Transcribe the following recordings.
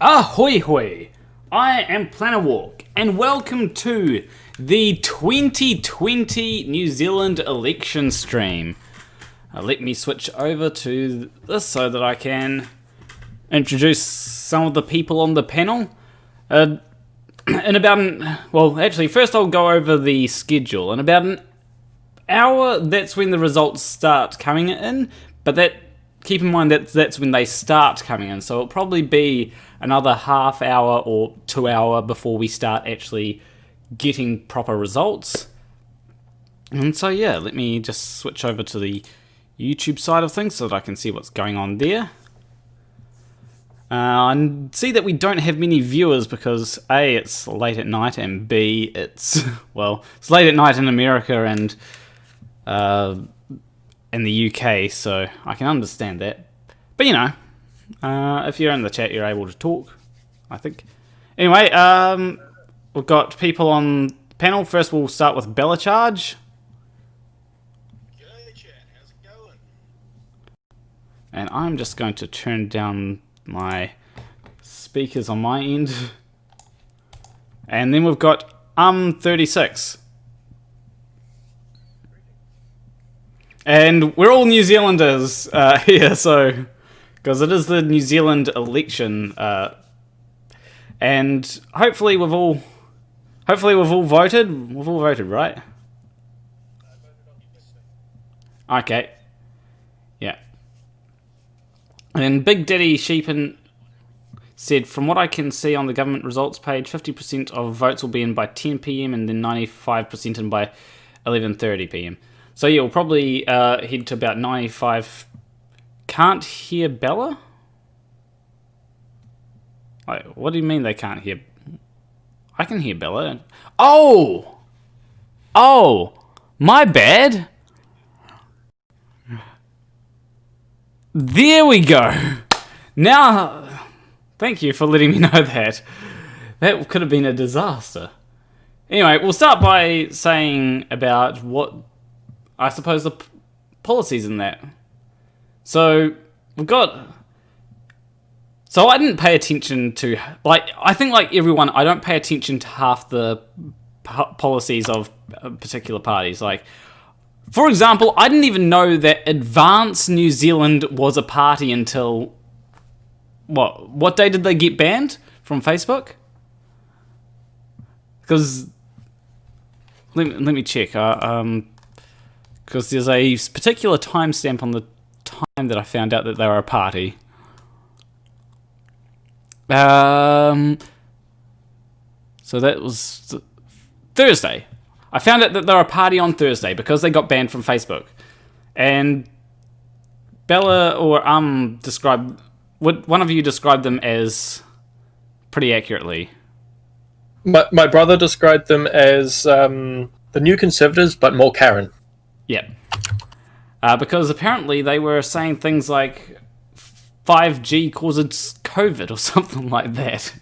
Ahoy hoy! I am Planarwalk, and welcome to the 2020 New Zealand election stream. Let me switch over to this so that I can introduce some of the people on the panel. First I'll go over the schedule. In about an hour, that's when the results start coming in, but keep in mind that that's when they start coming in, so it'll probably be another half hour or 2 hour before we start actually getting proper results. And so yeah, let me just switch over to the YouTube side of things so that I can see what's going on there. And see that we don't have many viewers because A, it's late at night, and B, it's late at night in America and in the UK, so I can understand that. But you know, if you're in the chat, you're able to talk, I think. Anyway, we've got people on the panel. First, we'll start with Bella Charge. G'day, chat. How's it going? And I'm just going to turn down my speakers on my end. And then we've got 36. And we're all New Zealanders here, so because it is the New Zealand election, and hopefully we've all voted. We've all voted, right? Okay, yeah. And Big Daddy Sheepin said, from what I can see on the government results page, 50% of votes will be in by 10 PM and then 95% in by 11:30 PM. So yeah, we'll probably head to about 95. Can't hear Bella? Wait, what do you mean they can't hear? I can hear Bella. Oh, my bad. There we go. Now, thank you for letting me know that. That could have been a disaster. Anyway, we'll start by saying about what, I suppose, the policies in that. So we've got. So I didn't pay attention to, I think like everyone, I don't pay attention to half the policies of particular parties. Like, for example, I didn't even know that Advance New Zealand was a party until what day did they get banned from Facebook? Because let me check. Because there's a particular timestamp on the time that I found out that they were a party. So that was Thursday. I found out that they were a party on Thursday because they got banned from Facebook. And Bella or one of you described them as pretty accurately. My brother described them as the New Conservatives, but more Karen. Yeah. Because apparently they were saying things like 5G causes COVID or something like that.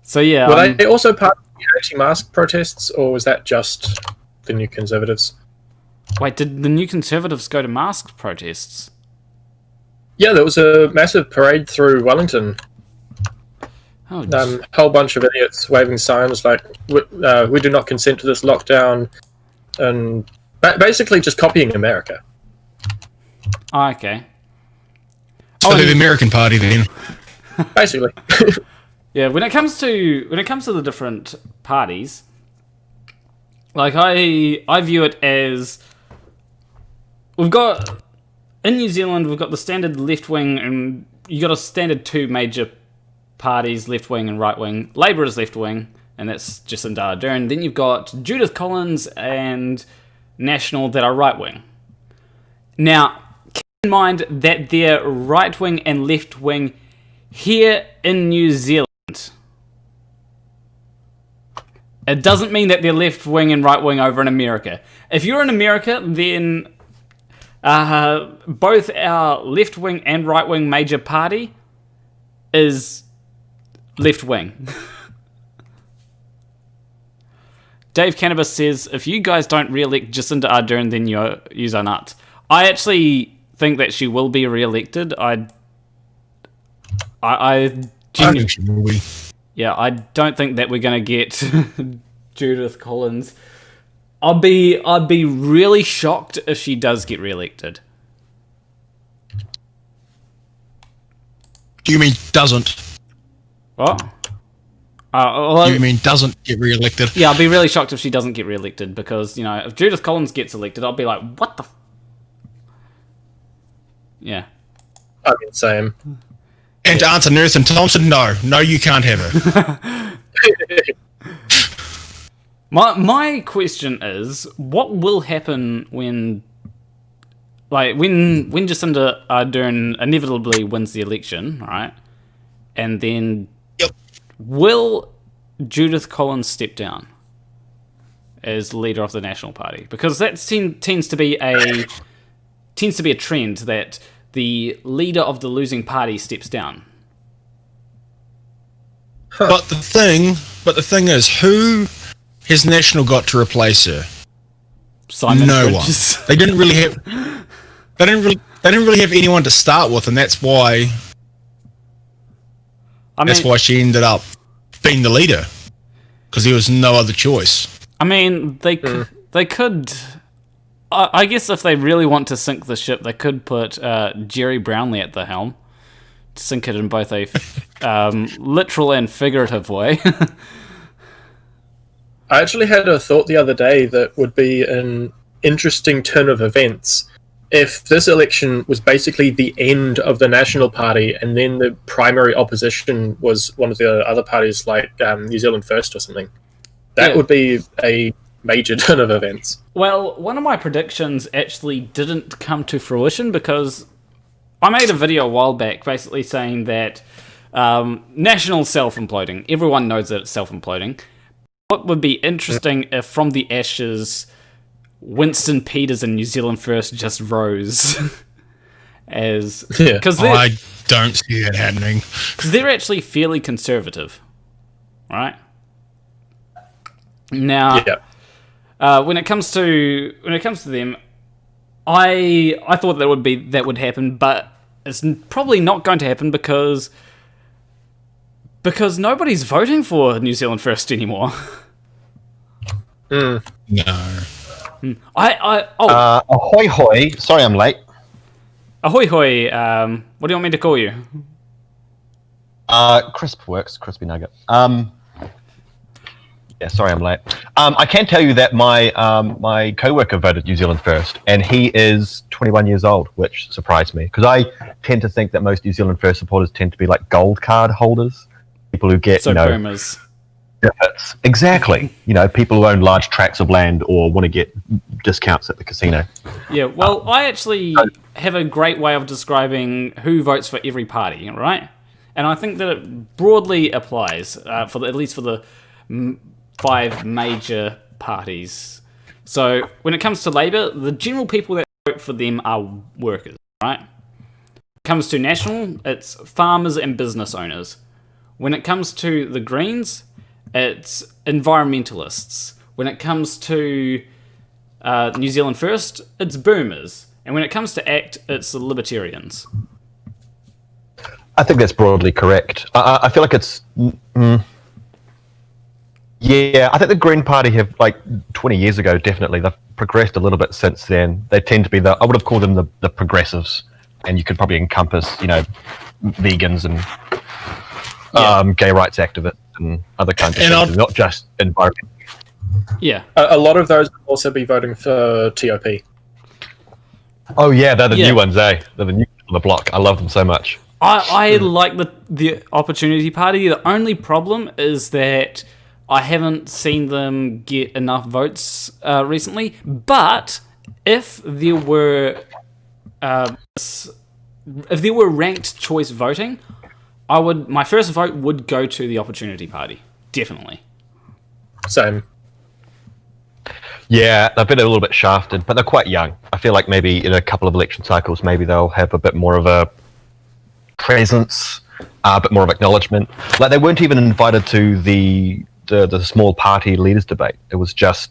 So yeah. Were they also part of the anti-mask protests, or was that just the New Conservatives? Wait, did the New Conservatives go to mask protests? Yeah, there was a massive parade through Wellington. Oh, whole bunch of idiots waving signs like, we do not consent to this lockdown, and basically just copying America. Oh, okay. So they're the American Party then. Basically. Yeah, when it comes to the different parties, like I view it as in New Zealand we've got the standard left wing, and you got a standard two major parties, left wing and right wing. Labour is left wing, and that's Jacinda Ardern. Then you've got Judith Collins and National that are right wing. Now, keep in mind that they're right wing and left wing here in New Zealand. It doesn't mean that they're left wing and right wing over in America. If you're in America, then both our left wing and right wing major party is left wing. Dave Cannabis says, if you guys don't re-elect Jacinda Ardern, then you're nuts. I actually think that she will be re-elected. I I think she will be. Yeah, I don't think that we're going to get Judith Collins. I'd be really shocked if she does get re-elected. Do you mean doesn't? What? Well, You mean doesn't get re-elected? yeah, I'd be really shocked if she doesn't get re-elected because, if Judith Collins gets elected, I'll be like, what the Yeah. I mean, same. And to answer Nathan Thompson, no, you can't have her. My question is, what will happen when Jacinda Ardern inevitably wins the election, right? And then will Judith Collins step down as leader of the National Party? Because that tends to be a trend that the leader of the losing party steps down. But the thing is, who has National got to replace her? Simon No Bridges. one. They didn't really have anyone to start with, and that's why she ended up being the leader, because there was no other choice. I mean, they could. I guess if they really want to sink the ship, they could put Jerry Brownlee at the helm to sink it in both a literal and figurative way. I actually had a thought the other day that would be an interesting turn of events if this election was basically the end of the National Party and then the primary opposition was one of the other parties like New Zealand First or something. That would be a major turn of events. Well, one of my predictions actually didn't come to fruition because I made a video a while back basically saying that National's self-imploding. Everyone knows that it's self-imploding. What would be interesting if from the ashes Winston Peters and New Zealand First just rose as... Yeah. I don't see that happening. Because they're actually fairly conservative, right? Now, when it comes to them, I thought that would happen, but it's probably not going to happen because nobody's voting for New Zealand First anymore. No. Ahoy hoy! Sorry, I'm late. Ahoy hoy! What do you want me to call you? Crisp works. Crispy nugget. Yeah, sorry, I'm late. I can tell you that my co-worker voted New Zealand First, and he is 21 years old, which surprised me because I tend to think that most New Zealand First supporters tend to be like gold card holders, people who get boomers. Benefits. Exactly. People who own large tracts of land or want to get discounts at the casino. Yeah. Well, I actually have a great way of describing who votes for every party, right? And I think that it broadly applies at least for the 5 major parties. So when it comes to Labour, the general people that vote for them are workers, right? When it comes to National, it's farmers and business owners. When it comes to the Greens, it's environmentalists. When it comes to New Zealand First, it's boomers. And when it comes to ACT, it's the libertarians. I think that's broadly correct. I feel like it's... Yeah, I think the Green Party have, 20 years ago, definitely, they've progressed a little bit since then. They tend to be I would have called them the progressives, and you could probably encompass, vegans and gay rights activists and other kinds of things, not just environment. Yeah. A lot of those will also be voting for TOP. Oh yeah, they're the new ones, eh? They're the new on the block. I love them so much. I like the Opportunity Party. The only problem is that I haven't seen them get enough votes recently. But if there were ranked choice voting, my first vote would go to the Opportunity Party. Definitely. Same. Yeah, they've been a little bit shafted, but they're quite young. I feel like maybe in a couple of election cycles, maybe they'll have a bit more of a presence, a bit more of acknowledgement. Like they weren't even invited to the small party leaders debate. It was just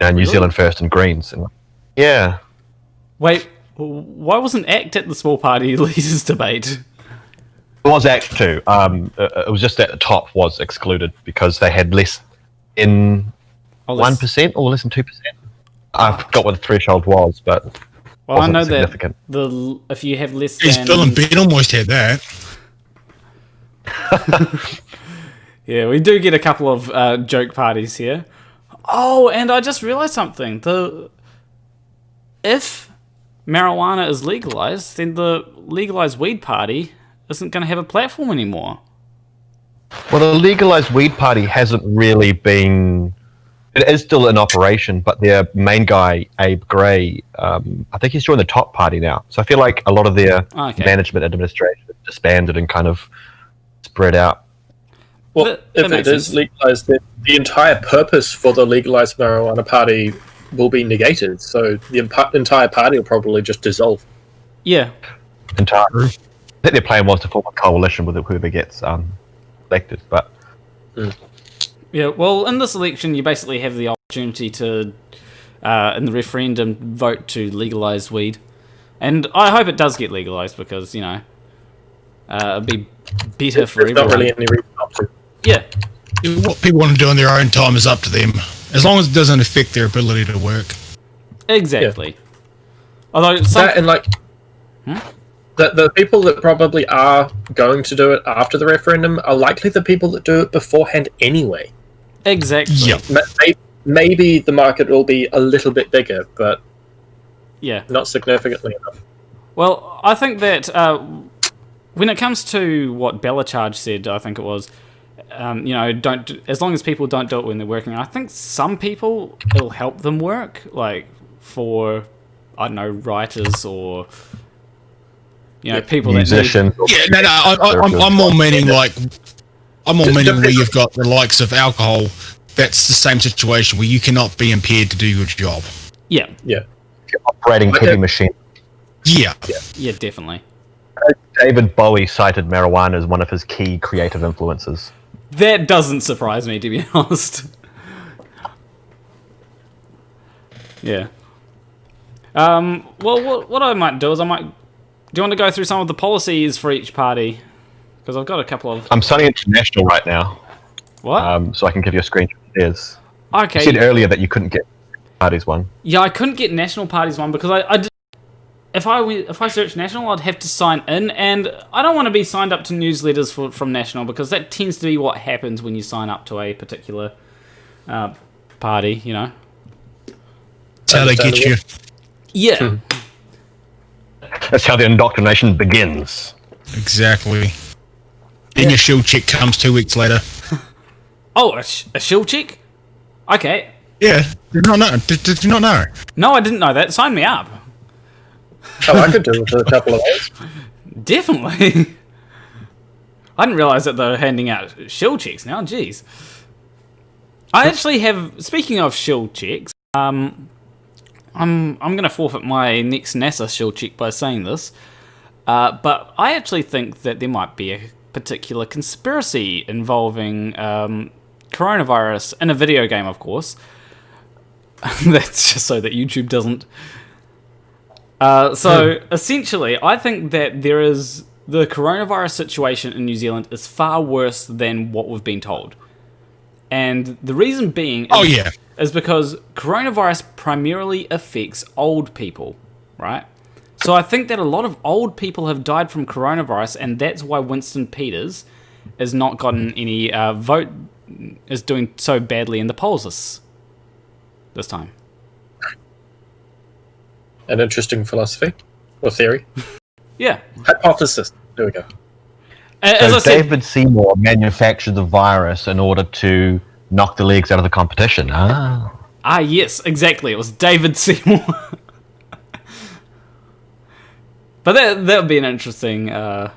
New Zealand First and Greens. And yeah. Wait, why wasn't ACT at the small party leaders debate? It was Act 2. It was just that the top was excluded because they had less than 1% or less than 2%. I forgot what the threshold was, but well, I know significant. that if you have less His than... Bill and Ben almost had that. Yeah, we do get a couple of joke parties here. Oh, and I just realised something. If marijuana is legalised, then the legalised weed party isn't going to have a platform anymore. Well, the legalized weed party hasn't really been. It is still in operation, but their main guy, Abe Gray, I think he's joined the top party now. So I feel like a lot of their management administration is disbanded and kind of spread out. Well, if it is legalized, then the entire purpose for the legalized marijuana party will be negated. So the entire party will probably just dissolve. Yeah. Entirely. I think their plan was to form a coalition with whoever gets elected, but... Yeah, well, in this election, you basically have the opportunity to, in the referendum, vote to legalise weed. And I hope it does get legalised because, you know, it'd be better for everyone. There's not really any reason not to. Yeah. What people want to do in their own time is up to them, as long as it doesn't affect their ability to work. Exactly. Yeah. Although that and like... The people that probably are going to do it after the referendum are likely the people that do it beforehand anyway. Exactly. Yep. Maybe the market will be a little bit bigger, but not significantly enough. Well, I think that when it comes to what Bella Charge said, I think it was, you know, as long as people don't do it when they're working, I think some people, it'll help them work, like for, I don't know, writers or... You know, people musicians. I'm more meaning like where you've got the likes of alcohol. That's the same situation where you cannot be impaired to do your job. Yeah. Yeah. Operating heavy machine. Yeah, Definitely. David Bowie cited marijuana as one of his key creative influences. That doesn't surprise me, to be honest. Yeah. Well, what I might do is do you want to go through some of the policies for each party? Because I've got a couple of... I'm studying international right now. What? So I can give you a screenshot of theirs. Okay. You said earlier that you couldn't get parties one. Yeah, I couldn't get national parties one because if I search national, I'd have to sign in, and I don't want to be signed up to newsletters from national because that tends to be what happens when you sign up to a particular party, you know? That's how they get you. Yeah. That's how the indoctrination begins. Exactly. Then your shield check comes 2 weeks later. Oh, a shield check? Okay. Yeah. Did you not know? No, I didn't know that. Sign me up. Oh, I could do it for a couple of days. Definitely. I didn't realise that they were handing out shield checks now. Jeez. I actually have... Speaking of shield checks, I'm going to forfeit my next NASA shield check by saying this, but I actually think that there might be a particular conspiracy involving coronavirus in a video game, of course. That's just so that YouTube doesn't. So essentially, I think that the coronavirus situation in New Zealand is far worse than what we've been told. And the reason being is because coronavirus primarily affects old people, right? So I think that a lot of old people have died from coronavirus, and that's why Winston Peters has not gotten any vote, is doing so badly in the polls this time. An interesting philosophy or theory. Yeah. Hypothesis. There we go. As so I said, David Seymour manufactured the virus in order to knock the legs out of the competition. Yes, exactly. It was David Seymour. But that would be an interesting... as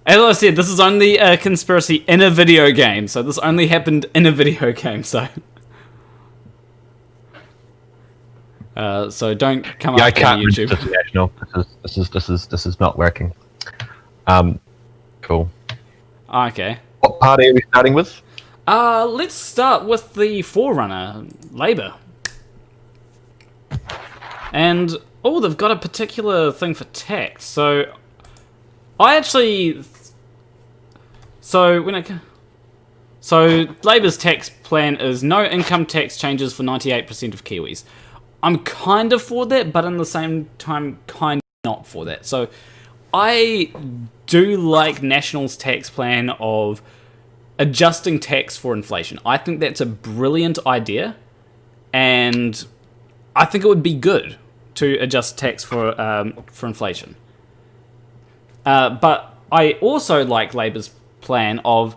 I said, this is only a conspiracy in a video game, so this only happened in a video game, so... so don't come up on YouTube. National. This is not working. Cool. Okay. What party are we starting with? Let's start with the Forerunner, Labour. And, they've got a particular thing for tax. So, I actually So Labour's tax plan is no income tax changes for 98% of Kiwis. I'm kind of for that, but in the same time, kind of not for that. So I do like National's tax plan of adjusting tax for inflation. I think that's a brilliant idea, and I think it would be good to adjust tax for inflation. But I also like Labour's plan of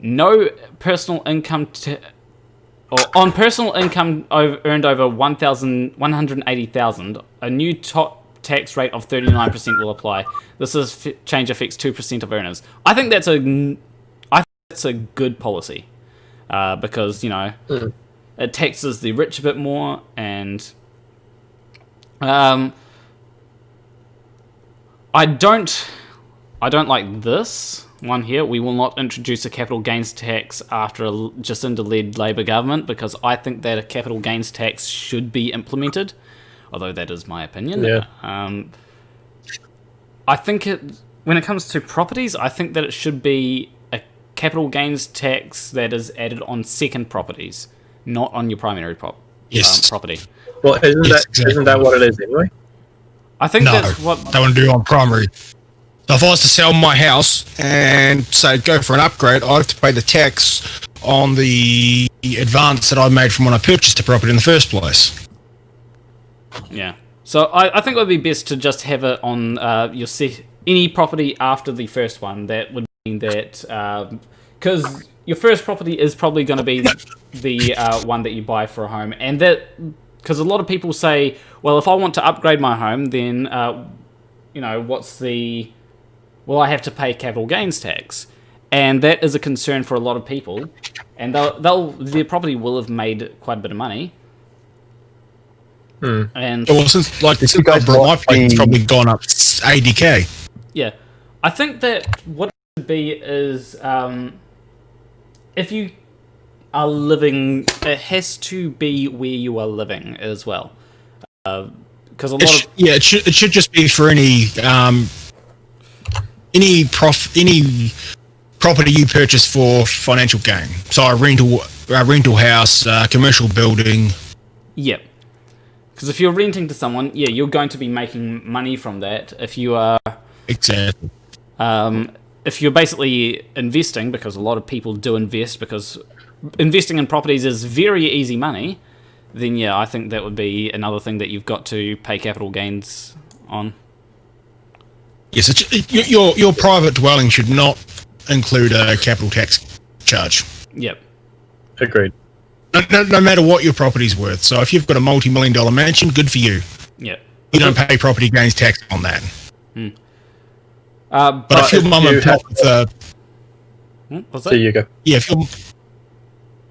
no personal income on personal income earned over 180,000, a new top tax rate of 39% will apply. This change affects 2% of earners. I think that's a good policy because it taxes the rich a bit more, and I don't like this one here. We will not introduce a capital gains tax after a Jacinda-led Labour government, because I think that a capital gains tax should be implemented, although that is my opinion. Yeah. I think when it comes to properties, I think that it should be a capital gains tax that is added on second properties, not on your primary property. Well, isn't that what it is anyway? I think that's what they want to do on primary. So if I was to sell my house and say go for an upgrade, I have to pay the tax on the advance that I made from when I purchased the property in the first place. Yeah. So I think it would be best to just have it on any property after the first one. That would mean that because your first property is probably going to be the one that you buy for a home, and that because a lot of people say, well, if I want to upgrade my home, then I have to pay capital gains tax, and that is a concern for a lot of people, and their property will have made quite a bit of money. And since I brought my property, it's probably gone up 80k. Yeah, I think that what it should be is if you are living, it has to be where you are living as well, because it should just be for any property you purchase for financial gain. So a rental house, commercial building. Yep. Because if you're renting to someone, you're going to be making money from that. If you are exactly, if you're basically investing, because a lot of people do invest, because investing in properties is very easy money, then I think that would be another thing that you've got to pay capital gains on. Yes, your private dwelling should not include a capital tax charge. Yep. Agreed. No matter what your property's worth. So if you've got a multi-million-dollar mansion, good for you. Yep. You don't pay property gains tax on that. But if your mum and pop what's that? There you go. Yeah,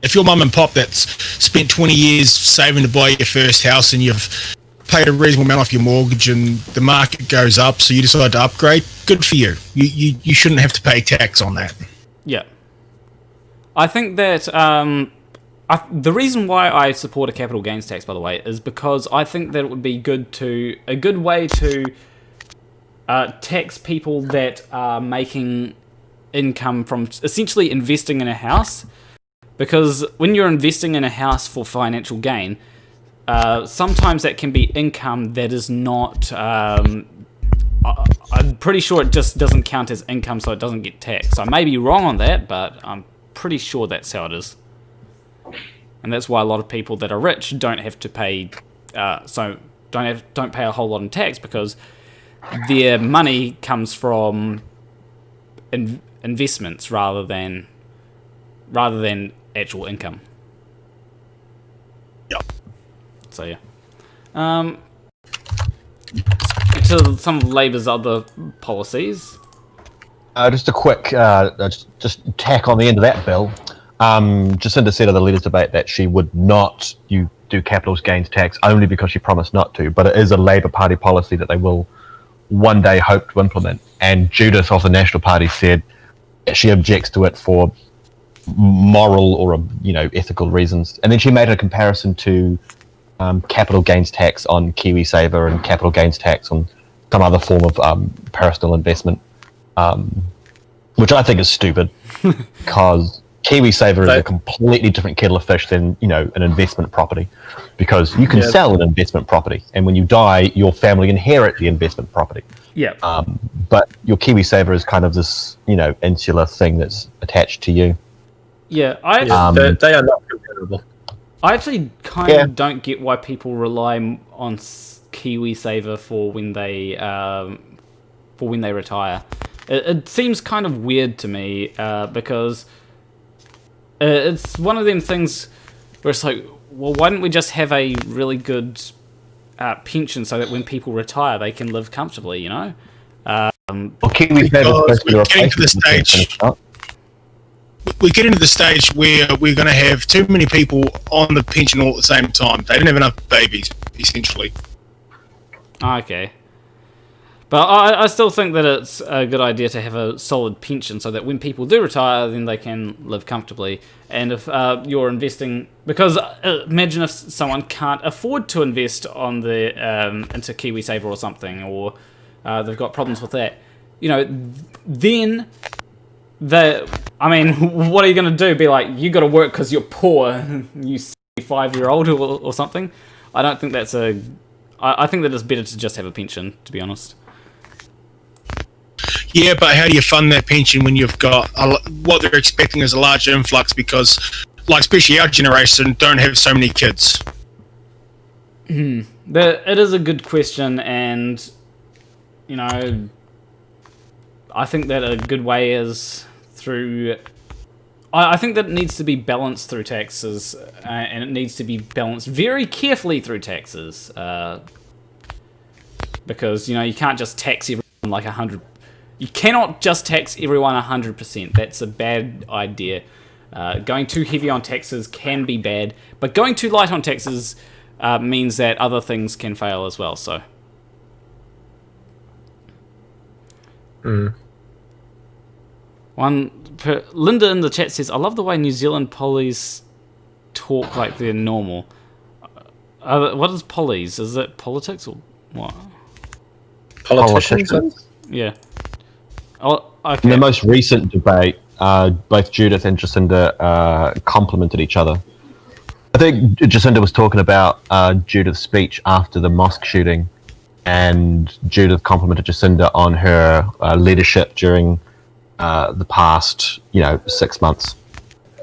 if your mum and pop that's spent 20 years saving to buy your first house and you've paid a reasonable amount off your mortgage and the market goes up, so you decide to upgrade, good for you. You shouldn't have to pay tax on that. Yeah. I think that the reason why I support a capital gains tax, by the way, is because I think that it would be a good way to tax people that are making income from essentially investing in a house. Because when you're investing in a house for financial gain, sometimes that can be income that is not... I'm pretty sure it just doesn't count as income, so it doesn't get taxed. I may be wrong on that, but I'm pretty sure that's how it is. And that's why a lot of people that are rich don't have to pay... don't pay a whole lot in tax, because their money comes from investments rather than actual income. Yep. So yeah. To some of Labour's other policies. Just a quick, just tack on the end of that bill. Jacinda said at the leaders' debate that she would not do capital gains tax only because she promised not to, but it is a Labour Party policy that they will one day hope to implement. And Judith of the National Party said she objects to it for moral or ethical reasons. And then she made a comparison to capital gains tax on KiwiSaver and capital gains tax on some other form of personal investment which I think is stupid, because KiwiSaver is a completely different kettle of fish than an investment property, because you can sell an investment property, and when you die, your family inherit the investment property. Yeah. But your KiwiSaver is kind of this insular thing that's attached to you. Yeah, they are not comparable. I actually kind of don't get why people rely on KiwiSaver for when they retire. It seems kind of weird to me because it's one of them things where it's like, well, why don't we just have a really good pension so that when people retire they can live comfortably, Well, KiwiSaver is we're getting to the stage. We're getting to the stage where we're going to have too many people on the pension all at the same time. They don't have enough babies, essentially. Okay. But I still think that it's a good idea to have a solid pension so that when people do retire, then they can live comfortably. And if you're investing... Because imagine if someone can't afford to invest on into KiwiSaver or something, or they've got problems with that. Then... what are you going to do? Be like, you got to work because you're poor, you 65-year-old or something? I don't think that's I think that it's better to just have a pension, to be honest. Yeah, but how do you fund that pension when you've got what they're expecting is a large influx? Because, especially our generation, don't have so many kids. It is a good question, and I think that a good way is through... I think that it needs to be balanced through taxes, and it needs to be balanced very carefully through taxes, because you can't just tax everyone like 100. You cannot just tax everyone 100%. That's a bad idea. Going too heavy on taxes can be bad, but going too light on taxes means that other things can fail as well. So. Linda in the chat says, I love the way New Zealand pollies talk like they're normal. What is pollies? Is it politics or what? Politicians? Yeah. Oh, okay. In the most recent debate, both Judith and Jacinda complimented each other. I think Jacinda was talking about Judith's speech after the mosque shooting, and Judith complimented Jacinda on her leadership during the past 6 months.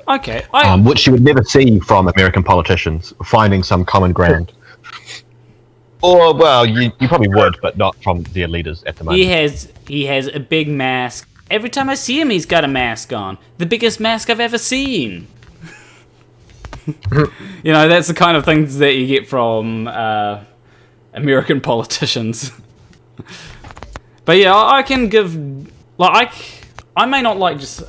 Okay. Which you would never see from American politicians, finding some common ground. Or, well, you probably would, but not from their leaders at the moment. He has a big mask. Every time I see him, he's got a mask on. The biggest mask I've ever seen. That's the kind of things that you get from American politicians. But yeah, I can give... I may not like just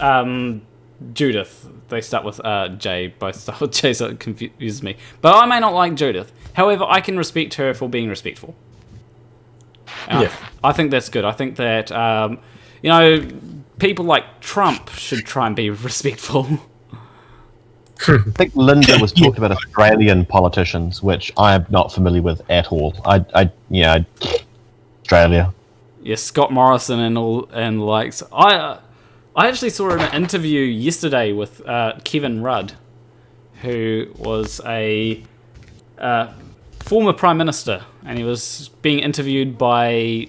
Judith. They start with J. Both start with J, so it confuses me. But I may not like Judith. However, I can respect her for being respectful. I think that's good. I think that, people like Trump should try and be respectful. I think Linda was talking about Australian politicians, which I am not familiar with at all. Australia. Yeah, Scott Morrison and all, and likes. I actually saw an interview yesterday with Kevin Rudd, who was a former Prime Minister, and he was being interviewed by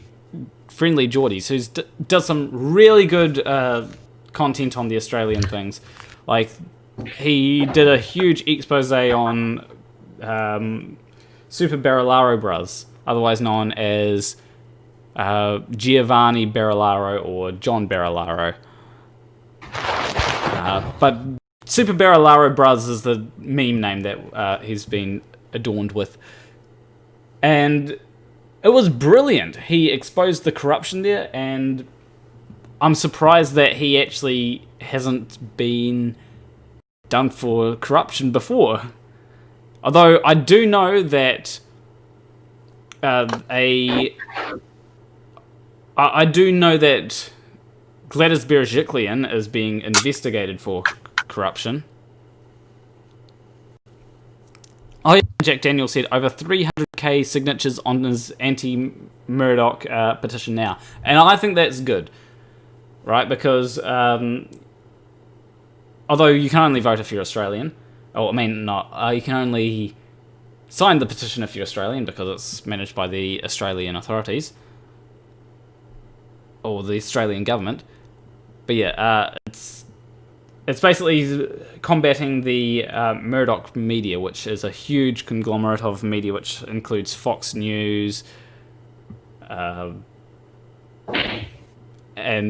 Friendly Geordies, who does some really good content on the Australian things. Like, he did a huge expose on Super Barilaro Bros, otherwise known as Giovanni Barilaro or John Barilaro. But Super Barilaro Bros is the meme name that he's been adorned with. And it was brilliant. He exposed the corruption there, and I'm surprised that he actually hasn't been done for corruption before. Although I do know that I do know that Gladys Berejiklian is being investigated for corruption. Oh yeah, Jack Daniel said over 300k signatures on his anti-Murdoch petition now. And I think that's good. right? Because although you can only vote if you're Australian, or I mean, not you can only sign the petition if you're Australian because it's managed by the Australian authorities or the Australian government. But yeah, it's basically combating the Murdoch media, which is a huge conglomerate of media, which includes Fox News, and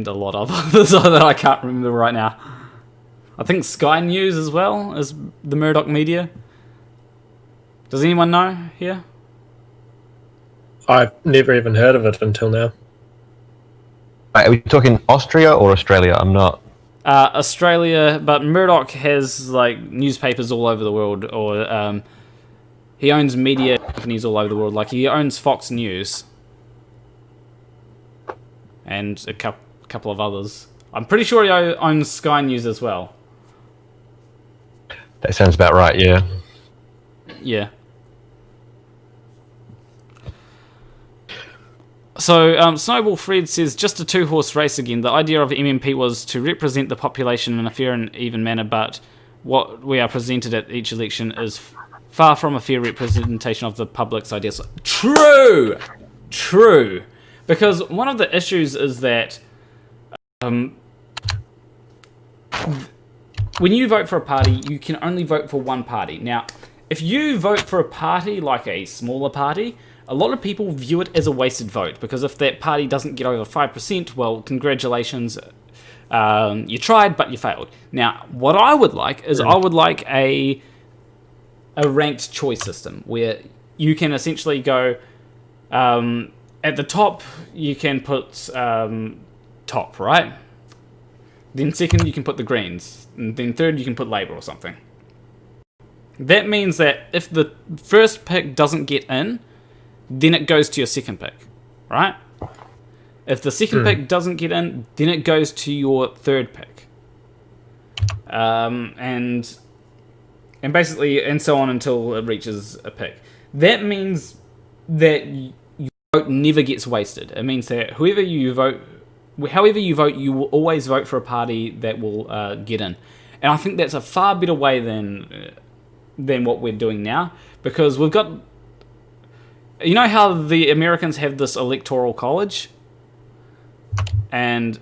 a lot of others that I can't remember right now. I think Sky News as well is the Murdoch media. Does anyone know here? I've never even heard of it until now. Are we talking Austria or Australia? I'm not. Australia, but Murdoch has like newspapers all over the world, or he owns media companies all over the world. Like he owns Fox News and a couple of others. I'm pretty sure he owns Sky News as well. That sounds about right. Yeah. Yeah. So, Snowball Fred says, just a two-horse race again. The idea of MMP was to represent the population in a fair and even manner, but what we are presented at each election is far from a fair representation of the public's ideas. True! True. Because one of the issues is that when you vote for a party, you can only vote for one party. Now, if you vote for a party like a smaller party, a lot of people view it as a wasted vote, because if that party doesn't get over 5%, well, congratulations, you tried, but you failed. Now, what I would like is I would like a ranked choice system, where you can essentially go, at the top, you can put top, right? Then second, you can put the Greens. And then third, you can put Labour or something. That means that if the first pick doesn't get in, then it goes to your second pick, right? If the second pick doesn't get in, then it goes to your third pick. And basically, and so on until it reaches a pick. That means that your vote never gets wasted. It means that however you vote, you will always vote for a party that will get in. And I think that's a far better way than what we're doing now, because we've got... You know how the Americans have this electoral college? And...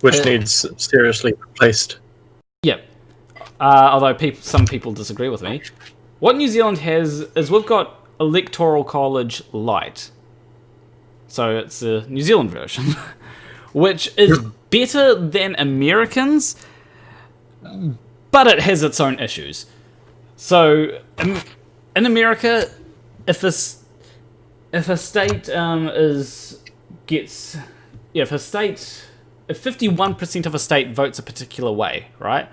Which needs seriously replaced. Yep. Although some people disagree with me. What New Zealand has is we've got Electoral College Lite. So it's a New Zealand version. Which is better than Americans, but it has its own issues. So, in America, if a state if 51% of a state votes a particular way, right,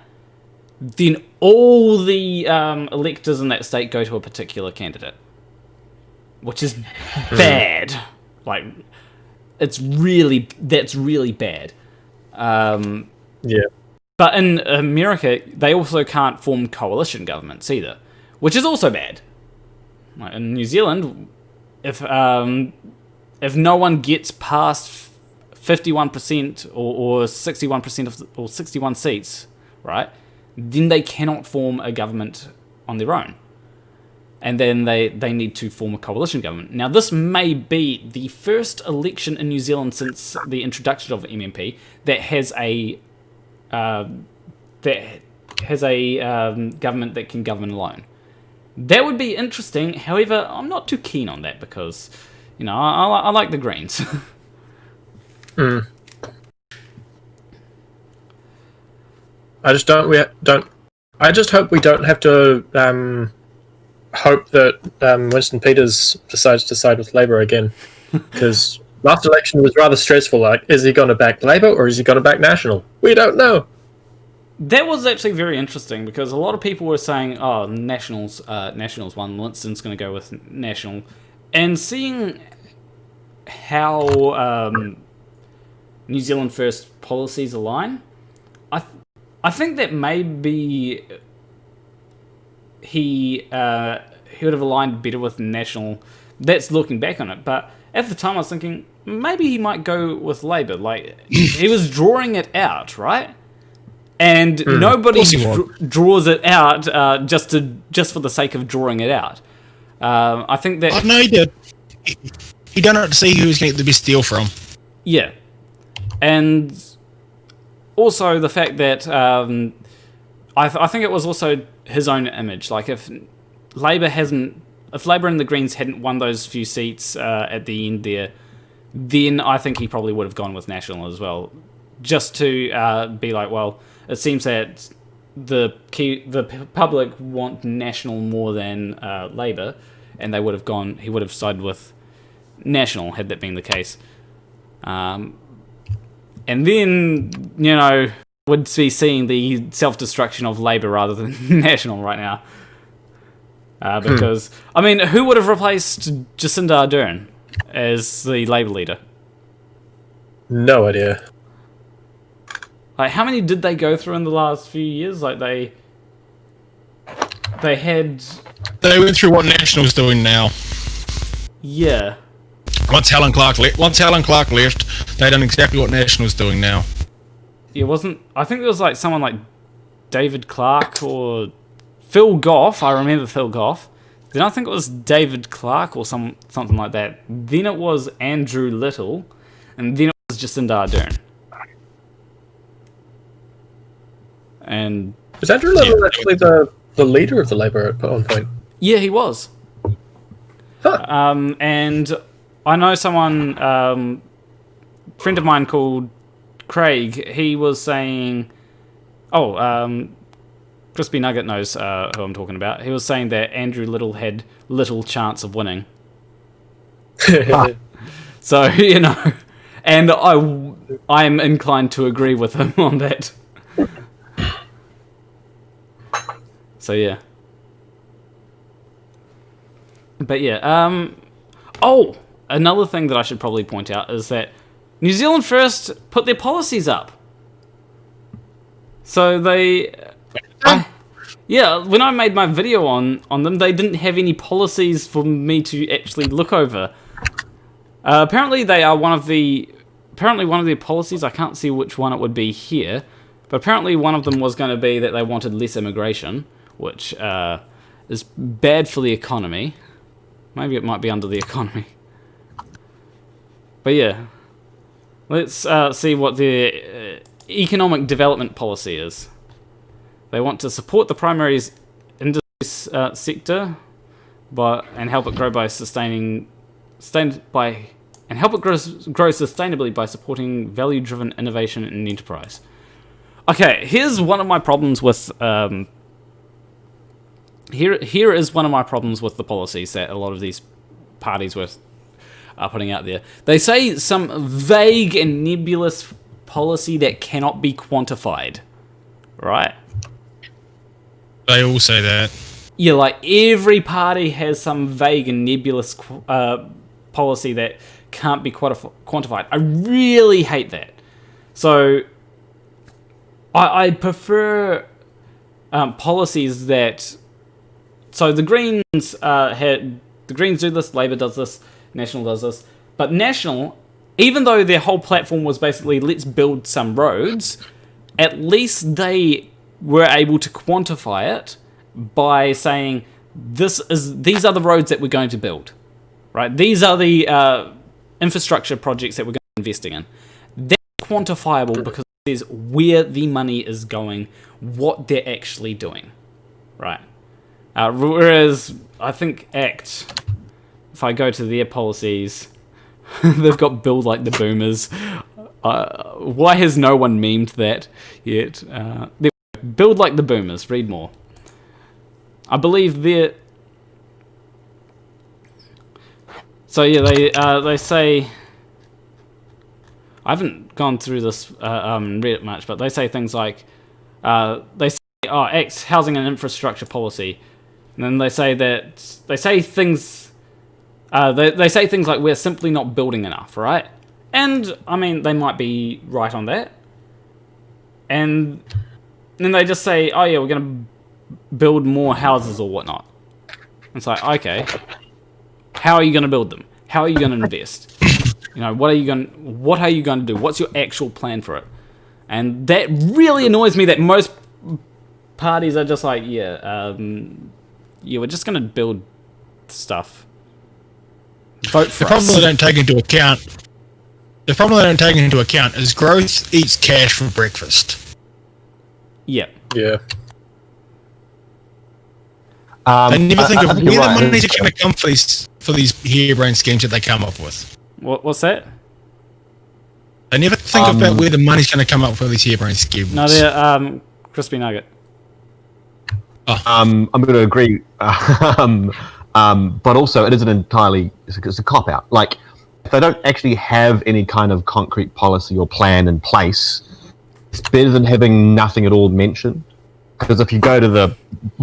then all the electors in that state go to a particular candidate, which is bad. Like, that's really bad. Yeah. But in America, they also can't form coalition governments either, which is also bad. Like in New Zealand, if no one gets past 51% or 61% or 61 seats, right, then they cannot form a government on their own. And then they need to form a coalition government. Now, this may be the first election in New Zealand since the introduction of MMP that has a government that can govern alone. That would be interesting. However, I'm not too keen on that because, you know, I like the Greens. I just I just hope we don't have to hope that Winston Peters decides to side with Labour again, because last election was rather stressful. Like, is he going to back Labour or is he going to back National? We don't know. That was actually very interesting because a lot of people were saying, "Oh, Nationals won. Winston's going to go with National," and seeing how New Zealand First policies align, I think that maybe he would have aligned better with National that's looking back on it. But at the time, I was thinking maybe he might go with Labour. Like he was drawing it out, right? And nobody draws it out just for the sake of drawing it out. I think that. Oh, no, he did. He done it to see who was going to get the best deal from. Yeah, and also the fact that I think it was also his own image. Like if Labour and the Greens hadn't won those few seats at the end there, then I think he probably would have gone with National as well, just to be like, well, it seems that the public want National more than Labour, and he would have sided with National had that been the case. And then, would be seeing the self-destruction of Labour rather than National right now. Because, I mean, who would have replaced Jacinda Ardern as the Labour leader? No idea. Like, how many did they go through in the last few years? Like, they had... They went through what National's doing now. Yeah. Once Helen Clark left, they done exactly what National's doing now. It wasn't... I think it was like someone like David Clark or Phil Goff. I remember Phil Goff. Then I think it was David Clark or something like that. Then it was Andrew Little. And then it was Jacinda Ardern. And... Was Andrew Little actually the leader of the Labour at one point? Yeah, he was. Huh. And I know someone, friend of mine called Craig, he was saying, Crispy Nugget knows who I'm talking about. He was saying that Andrew Little had little chance of winning. So, and I am inclined to agree with him on that. So, yeah. But, yeah. Another thing that I should probably point out is that New Zealand First put their policies up. So they... when I made my video on them, they didn't have any policies for me to actually look over. Apparently they are one of their policies, I can't see which one it would be here, but apparently one of them was going to be that they wanted less immigration, which is bad for the economy. Maybe it might be under the economy. But yeah, let's see what the economic development policy is. They want to support the primary industry sector, and help it grow grow sustainably by supporting value-driven innovation and enterprise. Okay, here's one of my problems with here is one of my problems with the policies that a lot of these parties are putting out there. They say some vague and nebulous policy that cannot be quantified, right? They all say that. Yeah, like every party has some vague and nebulous policy that can't be quantified. I really hate that. So I prefer policies that... So the Greens the Greens do this, Labour does this, National does this. But National, even though their whole platform was basically let's build some roads, at least they were able to quantify it by saying these are the roads that we're going to build, right? These are the infrastructure projects that we're going to be investing in. That's quantifiable because it says where the money is going, what they're actually doing, right? Whereas I think ACT, if I go to their policies, they've got build like the boomers. Why has no one memed that yet? Build like the boomers. Read more. I believe they're... So yeah, they say... I haven't gone through this, read it much, but they say things like... they say, X, housing and infrastructure policy. And then they say that... They say things like we're simply not building enough, right? And, I mean, they might be right on that. And then they just say, oh yeah, we're going to build more houses or whatnot. It's like, okay. How are you going to build them? How are you going to invest? What are you going to do? What's your actual plan for it? And that really annoys me that most parties are just like, we're just going to build stuff. Vote for us. The problem they don't take into account is growth eats cash for breakfast. Yeah. Yeah. They never think of where the right. money's actually going to come for these harebrained schemes that they come up with. What's that? They never think about where the money's going to come up for these harebrained schemes. No, they're crispy nugget. I'm going to agree, but also it isn't entirely. It's a cop out. Like, if they don't actually have any kind of concrete policy or plan in place, it's better than having nothing at all mentioned. Because if you go to the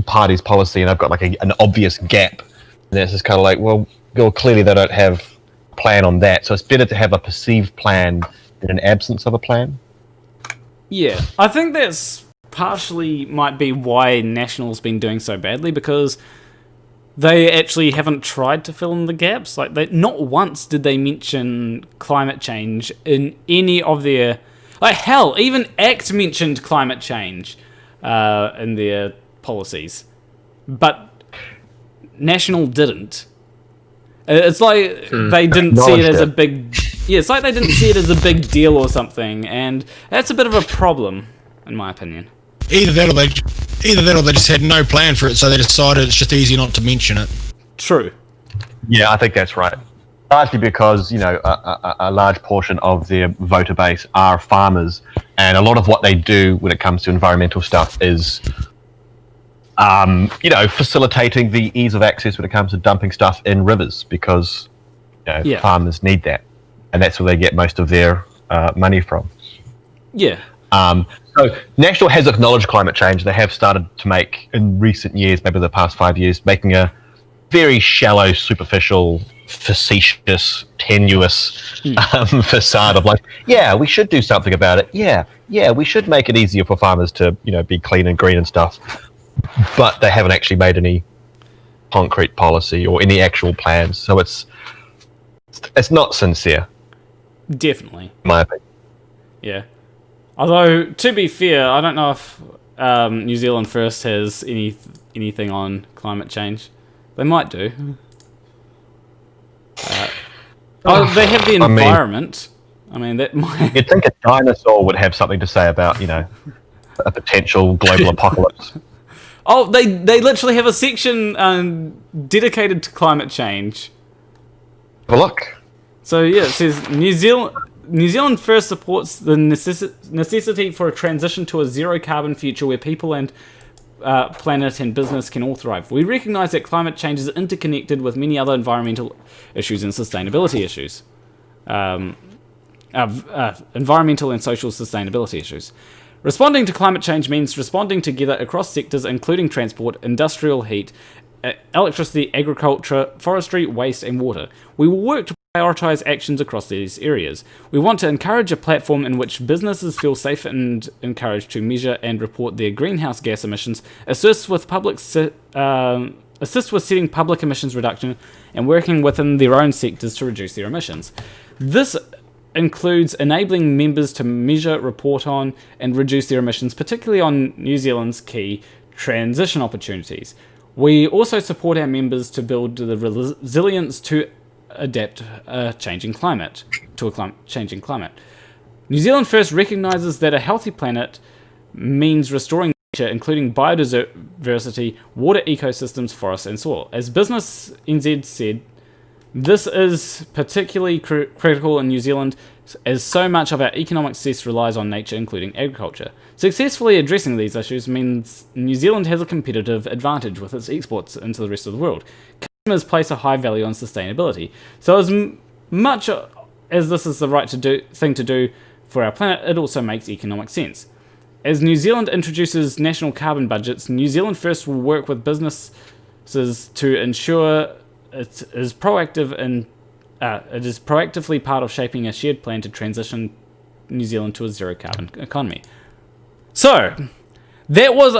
party's policy and they've got like an obvious gap, then it's just kind of like, well, clearly they don't have a plan on that. So it's better to have a perceived plan than an absence of a plan. Yeah, I think that's partially might be why National's been doing so badly, because they actually haven't tried to fill in the gaps. Like, not once did they mention climate change in any of their... Like, hell, even ACT mentioned climate change in their policies. But National didn't. It's like they didn't see it as a big... Yeah, it's like they didn't see it as a big deal or something, and that's a bit of a problem, in my opinion. Either that or they just had no plan for it, so they decided it's just easy not to mention it. True. Yeah, I think that's right. Largely because, a large portion of their voter base are farmers, and a lot of what they do when it comes to environmental stuff is, facilitating the ease of access when it comes to dumping stuff in rivers, because farmers need that, and that's where they get most of their money from. Yeah. So National has acknowledged climate change. They have started to make, in recent years, maybe the past 5 years, making a very shallow, superficial, facetious, tenuous facade of like, yeah, we should do something about it. Yeah, we should make it easier for farmers to, be clean and green and stuff. But they haven't actually made any concrete policy or any actual plans. So it's not sincere. Definitely. In my opinion. Yeah. Although, to be fair, I don't know if New Zealand First has anything on climate change. They might do. They have the environment. That might... You'd think a dinosaur would have something to say about, a potential global apocalypse. Oh, they literally have a section dedicated to climate change. Have a look. So, yeah, it says New Zealand First supports the necessity for a transition to a zero-carbon future where people and planet and business can all thrive. We recognise that climate change is interconnected with many other environmental issues and sustainability issues. Environmental and social sustainability issues. Responding to climate change means responding together across sectors including transport, industrial heat, electricity, agriculture, forestry, waste and water. We will work to prioritise actions across these areas. We want to encourage a platform in which businesses feel safe and encouraged to measure and report their greenhouse gas emissions, assist with setting public emissions reduction, and working within their own sectors to reduce their emissions. This includes enabling members to measure, report on, and reduce their emissions, particularly on New Zealand's key transition opportunities. We also support our members to build the resilience to adapt a changing climate. New Zealand First recognises that a healthy planet means restoring nature, including biodiversity, water ecosystems, forests, and soil. As Business NZ said, this is particularly critical in New Zealand, as so much of our economic success relies on nature, including agriculture. Successfully addressing these issues means New Zealand has a competitive advantage with its exports into the rest of the world. Customers place a high value on sustainability. So as much as this is the right thing to do for our planet, it also makes economic sense. As New Zealand introduces national carbon budgets, New Zealand First will work with businesses to ensure it is proactively part of shaping a shared plan to transition New Zealand to a zero-carbon economy. So, that was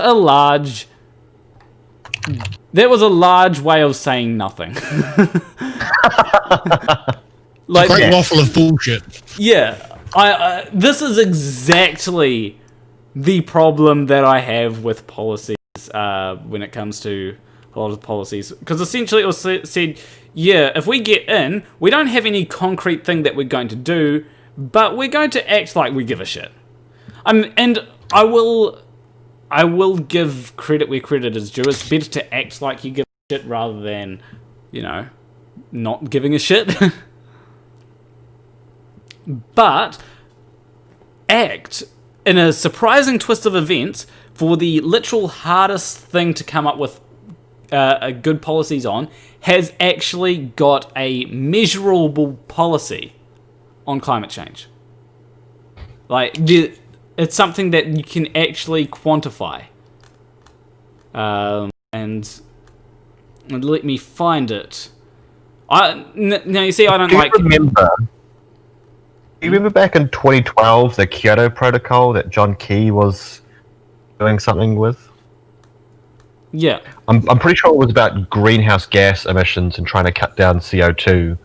That was a large way of saying nothing. Like, Great waffle of bullshit. yeah, this is exactly the problem that I have with policies when it comes to a lot of policies. Because essentially it was said, yeah, if we get in, we don't have any concrete thing that we're going to do, but we're going to act like we give a shit. And I will give credit where credit is due. It's better to act like you give a shit rather than, not giving a shit. But act in a surprising twist of events for the literal hardest thing to come up with good policies on has actually got a measurable policy on climate change. Like, it's something that you can actually quantify. And let me find it. Now, you see, I don't like... Do you remember back in 2012, the Kyoto Protocol that John Key was doing something with? Yeah. I'm pretty sure it was about greenhouse gas emissions and trying to cut down CO2.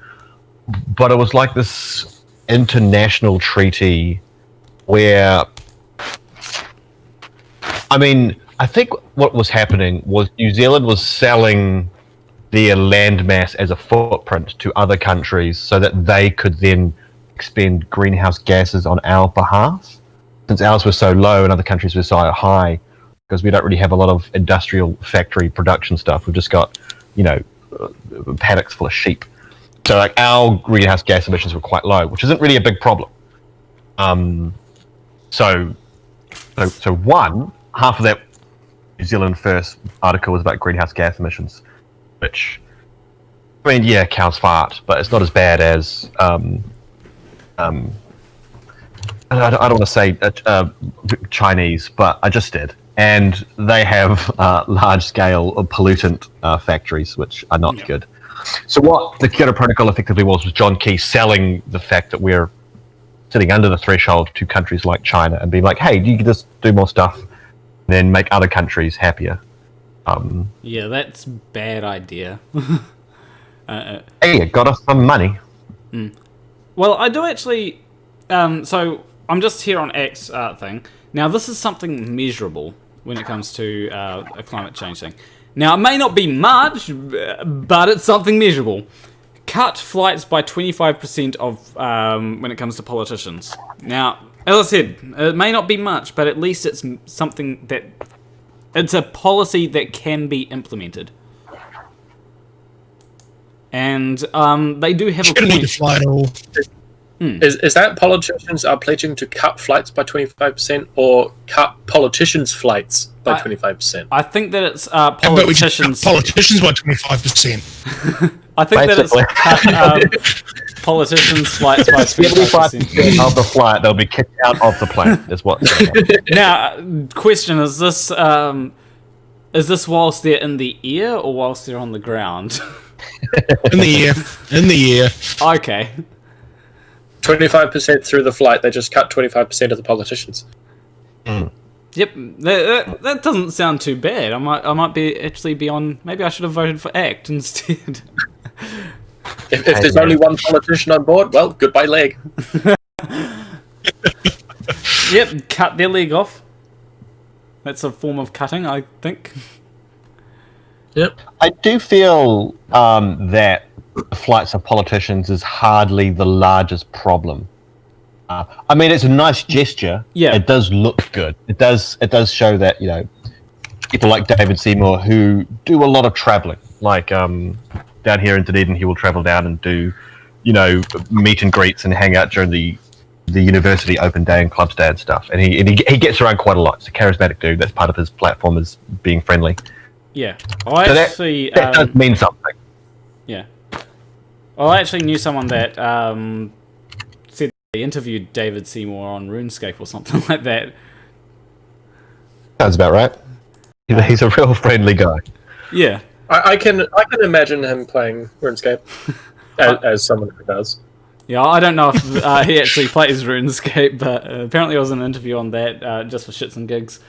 But it was like this international treaty where... I mean, I think what was happening was New Zealand was selling their landmass as a footprint to other countries so that they could then expend greenhouse gases on our behalf, since ours were so low and other countries were so high, because we don't really have a lot of industrial factory production stuff. We've just got, paddocks full of sheep. So like our greenhouse gas emissions were quite low, which isn't really a big problem. So half of that New Zealand First article was about greenhouse gas emissions, which, I mean, yeah, cows fart, but it's not as bad as I don't want to say Chinese, but I just did. And they have large-scale pollutant factories, which are not good. So what the Kyoto Protocol effectively was John Key selling the fact that we're sitting under the threshold to countries like China and being like, hey, you can just do more stuff and then make other countries happier. Yeah, that's a bad idea. Hey, it got us some money. Well, I do actually... so, I'm just here on X thing. Now, this is something measurable when it comes to a climate change thing. Now, it may not be much, but it's something measurable. Cut flights by 25% of when it comes to politicians. Now, as I said, it may not be much, but at least it's something that... It's a policy that can be implemented. And they do have a point. Need to fly at all. Is that politicians are pledging to cut flights by 25% or cut politicians' flights by 25%? I think that it's But we just politicians. cut politicians by 25%. I think that it's cut politicians' flights by 25%. 75% of the flight, they'll be kicked out of the plane, is what. Now, question, is this whilst they're in the air or whilst they're on the ground? In the air. Okay. 25% through the flight, they just cut 25% of the politicians. Yep, that doesn't sound too bad. I might be on. Maybe I should have voted for ACT instead. If there's only one politician on board, well, goodbye leg. Yep, cut their leg off. That's a form of cutting, I think. Yep. I do feel that the flights of politicians is hardly the largest problem. I mean, it's a nice gesture. Yeah. It does look good. It does show that, people like David Seymour who do a lot of traveling. Like, down here in Dunedin, he will travel down and do, meet and greets and hang out during the university open day and clubs day and stuff. And he gets around quite a lot. He's a charismatic dude. That's part of his platform, is being friendly. Yeah. That does mean something. Yeah. I actually knew someone that said they interviewed David Seymour on RuneScape or something like that. Sounds about right. He's a real friendly guy. Yeah. I can imagine him playing RuneScape as someone who does. Yeah, I don't know if he actually plays RuneScape, but apparently there was an interview on that just for shits and gigs.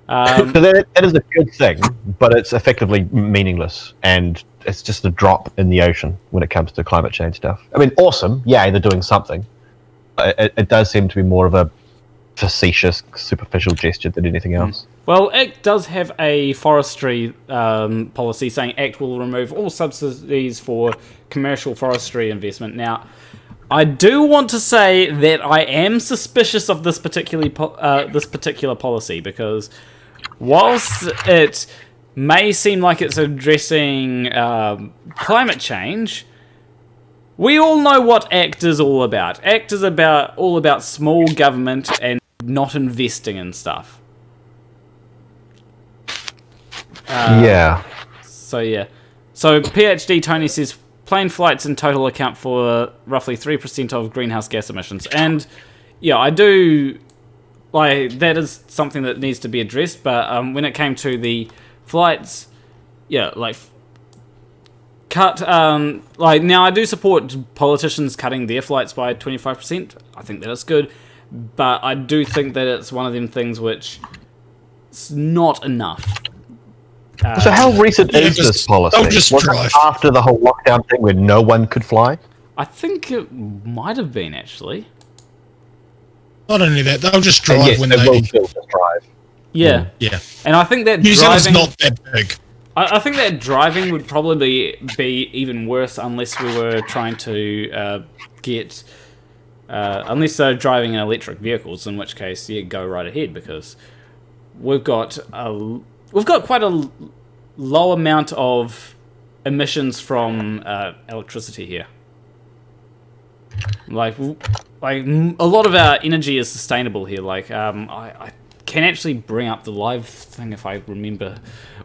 So that is a good thing, but it's effectively meaningless, and it's just a drop in the ocean when it comes to climate change stuff. I mean, awesome, yay, they're doing something. It does seem to be more of a facetious, superficial gesture than anything else. Well, ACT does have a forestry policy saying ACT will remove all subsidies for commercial forestry investment. Now, I do want to say that I am suspicious of this particular policy, because whilst it may seem like it's addressing climate change, we all know what ACT is all about. ACT is all about small government and not investing in stuff. Yeah. So PhD Tony says plane flights in total account for roughly 3% of greenhouse gas emissions, and yeah, I do like that is something that needs to be addressed. But when it came to the flights, yeah, like cut. Like now, I do support politicians cutting their flights by 25%. I think that is good, but I do think that it's one of them things which it's not enough. So how recent is this policy? Was it after the whole lockdown thing where no one could fly? I think it might have been, actually. Not only that, they'll just drive when they will still just drive. Yeah. Yeah. And I think that New Zealand's not that big. I think that driving would probably be even worse unless we were trying to unless they're driving in electric vehicles, in which case, yeah, go right ahead, because we've got quite a low amount of emissions from electricity here. Like a lot of our energy is sustainable here. Like I can actually bring up the live thing if I remember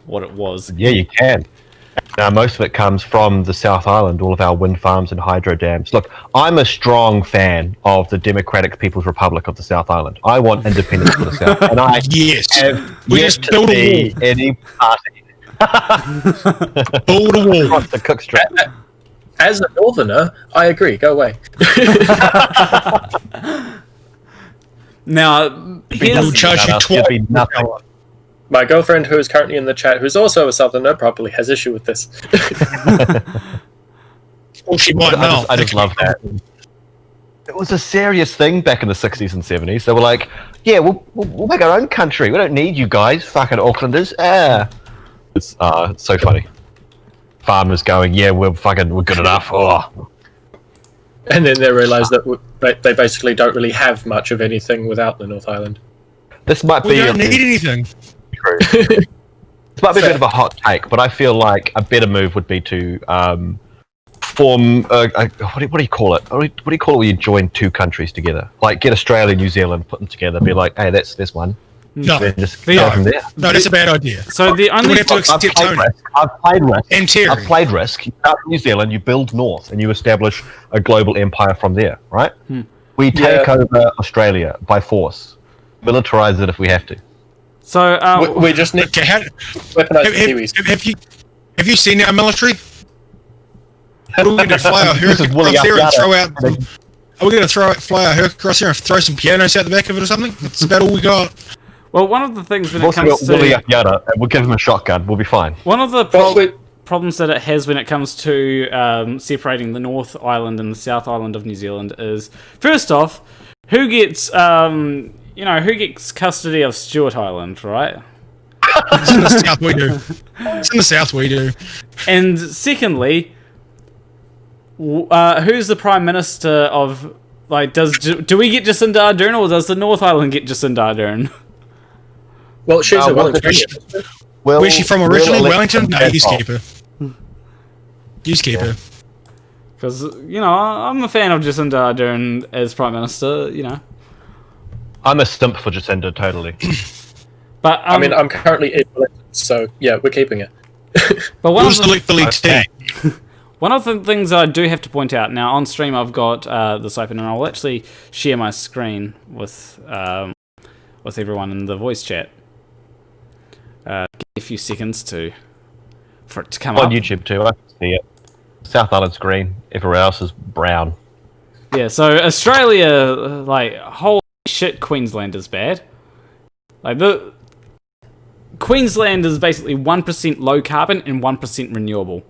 what it was. Yeah, you can. Now, most of it comes from the South Island, all of our wind farms and hydro dams. Look, I'm a strong fan of the Democratic People's Republic of the South Island. I want independence for the South, and I have yet to see any party. Build a wall. The cook strap. As a northerner, I agree. Go away. Now, People charge you twice. Nothing. My girlfriend, who is currently in the chat, who's also a southerner, probably has issue with this. Well, she might know. I just love that. It was a serious thing back in the 60s and 70s. They were like, yeah, we'll make our own country. We don't need you guys, fucking Aucklanders. It's so funny. Farmers going, yeah, we're good enough. Oh. And then they realise that they basically don't really have much of anything without the North Island. This might We be don't need anything. true. This might be a bit of a hot take, but I feel like a better move would be to form what do you call it? What do you call it when you join two countries together? Like get Australia and New Zealand, put them together, be like, hey, that's one. No, Then just go from there. no, that's a bad idea. so the only have to accept Tony. I've played Risk. And Terry. I've played Risk. You start from New Zealand, you build north, and you establish a global empire from there, right? We take over Australia by force. Militarize it if we have to. so We just need Okay, to weaponize the Kiwis. have you seen our military? Are we going to fly our Herc This is Willie across there and Up throw Yada. out? Are we going to fly our Herc across here and throw some pianos out the back of it or something? That's about all we got. well, one of the things when We've it also comes got Willie to Up Yada, and we'll give him a shotgun. We'll be fine. one of the Well, problems that it has when it comes to separating the North Island and the South Island of New Zealand is, first off, who gets custody of Stuart Island, right? It's in the south we do. It's in the south we do. And secondly, who's the Prime Minister of, like, do we get Jacinda Ardern, or does the North Island get Jacinda Ardern? Well, she's a what's Wellingtonian. the- Well, Where's she from we'll originally? elect Wellington? No, them you back keep her. You keep her. Because, I'm a fan of Jacinda Ardern as Prime Minister, I'm a simp for Jacinda, totally. But, I mean, I'm currently elected, so yeah, we're keeping it. but We'll just elect the lead team. one of the things I do have to point out, now on stream I've got this open, and I'll actually share my screen with everyone in the voice chat. Give me a few seconds for it to come On up. YouTube too, I can see it. South Island's green, everywhere else is brown. Yeah, so Australia, like, holy shit, Queensland is bad. Like, Queensland is basically 1% low carbon and 1% renewable.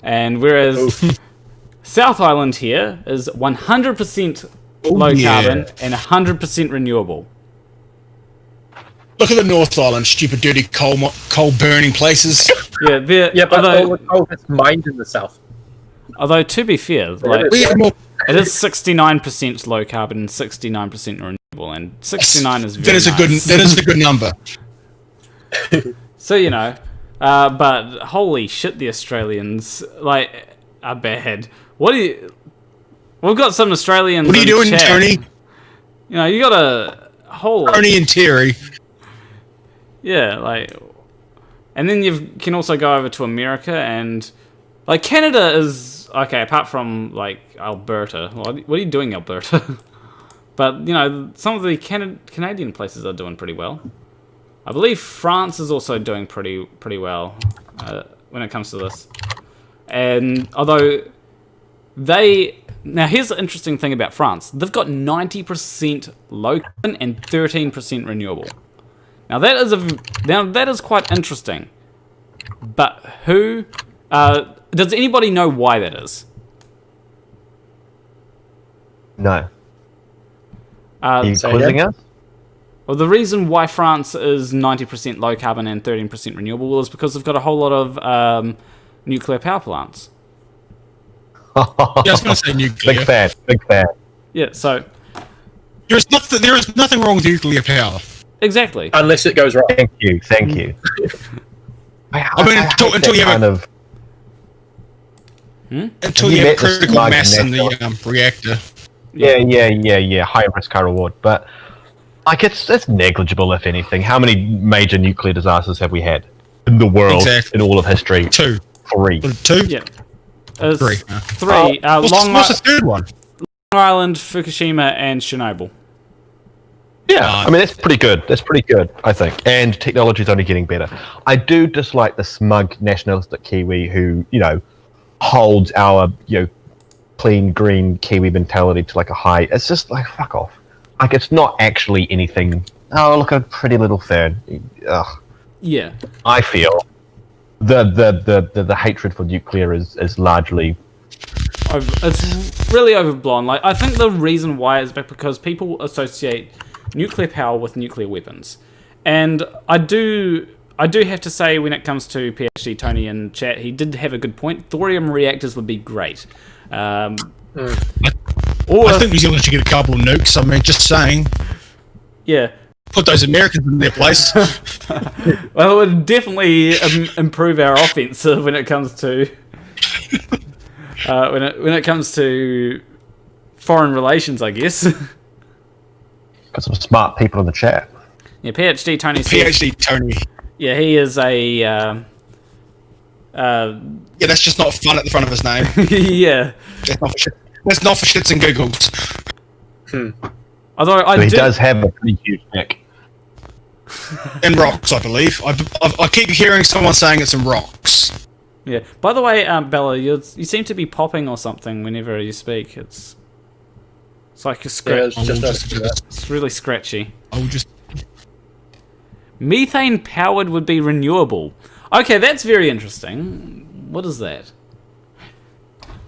And whereas South Island here is 100% low carbon and 100% renewable. Look at the North Island, stupid, dirty coal burning places. Yeah, but all the coal gets mined in the south. Although to be fair, like it is 69% low carbon and 69% renewable, and 69 is very nice. That is a good number. So you know, but holy shit, the Australians are bad. We've got some Australians. What are you doing, chat. Tony? You know, you got a whole Tony and Terry. Yeah, and then you can also go over to America, and Canada is okay apart from Alberta. What are you doing, Alberta? But you know, some of the Canadian places are doing pretty well. I believe France is also doing pretty well when it comes to this. And although now here's the interesting thing about France: they've got 90% low carbon and 13% renewable. Now that is quite interesting. But who does anybody know why that is? No. Are you quizzing us? Well, the reason why France is 90% low carbon and 13% renewable is because they've got a whole lot of nuclear power plants. Yeah, I was going to say nuclear. Big fan. Yeah, so there is nothing wrong with nuclear power. Exactly. Unless it goes wrong. Thank you. Until you have until you have critical mass in the reactor. Yeah. High risk, high reward. But it's negligible, if anything. How many major nuclear disasters have we had in the world in all of history? 2. 3. 2. Yeah. 3. 3. What's the third one? Long Island, Fukushima, and Chernobyl. Yeah, I mean, that's pretty good. I think. And technology's only getting better. I do dislike the smug nationalistic Kiwi who, holds our, clean, green Kiwi mentality to a high. It's just fuck off. It's not actually anything. Oh, look, a pretty little thing. Ugh. Yeah. I feel the hatred for nuclear is largely... It's really overblown. I think the reason why is because people associate nuclear power with nuclear weapons, and I do have to say, when it comes to PhD Tony in chat, he did have a good point. Thorium reactors would be great. I think New Zealand should get a couple of nukes. I mean, just saying. Yeah. Put those Americans in their place. Well, it would definitely improve our offensive when it comes to when it comes to foreign relations, I guess. Got some smart people in the chat. Yeah, PhD Tony. PhD Tony. Yeah, he is a. Yeah, that's just not fun at the front of his name. Yeah. That's not for shits and giggles. Although he does have a pretty huge neck. In rocks, I believe. I keep hearing someone saying it's in rocks. Yeah. By the way, Bella, you seem to be popping or something whenever you speak. It's like a scratch. Yeah, it's really scratchy. I'll just... Methane powered would be renewable. Okay, that's very interesting. What is that?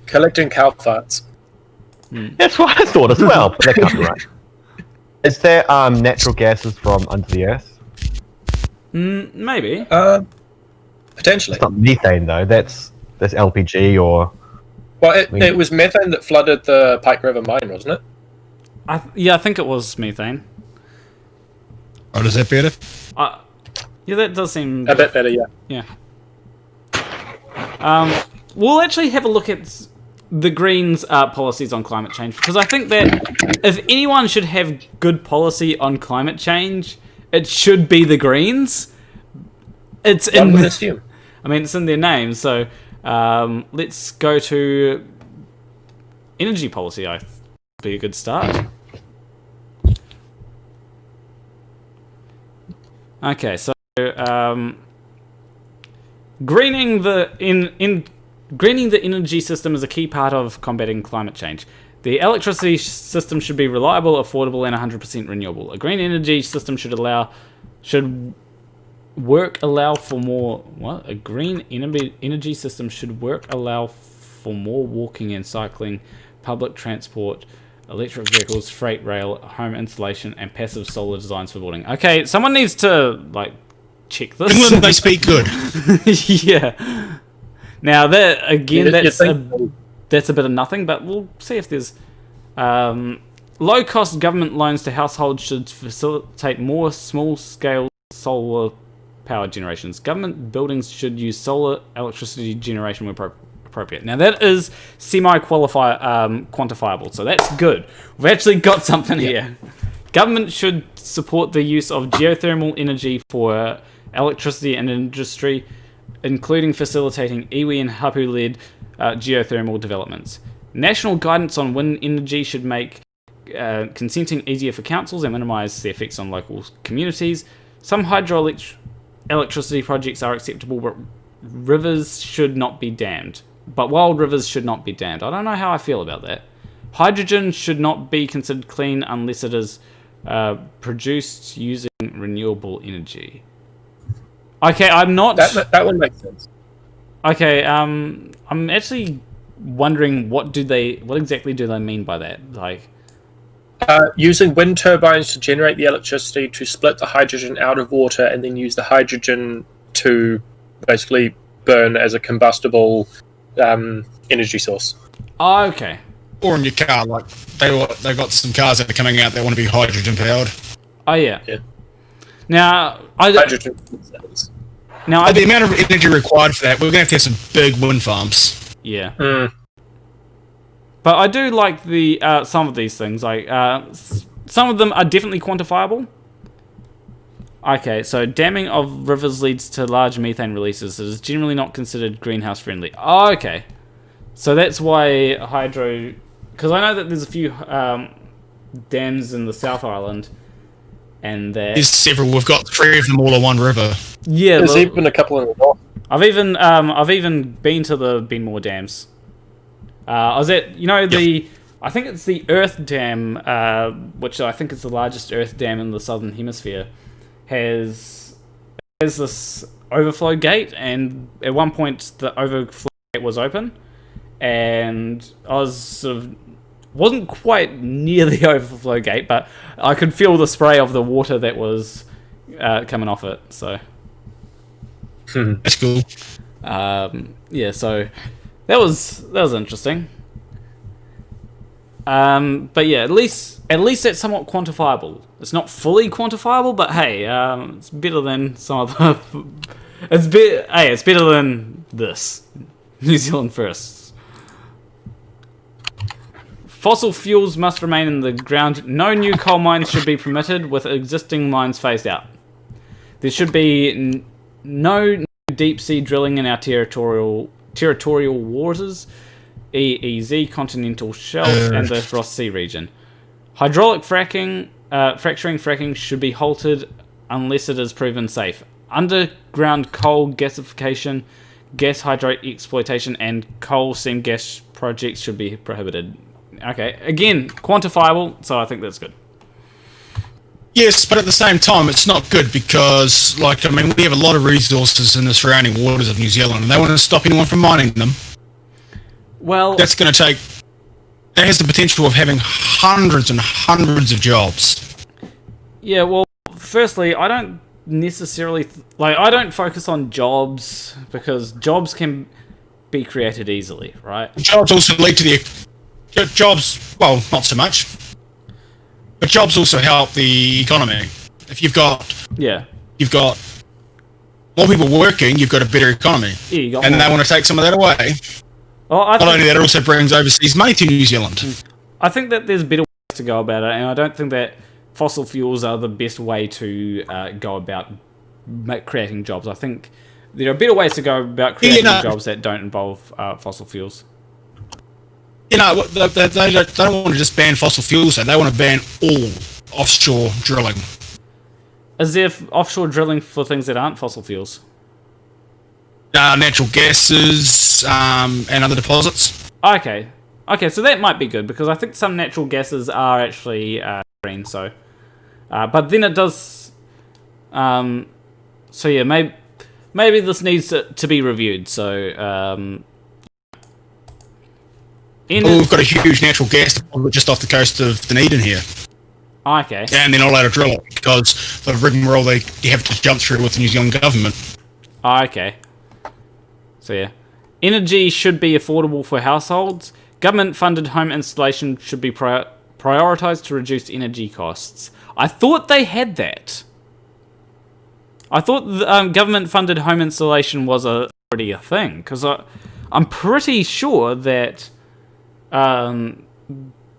Collecting cow farts. That's what I thought as well. But that can't be right. Is there natural gases from under the earth? Maybe. Potentially. It's not methane though. That's LPG or. Well, it was methane that flooded the Pike River mine, wasn't it? I think it was methane. Oh, does that better? Yeah, that does seem a bit better. Yeah. We'll actually have a look at the Greens' policies on climate change, because I think that if anyone should have good policy on climate change, it should be the Greens. It's in. I would assume. I mean, it's in their name. So let's go to energy policy. I think would be a good start. Okay, so greening the greening the energy system is a key part of combating climate change. The electricity system should be reliable, affordable, and 100% renewable. A green energy system should work allow for more... What? A green energy system should work allow for more walking and cycling, public transport, electric vehicles, freight rail, home installation, and passive solar designs for building. Okay, someone needs to, like, check this. England, they speak good. Yeah. Now, that, again, that's a bit of nothing, but we'll see if there's... low-cost government loans to households should facilitate more small-scale solar power generations. Government buildings should use solar electricity generation where appropriate. Now, that is quantifiable, so that's good. We've actually got something here. Government should support the use of geothermal energy for electricity and industry, including facilitating iwi and hapu-led geothermal developments. National guidance on wind energy should make consenting easier for councils and minimise the effects on local communities. Some hydroelectricity projects are acceptable, but rivers should not be dammed. But wild rivers should not be dammed. I don't know how I feel about that. Hydrogen should not be considered clean unless it is produced using renewable energy. Okay, I'm not... That one makes sense. Okay, I'm actually wondering what exactly do they mean by that? Like... using wind turbines to generate the electricity to split the hydrogen out of water and then use the hydrogen to basically burn as a combustible energy source. Oh, okay. Or in your car, like they got some cars that are coming out that want to be hydrogen powered. Oh yeah. Yeah. Now, Hydrogen. The amount of energy required for that, we're going to have some big wind farms. Yeah. Mm. But I do like the some of these things. Like some of them are definitely quantifiable. Okay, so damming of rivers leads to large methane releases. It is generally not considered greenhouse friendly. Oh, okay. So that's why hydro... Because I know that there's a few dams in the South Island, and that... There's several. We've got 3 of them all on one river. Yeah, there's even a couple in the north. I've even been to the Benmore dams. I was at, I think it's the Earth Dam, which I think is the largest Earth Dam in the Southern Hemisphere, has this overflow gate, and at one point the overflow gate was open, and I was wasn't quite near the overflow gate, but I could feel the spray of the water that was coming off it, so... That's cool. Yeah, so that was interesting. But yeah, at least that's somewhat quantifiable. It's not fully quantifiable, but hey, it's better than some of the. It's better than this. New Zealand firsts. Fossil fuels must remain in the ground. No new coal mines should be permitted, with existing mines phased out. There should be no deep sea drilling in our territorial waters, EEZ, continental shelf, and the Ross Sea region. Hydraulic fracturing should be halted unless it is proven safe. Underground coal gasification, gas hydrate exploitation, and coal seam gas projects should be prohibited. Okay, again, quantifiable, so I think that's good. Yes, but at the same time, it's not good because, we have a lot of resources in the surrounding waters of New Zealand, and they want to stop anyone from mining them. Well, that's going to take... That has the potential of having hundreds and hundreds of jobs. Yeah, well, firstly, I don't necessarily... I don't focus on jobs, because jobs can be created easily, right? Jobs also lead to the... Jobs, well, not so much. But jobs also help the economy. If you've got more people working, you've got a better economy. Yeah, and they want to take some of that away. Well, not only that, it also brings overseas money to New Zealand. I think that there's better ways to go about it, and I don't think that fossil fuels are the best way to go about creating jobs. I think there are better ways to go about creating jobs that don't involve fossil fuels. They don't want to just ban fossil fuels, they want to ban all offshore drilling. Is there offshore drilling for things that aren't fossil fuels? Natural gases and other deposits. Okay, so that might be good, because I think some natural gases are actually green, so... but then it does... So yeah, maybe this needs to be reviewed. So we've got a huge natural gas deposit just off the coast of Dunedin here. Okay. And they're not allowed to drill it because of the rigmarole they have to jump through with the New Zealand government. Okay. So yeah. Energy should be affordable for households. Government-funded home installation should be prioritised to reduce energy costs. I thought they had that. I thought government-funded home installation was already a thing, because I'm pretty sure that that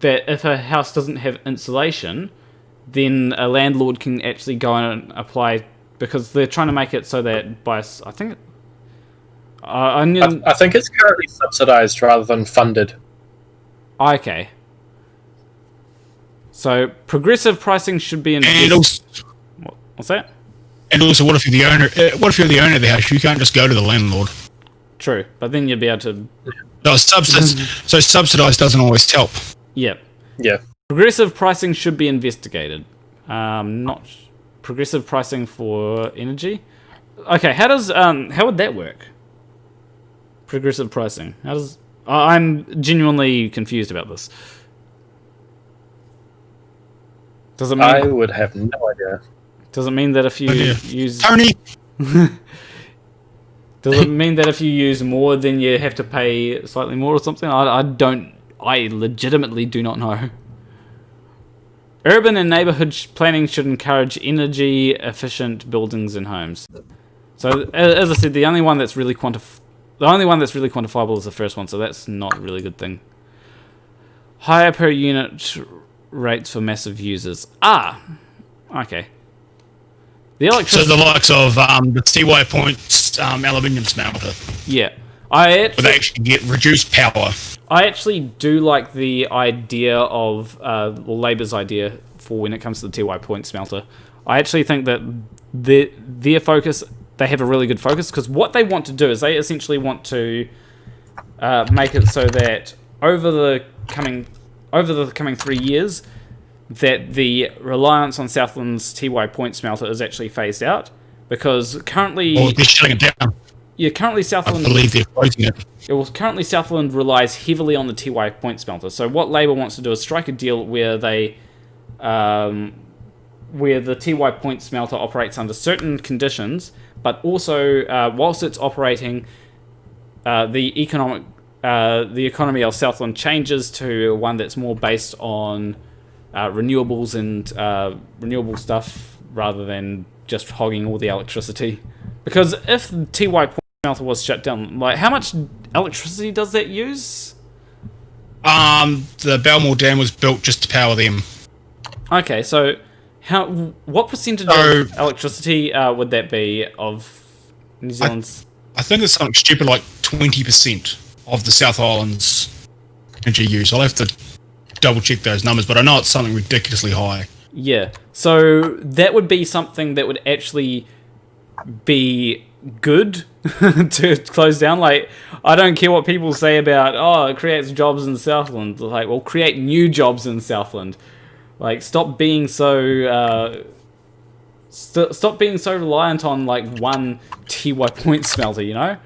if a house doesn't have insulation, then a landlord can actually go and apply, because they're trying to make it so that by, I think it's currently subsidised rather than funded. Okay. So progressive pricing should be in. And also, what's that? And also, what if you're the owner? What if you're the owner of the house? You can't just go to the landlord. True, but then you'd be able to. No, so subsidised doesn't always help. Yep. Yeah. Progressive pricing should be investigated. Not progressive pricing for energy. Okay, how would that work? Progressive pricing. How does? I'm genuinely confused about this. Does it mean? I would have no idea. Does it mean that if you use Tony? Does it mean that if you use more, then you have to pay slightly more or something? I legitimately do not know. Urban and neighborhood planning should encourage energy-efficient buildings and homes. So, as I said, the only one that's really quantifiable is the first one, so that's not a really good thing. Higher per unit rates for massive users. Okay. So the likes of the TY Point's aluminium smelter. Yeah. Where they actually get reduced power. I actually do like the idea of Labour's idea for when it comes to the TY Point smelter. I actually think that their focus, they have a really good focus, because what they want to do is they essentially want to make it so that over the coming 3 years, that the reliance on Southland's TY Point smelter is actually phased out, because currently... Or they're shutting it down. Yeah, currently Southland... I believe they're closing it. Currently Southland relies heavily on the TY Point smelter. So what Labour wants to do is strike a deal where they... where the TY Point smelter operates under certain conditions, but also, whilst it's operating, the economy of Southland changes to one that's more based on renewables and renewable stuff rather than just hogging all the electricity. Because if the TY Point smelter was shut down, like, how much electricity does that use? The Belmore Dam was built just to power them. Okay, so what percentage of electricity would that be of New Zealand's? I think it's something stupid like 20% of the South Island's energy use. I'll have to double check those numbers, but I know it's something ridiculously high. Yeah, so that would be something that would actually be good to close down. Like, I don't care what people say about, it creates jobs in Southland. Like, well, create new jobs in Southland. Like, stop being so stop being so reliant on like one TY Point smelter, you know?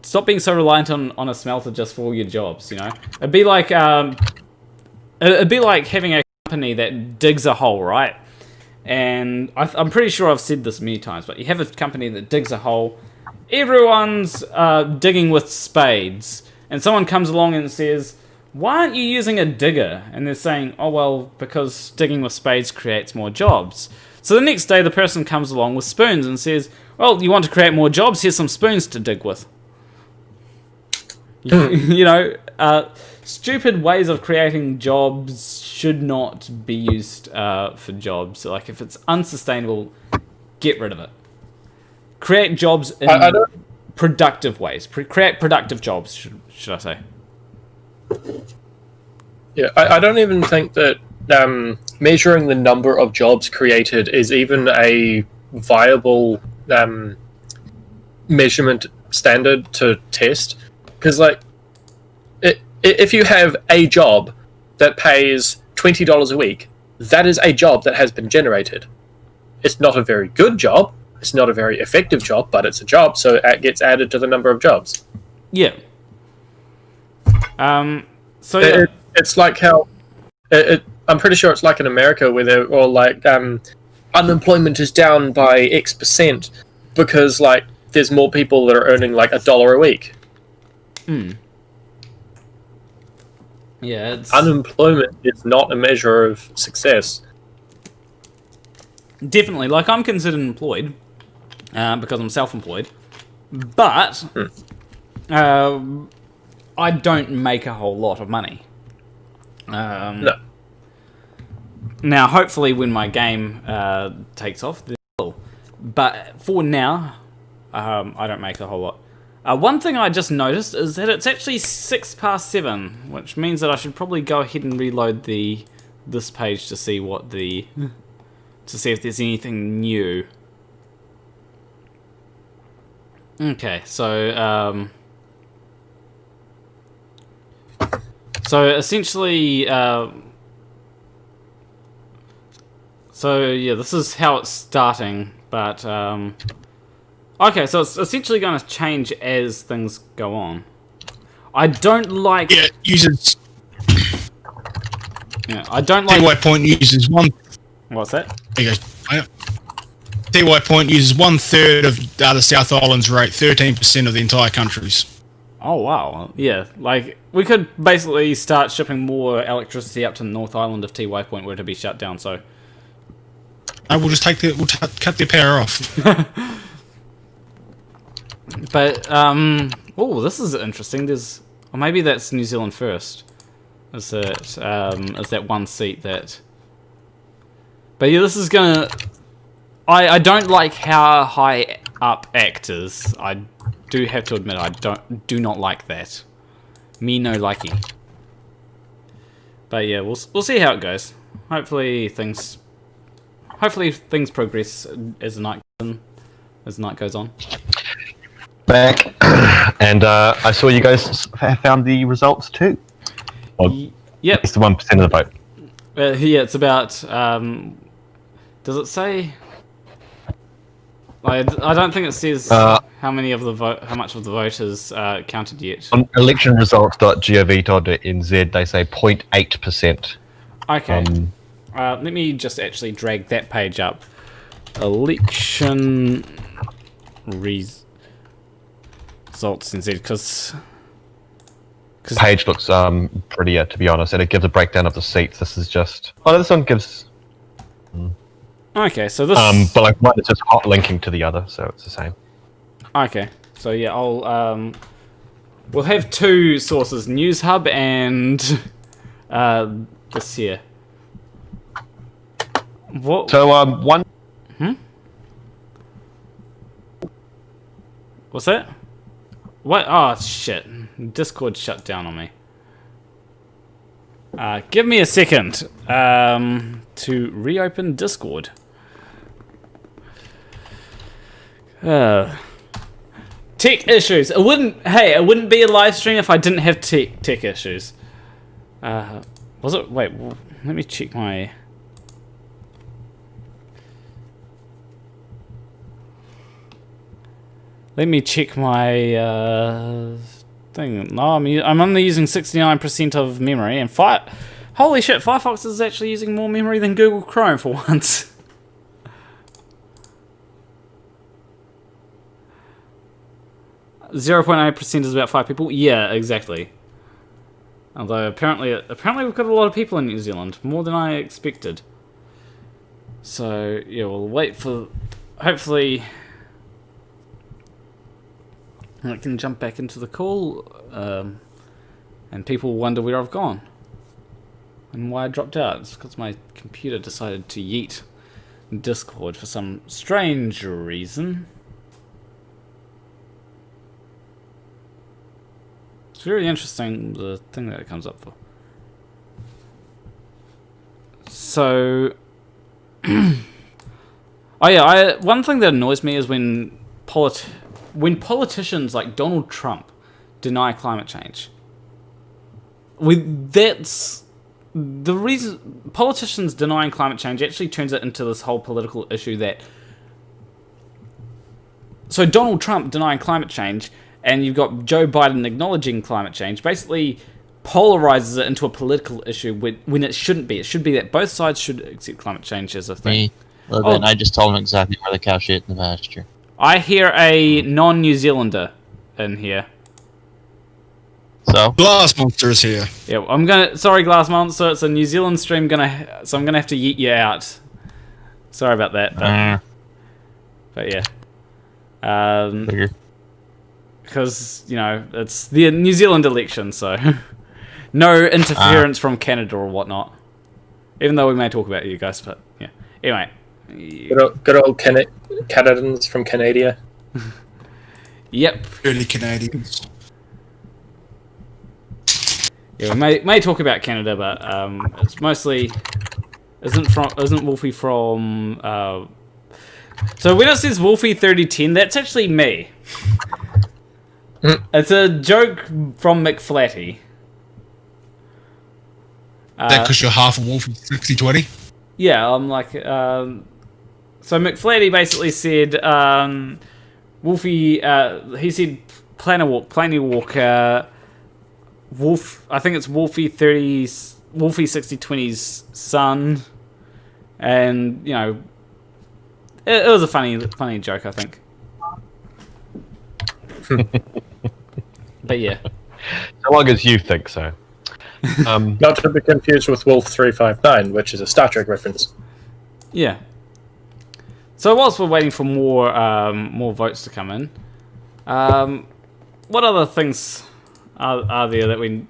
Stop being so reliant on a smelter just for all your jobs, you know? It'd be like having a company that digs a hole, right? And I'm pretty sure I've said this many times, but you have a company that digs a hole. Everyone's digging with spades, and someone comes along and says, "Why aren't you using a digger?" And they're saying, "Oh, well, because digging with spades creates more jobs." So the next day, the person comes along with spoons and says, "Well, you want to create more jobs? Here's some spoons to dig with." You know, stupid ways of creating jobs should not be used for jobs. Like, if it's unsustainable, get rid of it. Create jobs in productive ways. Create productive jobs, should I say. Yeah, I don't even think that measuring the number of jobs created is even a viable measurement standard to test. Because, like, if you have a job that pays $20 a week, that is a job that has been generated. it's not a very good job. It's not a very effective job, but it's a job, so it gets added to the number of jobs. Yeah. So yeah. It's like how I'm pretty sure it's like in America where they're all like unemployment is down by X% because like there's more people that are earning like $1 a week. Yeah, it's... Unemployment is not a measure of success. Definitely, like I'm considered employed because I'm self-employed, but I don't make a whole lot of money. No. Now, hopefully, when my game takes off, they will. But for now, I don't make a whole lot. One thing I just noticed is that it's actually 7:06, which means that I should probably go ahead and reload this page to see to see if there's anything new. Okay, so essentially, so yeah, this is how it's starting, but okay, so it's essentially going to change as things go on. I don't like. Yeah, uses. Yeah, I don't like. TY Point uses one. What's that? There you go. TY Point uses 1/3 of the South Island's rate, 13% of the entire country's. Oh wow, yeah. Like we could basically start shipping more electricity up to the North Island if TY Point were to be shut down. So. We'll just cut their power off. But oh, this is interesting. Or maybe that's New Zealand first. Is that one seat that? But yeah, this is gonna. I don't like how high up ACT is. I do have to admit I do not like that. Me no likey. But yeah, we'll see how it goes. Hopefully things progress as the night goes on. Back, and I saw you guys found the results too. Well, yep. It's the 1% of the vote. Yeah, it's about. Does it say? I don't think it says how much of the vote is counted yet. On electionresults.gov.nz, they say 0.8%. Okay. Let me just actually drag that page up. Election results NZ, because the page looks prettier, to be honest, and it gives a breakdown of the seats. This is just... Oh, this one gives... Okay, so this... but like one is just hot linking to the other, so it's the same. Okay, so yeah, I'll... We'll have two sources, News Hub and this here. What? So, one... What's that? What? Oh, shit. Discord shut down on me. Give me a second to reopen Discord. Tech issues. It wouldn't be a live stream if I didn't have tech issues. Was it? Wait, let me check my... Let me check my thing. No, I'm only using 69% of memory, and holy shit, Firefox is actually using more memory than Google Chrome for once. .8% is about 5 people. Yeah, exactly. Although apparently we've got a lot of people in New Zealand, more than I expected. So yeah, we'll wait for. Hopefully, I can jump back into the call, and people wonder where I've gone and why I dropped out. It's because my computer decided to yeet Discord for some strange reason. It's very interesting, the thing that it comes up for. So, oh yeah, one thing that annoys me is when politicians like Donald Trump deny climate change. That's the reason politicians denying climate change actually turns it into this whole political issue that. So Donald Trump denying climate change, and you've got Joe Biden acknowledging climate change, basically polarizes it into a political issue when it shouldn't be. It should be that both sides should accept climate change as a thing. Me, Litten, I just told him exactly where the cow shit in the pasture. I hear a non-New Zealander in here. So? Glass Monster is here. Yeah, sorry, Glass Monster, it's a New Zealand stream, so I'm gonna have to yeet you out. Sorry about that. But yeah. Because, it's the New Zealand election, so no interference from Canada or whatnot. Even though we may talk about you guys, but yeah. Anyway. Good old Canadians from Canada. Yep. Early Canadians. Yeah, we may talk about Canada, but it's mostly isn't Wolfie from. So when it says Wolfie 3010, that's actually me. It's a joke from McFlatty. That because you're half a Wolfie 60-20? Yeah, I'm like. So McFlatty basically said, Wolfie. He said Planarwalk. Wolf. I think it's Wolfie 6020's son, and it was a funny joke, I think. But yeah. So long as you think so. Not to be confused with Wolf 359, which is a Star Trek reference. Yeah. So whilst we're waiting for more votes to come in, what other things are there that we?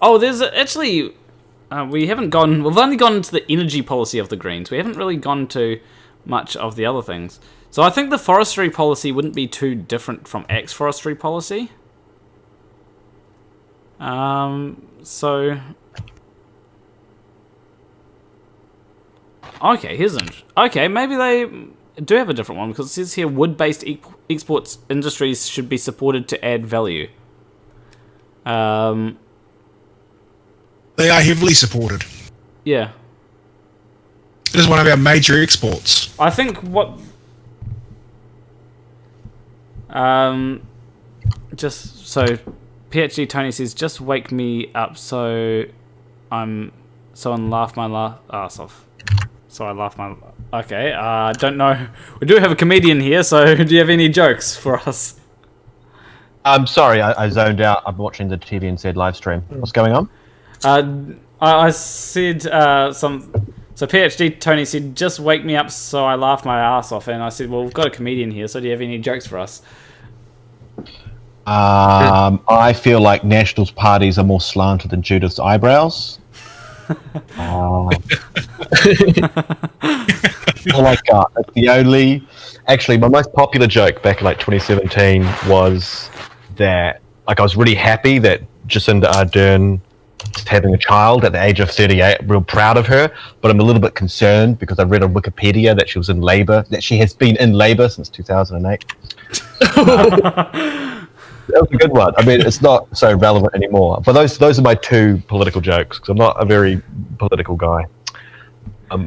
Oh, there's actually we've only gone into the energy policy of the Greens. We haven't really gone to much of the other things. So I think the forestry policy wouldn't be too different from Axe forestry policy. So okay, maybe they do have a different one because it says here wood-based exports industries should be supported to add value. They are heavily supported. Yeah. It is one of our major exports. I think what... just so... PhD Tony says, just wake me up so I laugh my ass off. So I laugh my... Okay, don't know. We do have a comedian here, so do you have any jokes for us? I'm sorry, I zoned out. I'm watching the KilianP live stream. What's going on? I said So PhD Tony said, just wake me up so I laugh my ass off. And I said, well, we've got a comedian here, so do you have any jokes for us? I feel like Nationals parties are more slanted than Judith's eyebrows. Oh my god, that's the only... Actually, my most popular joke back in 2017 was that I was really happy that Jacinda Ardern is having a child at the age of 38. Real proud of her, but I'm a little bit concerned because I read on Wikipedia that she was in labour, that she has been in labour since 2008. That was a good one. I mean, it's not so relevant anymore. But those are my two political jokes because I'm not a very political guy.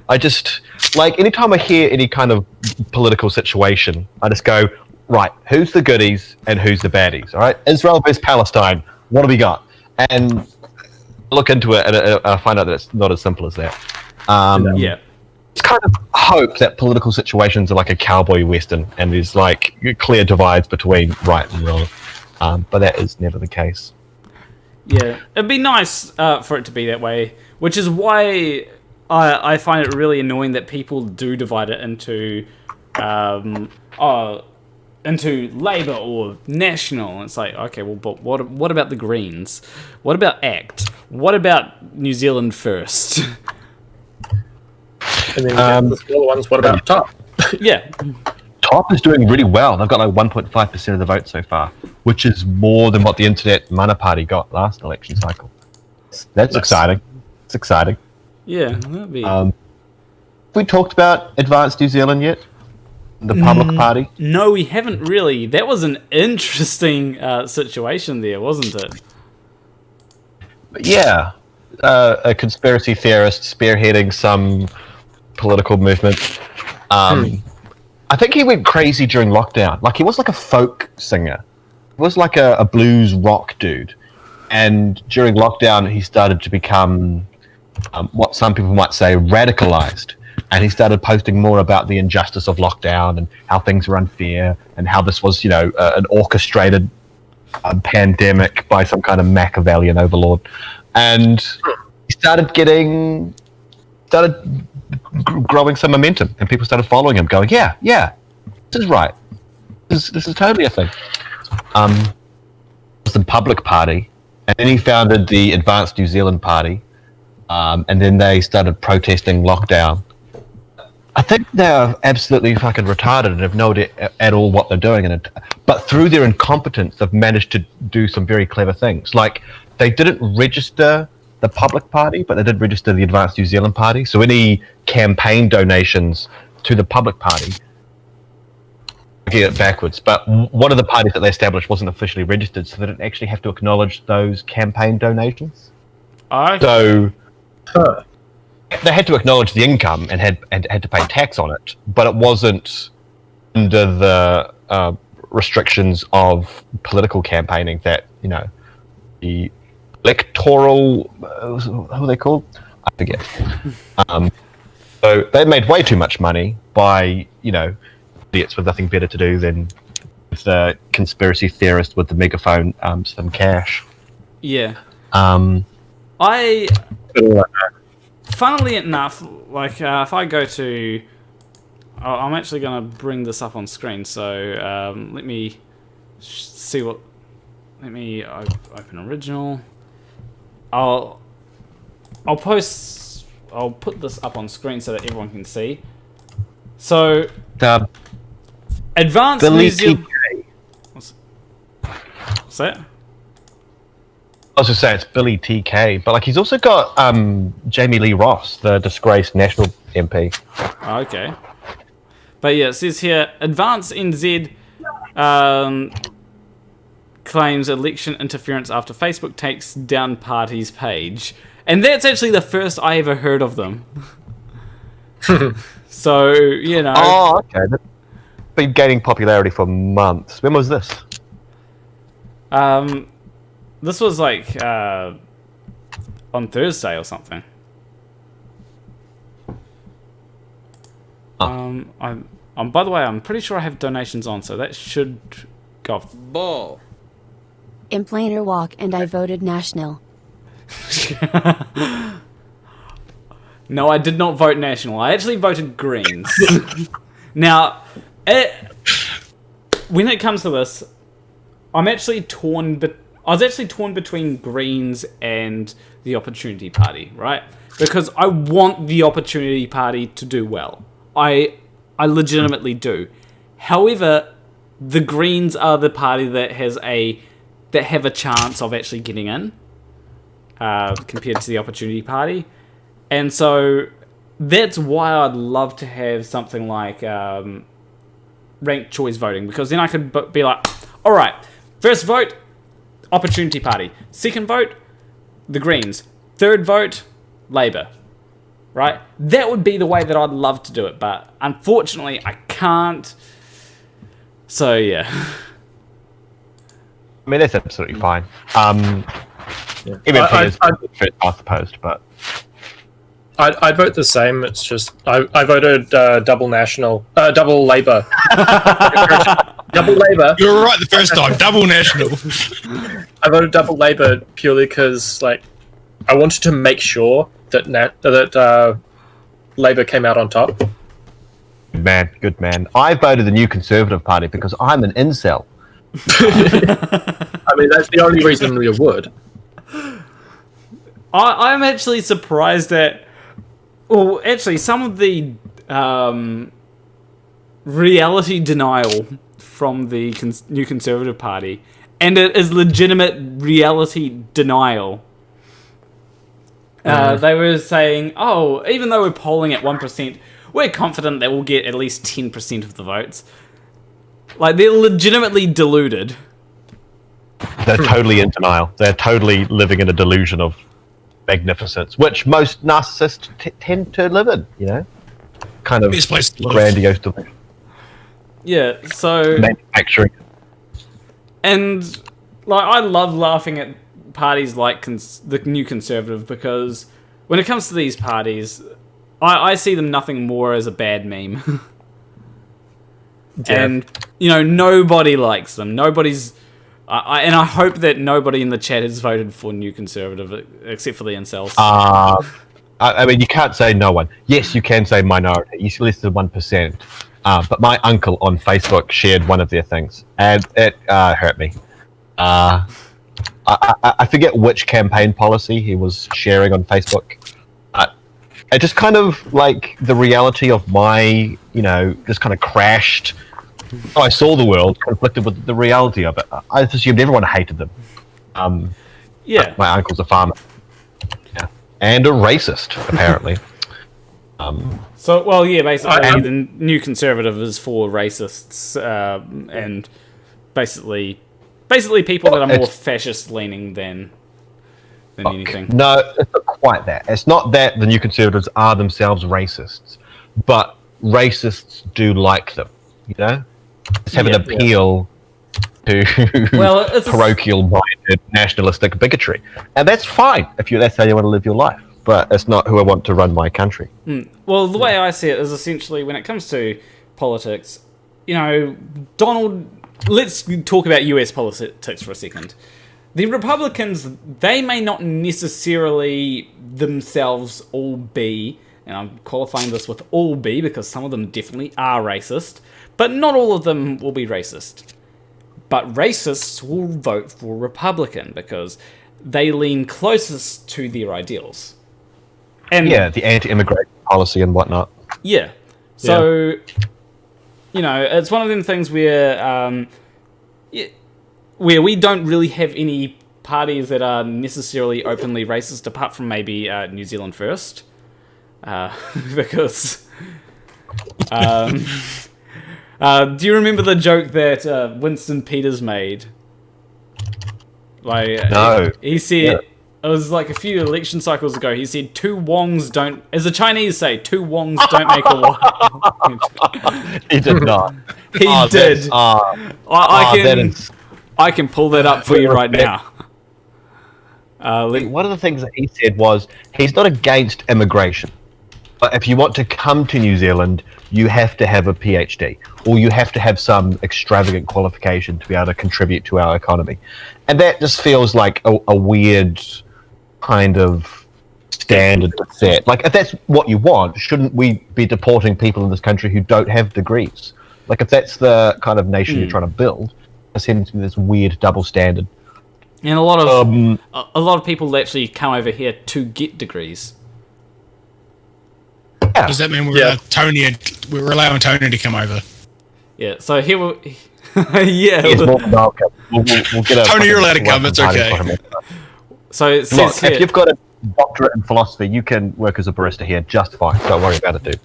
I just anytime I hear any kind of political situation, I just go, right, who's the goodies and who's the baddies? All right, Israel versus Palestine. What do we got? And I look into it and I find out that it's not as simple as that. Yeah. It's kind of hope that political situations are like a cowboy western and there's clear divides between right and wrong. But that is never the case. Yeah, it'd be nice for it to be that way, which is why I find it really annoying that people do divide it into Labour or National. It's like, okay, well, but what about the Greens? What about ACT? What about New Zealand First? And then you get the smaller ones. What about Top? Yeah. Top is doing really well. They've got 1.5% of the vote so far, which is more than what the Internet Mana Party got last election cycle. That's exciting. It's exciting. Yeah, that'd be... we talked about Advanced New Zealand yet? The Public Party? No, we haven't really. That was an interesting situation there, wasn't it? But yeah. a conspiracy theorist spearheading some political movement. I think he went crazy during lockdown. Like, he was like a folk singer. He was like a blues rock dude. And during lockdown, he started to become what some people might say radicalized. And he started posting more about the injustice of lockdown and how things were unfair and how this was, an orchestrated pandemic by some kind of Machiavellian overlord. And he started growing some momentum, and people started following him, going, yeah, this is right. This is totally a thing. It was the Public Party, and then he founded the Advanced New Zealand Party, and then they started protesting lockdown. I think they're absolutely fucking retarded and have no idea at all what they're doing. But through their incompetence, they've managed to do some very clever things. Like, they didn't register the Public Party, but they did register the Advanced New Zealand Party. So any campaign donations to the Public Party, I get it backwards, but one of the parties that they established wasn't officially registered, so they didn't actually have to acknowledge those campaign donations. So they had to acknowledge the income and had to pay tax on it, but it wasn't under the restrictions of political campaigning that, the electoral, what are they called? I forget. So they made way too much money by, idiots with nothing better to do than the conspiracy theorist with the megaphone, some cash. Yeah. Funnily enough, if I go to... I'm actually going to bring this up on screen, so let me see what... Let me open original. I'll put this up on screen so that everyone can see. So, Advanced New Zealand... What's that? I was just saying it's Billy TK, but he's also got Jamie Lee Ross, the disgraced National MP. Okay. But yeah, it says here, Advance NZ claims election interference after Facebook takes down party's page. And that's actually the first I ever heard of them. So, Oh, okay. They've been gaining popularity for months. When was this? This was on Thursday or something. By the way, I'm pretty sure I have donations on, so that should go. Ball. In Planarwalk, and I voted National. No, I did not vote National. I actually voted Greens. Now, when it comes to this, I'm actually torn. I was actually torn between Greens and the Opportunity Party, right? Because I want the Opportunity Party to do well. I legitimately do. However, the Greens are the party that have a chance of actually getting in, compared to the Opportunity Party. And so that's why I'd love to have something like ranked choice voting, because then I could be like, all right, first vote, Opportunity Party. Second vote, the Greens. Third vote, Labour. Right? That would be the way that I'd love to do it, but unfortunately I can't. So yeah. I mean, that's absolutely fine. MMP is first past the post, but I'd vote the same. It's just I voted double National, double Labour. Double Labour. You were right the first time. Double National. I voted double Labour purely because, I wanted to make sure that Labour came out on top. Good man. I voted the New Conservative Party because I'm an incel. I mean, that's the only reason you would. I'm actually surprised that... Well, actually, some of the reality denial from the New Conservative Party, and it is legitimate reality denial. They were saying, even though we're polling at 1%, we're confident that we'll get at least 10% of the votes. They're legitimately deluded. They're totally in denial. They're totally living in a delusion of magnificence, which most narcissists tend to live in, you know? Kind of Best place to live. grandiose delusion. Yeah, so... Manufacturing. And, like, I love laughing at parties like the New Conservative, because when it comes to these parties, I see them nothing more as a bad meme. Yeah. And, you know, nobody likes them. Nobody's... and I hope that nobody in the chat has voted for New Conservative, except for the incels. I mean, you can't say no one. Yes, you can say minority. You less than 1%. But my uncle on Facebook shared one of their things, and it hurt me. I forget which campaign policy he was sharing on Facebook. It just kind of, like, the reality of my, you know, just kind of crashed. I saw the world conflicted with the reality of it. I just assumed everyone hated them. Yeah. My uncle's a farmer. Yeah. And a racist, apparently. So, well, yeah, basically, the New Conservative is for racists, and basically people that are more fascist-leaning than anything. No, it's not quite that. It's not that the New Conservatives are themselves racists, but racists do like them, you know? Just have an appeal to parochial-minded nationalistic bigotry. And that's fine if that's how you want to live your life. But it's not who I want to run my country. Well, the way I see it is essentially, when it comes to politics, you know, let's talk about US politics for a second. The Republicans, they may not necessarily themselves all be, and I'm qualifying this with all be because some of them definitely are racist, but not all of them will be racist. But racists will vote for Republican because they lean closest to their ideals. And yeah, the anti-immigration policy and whatnot. Yeah. So, you know, it's one of them things where we don't really have any parties that are necessarily openly racist, apart from maybe New Zealand First. Because... do you remember the joke that Winston Peters made? Like, no. He said... It was like a few election cycles ago. He said, "Two Wongs don't," as the Chinese say, "Two Wongs don't make a Wong." He did not. He did. I can pull that up for you right now. One of the things that he said was he's not against immigration, but if you want to come to New Zealand, you have to have a PhD, or you have to have some extravagant qualification to be able to contribute to our economy. And that just feels like a weird kind of standard to set. Like, if that's what you want, shouldn't we be deporting people in this country who don't have degrees? Like, if that's the kind of nation you're trying to build, there seems to be this weird double standard. And a lot of people actually come over here to get degrees. Yeah. Does that mean we're allowing Tony to come over? Yeah, so here we'll... yeah. We'll get Tony, you're allowed to come, it's okay. So it says if you've got a doctorate in philosophy, you can work as a barista here just fine. Don't worry about it, dude.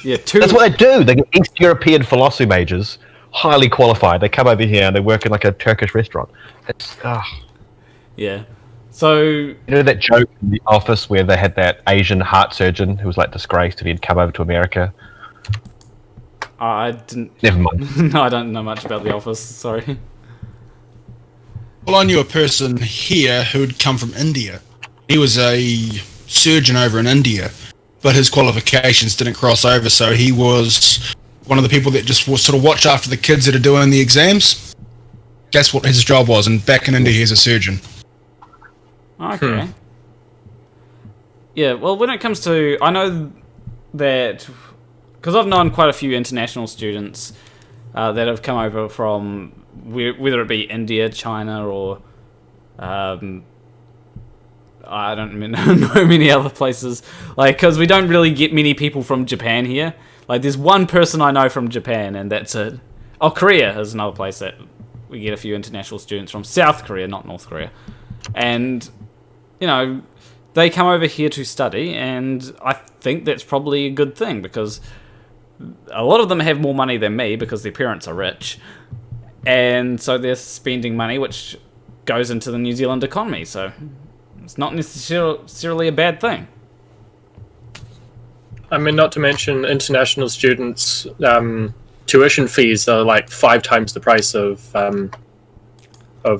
That's what they do. They get East European philosophy majors, highly qualified. They come over here and they work in like a Turkish restaurant. It's yeah. So you know that joke in The Office where they had that Asian heart surgeon who was like disgraced and he'd come over to America? I didn't. Never mind. No, I don't know much about The Office. Sorry. Well, I knew a person here who'd come from India. He was a surgeon over in India, but his qualifications didn't cross over, so he was one of the people that just sort of watch after the kids that are doing the exams. That's what his job was, and back in India, he's a surgeon. Okay. Yeah, well, when it comes to... I know that... Because I've known quite a few international students that have come over from... whether it be India, China, or... I don't know many other places. Like, because we don't really get many people from Japan here. Like, there's one person I know from Japan, and that's it. Oh, Korea is another place that we get a few international students from. South Korea, not North Korea. And, you know, they come over here to study, and I think that's probably a good thing, because a lot of them have more money than me, because their parents are rich. And so they're spending money, which goes into the New Zealand economy. So, It's not necessarily a bad thing. I mean, not to mention international students' tuition fees are like 5 times the price of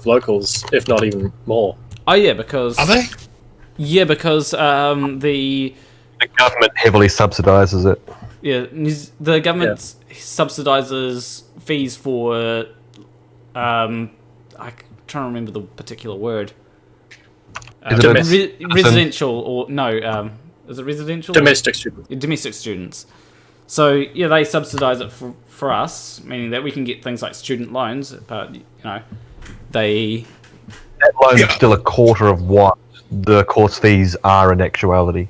locals, if not even more. Oh yeah, because Are they? Yeah, because The government heavily subsidises it. the government subsidizes fees for I'm trying to remember the particular word. Residential or no? Is it residential? Domestic students. Domestic students. So yeah, they subsidize it for us, meaning that we can get things like student loans, but they. That loan is still a quarter of what the course fees are in actuality.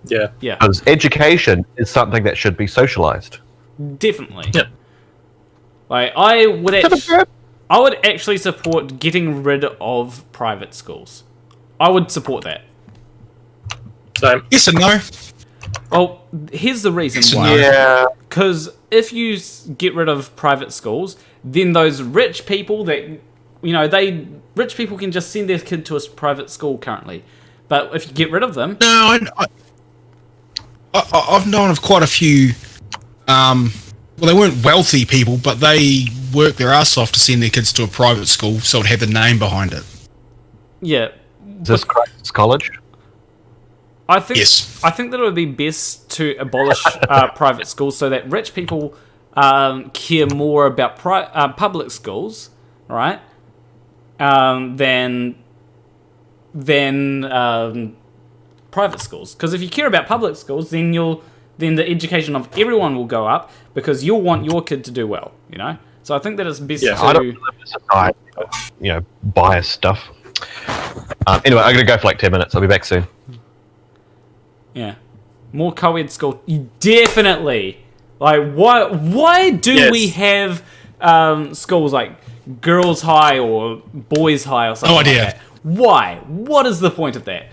Yeah. Yeah. Because education is something that should be socialized. Definitely. Yeah. Like I would actually support getting rid of private schools. I would support that. So Yes and no. Well, here's the reason why. Yeah. Because if you get rid of private schools, then those rich people that rich people can just send their kid to a private school currently. But if you get rid of them, No, I've known of quite a few. Well, they weren't wealthy people, but they worked their ass off to send their kids to a private school, so it had the name behind it. yeah, Is this Christ's College? I think Yes. I think that it would be best to abolish private schools so that rich people care more about public schools, right? Than private schools. Because if you care about public schools, then the education of everyone will go up because you'll want your kid to do well. So I think that it's best Yeah, to. I don't live in a society of, bias stuff. Anyway, I'm going to go for like 10 minutes. I'll be back soon. Yeah, more co-ed school, definitely. Like, why do we have schools like girls' high or boys' high or something? No like idea. that? Why? What is the point of that?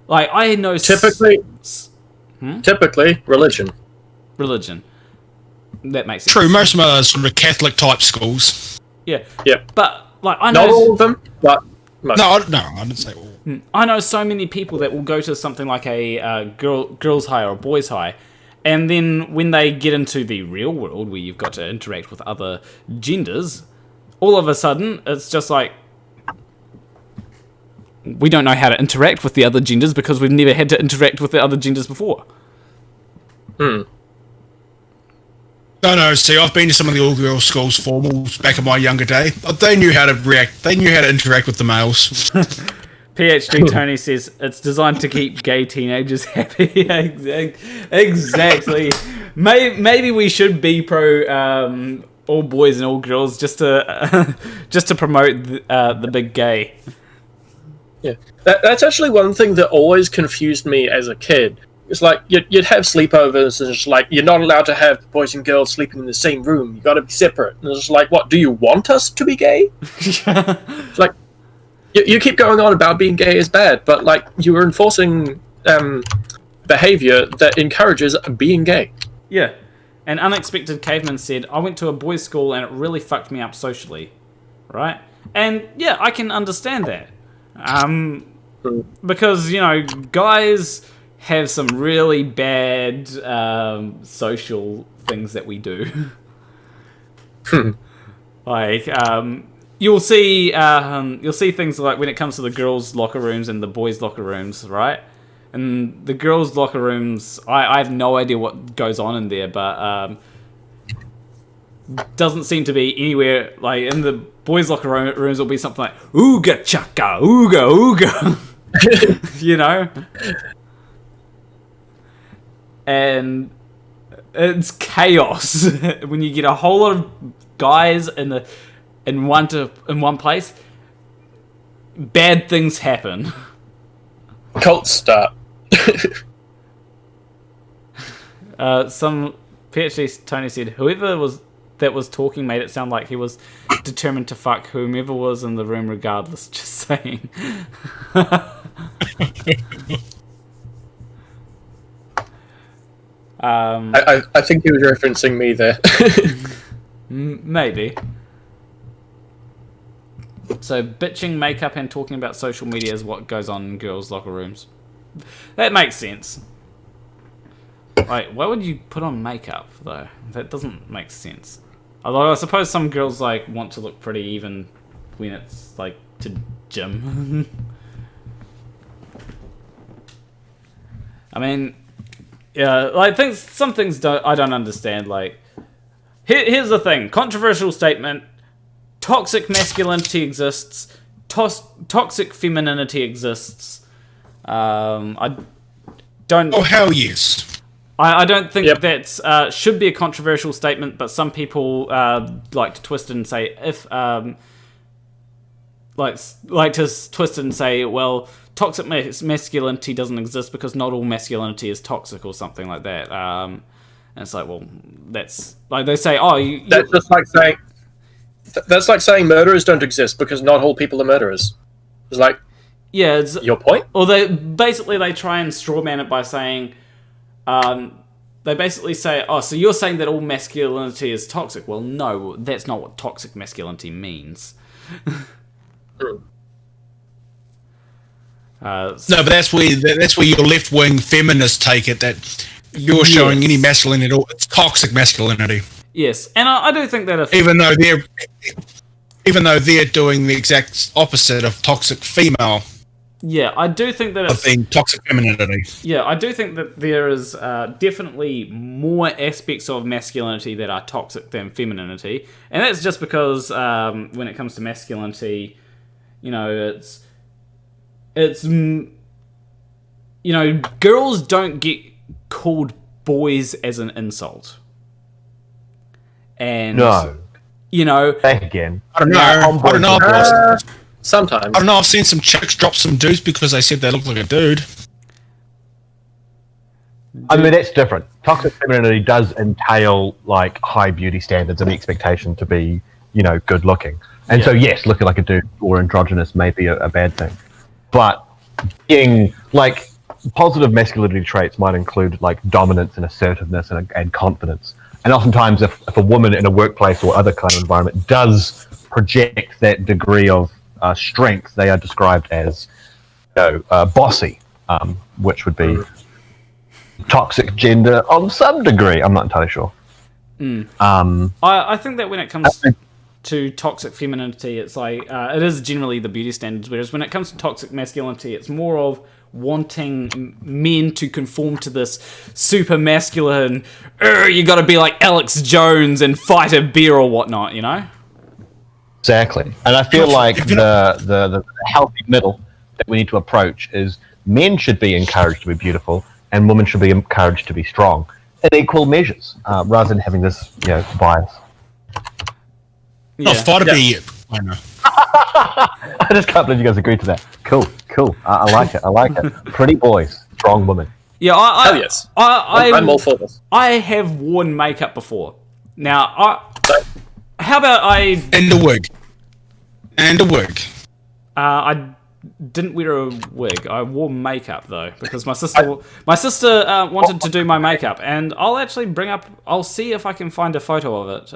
Like, I know typically religion. religion. That makes sense. True, most of them are sort of Catholic type schools. Yeah, Yeah. but like I know. Not all of them, but most. No, I didn't say all. I know so many people that will go to something like a girls' high or a boys' high, and then when they get into the real world where you've got to interact with other genders, all of a sudden it's just like we don't know how to interact with the other genders because we've never had to interact with the other genders before. No, see, I've been to some of the all-girls schools formals back in my younger day. They knew how to react. They knew how to interact with the males. PhD Tony says it's designed to keep gay teenagers happy. Exactly. Maybe we should be pro all boys and all girls just to promote the big gay. Yeah, that's actually one thing that always confused me as a kid. It's like you'd have sleepovers, and it's like you're not allowed to have boys and girls sleeping in the same room. You got to be separate. And it's like, what? Do you want us to be gay? It's like you keep going on about being gay is bad, but like you were enforcing behavior that encourages being gay. Yeah. An unexpected caveman said, I went to a boys' school and it really fucked me up socially. Right? And yeah, I can understand that. Because, guys have some really bad social things that we do. Like, you'll see things like when it comes to the girls' locker rooms and the boys' locker rooms, right? And the girls' locker rooms, I have no idea what goes on in there, but doesn't seem to be anywhere, like, in the boys' locker rooms will be something like, ooga chaka, ooga, ooga. And it's chaos when you get a whole lot of guys in one place. Bad things happen. Cults start. Some PhD Tony said whoever was talking made it sound like he was determined to fuck whomever was in the room regardless. Just saying. I think he was referencing me there. Maybe. So bitching makeup and talking about social media is what goes on in girls' locker rooms. That makes sense. Like, why would you put on makeup though? That doesn't make sense. Although I suppose some girls like want to look pretty even when it's like to gym. I mean, yeah, like some things I don't understand. Like, here's the thing: controversial statement. Toxic masculinity exists. Toxic femininity exists. I don't. Oh hell yes! I don't think that should be a controversial statement, but some people like to twist it and say twist it and say, well, toxic masculinity doesn't exist because not all masculinity is toxic or something like that. And it's like, well, that's like they say, oh, that's just like saying. That's like saying murderers don't exist because not all people are murderers. It's like, yeah, it's your point. Or they try and strawman it by saying, they basically say, oh, so you're saying that all masculinity is toxic? Well, no, that's not what toxic masculinity means. No, but that's where your left wing feminists take it, that you're showing any masculinity at all. It's toxic masculinity. Yes, and I do think that if even though they're doing the exact opposite of toxic female. Yeah, I do think that it's being toxic femininity. Yeah, I do think that there is definitely more aspects of masculinity that are toxic than femininity, and that's just because when it comes to masculinity, you know, it's you know, girls don't get called boys as an insult. And No. You know, back again. I don't know. Sometimes. I don't know. I've seen some chicks drop some dudes because they said they look like a dude. I mean, that's different. Toxic femininity does entail like high beauty standards and the expectation to be, you know, good looking. And so, yes, looking like a dude or androgynous may be a bad thing. But being like positive masculinity traits might include like dominance and assertiveness and confidence. And oftentimes, if a woman in a workplace or other kind of environment does project that degree of strength, they are described as, you know, bossy, which would be toxic gender on some degree. I'm not entirely sure. I think that when it comes to toxic femininity, it's like it is generally the beauty standards, whereas when it comes to toxic masculinity, it's more of wanting men to conform to this super masculine, you gotta be like Alex Jones and fight a bear or whatnot, you know? Exactly. And I feel like the healthy middle that we need to approach is men should be encouraged to be beautiful and women should be encouraged to be strong in equal measures, rather than having this, you know, bias. Yeah. Oh, fight a bear. I know. I just can't believe you guys agreed to that. Cool. I like it. Pretty boys, strong women. Yeah, Hell yes. I'm all for this. I have worn makeup before. Now, how about I... And a wig. I didn't wear a wig. I wore makeup, though, because my sister wanted to do my makeup, and I'll see if I can find a photo of it,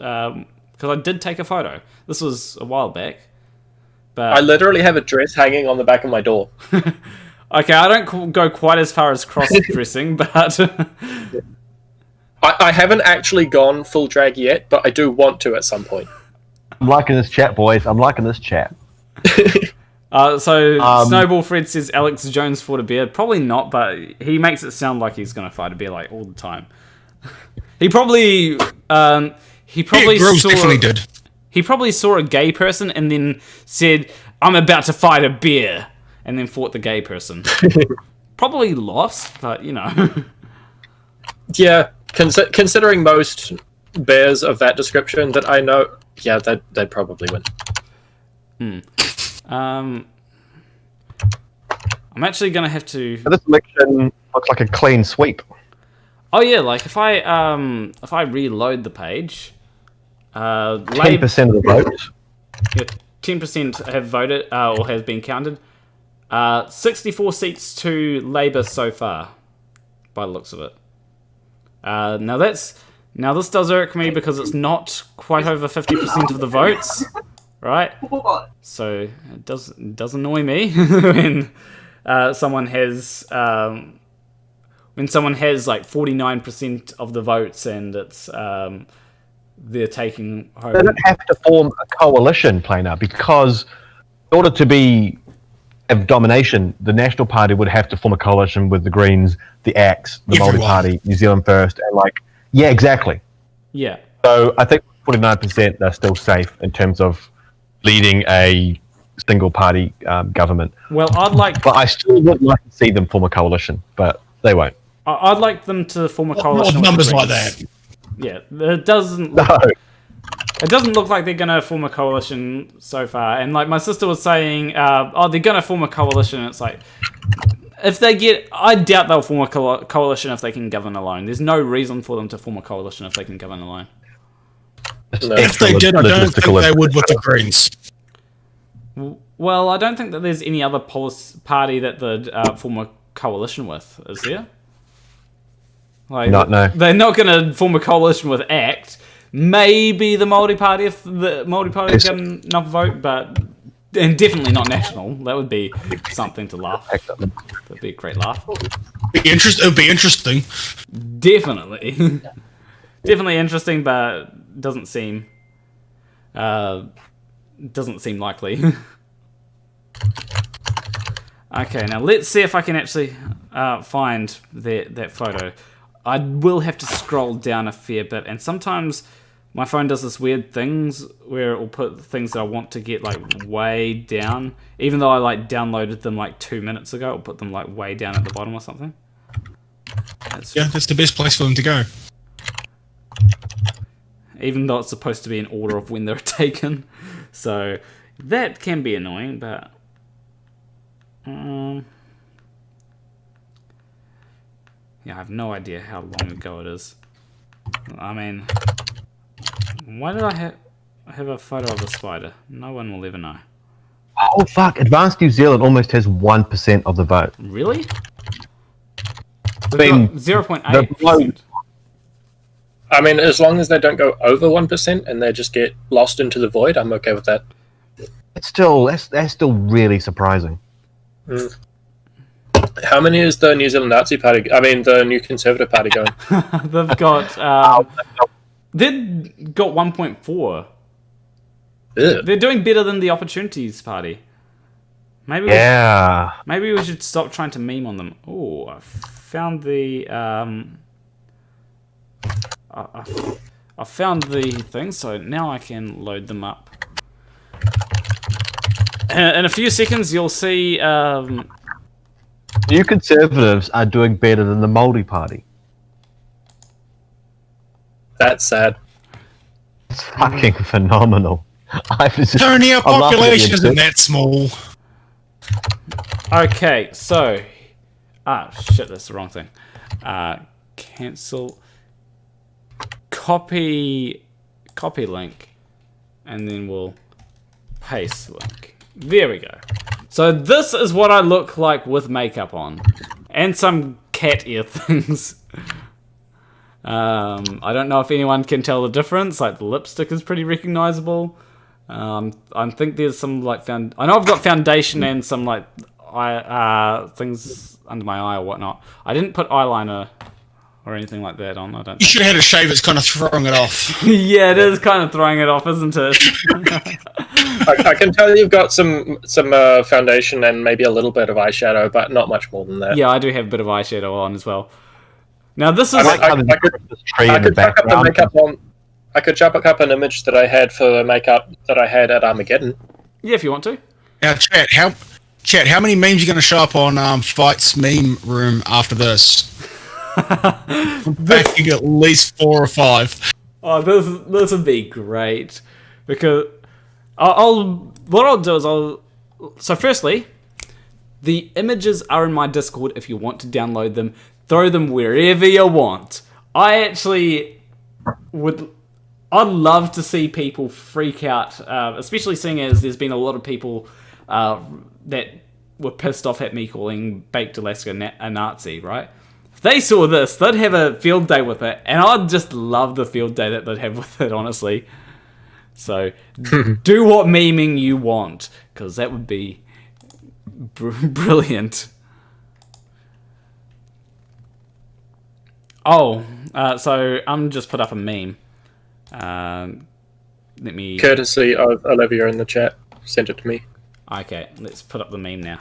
because I did take a photo. This was a while back. But I literally have a dress hanging on the back of my door. Okay, I don't go quite as far as cross-dressing, but... I haven't actually gone full drag yet, but I do want to at some point. I'm liking this chat, boys. I'm liking this chat. Snowball Fred says Alex Jones fought a bear. Probably not, but he makes it sound like he's going to fight a bear like all the time. He probably definitely did. He probably saw a gay person and then said, "I'm about to fight a bear," and then fought the gay person. Probably lost, but you know. Yeah, considering most bears of that description that I know, yeah, they'd probably win. I'm actually gonna have to. So this election looks like a clean sweep. Oh yeah, like if I reload the page, 10% of the votes. 10% have voted or has been counted. 64 seats to Labour so far, by the looks of it. Now this does irk me because it's not quite over 50% of the votes, right? So it does annoy me when someone has like 49% of the votes and it's they're taking home. They don't have to form a coalition, Planar, because in order to have domination, the National Party would have to form a coalition with the Greens, the Axe, the Māori Party, New Zealand First, and yeah, exactly. Yeah. So I think 49% they're still safe in terms of leading a single party government. Well, but I still would like to see them form a coalition, but they won't. I'd like them to form a coalition. Not numbers like that. Yeah, it doesn't. No. It doesn't look like they're gonna form a coalition so far. And like my sister was saying, they're gonna form a coalition. It's like I doubt they'll form a coalition if they can govern alone. There's no reason for them to form a coalition if they can govern alone. No. If they did, I don't think they would with the Greens. Well, I don't think that there's any other party that they'd form a coalition with, is there? No. They're not going to form a coalition with ACT. Maybe the Māori Party if the Māori Party get enough vote, and definitely not National. That would be something to laugh. That'd be a great laugh. It would be interesting. Definitely. Definitely interesting, but doesn't seem likely. Okay, now let's see if I can actually find that photo. I will have to scroll down a fair bit, and sometimes my phone does this weird things where it will put things that I want to get way down. Even though I downloaded them 2 minutes ago, it'll put them way down at the bottom or something. That's the best place for them to go. Even though it's supposed to be in order of when they're taken. So that can be annoying, but yeah, I have no idea how long ago it is. I mean, why did I have a photo of a spider? No one will ever know. Oh fuck! Advanced New Zealand almost has 1% of the vote. Really? I mean, 0.8%. I mean, as long as they don't go over 1% and they just get lost into the void, I'm okay with that. It's still that's still really surprising. Mm. How many is the New Zealand Nazi Party? I mean, the New Conservative Party going? They've got 1.4. They're doing better than the Opportunities Party. Maybe we should stop trying to meme on them. Oh, I found the I found the thing, so now I can load them up. In a few seconds, you'll see. New Conservatives are doing better than the Māori Party. That's sad. It's fucking phenomenal. Tony, our population isn't that small. Okay, so... shit, that's the wrong thing. Cancel. Copy link. And then we'll paste link. There we go. So this is what I look like with makeup on. And some cat ear things. I don't know if anyone can tell the difference. The lipstick is pretty recognizable. I think there's some I know I've got foundation and some eye things under my eye or whatnot. I didn't put eyeliner or anything like that on. I don't. You should have had a shave. It's kind of throwing it off. Yeah, it is kind of throwing it off, isn't it? I can tell you've got some foundation and maybe a little bit of eyeshadow, but not much more than that. Yeah, I do have a bit of eyeshadow on as well. Now this is. I could chop up an image that I had for the makeup that I had at Armageddon. Yeah, if you want to. Now, chat. How many memes are you going to show up on Fight's meme room after this? Backing at least 4 or 5. Oh, this would be great because what I'll do is so firstly, the images are in my Discord. If you want to download them, throw them wherever you want. I'd love to see people freak out, especially seeing as there's been a lot of people that were pissed off at me calling Baked Alaska a Nazi, right? If they saw this, they'd have a field day with it, and I'd just love the field day that they'd have with it, honestly. So do what memeing you want, because that would be brilliant. Oh, so I'm just put up a meme. Let me. Courtesy of Olivia in the chat, sent it to me. Okay, let's put up the meme now.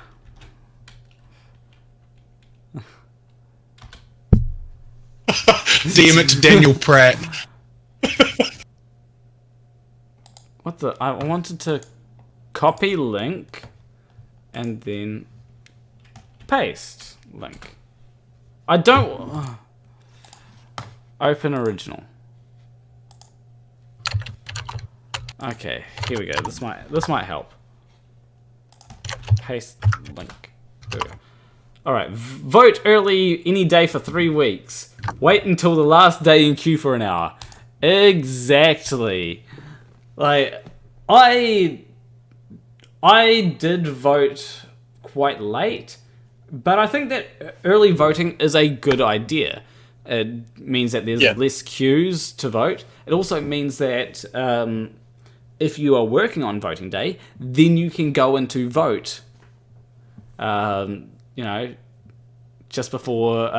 DM it to Daniel Pratt. What the? I wanted to copy link and then paste link. I don't. Open original. Okay, here we go. This might help. Paste link. There we go. Alright, vote early any day for 3 weeks. Wait until the last day in queue for an hour. Exactly. Like, I did vote quite late, but I think that early voting is a good idea. It means that there's less queues to vote. It also means that if you are working on voting day, then you can go in to vote. You know, just before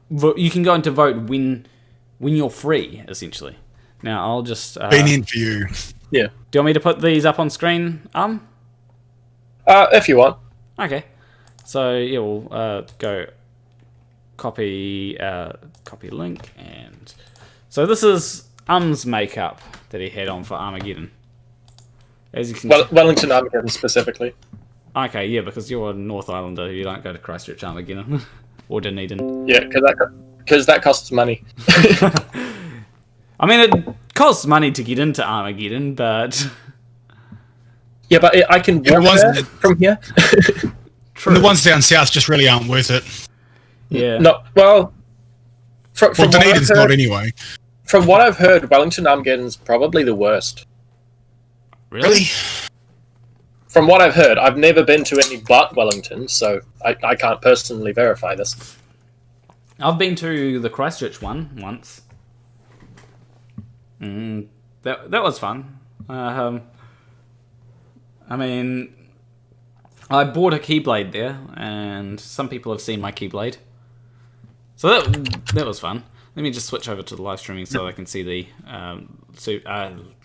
you can go into vote when you're free, essentially. Now I'll just Convenient for you. Yeah. Do you want me to put these up on screen? If you want. Okay. So yeah, we'll go copy link, and so this is makeup that he had on for Armageddon. As you can Wellington Armageddon specifically. Okay, yeah, because you're a North Islander, you don't go to Christchurch Armageddon or Dunedin. Yeah, because that costs money. I mean, it costs money to get into Armageddon, but yeah, but I can walk there from here. True. The ones down south just really aren't worth it. Yeah. No, well, from Dunedin's not anyway. From what I've heard, Wellington Armageddon's probably the worst. Really? From what I've heard, I've never been to any but Wellington, so I can't personally verify this. I've been to the Christchurch one once. That was fun. I mean, I bought a Keyblade there, and some people have seen my Keyblade. So that was fun. Let me just switch over to the live streaming so I can see the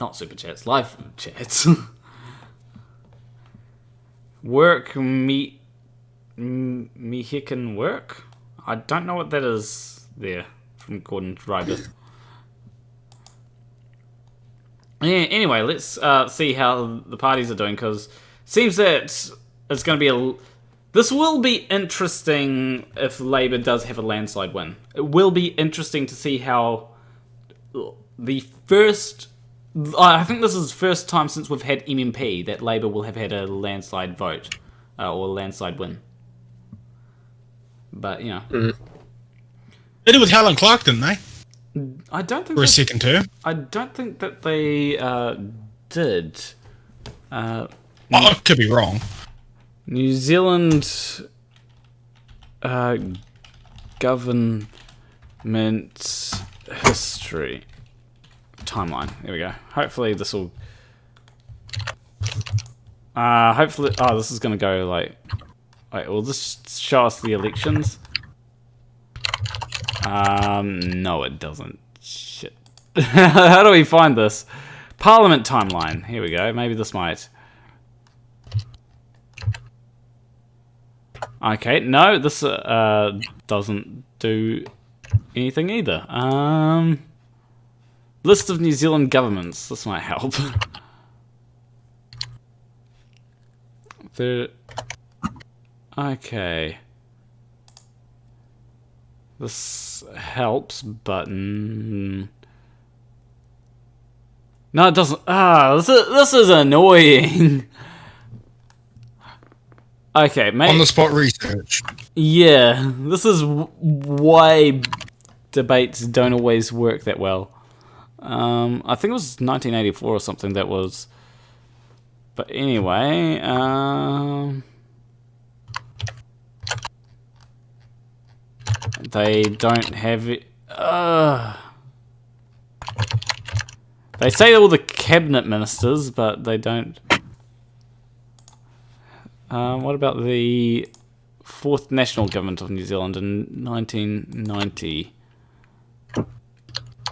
not super chats, live chats. Work Mexican work? I don't know what that is there from Gordon Driver. Yeah, anyway, let's see how the parties are doing, because seems that it's going to be this will be interesting if Labour does have a landslide win. It will be interesting to see how the first... I think this is the first time since we've had MMP that Labour will have had a landslide vote or a landslide win. But, you know. They did with Helen Clark, didn't they? I don't think For a second term. I don't think that they did. I could be wrong. New Zealand government history timeline. There we go. Hopefully this will. Hopefully, this is gonna go like. Wait, will this show us the elections? No, it doesn't. Shit. How do we find this? Parliament timeline. Here we go. Maybe this might. Okay, no, this doesn't do anything either. List of New Zealand governments. This might help. Okay. This helps, but no, it doesn't. This is annoying. Okay, maybe On the spot research. Yeah, this is why debates don't always work that well. I think it was 1984 or something that was. But anyway, they don't have it. They say all the cabinet ministers, but they don't. What about the fourth national government of New Zealand in 1990?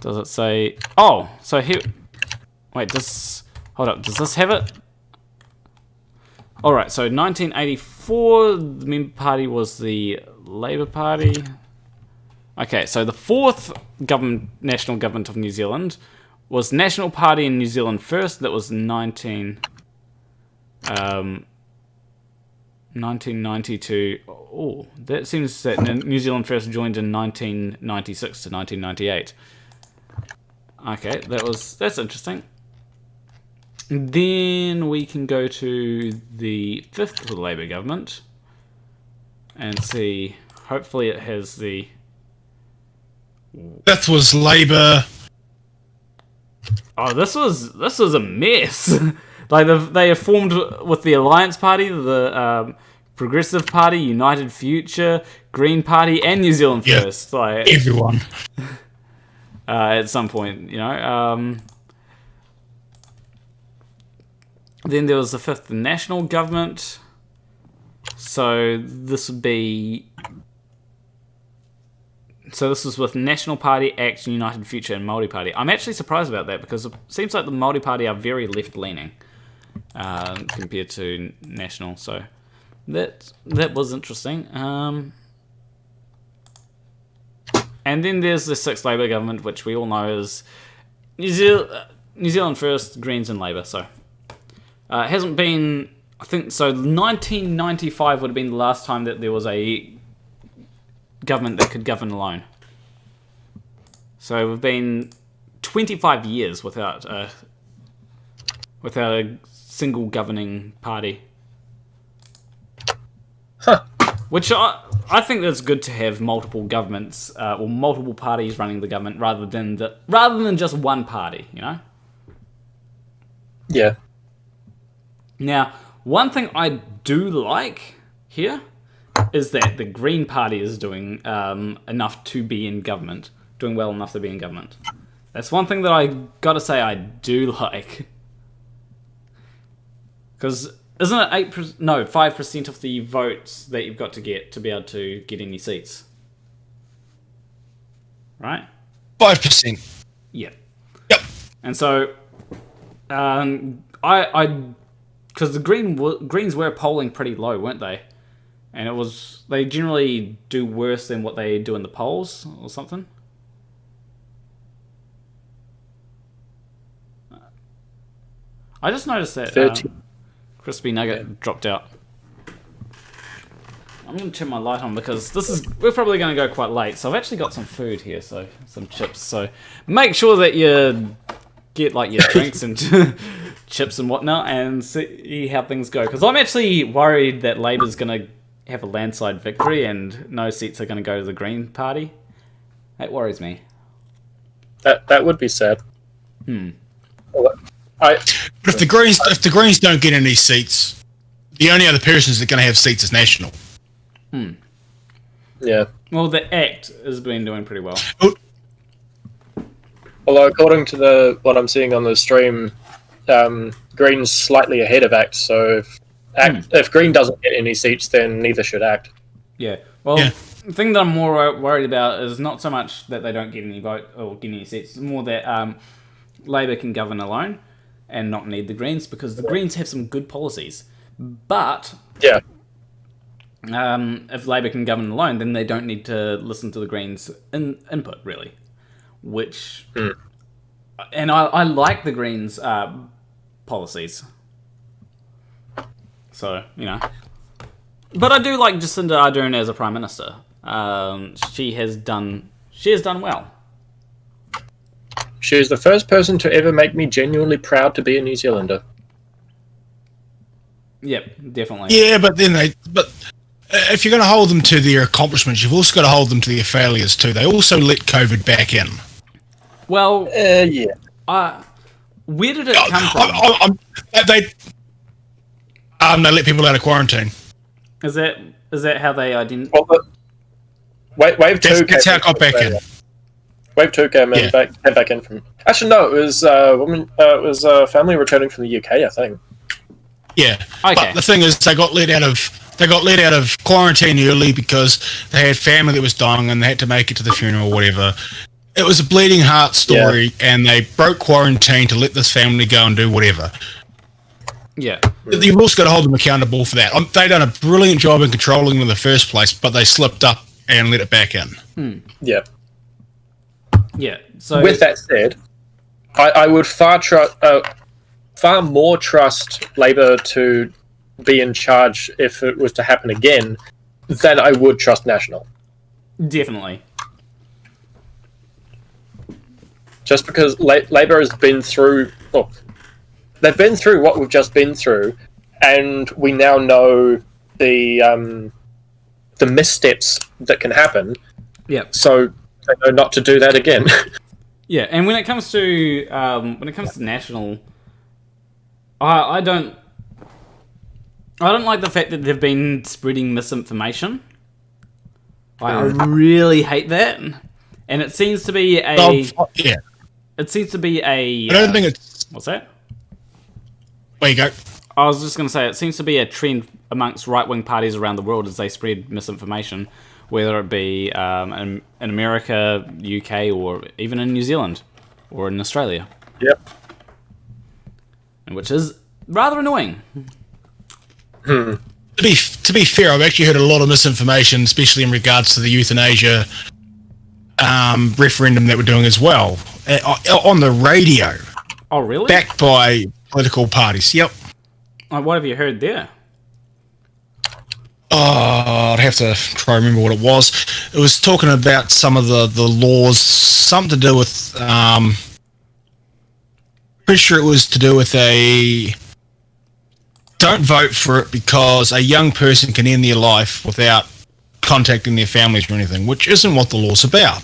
Does it say... Oh, so here... Wait, hold up, does this have it? Alright, so 1984, the member party was the Labour Party. Okay, so the fourth national government of New Zealand was National Party in New Zealand First. That was 1992. Oh, that seems that New Zealand First joined in 1996 to 1998. Okay, that's interesting. Then we can go to the fifth Labour government and see. Hopefully, it has the. Fifth was Labour. Oh, this was a mess. Like they are formed with the Alliance Party, the Progressive Party, United Future, Green Party, and New Zealand First. Like everyone. At some point, you know. Then there was the fifth national government. So this would be. So this was with National Party, ACT, United Future, and Māori Party. I'm actually surprised about that because it seems like the Māori Party are very left-leaning compared to National. So that was interesting. And then there's the sixth Labour government, which we all know is New Zealand First, Greens, and Labour. So it hasn't been. I think so. 1995 would have been the last time that there was a government that could govern alone. So we've been 25 years without a single governing party. Huh. Which I think that's good to have multiple governments or multiple parties running the government rather than just one party, you know? Yeah. Now, one thing I do like here is that the Green Party is doing enough to be in government, doing well enough to be in government. That's one thing that I gotta say I do like. Because isn't it 5% of the votes that you've got to get to be able to get any seats? Right? 5%. Yeah. Yep. And so, because the Greens were polling pretty low, weren't they? And they generally do worse than what they do in the polls or something. I just noticed that Crispy Nugget dropped out. I'm going to turn my light on because we're probably going to go quite late. So I've actually got some food here, so some chips. So make sure that you get like your drinks and chips and whatnot and see how things go. Because I'm actually worried that Labour's going to have a landslide victory and no seats are going to go to the Green Party. That worries me. That would be sad. Well, But if the Greens don't get any seats, the only other persons that are going to have seats is National. Yeah. Well, the ACT has been doing pretty well. Although according to what I'm seeing on the stream, Green's slightly ahead of ACT. So if Green doesn't get any seats, then neither should ACT. Yeah. Well, the thing that I'm more worried about is not so much that they don't get any vote or get any seats. It's more that Labour can govern alone and not need the Greens because the Greens have some good policies. But if Labour can govern alone, then they don't need to listen to the Greens' input, really. Which, and I like the Greens' policies. So, you know. But I do like Jacinda Ardern as a Prime Minister. She has done well. She is the first person to ever make me genuinely proud to be a New Zealander. Yep, definitely. Yeah, but if you're going to hold them to their accomplishments, you've also got to hold them to their failures too. They also let COVID back in. Well, yeah. Where did it come from? They let people out of quarantine. Is that how they identify? Well, wave two. That's how it got back in. Wave 2 came back in from. Actually, no, it was It was a family returning from the UK, I think. Yeah. Okay. But the thing is, they got let out of quarantine early because they had family that was dying and they had to make it to the funeral or whatever. It was a bleeding heart story, and they broke quarantine to let this family go and do whatever. Yeah. You've also got to hold them accountable for that. They done a brilliant job in controlling them in the first place, but they slipped up and let it back in. Yeah. Yeah. So with that said, I would far more trust Labour to be in charge if it was to happen again than I would trust National. Definitely. Just because Labour has been through... Well, they've been through what we've just been through, and we now know the missteps that can happen. Yeah. So they know not to do that again. Yeah, and when it comes to National, I don't like the fact that they've been spreading misinformation. I really hate that, and it seems to be a. Yeah. It seems to be a. I don't think it's. What's that? Where you go? I was just going to say, it seems to be a trend amongst right-wing parties around the world as they spread misinformation, whether it be in America, UK, or even in New Zealand, or in Australia. Yep. Which is rather annoying. To be fair, I've actually heard a lot of misinformation, especially in regards to the euthanasia referendum that we're doing as well, on the radio. Oh, really? Backed by political parties. Yep. What have you heard there? Oh, I'd have to try to remember what it was. It was talking about some of the laws, something to do with... pretty sure it was to do with don't vote for it because a young person can end their life without contacting their families or anything, which isn't what the law's about.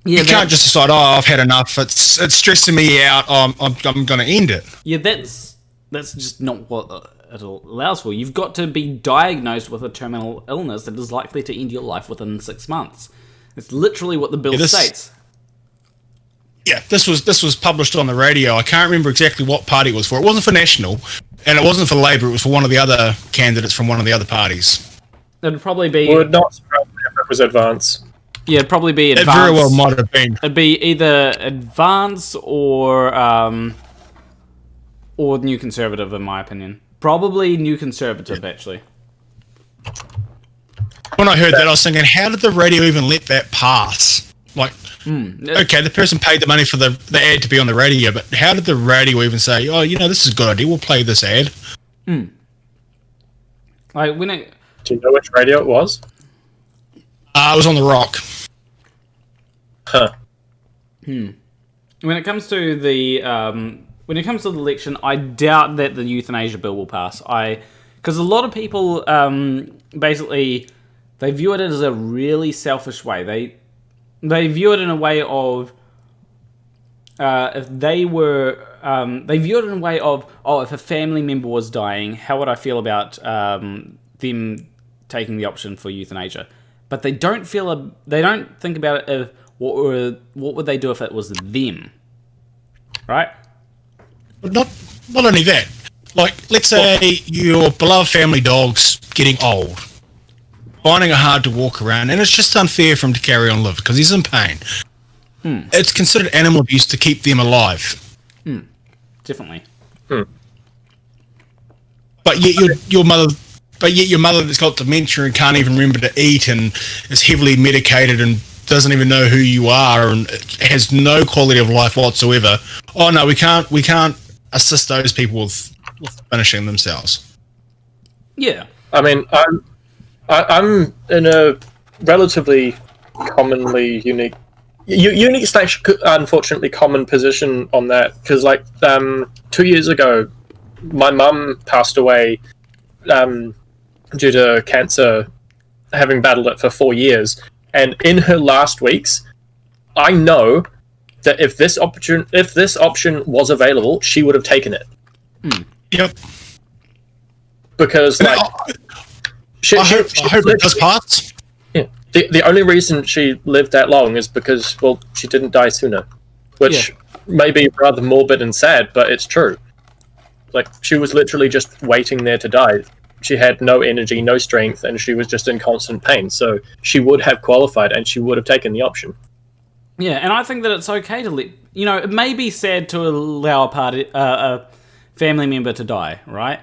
Yeah, you can't just decide, I've had enough, it's stressing me out, I'm going to end it. Yeah, that's just not what it allows for. You've got to be diagnosed with a terminal illness that is likely to end your life within 6 months. It's literally what the bill states. Yeah, this was published on the radio. I can't remember exactly what party it was for. It wasn't for National, and it wasn't for Labour. It was for one of the other candidates from one of the other parties. It'd probably be... Would not surprise me if it was Advance. Yeah, it'd probably be Advance. It very well might have been. It'd be either Advance or New Conservative, in my opinion. Probably New Conservative, actually. When I heard that, I was thinking, how did the radio even let that pass? Like, okay, the person paid the money for the ad to be on the radio, but how did the radio even say, oh, this is a good idea, we'll play this ad? Like, when it... Do you know which radio it was? It was on the Rock. Huh. When it comes to the election, I doubt that the euthanasia bill will pass. Because a lot of people basically they view it as a really selfish way. They view it in a way of if they view it in a way of, if a family member was dying, how would I feel about them taking the option for euthanasia? But they don't think about it. What would they do if it was them? Right? But not only that. Like, let's say your beloved family dog's getting old, finding it hard to walk around, and it's just unfair for him to carry on living because he's in pain. It's considered animal abuse to keep them alive. Definitely. But yet your mother that's got dementia and can't even remember to eat and is heavily medicated and doesn't even know who you are and has no quality of life whatsoever. Oh no, we can't assist those people with finishing themselves. Yeah. I mean, I'm in a relatively commonly unique / unfortunately common position on that because, 2 years ago, my mum passed away due to cancer, having battled it for 4 years. And in her last weeks, I know that if this option was available, she would have taken it. Yep. Because I hope it does pass. Yeah, the only reason she lived that long is because, well, she didn't die sooner, which may be rather morbid and sad, but it's true. Like, she was literally just waiting there to die. She had no energy, no strength, and she was just in constant pain. So she would have qualified, and she would have taken the option. Yeah, and I think that it's okay to let... You know, it may be sad to allow a family member to die, right?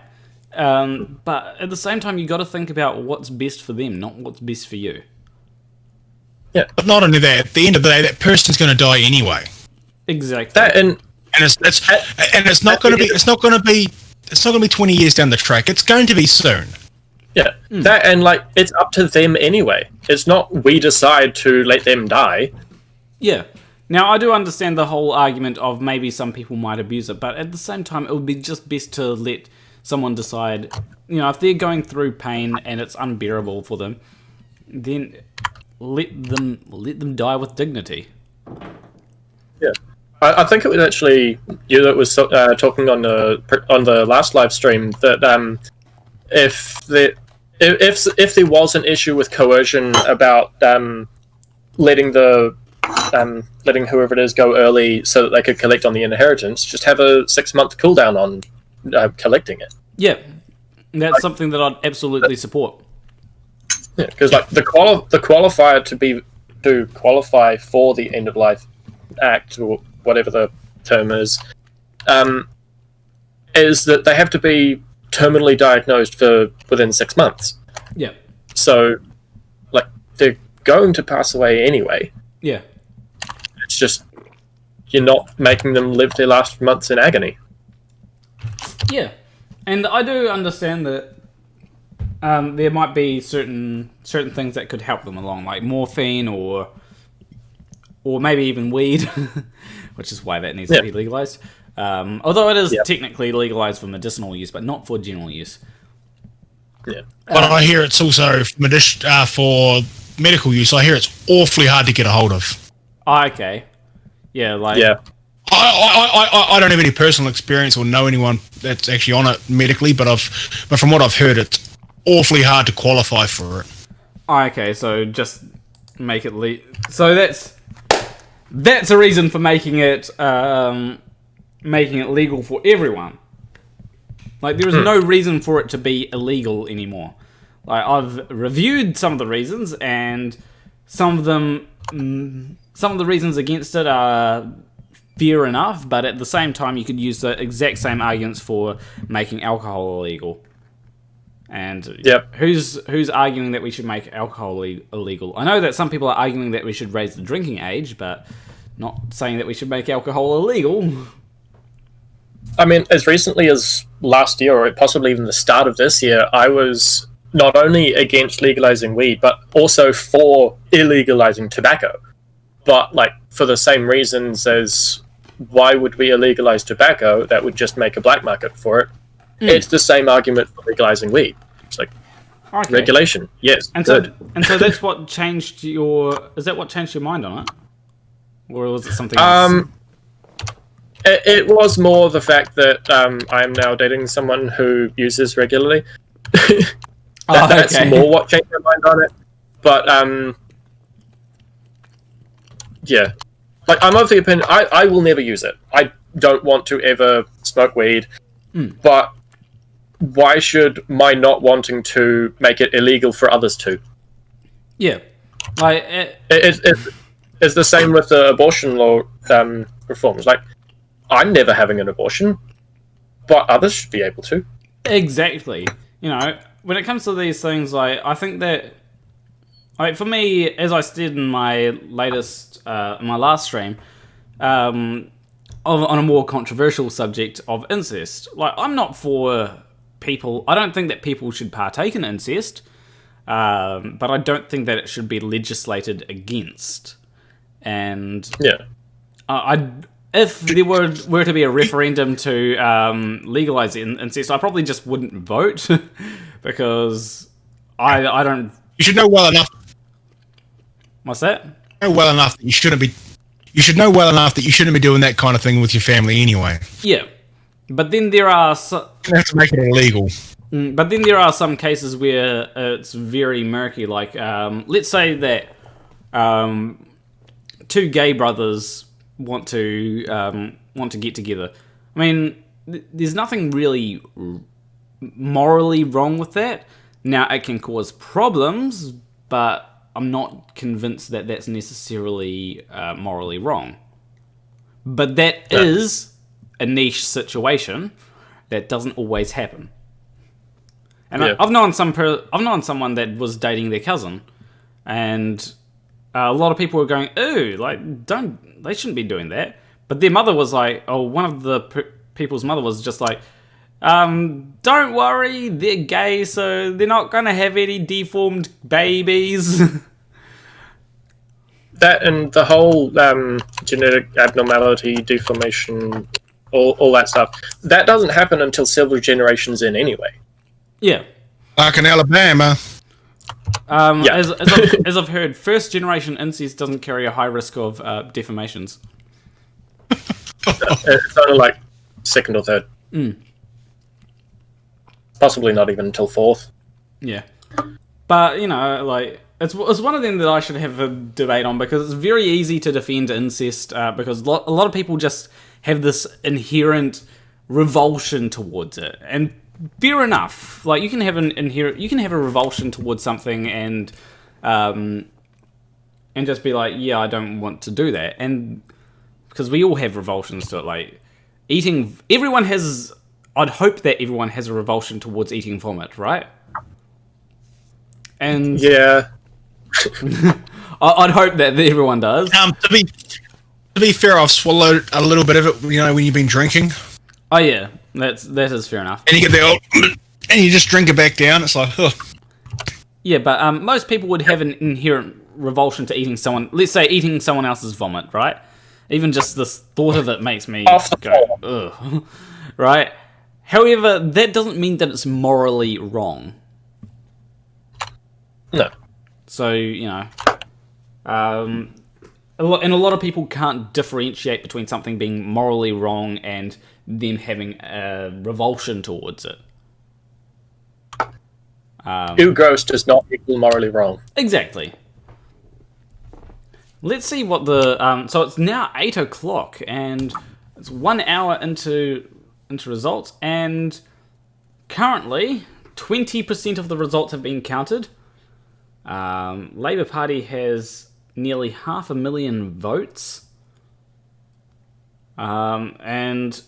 But at the same time, you got to think about what's best for them, not what's best for you. Yeah, But not only that, at the end of the day, that person's going to die anyway. Exactly. that and It's not going to be 20 years down the track. It's going to be soon. yeah, that and like it's up to them anyway. It's not we decide to let them die. Yeah. Now, I do understand the whole argument of maybe some people might abuse it, but at the same time, it would be just best to let someone decide, you know, if they're going through pain and it's unbearable for them, then let them die with dignity. Yeah, I think it was actually you that was talking on the last live stream that if there was an issue with coercion about letting whoever it is go early so that they could collect on the inheritance, just have a 6-month cooldown on collecting it. Yeah, that's something that I'd absolutely support. Yeah, because like the qualifier to qualify for the end of life act or whatever the term is that they have to be terminally diagnosed for within 6 months. Yeah. So, like, they're going to pass away anyway. Yeah. It's just you're not making them live their last months in agony. Yeah, and I do understand that there might be certain things that could help them along, like morphine or maybe even weed, which is why that needs to be legalized. Although it is technically legalized for medicinal use, but not for general use. Yeah, But I hear it's also for medical use. I hear it's awfully hard to get a hold of. Okay. Yeah, like... yeah. I don't have any personal experience or know anyone that's actually on it medically, but from what I've heard, it's awfully hard to qualify for it. Okay, so just make it so that's a reason for making it legal for everyone. Like, there is no reason for it to be illegal anymore. Like, I've reviewed some of the reasons, and some of the reasons against it are fair enough, but at the same time, you could use the exact same arguments for making alcohol illegal. And who's arguing that we should make alcohol illegal? I know that some people are arguing that we should raise the drinking age, but not saying that we should make alcohol illegal. I mean, as recently as last year, or possibly even the start of this year, I was not only against legalizing weed, but also for illegalizing tobacco. But, like, for the same reasons as why would we illegalize tobacco, that would just make a black market for it. It's the same argument for legalizing weed. It's like, regulation, yes, and good. So that's what changed is that what changed your mind on it? Or was it something else? It was more the fact that I am now dating someone who uses regularly. That's more what changed my mind on it. But, yeah. Like, I'm of the opinion, I will never use it. I don't want to ever smoke weed. But why should my not wanting to make it illegal for others to? Yeah. Like, it's the same with the abortion law reforms. Like, I'm never having an abortion, but others should be able to. Exactly. You know, when it comes to these things, like, I think that, like, for me, as I said in my last stream, on a more controversial subject of incest, like, I'm not for people. I don't think that people should partake in incest, but I don't think that it should be legislated against. And if there were to be a referendum to legalize incest, I probably just wouldn't vote because I don't. You should know well enough. What's that? Know well enough that you shouldn't be. You should know well enough that you shouldn't be doing that kind of thing with your family anyway. Yeah, but then there are. You have to make it illegal. But then there are some cases where it's very murky. Like, let's say that two gay brothers want to get together. I mean, there's nothing really morally wrong with that. Now, it can cause problems, but I'm not convinced that that's necessarily morally wrong. But that is a niche situation that doesn't always happen. And I've known someone that was dating their cousin, and a lot of people were going, "Ooh, like they shouldn't be doing that." But their mother was like, one of the people's mother was just like, "Don't worry, they're gay, so they're not gonna have any deformed babies." That and the whole genetic abnormality, deformation, all that stuff, that doesn't happen until several generations in anyway. Yeah. Like in Alabama. As I've heard, first generation incest doesn't carry a high risk of deformations. It's only like second or third. Possibly not even until fourth. Yeah. But, like, it's one of them that I should have a debate on, because it's very easy to defend incest, because a lot of people just have this inherent revulsion towards it. And fair enough. Like, you can have a revulsion towards something and just be like, yeah, I don't want to do that. And because we all have revulsions to it, like eating. I'd hope that everyone has a revulsion towards eating vomit, right? And yeah, I'd hope that everyone does. To be fair, I've swallowed a little bit of it. When you've been drinking. Oh yeah, that is fair enough. And you get the old, and you just drink it back down. It's like, Yeah, but most people would have an inherent revulsion to eating let's say eating someone else's vomit, right? Even just the thought of it makes me go, ugh. Right? However, that doesn't mean that it's morally wrong. No. So, a lot of people can't differentiate between something being morally wrong and them having a revulsion towards it. Too gross does not equal morally wrong. Exactly. Let's see what so it's now 8 o'clock, and it's 1 hour into results, and currently 20% of the results have been counted. Labour Party has nearly 500,000 votes, and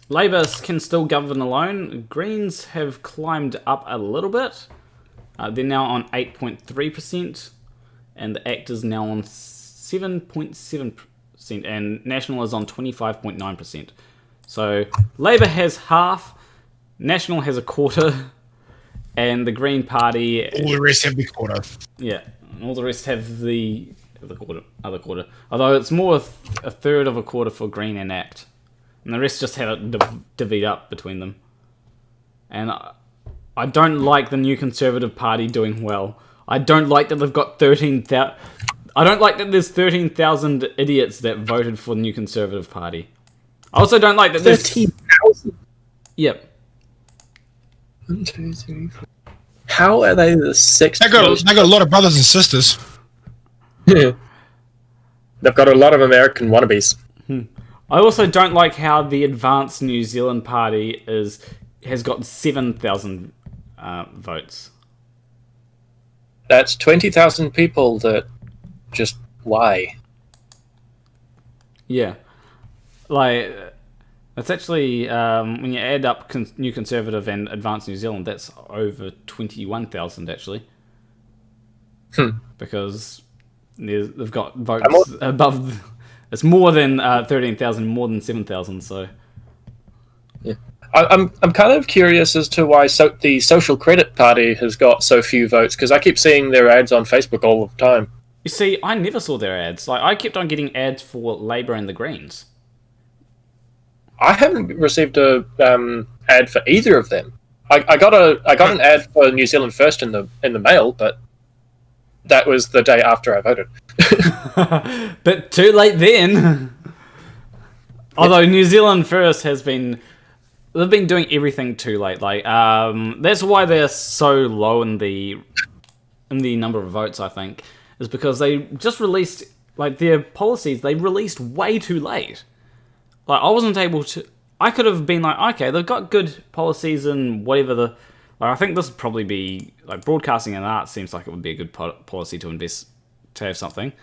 Labour can still govern alone. Greens have climbed up a little bit. They're now on 8.3%, and the ACT is now on 7.7%, and National is on 25.9%. So Labour has half, National has a quarter, and the Green Party... all the rest have the quarter. Yeah, all the rest have the other quarter. Although it's more a third of a quarter for Green and ACT. And the rest just have it divvied up between them. And I don't like the New Conservative Party doing well. I don't like that they've got 13,000... I don't like that there's 13,000 idiots that voted for the New Conservative Party. I also don't like that there's... 13,000? Yep. 1, 2, 3, 4. How are they the sixth? They got a lot of brothers and sisters. Yeah. They've got a lot of American wannabes. I also don't like how the Advanced New Zealand Party has got 7,000 votes. That's 20,000 people that just... why? Yeah. Like, it's actually, when you add up New Conservative and Advanced New Zealand, that's over 21,000 actually. Because they've got votes above... It's more than 13,000, more than 7,000, so... Yeah. I'm kind of curious as to why the Social Credit Party has got so few votes, because I keep seeing their ads on Facebook all the time. You see, I never saw their ads. Like, I kept on getting ads for Labour and the Greens. I haven't received a ad for either of them. I got an ad for New Zealand First in the mail, but that was the day after I voted. But too late then. Although New Zealand First has been they've been doing everything too late. Like, that's why they're so low in the number of votes. I think is because they just released like their policies. They released way too late. Like, I wasn't able to. I could have been like, okay, they've got good policies and whatever the. Like, I think this would probably be like broadcasting and art seems like it would be a good policy to invest to have something,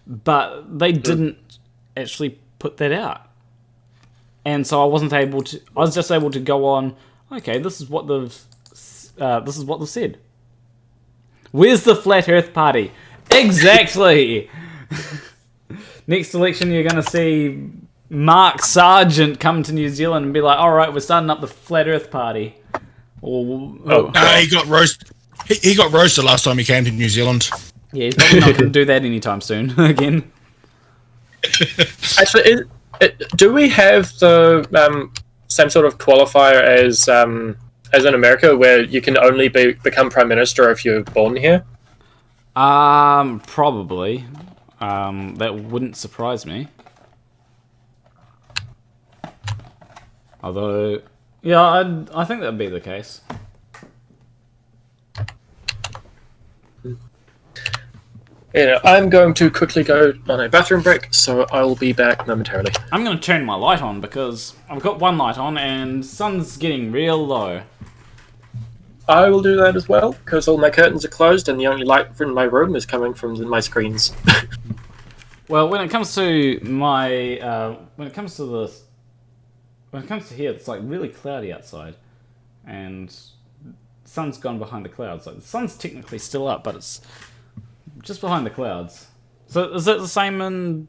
but they didn't actually put that out. And so I wasn't able to. I was just able to go on. Okay, this is what they've said. Where's the Flat Earth Party? Exactly. Next election, you're going to see Mark Sargent come to New Zealand and be like, "All right, we're starting up the Flat Earth Party." Or he got roasted. He got roasted last time he came to New Zealand. Yeah, he's probably not going to do that anytime soon again. Actually, do we have the same sort of qualifier as in America, where you can only become prime minister if you're born here? Probably. That wouldn't surprise me. Although, yeah, I think that'd be the case. Yeah, I'm going to quickly go on a bathroom break, so I'll be back momentarily. I'm going to turn my light on because I've got one light on and sun's getting real low. I will do that as well, because all my curtains are closed and the only light from my room is coming from my screens. Well, when it comes to my, when it comes to here, it's like really cloudy outside, and sun's gone behind the clouds. Like the sun's technically still up, but it's just behind the clouds. So is it the same in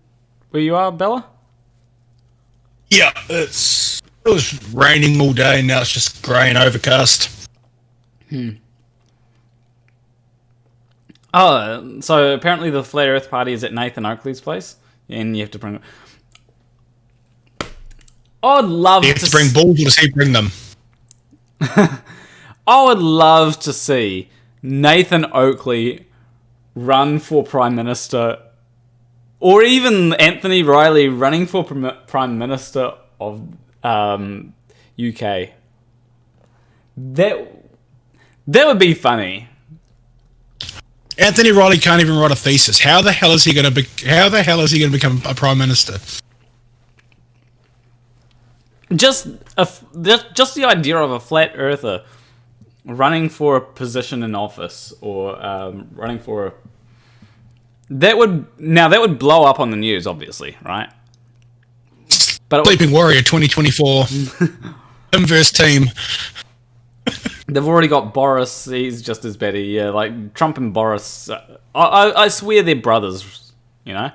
where you are, Bella? Yeah, it was raining all day, and now it's just grey and overcast. Oh, so apparently the Flat Earth Party is at Nathan Oakley's place, and you have to bring. I'd love to bring balls, or does he bring them? I would love to see Nathan Oakley run for Prime Minister, or even Anthony Riley running for Prime Minister of UK. That would be funny. Anthony Riley can't even write a thesis. How the hell is he going to become a prime minister? Just the idea of a flat earther running for a position in office, or running for that would blow up on the news, obviously, right? But Sleeping Warrior 2024 inverse team. They've already got Boris. He's just as bad. Yeah, like Trump and Boris. I swear they're brothers. You know.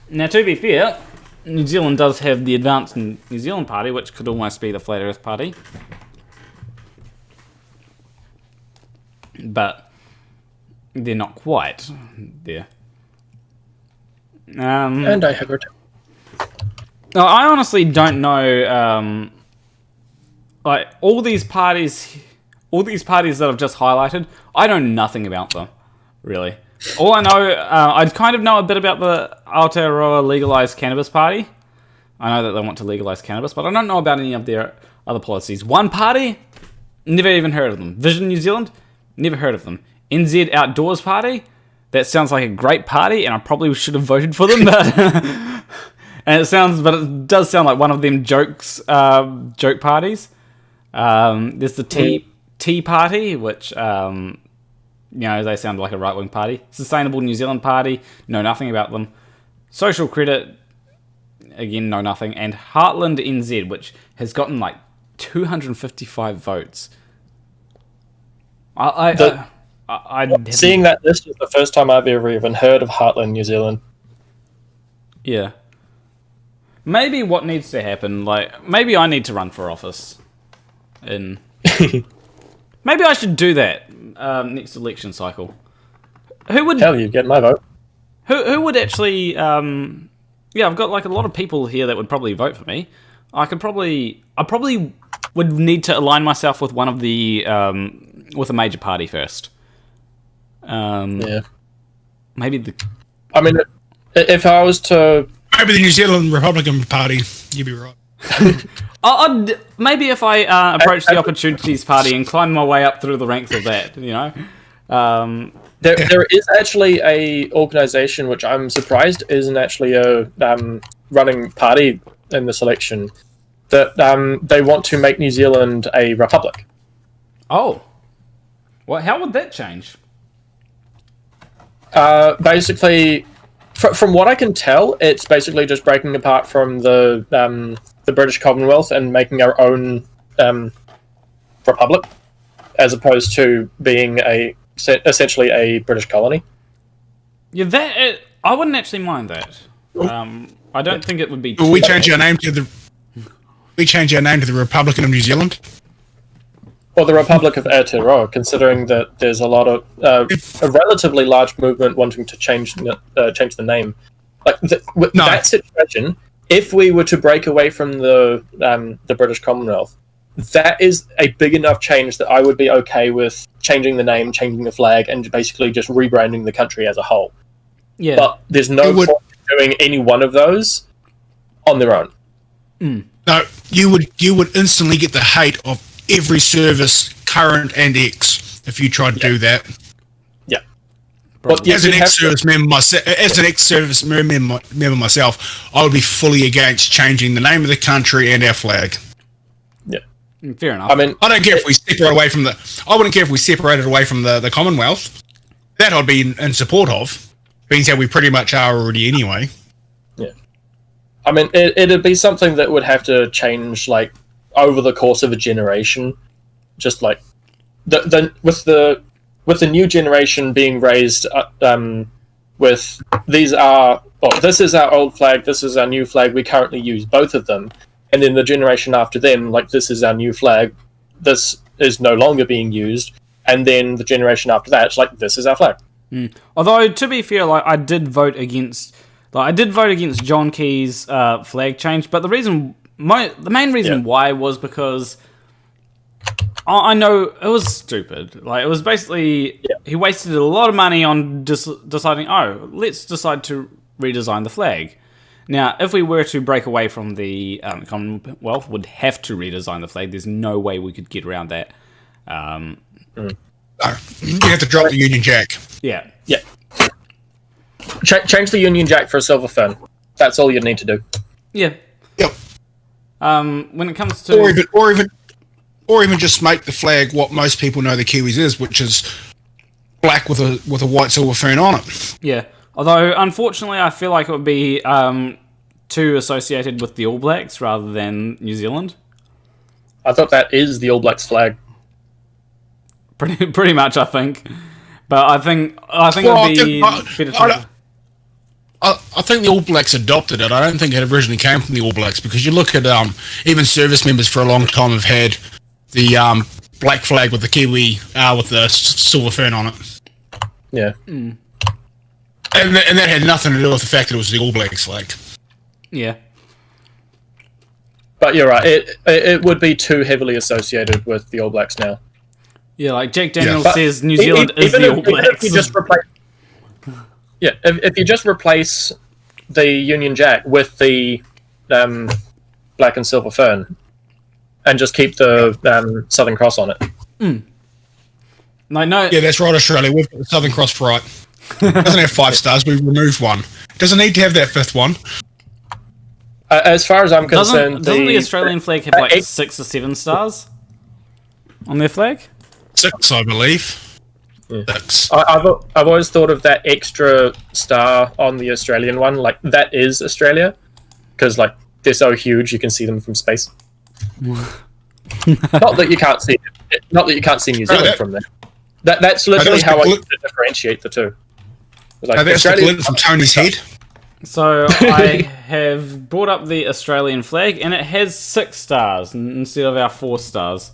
Now, to be fair, New Zealand does have the Advanced New Zealand Party, which could almost be the Flat Earth Party. But they're not quite there. And I have returned. No, I honestly don't know. Like all these parties that I've just highlighted, I know nothing about them, really. All I know, I kind of know a bit about the Aotearoa Legalised Cannabis Party. I know that they want to legalise cannabis, but I don't know about any of their other policies. One Party, never even heard of them. Vision New Zealand, never heard of them. NZ Outdoors Party, that sounds like a great party, and I probably should have voted for them, but and it does sound like one of them joke parties. There's the Tea Party, which they sound like a right-wing party. Sustainable New Zealand Party, know nothing about them. Social Credit, again, know nothing. And Heartland NZ, which has gotten like 255 votes. Seeing that list is the first time I've ever even heard of Heartland New Zealand. Yeah. Maybe what needs to happen, like, maybe I need to run for office. Maybe I should do that next election cycle. Who would? Hell, you get my vote. Who would actually? I've got like a lot of people here that would probably vote for me. I probably would need to align myself with one of the with a major party first. Yeah. Maybe the. I mean, if I was to Maybe the New Zealand Republican Party. You'd be right. Maybe if I approach the Opportunities Party and climb my way up through the ranks of that, you know. There is actually a organisation which I'm surprised isn't actually a running party in this election, that they want to make New Zealand a republic. Oh. Well, how would that change? Basically, from what I can tell, it's basically just breaking apart from the British Commonwealth and making our own republic, as opposed to being essentially a British colony. Yeah, I wouldn't actually mind that. I don't think it would be. Will we change our name to the? We change our name to the Republican of New Zealand. Or the Republic of Aotearoa, considering that there's a lot of a relatively large movement wanting to change the name. Like that situation, if we were to break away from the British Commonwealth, that is a big enough change that I would be okay with changing the name, changing the flag, and basically just rebranding the country as a whole. Yeah. But there's no point in doing any one of those on their own. No, you would instantly get the hate of every service, current and ex, if you tried to do that. Yeah. But as an ex-service member myself, I would be fully against changing the name of the country and our flag. Yeah. Fair enough. I mean, I don't care if we separate away from I wouldn't care if we separated away from the Commonwealth. That I'd be in support of, being how we pretty much are already anyway. Yeah. I mean, it'd be something that would have to change, like, over the course of a generation. Just like with the new generation being raised with this is our old flag, this is our new flag, we currently use both of them, and then the generation after them, like, this is our new flag, this is no longer being used, and then the generation after that, it's like, this is our flag. Although, to be fair, like, I did vote against John Key's flag change, but the main reason why was because I know it was stupid. Like, it was basically he wasted a lot of money on deciding, let's decide to redesign the flag. Now, if we were to break away from the Commonwealth, would have to redesign the flag. There's no way we could get around that. You have to drop the Union Jack. Yeah. Yeah. Change the Union Jack for a silver fin. That's all you need to do. Yeah. Yep. When it comes to or even just make the flag what most people know the Kiwis is, which is black with a white silver fern on it. Yeah. Although, unfortunately, I feel like it would be too associated with the All Blacks rather than New Zealand. I thought that is the All Blacks flag. Pretty much, I think. But I think it would be better. I think the All Blacks adopted it. I don't think it originally came from the All Blacks, because you look at even service members for a long time have had the black flag with the Kiwi with the silver fern on it. Yeah. And that had nothing to do with the fact that it was the All Blacks flag. Yeah. But you're right. It would be too heavily associated with the All Blacks now. Yeah, like Jack Daniels says, New Zealand is the All Blacks. If you just replace, if you just replace the Union Jack with the black and silver fern, and just keep the Southern Cross on it. No. Yeah, that's right, Australia. We've got the Southern Cross right. It doesn't have 5 stars. We've removed one. It doesn't need to have that 5th one. As far as I'm concerned, doesn't the Australian flag have like 6 or 7 stars on their flag? 6, I believe. Yeah. 6. I've always thought of that extra star on the Australian one, like that is Australia, because like they're so huge you can see them from space. Not that you can't see New Zealand from there. That's literally how I used to differentiate the two. Like, that's the glint from Tony's head. So I have brought up the Australian flag, and it has 6 stars instead of our 4 stars.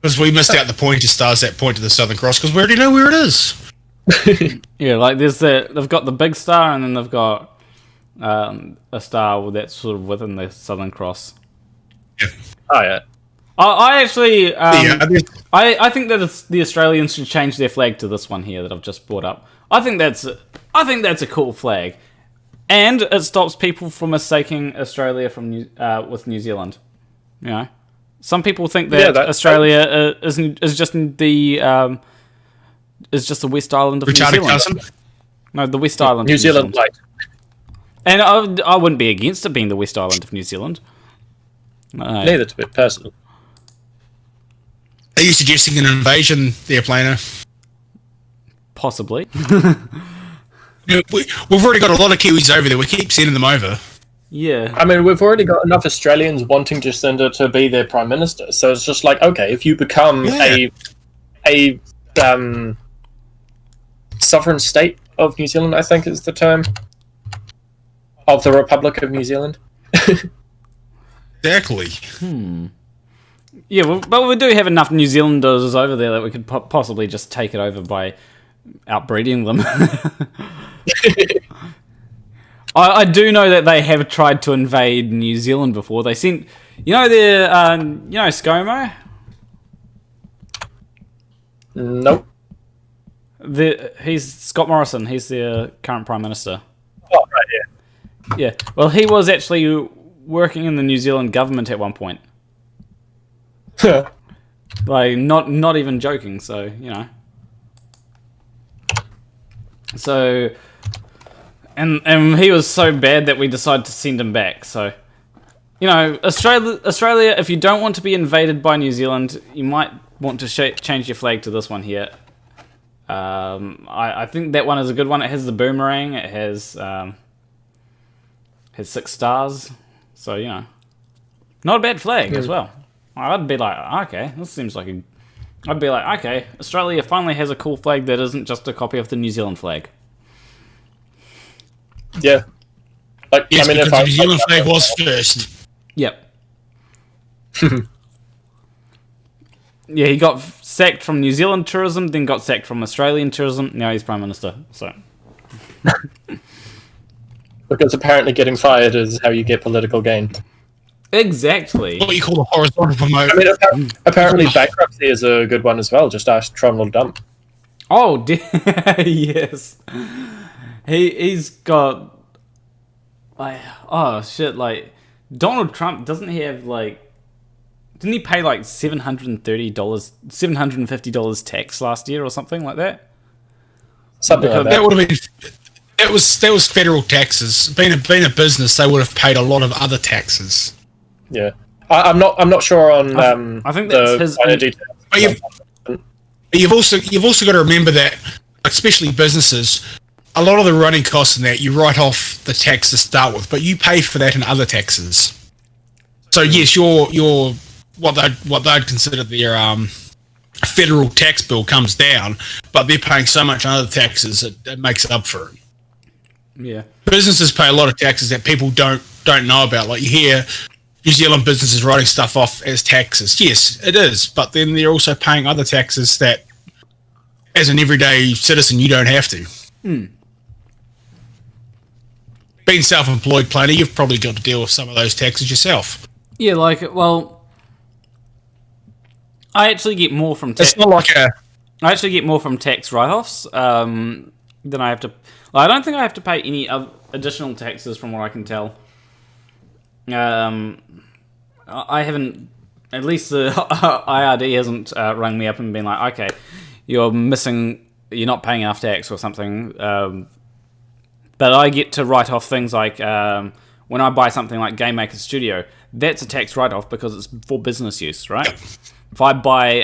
Because we missed out the pointer stars that point to the Southern Cross, because we already know where it is. Yeah, like they've got the big star, and then they've got a star that's sort of within the Southern Cross. Yeah. Oh yeah. I actually, I think that the Australians should change their flag to this one here that I've just brought up. I think that's a cool flag, And it stops people from mistaking Australia with New Zealand. You know, some people think that Australia is just the West Island of New Zealand. Cousin? No, the West Island. New Zealand light. And I wouldn't be against it being the West Island of New Zealand. No. Neither to be personal. Are you suggesting an invasion there, Planer? Possibly. We've already got a lot of Kiwis over there. We keep sending them over. Yeah. I mean, we've already got enough Australians wanting Jacinda to be their prime minister. So it's just like, okay, if you become a sovereign state of New Zealand, I think is the term, of the Republic of New Zealand. Exactly. Yeah, well, but we do have enough New Zealanders over there that we could possibly just take it over by outbreeding them. I do know that they have tried to invade New Zealand before. They sent, ScoMo? Nope. He's Scott Morrison. He's the current Prime Minister. Oh, right, Yeah. Well, he was actually working in the New Zealand government at one point. yeah. Like, not even joking, so, So, and he was so bad that we decided to send him back, so... Australia, if you don't want to be invaded by New Zealand, you might want to change your flag to this one here. I think that one is a good one. It has the boomerang. It has 6 stars. So, not a bad flag as well. I'd be like, okay, this seems like I'd be like, okay, Australia finally has a cool flag that isn't just a copy of the New Zealand flag. Yeah. Like, Yes, I mean, because the New Zealand flag was first. Yep. Yeah, he got sacked from New Zealand tourism, then got sacked from Australian tourism. Now he's Prime Minister, so... Because apparently getting fired is how you get political gain. Exactly. What you call a horizontal promote. I mean, apparently bankruptcy is a good one as well. Just ask Donald Trump. Oh, yes. He's got... Donald Trump, doesn't he have, didn't he pay, $750 tax last year or something like that? Something like that. That would have been... That was federal taxes. Being a business, they would have paid a lot of other taxes. Yeah. I'm not sure on I think that's his finer details. But you've also got to remember that, especially businesses, a lot of the running costs in that you write off the tax to start with, but you pay for that in other taxes. So yes, your what they'd consider their federal tax bill comes down, but they're paying so much on other taxes it makes it up for it. Yeah. Businesses pay a lot of taxes that people don't know about. Like you hear New Zealand businesses writing stuff off as taxes. Yes, it is, but then they're also paying other taxes that, as an everyday citizen, you don't have to. Being self-employed, Planner, you've probably got to deal with some of those taxes yourself. Yeah, I actually get more from tax. It's not like I actually get more from tax write-offs than I have to. I don't think I have to pay any additional taxes, from what I can tell. I haven't. At least the IRD hasn't rung me up and been like, "Okay, you're not paying enough tax or something." But I get to write off things like when I buy something like Game Maker Studio, that's a tax write-off because it's for business use, right? Yep. If I buy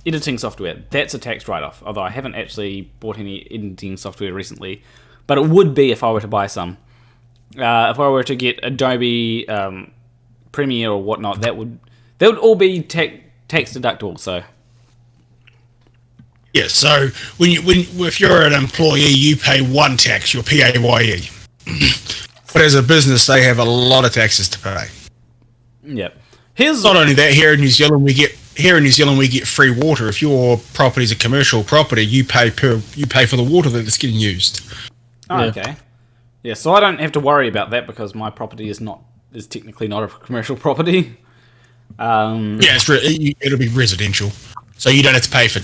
editing software, that's a tax write-off, although I haven't actually bought any editing software recently. But it would be if I were to buy some. If I were to get Adobe Premiere or whatnot, that would all be tax deductible, so... Yeah, so if you're an employee, you pay one tax, your PAYE. But as a business, they have a lot of taxes to pay. Yep. Not only that, here in New Zealand we get free water. If your property is a commercial property, you pay for the water that's getting used. Oh, yeah. Okay. Yeah, so I don't have to worry about that because my property is technically not a commercial property. Yeah, it'll be residential. So you don't have to pay for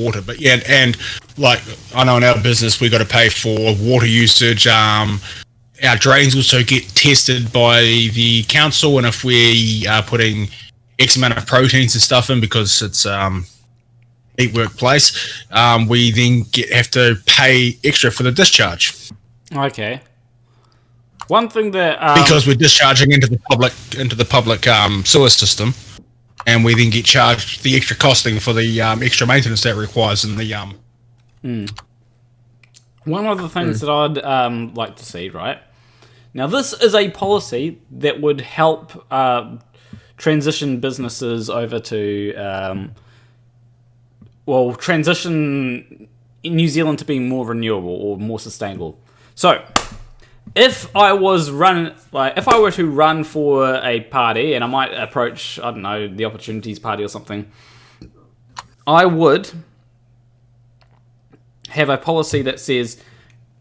water, but and like I know in our business we got to pay for water usage, our drains also get tested by the council, and if we are putting X amount of proteins and stuff in because it's meat workplace, we then have to pay extra for the discharge. Okay. One thing that Because we're discharging into the public sewer system, and we then get charged the extra costing for the extra maintenance that requires in the One of the things that I'd like to see, right? Now, this is a policy that would help transition businesses over to, transition in New Zealand to being more renewable or more sustainable. So, if I were to run for a party, and I might approach, I don't know, the Opportunities Party or something, I would have a policy that says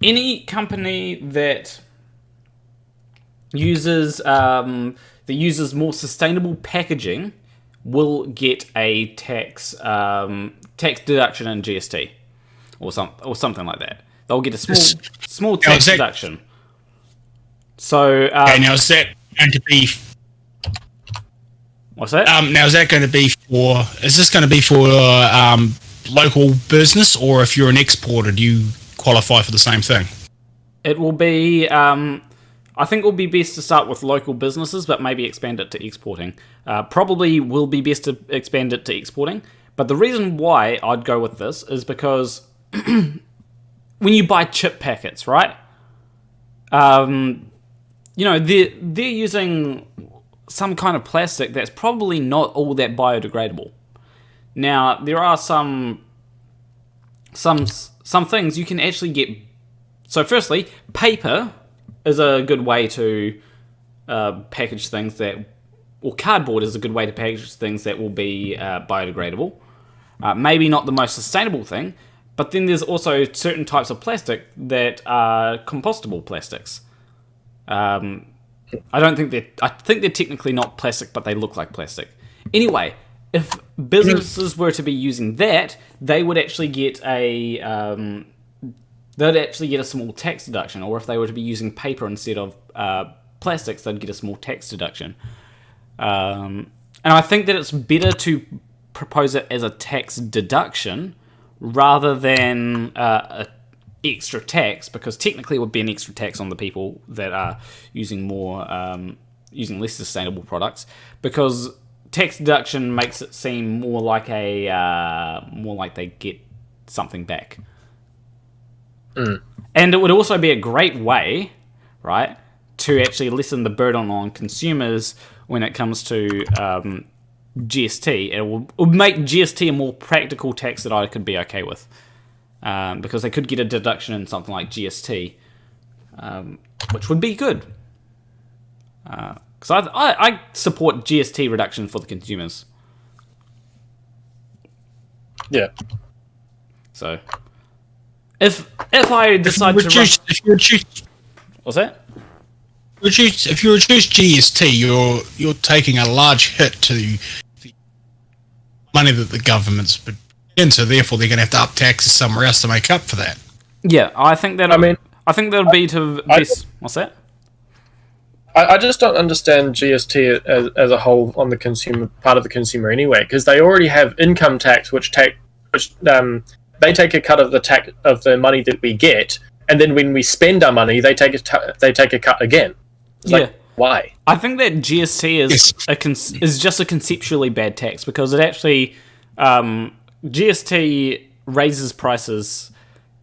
any company that uses more sustainable packaging will get a tax deduction in GST or something like that. They'll get a small tax deduction. So okay, now is that going to be? What's that? Now is that going to be for? Is this going to be for local business, or if you're an exporter, do you qualify for the same thing? It will be. I think it will be best to start with local businesses, but maybe expand it to exporting. Probably will be best to expand it to exporting. But the reason why I'd go with this is because when you buy chip packets, right? They're using some kind of plastic that's probably not all that biodegradable. Now, there are some things you can actually get. So, firstly, paper is a good way to package things or cardboard is a good way to package things that will be biodegradable. Maybe not the most sustainable thing, but then there's also certain types of plastic that are compostable plastics. I think they're technically not plastic, but they look like plastic. Anyway, if businesses were to be using that, they would actually get a small tax deduction. Or if they were to be using paper instead of plastics, they'd get a small tax deduction. And I think that it's better to propose it as a tax deduction rather than a extra tax, because technically it would be an extra tax on the people that are using less sustainable products, because tax deduction makes it seem more like they get something back. And it would also be a great way, right, to actually lessen the burden on consumers when it comes to GST. It would make GST a more practical tax that I could be okay with. Because they could get a deduction in something like GST, which would be good. Because I support GST reduction for the consumers. Yeah. So, if I decide what's that? If you reduce GST, you're taking a large hit to the money that the government's put in, so therefore they're going to have to up taxes somewhere else to make up for that. Yeah, I think that'll be to best. What's that? I just don't understand GST as a whole on the consumer part of the consumer anyway, because they already have income tax, which they take a cut of the money that we get, and then when we spend our money, they take a cut again. It's why? I think that GST is just a conceptually bad tax, because it actually GST raises prices,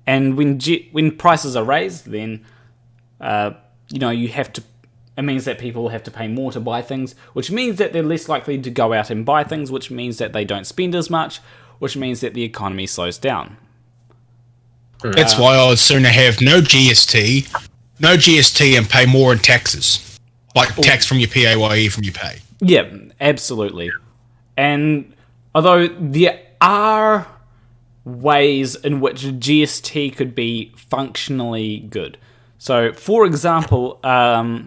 and when prices are raised, then you have to. It means that people have to pay more to buy things, which means that they're less likely to go out and buy things, which means that they don't spend as much, which means that the economy slows down. That's why I would sooner have no GST, and pay more in taxes, like tax from your PAYE from your pay. Yeah, absolutely. And although there are ways in which GST could be functionally good. So, for example, a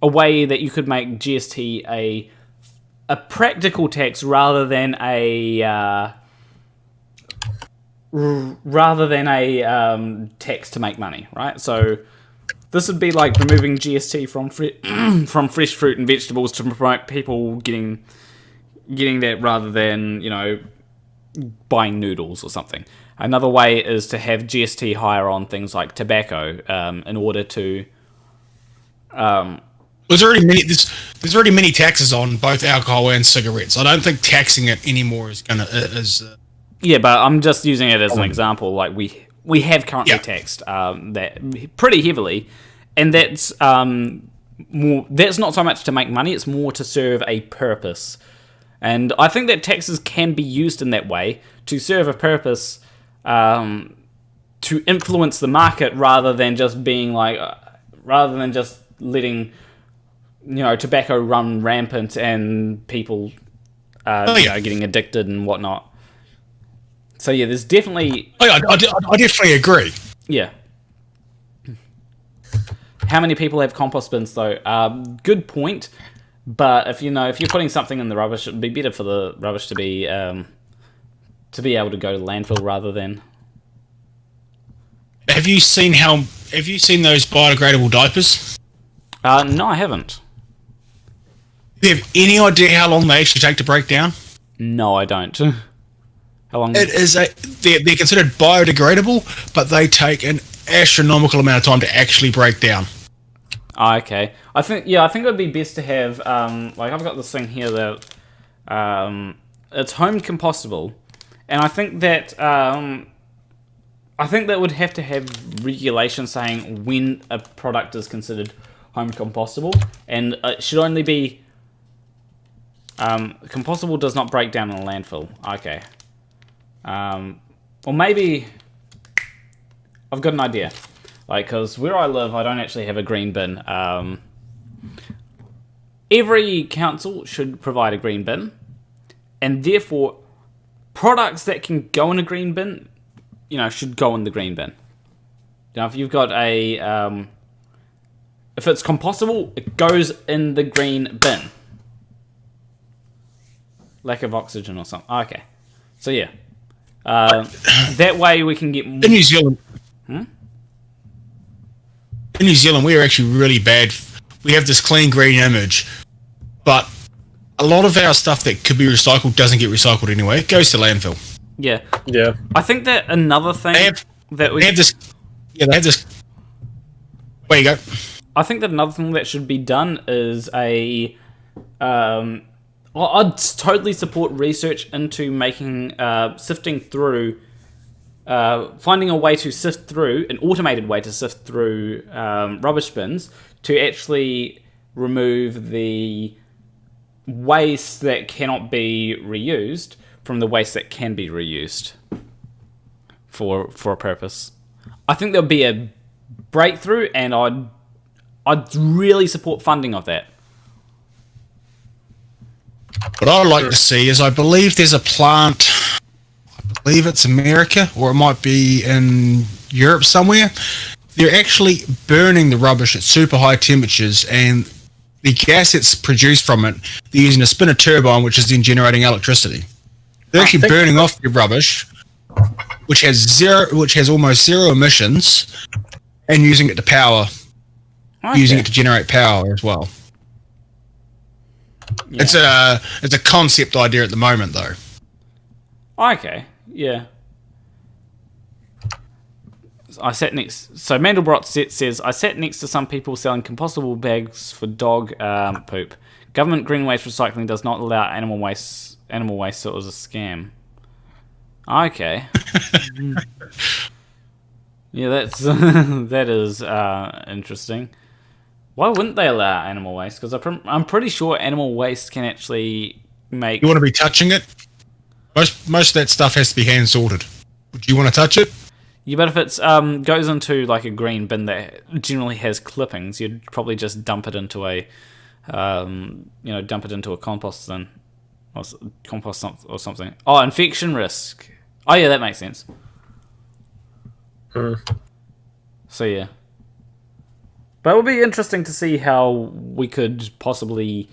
way that you could make GST a practical tax rather than a tax to make money, right? So This would be like removing GST from from fresh fruit and vegetables to promote people getting that rather than, buying noodles or something. Another way is to have GST higher on things like tobacco in order to... There's already many taxes on both alcohol and cigarettes. I don't think taxing it anymore is going to... Yeah, but I'm just using it as an example. Like, we have currently taxed that pretty heavily, and that's that's not so much to make money, it's more to serve a purpose. And I think that taxes can be used in that way to serve a purpose, to influence the market rather than just being like, rather than just letting, tobacco run rampant and people, getting addicted and whatnot. So yeah, there's definitely... I definitely agree. Yeah. How many people have compost bins though? Good point. But if you're putting something in the rubbish, it'd be better for the rubbish to be able to go to landfill rather than... Have you seen those biodegradable diapers? No, I haven't. Do you have any idea how long they actually take to break down? No, I don't. How long? They're considered biodegradable, but they take an astronomical amount of time to actually break down. Okay. I think it would be best to have I've got this thing here that it's home compostable, and I think that would have to have regulations saying when a product is considered home compostable, and it should only be compostable does not break down in a landfill. Okay. Or maybe I've got an idea. Because where I live, I don't actually have a green bin. Every council should provide a green bin, and therefore, products that can go in a green bin, should go in the green bin. If you've got if it's compostable, it goes in the green bin. Lack of oxygen or something. Okay. So yeah. That way we can get more... In New Zealand... In New Zealand, we are actually really bad. We have this clean green image, but a lot of our stuff that could be recycled doesn't get recycled anyway. It goes to landfill. Yeah. Yeah. I think that another thing They have this... Where you go. I think that another thing that should be done is I'd totally support research into making sifting through, finding a way to sift through, an automated way to sift through rubbish bins to actually remove the waste that cannot be reused from the waste that can be reused for a purpose. I think there'll be a breakthrough, and I'd really support funding of that. What I'd like to see is, I believe there's a plant, I believe it's America, or it might be in Europe somewhere. They're actually burning the rubbish at super high temperatures, and the gas that's produced from it, they're using a spinner turbine, which is then generating electricity. They're actually burning off the rubbish, which has almost zero emissions, and using it to power, using it to generate power as well. Yeah. It's a concept idea at the moment, though. Okay, yeah. So Mandelbrot says, I sat next to some people selling compostable bags for dog poop. Government green waste recycling does not allow animal waste, so it was a scam. Okay. Yeah, that is interesting. Why wouldn't they allow animal waste? Because I'm pretty sure animal waste can actually make... You want to be touching it? Most of that stuff has to be hand sorted. Would you want to touch it? Yeah, but if it's goes into like a green bin that generally has clippings, you'd probably just dump it into a compost bin, or compost or something. Oh, infection risk. Oh yeah, that makes sense. So yeah. But it would be interesting to see how we could possibly...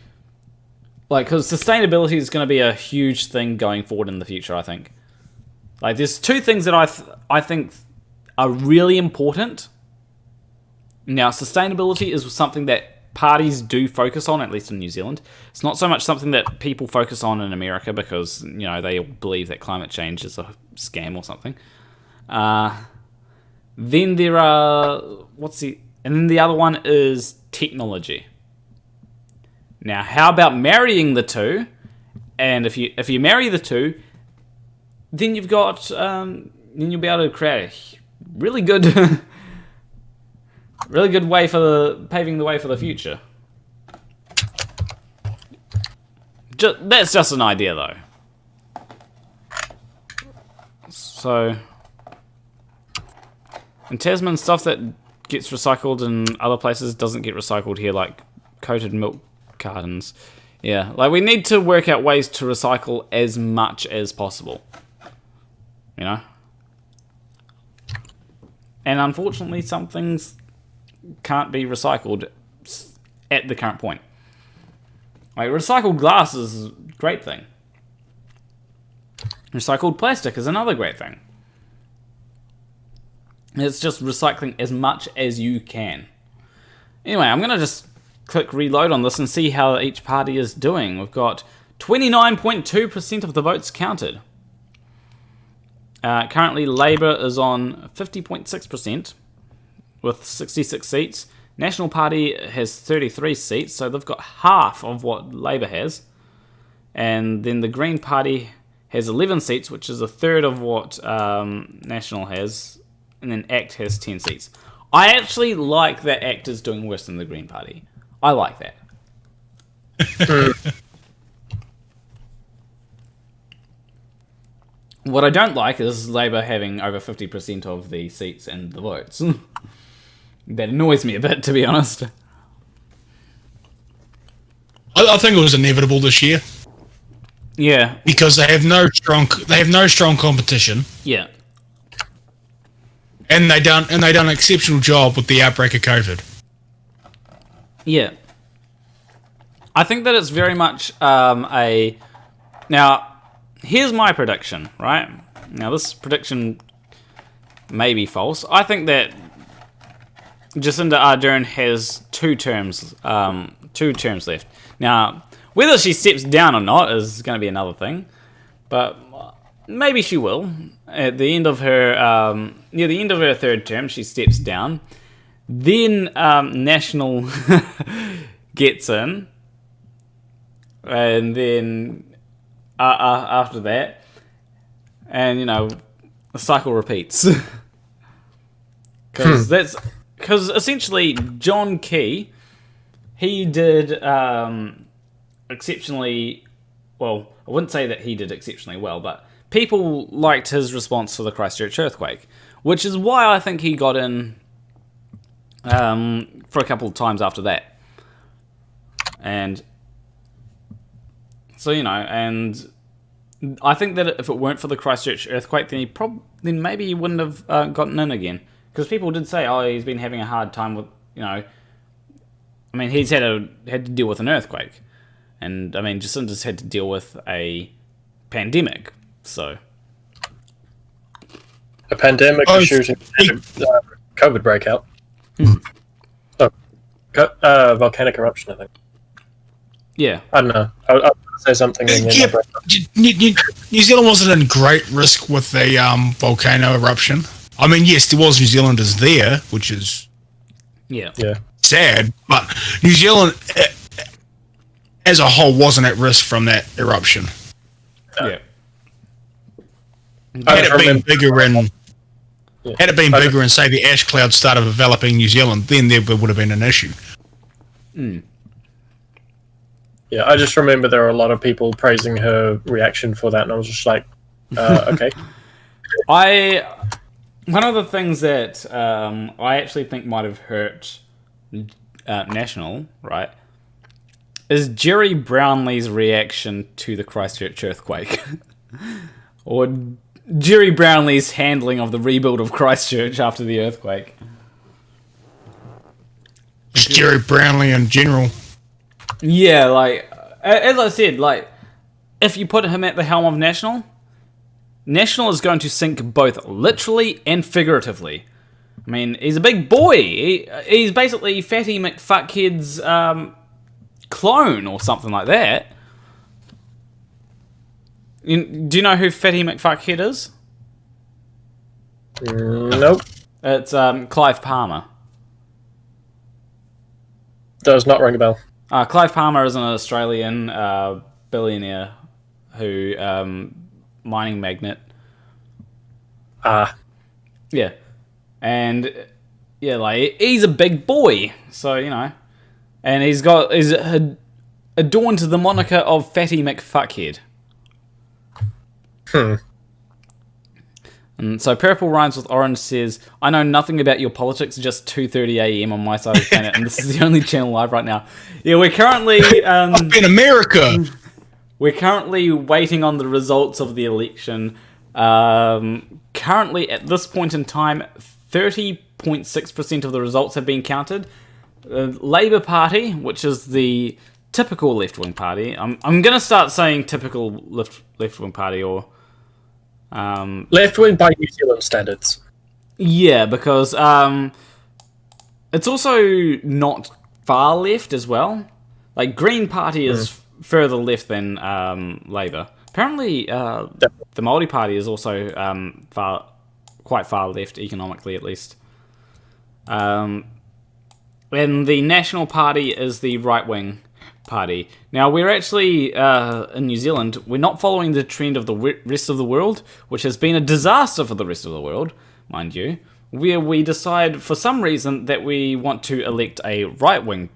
because sustainability is going to be a huge thing going forward in the future, I think. There's two things that I think are really important. Now, sustainability is something that parties do focus on, at least in New Zealand. It's not so much something that people focus on in America because, they believe that climate change is a scam or something. Then there are... And then the other one is technology. Now, how about marrying the two? And if you marry the two, then you've got... then you'll be able to create a really good... really good way for paving the way for the future. That's just an idea, though. So, in Tasman, stuff that gets recycled in other places doesn't get recycled here, like coated milk cartons. Yeah, like we need to work out ways to recycle as much as possible. And unfortunately, some things can't be recycled at the current point. Like, recycled glass is a great thing. Recycled plastic is another great thing. It's just recycling as much as you can. Anyway, I'm going to just click reload on this and see how each party is doing. We've got 29.2% of the votes counted. Currently, Labour is on 50.6%. with 66 seats. National Party has 33 seats, so they've got half of what Labour has. And then the Green Party has 11 seats, which is a third of what National has. And then ACT has 10 seats. I actually like that ACT is doing worse than the Green Party. I like that. What I don't like is Labour having over 50% of the seats and the votes. That annoys me a bit, to be honest. I think it was inevitable this year. Yeah. Because they have no strong competition. Yeah. And they done an exceptional job with the outbreak of COVID. Yeah. I think that it's very much Now, here's my prediction, right? Now, this prediction may be false. I think that Jacinda Ardern has two terms left. Now, whether she steps down or not is going to be another thing, but maybe she will. At the end of her near the end of her third term, she steps down. Then National gets in, and then after that, and the cycle repeats. Because essentially, John Key, he did exceptionally well. I wouldn't say that he did exceptionally well, but people liked his response to the Christchurch earthquake, which is why I think he got in for a couple of times after that. And so, and I think that if it weren't for the Christchurch earthquake, then maybe he wouldn't have gotten in again. Because people did say, he's been having a hard time with, he's had to deal with an earthquake. And, Jacinda's had to deal with a pandemic, so... A pandemic, a shooting, COVID breakout. Volcanic eruption, I think. Yeah. I don't know. I'll say something. New Zealand wasn't in great risk with the volcano eruption. Yes, there was New Zealanders there, which is sad, but New Zealand as a whole wasn't at risk from that eruption. Yeah. Had it been bigger and say the ash cloud started developing New Zealand, then there would have been an issue. Yeah, I just remember there were a lot of people praising her reaction for that, and I was just like, okay. One of the things that I actually think might have hurt National, right, is Jerry Brownlee's reaction to the Christchurch earthquake. Or Jerry Brownlee's handling of the rebuild of Christchurch after the earthquake. Just Jerry Brownlee in general. Yeah, as I said, if you put him at the helm of National is going to sink both literally and figuratively. I mean, he's a big boy. He's basically Fatty McFuckhead's clone or something like that. Do you know who Fatty McFuckhead is? Nope. It's Clive Palmer. Does not ring a bell. Clive Palmer is an Australian billionaire who mining magnate. Yeah. And yeah, like he's a big boy, so you know, and he's adorned to the moniker of Fatty McFuckhead. And so purple rhymes with orange says, I know nothing about your politics, just 2:30 a.m. on my side of the planet, and this is the only channel live right now. Yeah, we're currently Up in America. We're currently waiting on the results of the election. Currently, at this point in time, 30.6% of the results have been counted. The Labour Party, which is the typical left-wing party. I'm going to start saying typical left-wing party or... left-wing by New Zealand standards. Yeah, because it's also not far left as well. Like, Green Party is further left than Labour. Apparently, the Māori Party is also quite far left, economically at least. And the National Party is the right-wing party. Now, we're actually, in New Zealand, we're not following the trend of the rest of the world, which has been a disaster for the rest of the world, mind you, where we decide, for some reason, that we want to elect a right-wing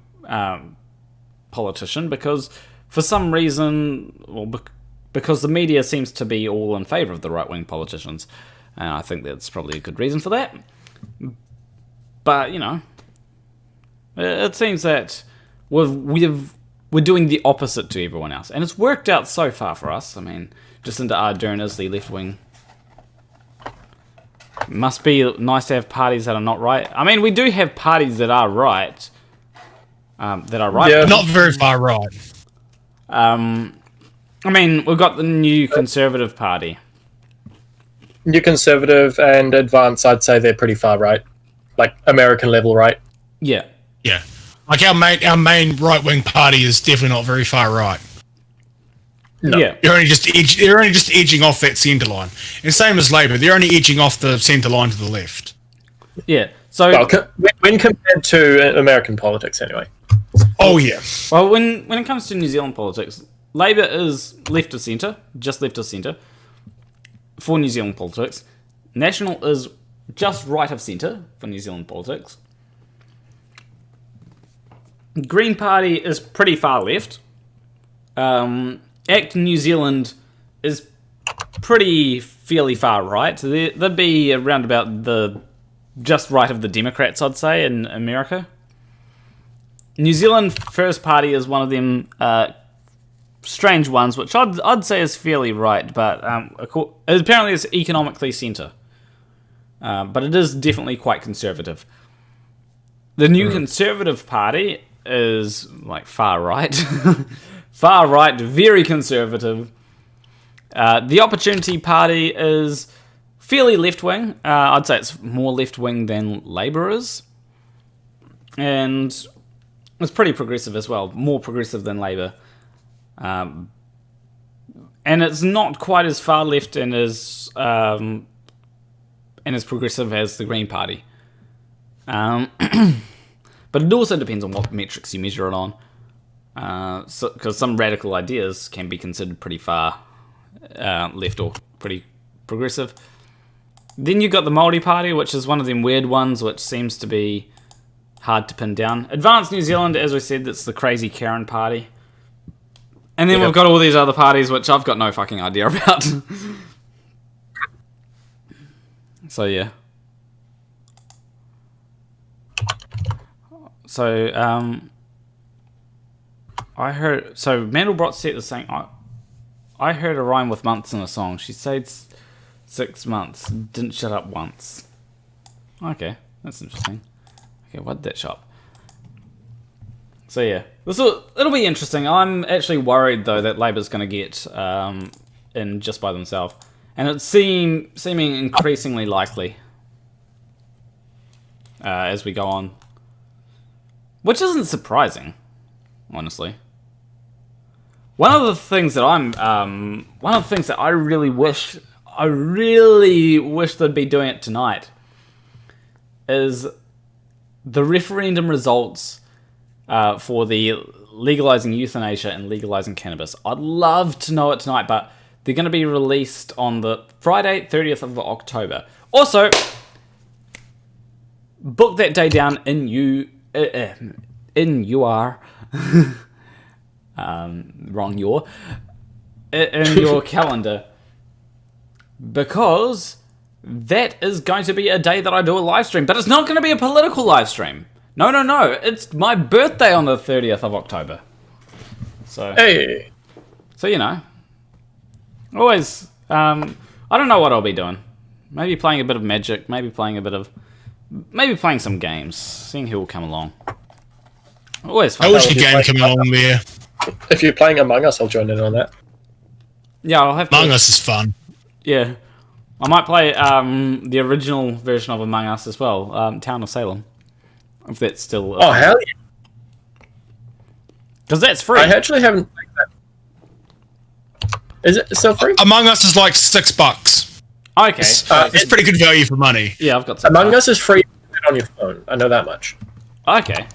politician, because, for some reason, well, because the media seems to be all in favour of the right-wing politicians. And I think that's probably a good reason for that. But, you know, it seems that we're doing the opposite to everyone else. And it's worked out so far for us. I mean, Jacinda Ardern is the left-wing. Must be nice to have parties that are not right. I mean, we do have parties that are right. Yeah. Not very far right. I mean, we've got the New Conservative Party. New Conservative and Advance, I'd say they're pretty far right. Like, American level right. Yeah. Yeah. Like our main right wing party is definitely not very far right. No. Yeah. They're only just edging off that centre line. And same as Labour, they're only edging off the centre line to the left. Yeah. So Well, when compared to American politics, anyway. Oh yeah. Well, when it comes to New Zealand politics, Labour is left of centre, just left of centre, for New Zealand politics. National is just right of centre for New Zealand politics. Green Party is pretty far left. ACT New Zealand is fairly far right. They'd be around about the just right of the Democrats, I'd say, in America. New Zealand First Party is one of them strange ones, which I'd say is fairly right, but apparently it's economically centre. But it is definitely quite conservative. The New Conservative Party is like far right. Far right, very conservative. The Opportunity Party is fairly left-wing. I'd say it's more left-wing than Labour is. And it's pretty progressive as well, more progressive than Labour. And it's not quite as far left and as progressive as the Green Party. But it also depends on what metrics you measure it on. Because some radical ideas can be considered pretty far left or pretty progressive. Then you've got the Māori Party, which is one of them weird ones, which seems to be hard to pin down. Advanced New Zealand, as we said, that's the crazy Karen Party. And then we've got all these other parties, which I've got no fucking idea about. So, yeah. So, I heard... So, Mandelbrot said the saying... I heard a rhyme with months in a song. She said 6 months. Didn't shut up once. Okay, that's interesting. Okay, what did that shop? So, yeah. It'll be interesting. I'm actually worried, though, that Labour's going to get in just by themselves. And it's seeming increasingly likely. as we go on, which isn't surprising, honestly. One of the things that I really wish they'd be doing it tonight is the referendum results for the legalizing euthanasia and legalizing cannabis. I'd love to know it tonight, but they're going to be released on the Friday, 30th of October. Also, book that day down in your in your calendar, because that is going to be a day that I do a live stream, but it's not going to be a political live stream. No, it's my birthday on the 30th of October. So you know, always I don't know what I'll be doing. Maybe playing a bit of Magic, maybe playing some games, seeing who will come along. Always fun. I wish a game came along there. If you're playing Among Us, I'll join in on that. Yeah, I'll have to. Among Us is fun. Yeah. I might play the original version of Among Us as well, Town of Salem. If that's still... Oh, hell yeah. Because that's free. I actually haven't played that. Is it still free? Among Us is like $6. Okay. It's pretty good value for money. Yeah, I've got some. Among Us is free on your phone. I know that much. Okay.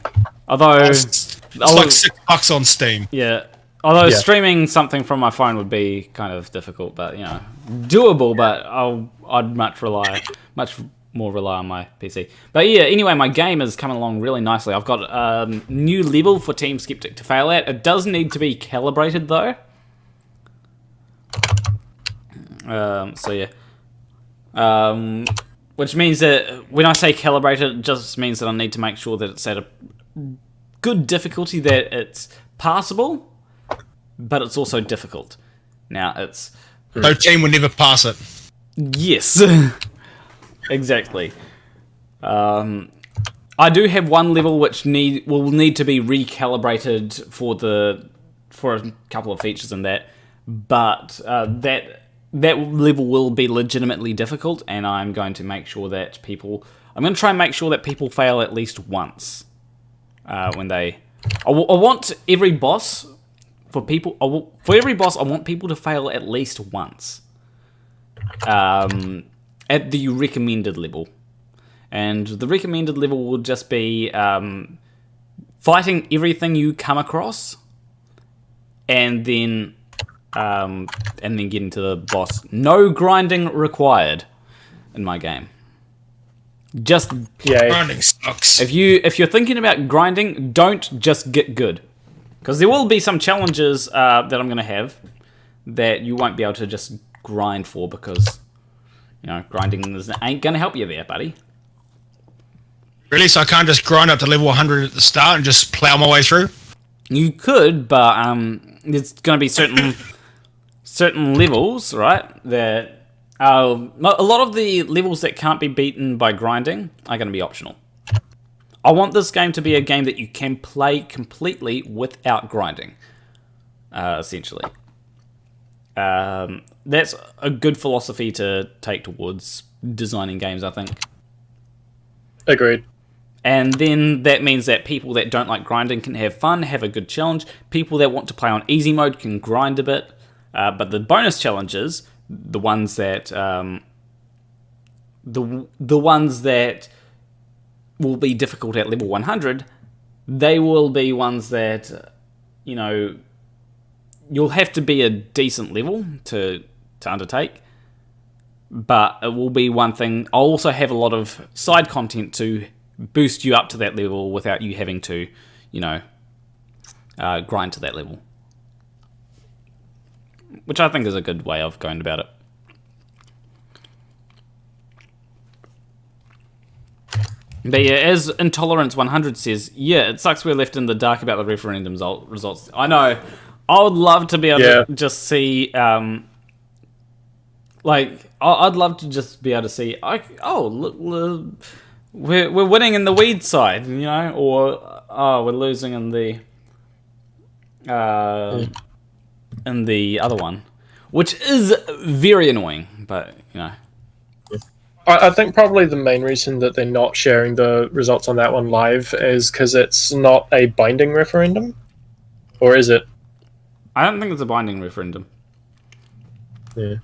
Although... It's like $6 on Steam. Yeah. Although streaming something from my phone would be kind of difficult, but, you know, doable, but I'd much more rely on my PC. But yeah, anyway, my game is coming along really nicely. I've got a new level for Team Skeptic to fail at. It does need to be calibrated, though. So yeah. Which means that when I say calibrated, it just means that I need to make sure that it's at a good difficulty, that it's passable, but it's also difficult. Now, it's... No team would never pass it. Yes. Exactly. I do have one level which will need to be recalibrated for a couple of features in that, but that level will be legitimately difficult, and I'm going to make sure that I'm going to try and make sure that people fail at least once when they. I want every boss for every boss. I want people to fail at least once. At the recommended level. And the recommended level will just be fighting everything you come across, and then getting to the boss. No grinding required in my game. Just grinding sucks. If you're thinking about grinding, don't just get good, because there will be some challenges that I'm going to have that you won't be able to just grind for, because grinding ain't going to help you there, buddy. Really? So I can't just grind up to level 100 at the start and just plow my way through? You could, but there's going to be certain levels, right, that a lot of the levels that can't be beaten by grinding are going to be optional. I want this game to be a game that you can play completely without grinding, essentially. That's a good philosophy to take towards designing games, I think. Agreed. And then that means that people that don't like grinding can have fun, have a good challenge. People that want to play on easy mode can grind a bit. But the bonus challenges, the ones that the ones that will be difficult at level 100, they will be ones that you'll have to be a decent level to undertake. But it will be one thing. I'll also have a lot of side content to boost you up to that level without you having to, grind to that level. Which I think is a good way of going about it. But yeah, as Intolerance 100 says, yeah, it sucks we're left in the dark about the referendum results. I know. I would love to be able to just see... I'd love to just be able to see, look, we're winning in the weed side, or we're losing in the other one, which is very annoying. But I think probably the main reason that they're not sharing the results on that one live is because it's not a binding referendum. Or is it? I don't think it's a binding referendum. Yeah.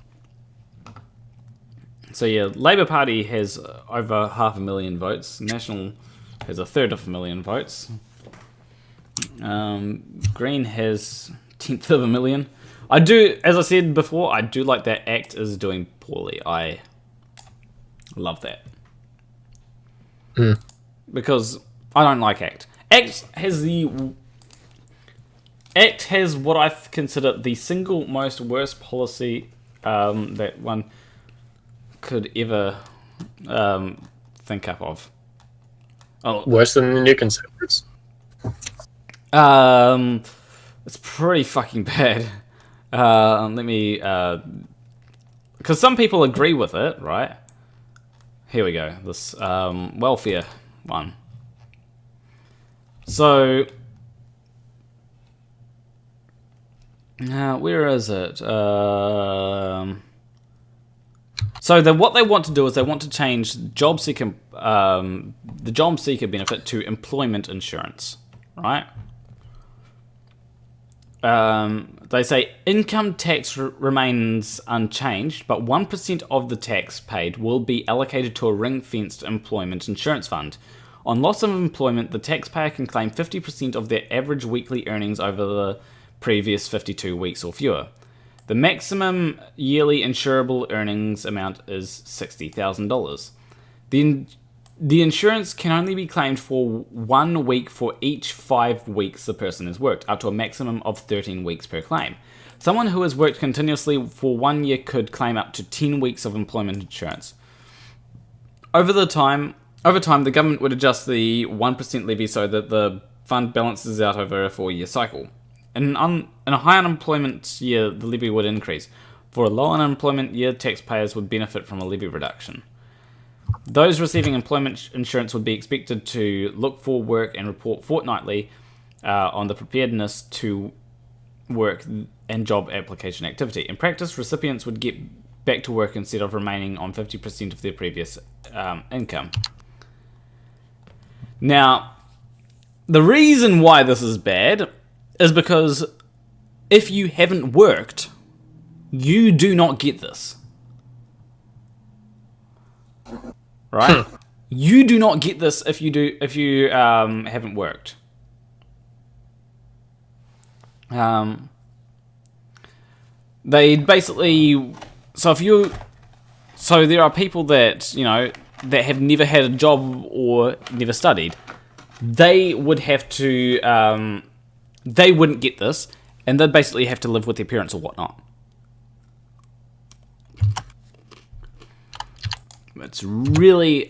So yeah, Labour Party has over 500,000 votes. National has 1/3 votes. Green has 1/10 of a million. I do, as I said before, I do like that ACT is doing poorly. I love that. Because I don't like ACT. ACT has what I consider the single most worst policy that one could ever think up of. Oh, Worse than the New Conservatives? it's pretty fucking bad. Let me, because some people agree with it, right? Here we go. This welfare one. So, where is it? So what they want to do is they want to change the job seeker benefit to employment insurance, right? They say income tax remains unchanged, but 1% of the tax paid will be allocated to a ring-fenced employment insurance fund. On loss of employment, the taxpayer can claim 50% of their average weekly earnings over the previous 52 weeks or fewer. The maximum yearly insurable earnings amount is $60,000. The insurance can only be claimed for 1 week for each 5 weeks the person has worked, up to a maximum of 13 weeks per claim. Someone who has worked continuously for 1 year could claim up to 10 weeks of employment insurance. Over time, the government would adjust the 1% levy so that the fund balances out over a 4-year cycle. In a high unemployment year, the levy would increase. For a low unemployment year, taxpayers would benefit from a levy reduction. Those receiving employment insurance would be expected to look for work and report fortnightly on the preparedness to work and job application activity. In practice, recipients would get back to work instead of remaining on 50% of their previous income. Now, the reason why this is bad is because if you haven't worked, you do not get this. Right? You do not get this if you haven't worked. They basically so there are people that, you know, that have never had a job or never studied. They would have to they wouldn't get this, and they'd basically have to live with their parents or whatnot. It's really,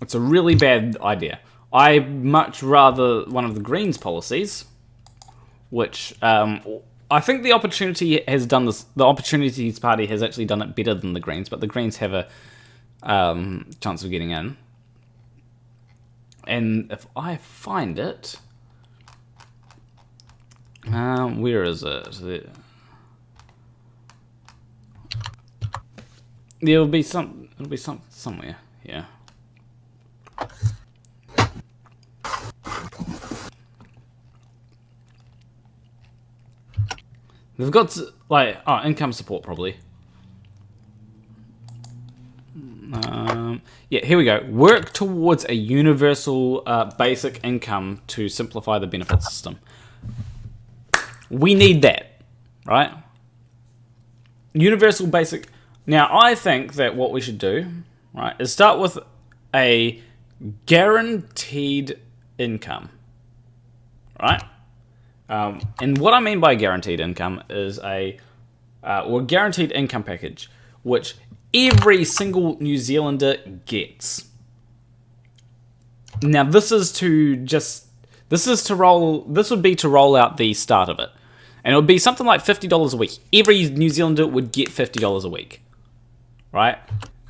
it's a really bad idea. I much rather one of the Greens policies, which I think the Opportunity has done this. The Opportunities Party has actually done it better than the Greens, but the Greens have a chance of getting in. And if I find it, where is it? It'll be somewhere. Yeah. They've got income support probably. Yeah, here we go. Work towards a universal basic income to simplify the benefit system. We need that, right? Universal basic. Now, I think that what we should do, right, is start with a guaranteed income, right? And what I mean by guaranteed income is a guaranteed income package, which every single New Zealander gets. Now, this would be to roll out the start of it. And it would be something like $50 a week. Every New Zealander would get $50 a week. Right?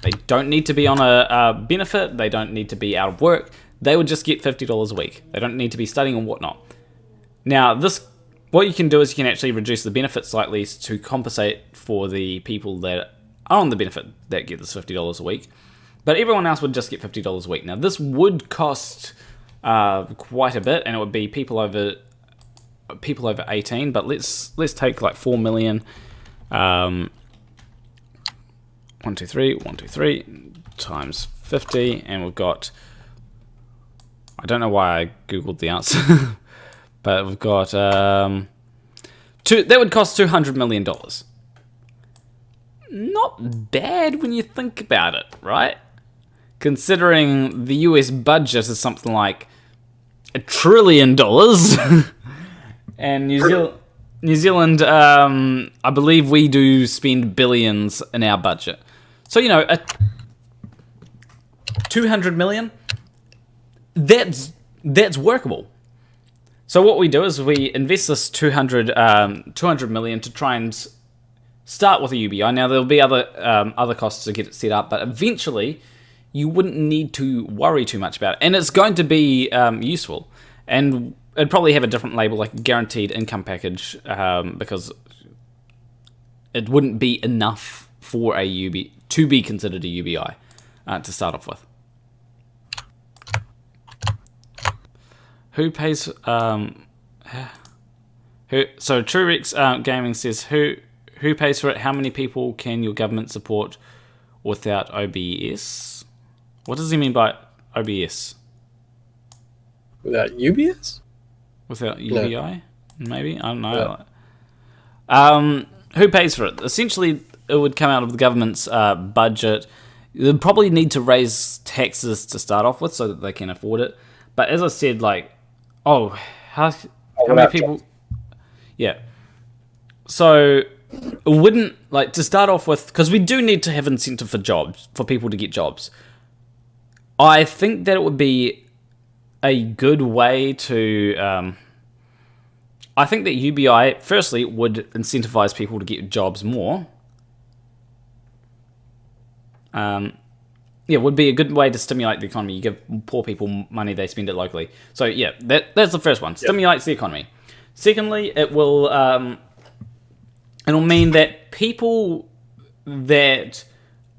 They don't need to be on a benefit. They don't need to be out of work. They would just get $50 a week. They don't need to be studying or whatnot. Now, what you can do is you can actually reduce the benefit slightly to compensate for the people that are on the benefit that get this $50 a week, but everyone else would just get $50 a week. Now, this would cost quite a bit, and it would be people over 18. But let's take like 4 million. 1, 2, 3 times 50, and we've got. I don't know why I googled the answer, but we've got that would cost $200 million. Not bad when you think about it, right? Considering the US budget is something like $1 trillion, and New Zealand, I believe we do spend billions in our budget. So, you know, 200 million, that's workable. So what we do is we invest this 200 million to try and start with a UBI. Now, there'll be other costs to get it set up, but eventually you wouldn't need to worry too much about it. And it's going to be useful. And it'd probably have a different label, like guaranteed income package, because it wouldn't be enough for a UBI to be considered a UBI to start off with. Who pays? So TrueRex Gaming says who pays for it? How many people can your government support without OBS? What does he mean by OBS? Without UBS? Without UBI? No. Maybe? I don't know. Yeah. Who pays for it? Essentially, it would come out of the government's budget. They'd probably need to raise taxes to start off with so that they can afford it. But as I said, like, how many people... Yeah. So, it wouldn't, like, to start off with... Because we do need to have incentive for jobs, for people to get jobs. I think that it would be a good way to... I think that UBI, firstly, would incentivize people to get jobs more. Yeah, would be a good way to stimulate the economy. You give poor people money, they spend it locally. So yeah, that's the first one. Stimulates the economy. Secondly, it'll mean that people that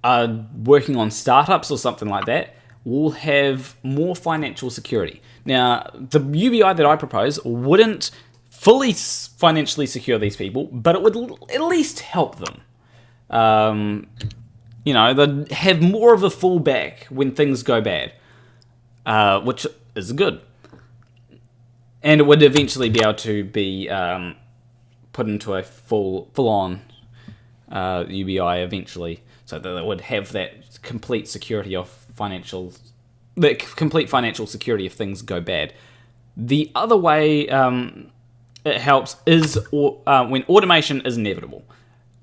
are working on startups or something like that will have more financial security. Now, the UBI that I propose wouldn't fully financially secure these people, but it would at least help them. You know, they'd have more of a fallback when things go bad, which is good. And it would eventually be able to be put into a full-on UBI eventually, so that it would have that complete security of complete financial security if things go bad. The other way it helps is when automation is inevitable.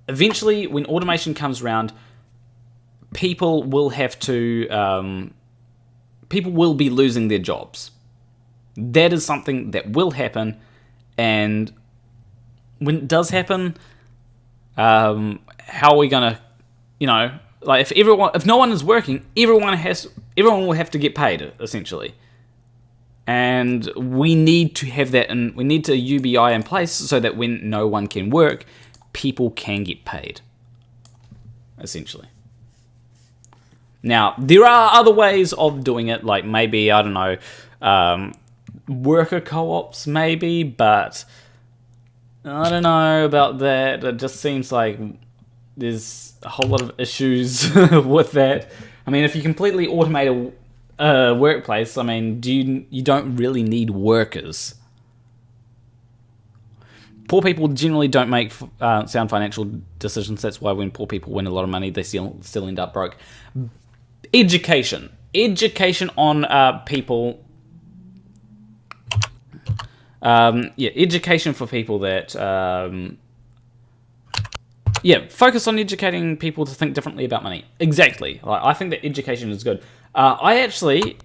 Eventually, when automation comes around, people will be losing their jobs. That is something that will happen, and when it does happen, how are we gonna, like if no one is working, everyone will have to get paid essentially, and we need to have that, and we need to UBI in place so that when no one can work, people can get paid, essentially. Now, there are other ways of doing it, like maybe, I don't know, worker co-ops maybe, but I don't know about that. It just seems like there's a whole lot of issues with that. I mean, if you completely automate a workplace, I mean, you don't really need workers. Poor people generally don't make sound financial decisions. That's why when poor people win a lot of money, they still end up broke. Education on people. Education for people that. Focus on educating people to think differently about money. Exactly. I think that education is good. I actually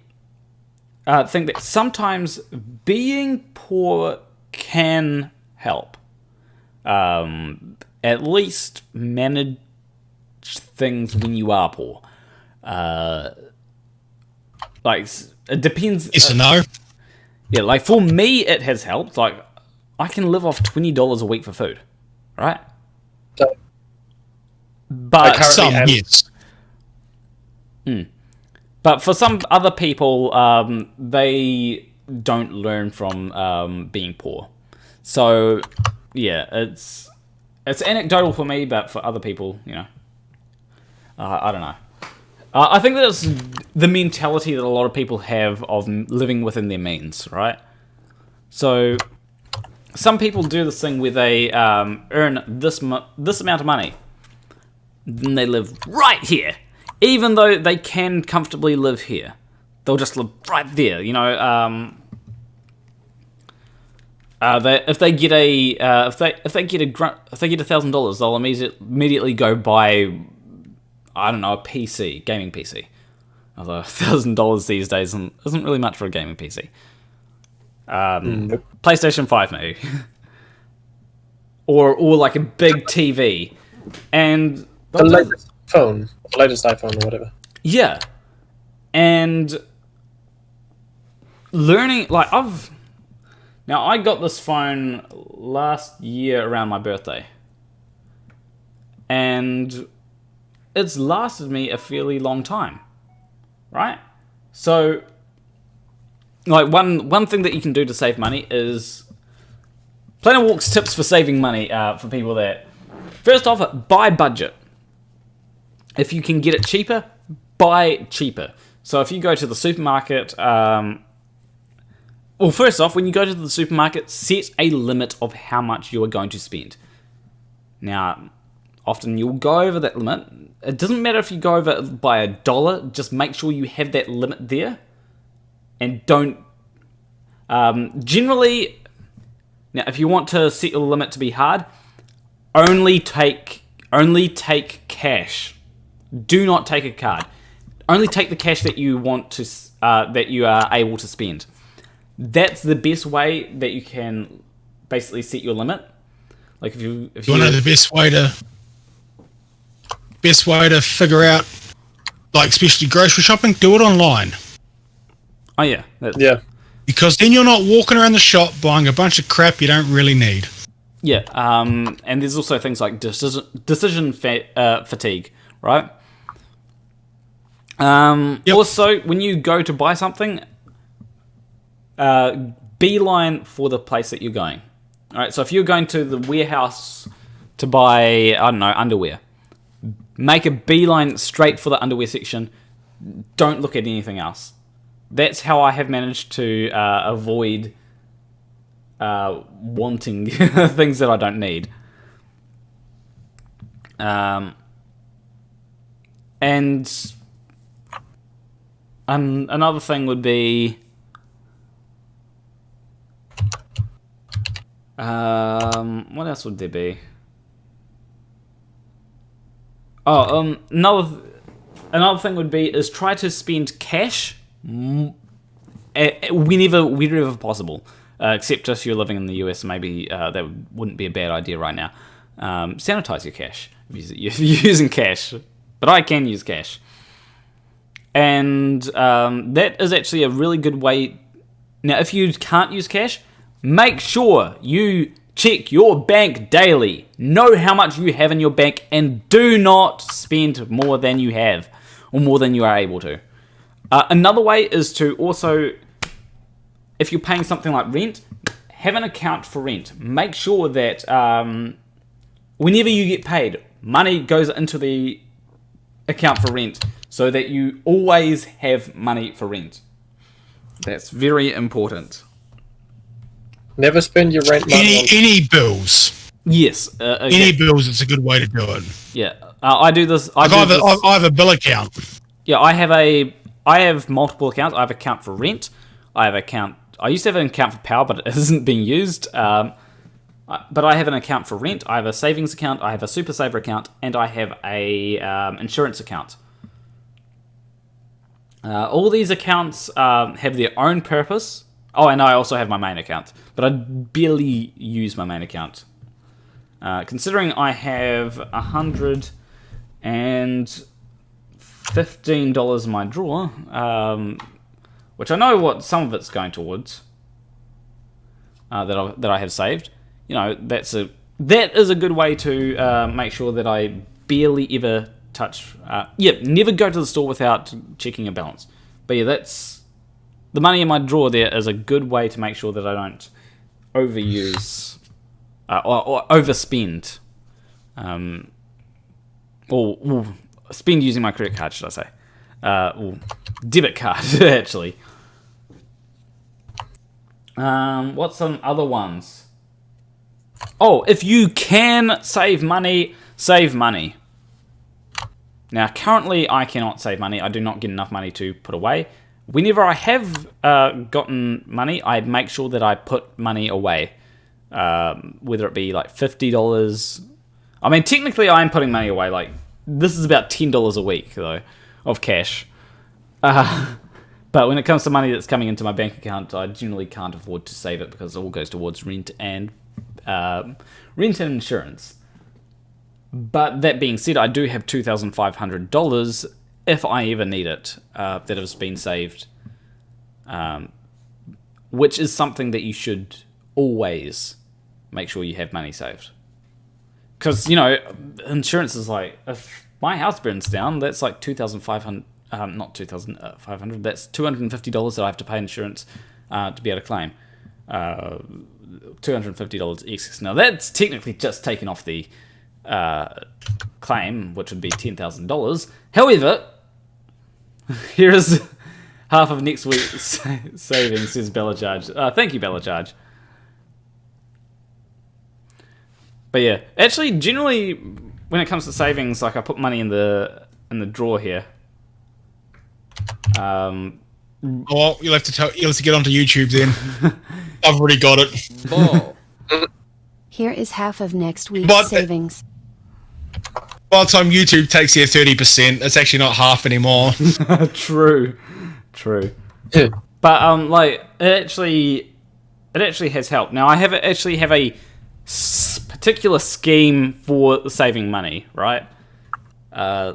think that sometimes being poor can help. At least manage things when you are poor. It depends. Yes or no? Yeah, like for me, it has helped. Like, I can live off $20 a week for food, right? But currently Some, am- yes. But for some other people, they don't learn from being poor. So, yeah, it's anecdotal for me, but for other people, I don't know. I think that's the mentality that a lot of people have of living within their means, right? So, some people do this thing where they earn this amount of money. Then they live right here. Even though they can comfortably live here. They'll just live right there, if they get $1,000, they'll immediately go buy, I don't know, a PC, gaming PC. Although $1,000 these days isn't really much for a gaming PC. PlayStation 5 maybe, or like a big TV, and the latest iPhone or whatever. Yeah, and learning like I got this phone last year around my birthday, and it's lasted me a fairly long time, right? So, like one thing that you can do to save money is Planarwalk's tips for saving money for people that first off buy budget. If you can get it cheaper, buy cheaper. So if you go to the supermarket, first off, when you go to the supermarket, set a limit of how much you are going to spend. Now, often you'll go over that limit. It doesn't matter if you go over it by $1, just make sure you have that limit there. And don't... generally, now if you want to set your limit to be hard, only take cash. Do not take a card. Only take the cash that you want to, that you are able to spend. That's the best way that you can basically set your limit. Like if you know the best way to figure out, like especially grocery shopping, do it online. Oh yeah, Yeah. Because then you're not walking around the shop buying a bunch of crap you don't really need. Yeah, and there's also things like decision fatigue, right? Yep. Also, when you go to buy something, beeline for the place that you're going. All right, so if you're going to the warehouse to buy, I don't know, underwear, make a beeline straight for the underwear section. Don't look at anything else. That's how I have managed to avoid wanting things that I don't need. And another thing would be what else would there be? Another thing would be is try to spend cash whenever possible. Except if you're living in the US, maybe that wouldn't be a bad idea right now. Sanitize your cash if you're using cash, but I can use cash, and that is actually a really good way. Now, if you can't use cash, make sure you check your bank daily. Know how much you have in your bank, and do not spend more than you have or more than you are able to. Another way is to also, if you're paying something like rent, have an account for rent. Make sure that whenever you get paid, money goes into the account for rent so that you always have money for rent. That's very important. Never spend your rent money on... Any bills. Yes. Any bills, it's a good way to do it. Yeah. I do this. I have a bill account. Yeah, I have multiple accounts. I have an account for rent. I used to have an account for power, but it isn't being used. But I have an account for rent. I have a savings account. I have a super saver account, and I have a insurance account. All these accounts have their own purpose. Oh, and I also have my main account, but I barely use my main account. Considering I have $115 in my drawer, which I know what some of it's going towards, that I have saved. You know, that is a good way to make sure that I barely ever touch. Never go to the store without checking a balance. But yeah, that's the money in my drawer. There is a good way to make sure that I don't overuse or overspend, or spend using my credit card, should I say? Or debit card, actually. What's some other ones? Oh, if you can save money, save money. Now, currently, I cannot save money. I do not get enough money to put away. Whenever I have gotten money, I make sure that I put money away. Whether it be like $50. I mean, technically, I am putting money away. Like, this is about $10 a week, though, of cash. But when it comes to money that's coming into my bank account, I generally can't afford to save it because it all goes towards rent and insurance. But that being said, I do have $2,500 if I ever need it that has been saved, which is something that you should always make sure you have money saved. Because, insurance is like, if my house burns down, that's like $2,500. Not $2,500. That's $250 that I have to pay insurance to be able to claim. $250 excess. Now that's technically just taken off the claim, which would be $10,000. However, here is half of next week's savings, says Bella Judge. Thank you, Bella Judge. But yeah, actually, generally, when it comes to savings, like I put money in the drawer here. Well, you'll have to get onto YouTube then. I've already got it. Oh. Here is half of next week's savings. By the time YouTube takes their 30%, it's actually not half anymore. True. But like it actually has helped. Now I have a particular scheme for saving money, right?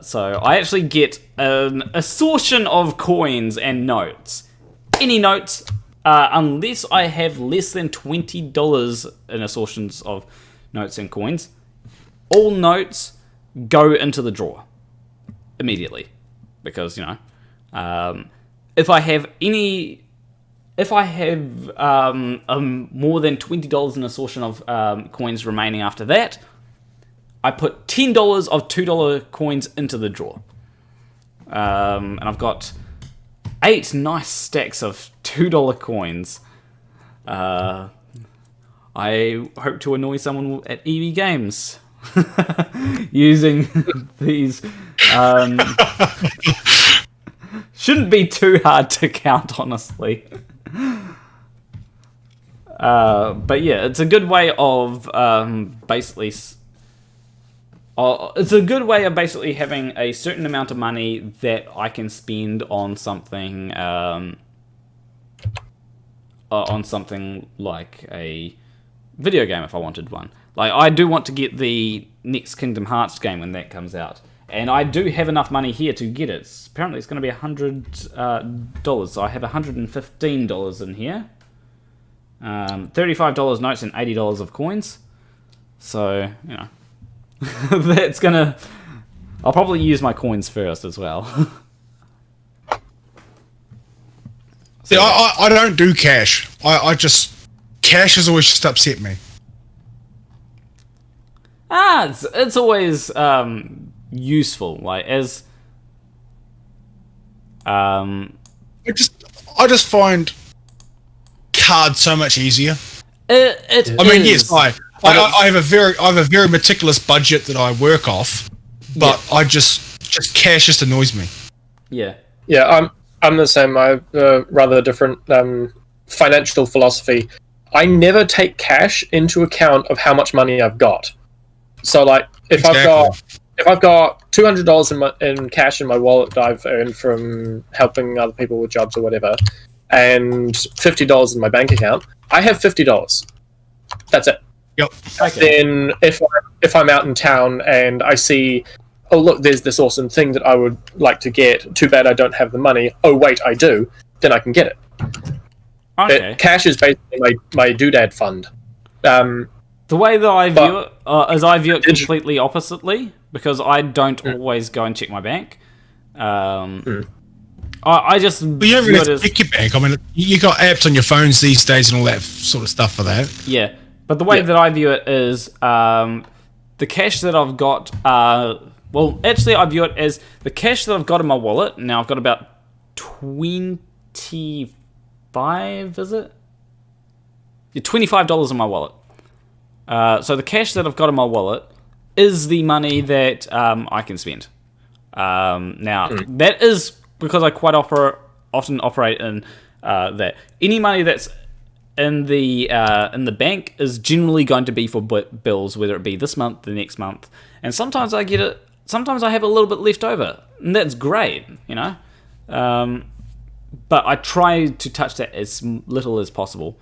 So I actually get an assortion of coins and notes. Any notes, unless I have less than $20 in assortions of notes and coins, all notes go into the drawer immediately. Because, if I have more than $20 in assortion of coins remaining after that, I put $10 of $2 coins into the drawer. And I've got 8 nice stacks of $2 coins. I hope to annoy someone at EV Games using these. Shouldn't be too hard to count, honestly. But yeah, it's a good way of basically having a certain amount of money that I can spend on something like a video game if I wanted one. Like, I do want to get the next Kingdom Hearts game when that comes out. And I do have enough money here to get it. Apparently it's going to be $100. So I have $115 in here. $35 notes and $80 of coins. So, that's going to... I'll probably use my coins first as well. See, I don't do cash. I just... Cash has always just upset me. It's always useful. Like, as... I just find cards so much easier. Yes, I have a very meticulous budget that I work off, but yeah. I just cash just annoys me. Yeah. Yeah, I'm the same. I have a rather different financial philosophy. I never take cash into account of how much money I've got. So, like, if I've got $200 in cash in my wallet that I've earned from helping other people with jobs or whatever, and $50 in my bank account, I have $50. That's it. Yep. Okay. Then if I'm out in town and I see, oh look, there's this awesome thing that I would like to get. Too bad I don't have the money. Oh wait, I do. Then I can get it. Okay. Cash is basically my doodad fund. The The way that I view it is I view it Did you- completely oppositely, because I don't always go and check my bank. I just But you don't view really it have as, to pick your bank. I mean, you got apps on your phones these days and all that sort of stuff for that. yeah. But the way that I view it is the cash that I've got. Well, actually, I view it as the cash that I've got in my wallet. Now I've got about 25. Is it? Yeah, $25 in my wallet. So the cash that I've got in my wallet is the money that I can spend. Now that is because I quite often operate in that. Any money that's in the bank is generally going to be for bills, whether it be this month, the next month, and sometimes I get it. Sometimes I have a little bit left over, and that's great, you know. But I try to touch that as little as possible.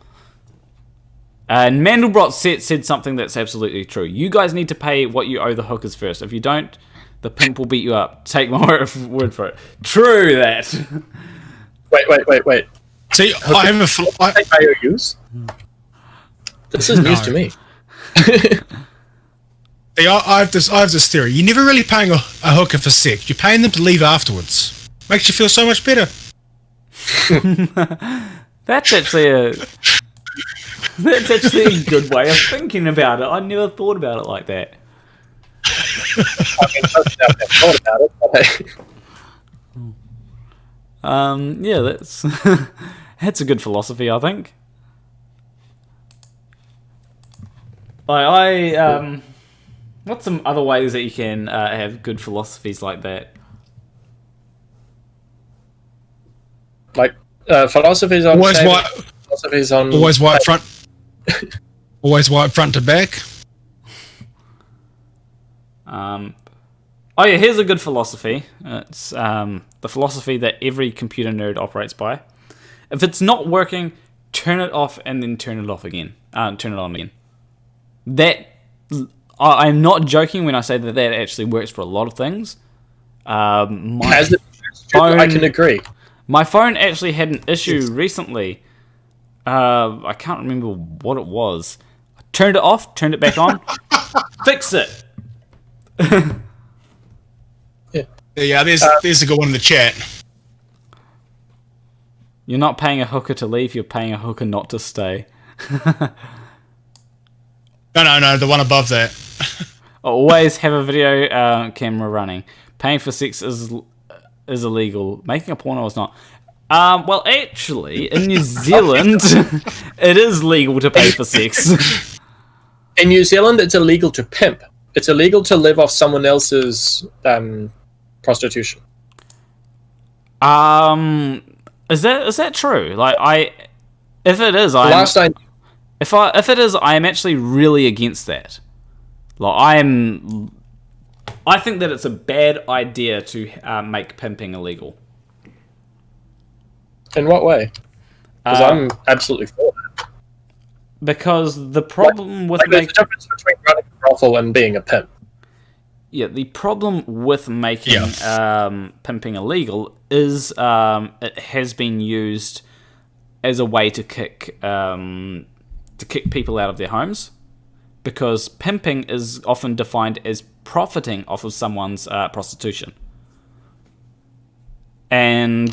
And Mandelbrot said something that's absolutely true. You guys need to pay what you owe the hookers first. If you don't, the pimp will beat you up. Take my word for it. True that. Wait. See, I have Take IOUs? This is news to me. See, I have this theory. You're never really paying a hooker for sex. You're paying them to leave afterwards. Makes you feel so much better. That's actually a good way of thinking about it. I never thought about it like that. Yeah, that's that's a good philosophy, I think. What's some other ways that you can have good philosophies like that? Like philosophies on Always saving, white, philosophies on always white front, always white front to back. Oh yeah, here's a good philosophy. It's the philosophy that every computer nerd operates by. If it's not working, turn it off and then turn it off again. Turn it on again. That I'm not joking when I say that actually works for a lot of things. I can agree. My phone actually had an issue recently. I can't remember what it was. I turned it off, turned it back on, fix it. Yeah, there's a good one in the chat. You're not paying a hooker to leave, you're paying a hooker not to stay. No, the one above that. Always have a video camera running. Paying for sex is illegal. Making a porno is not. Well, actually, in New Zealand, it is legal to pay for sex. In New Zealand, it's illegal to pimp. It's illegal to live off someone else's prostitution. Is that true? Like, if it is, if it is, I am actually really against that. Like, I think that it's a bad idea to make pimping illegal. In what way? Because I'm absolutely for that. Because the problem with there's a difference between running a brothel and being a pimp. Yeah, the problem with making pimping illegal is it has been used as a way to kick people out of their homes, because pimping is often defined as profiting off of someone's prostitution. And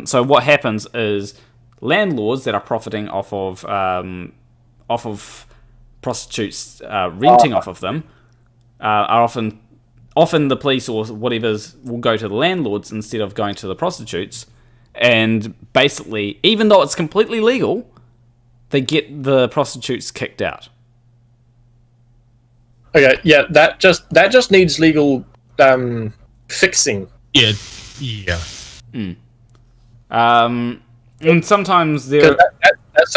so what happens is landlords that are profiting off of prostitutes renting off of them are often the police or whatever's will go to the landlords instead of going to the prostitutes, and basically, even though it's completely legal, they get the prostitutes kicked out. Okay, yeah, that just needs legal fixing. Yeah. And sometimes there That's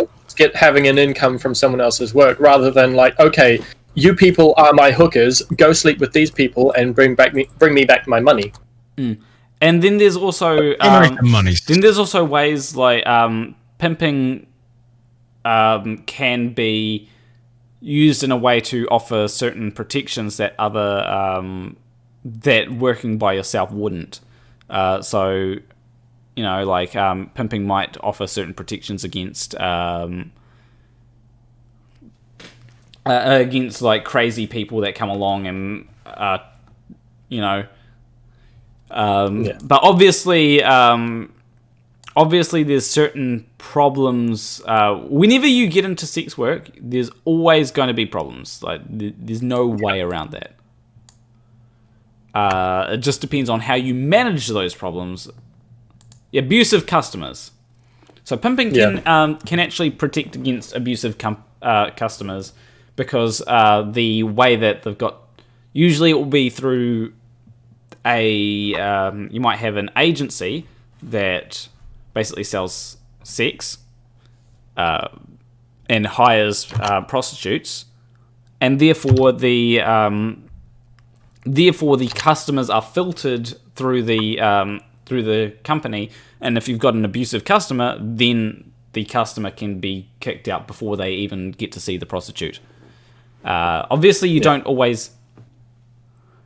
having an income from someone else's work, rather than like, okay, you people are my hookers, go sleep with these people and bring me back my money. And then there's also ways like pimping can be used in a way to offer certain protections that other that working by yourself wouldn't. So, you know, like pimping might offer certain protections against against like crazy people that come along and but obviously there's certain problems whenever you get into sex work. There's always going to be problems. Like there's no way around that. It just depends on how you manage those problems. Abusive customers. So pimping can actually protect against abusive customers, because the way that they've got, usually it will be through you might have an agency that basically sells sex and hires prostitutes, and therefore the customers are filtered through the company, and if you've got an abusive customer, then the customer can be kicked out before they even get to see the prostitute. Obviously, you don't always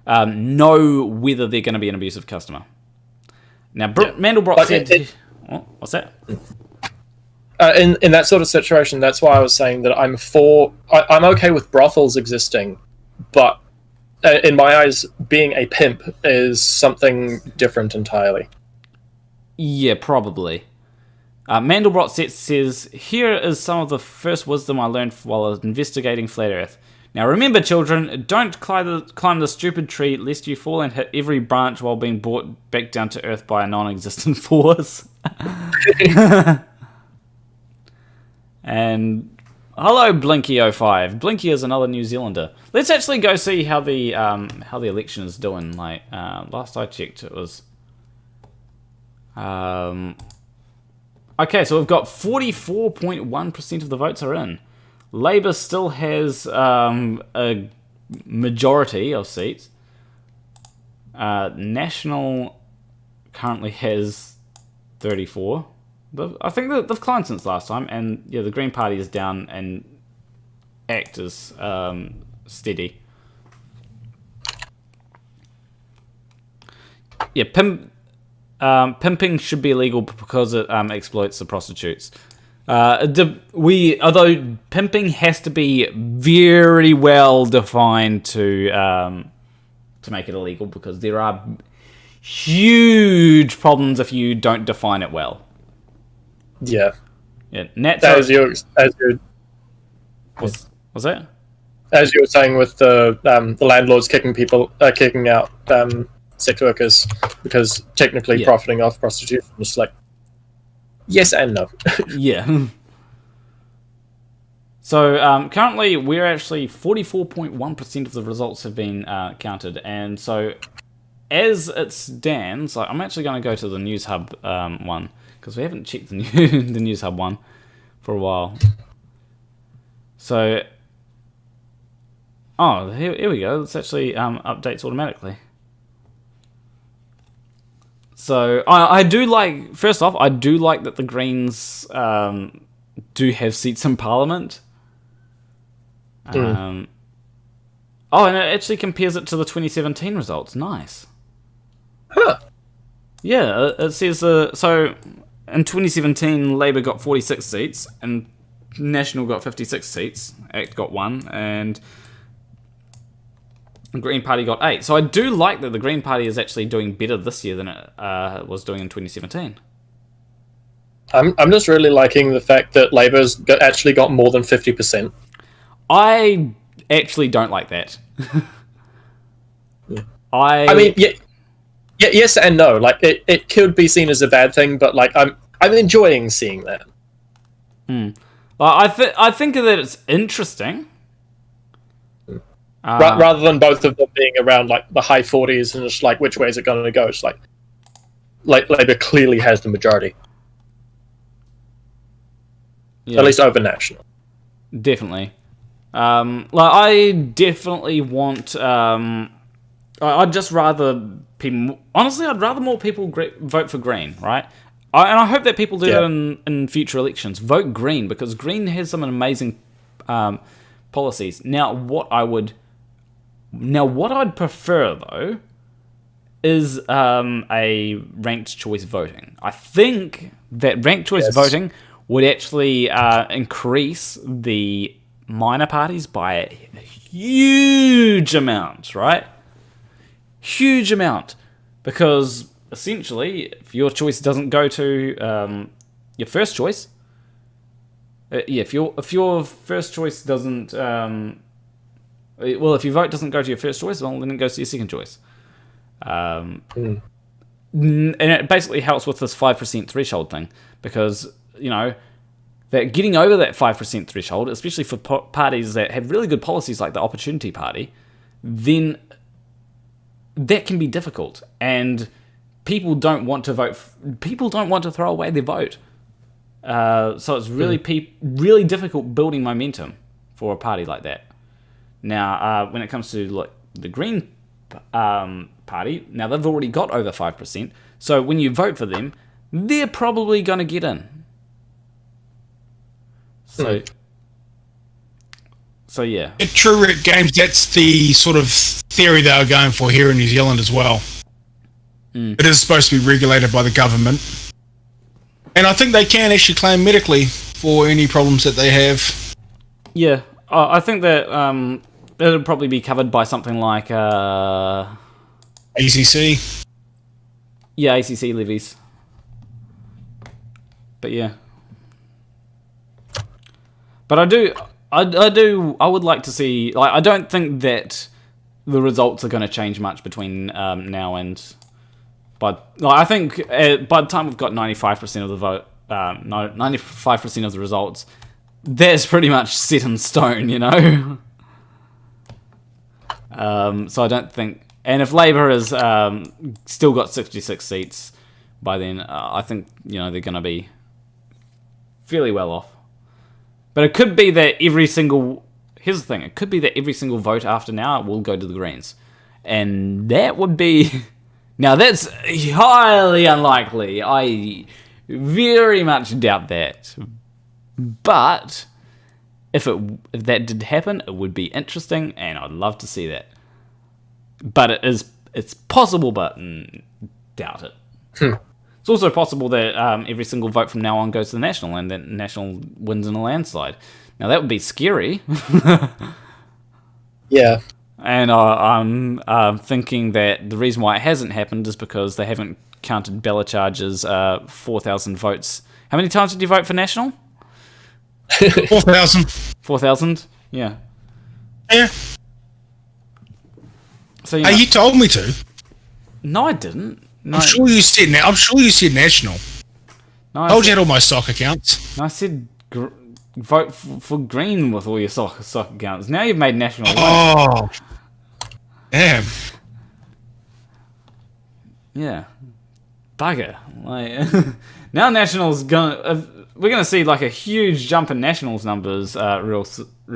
know whether they're going to be an abusive customer. Now, Mandelbrot said... what's that? In that sort of situation, that's why I was saying that I'm okay with brothels existing, but in my eyes, being a pimp is something different entirely. Yeah, probably. Mandelbrot says, here is some of the first wisdom I learned while investigating Flat Earth. Now remember, children, don't climb the stupid tree lest you fall and hit every branch while being brought back down to Earth by a non-existent force. And hello, Blinky05. Blinky is another New Zealander. Let's actually go see how the election is doing. Like last I checked, it was. Okay, so we've got 44.1% of the votes are in. Labour still has a majority of seats. National currently has 34. I think that they've climbed since last time, and yeah, the Green Party is down, and ACT is steady. Yeah, pimping should be illegal because it exploits the prostitutes. Although pimping has to be very well defined to make it illegal, because there are huge problems if you don't define it well. Yeah. Yeah. What's that? As you were saying with the landlords kicking out sex workers because technically profiting off prostitution. It's like yes and no. Yeah. So currently we're actually 44.1% of the results have been counted, and so as it stands, I'm actually going to go to the News Hub one, because we haven't checked the News Hub one for a while. So, here we go. It's actually updates automatically. So I do like. First off, I do like that the Greens do have seats in Parliament. And it actually compares it to the 2017 results. Nice. Huh. Yeah, it says so. In 2017, Labour got 46 seats, and National got 56 seats. ACT got 1, and the Green Party got 8. So I do like that the Green Party is actually doing better this year than it was doing in 2017. I'm just really liking the fact that Labour's actually got more than 50%. I actually don't like that. Yeah. Yes and no. Like it could be seen as a bad thing, but like I'm enjoying seeing that. Well, I think that it's interesting. Rather than both of them being around like the high 40s and it's like which way is it going to go? It's like Labour clearly has the majority, at least over National. Definitely. I definitely want. I'd just rather people. Honestly, I'd rather more people vote for Green, right? And I hope that people do that in future elections. Vote Green, because Green has some amazing policies. Now, what I'd prefer though is a ranked choice voting. I think that ranked choice voting would actually increase the minor parties by a huge amount, right? Huge amount. Because essentially, if your choice doesn't go to your first choice, if your first choice doesn't, if your vote doesn't go to your first choice, well, then it goes to your second choice. And it basically helps with this 5% threshold thing, because, that getting over that 5% threshold, especially for parties that have really good policies like the Opportunity Party, then that can be difficult, and people don't want to vote. People don't want to throw away their vote. So it's really really difficult building momentum for a party like that. Now, when it comes to the Green Party, now they've already got over 5%. So when you vote for them, they're probably going to get in. So yeah. At True Red Games, that's the sort of theory they are going for here in New Zealand as well. It is supposed to be regulated by the government. And I think they can actually claim medically for any problems that they have. Yeah. I think that it'll probably be covered by something like... ACC? Yeah, ACC levies. But yeah. But I would like to see... I don't think that the results are going to change much between now and... But I think by the time we've got 95% of the vote, 95% of the results, that's pretty much set in stone, So I don't think... And if Labour has still got 66 seats by then, I think, they're going to be fairly well off. But it could be that every single... Here's the thing. It could be that every single vote after now will go to the Greens. And that would be... Now, that's highly unlikely. I very much doubt that. But if that did happen, it would be interesting, and I'd love to see that. But it's possible, but doubt it. It's also possible that every single vote from now on goes to the National, and that National wins in a landslide. Now, that would be scary. Yeah. And I'm thinking that the reason why it hasn't happened is because they haven't counted Bella Charge's 4,000 votes. How many times did you vote for National? 4,000. 4,000? Yeah. Yeah. So you told me to. No, I didn't. No. I'm sure you said National. No, I told you had all my stock accounts. No, I said vote for Green with all your stock accounts. Now you've made National. Oh. Damn. Yeah. Bugger. Now Nationals we're gonna see a huge jump in Nationals numbers real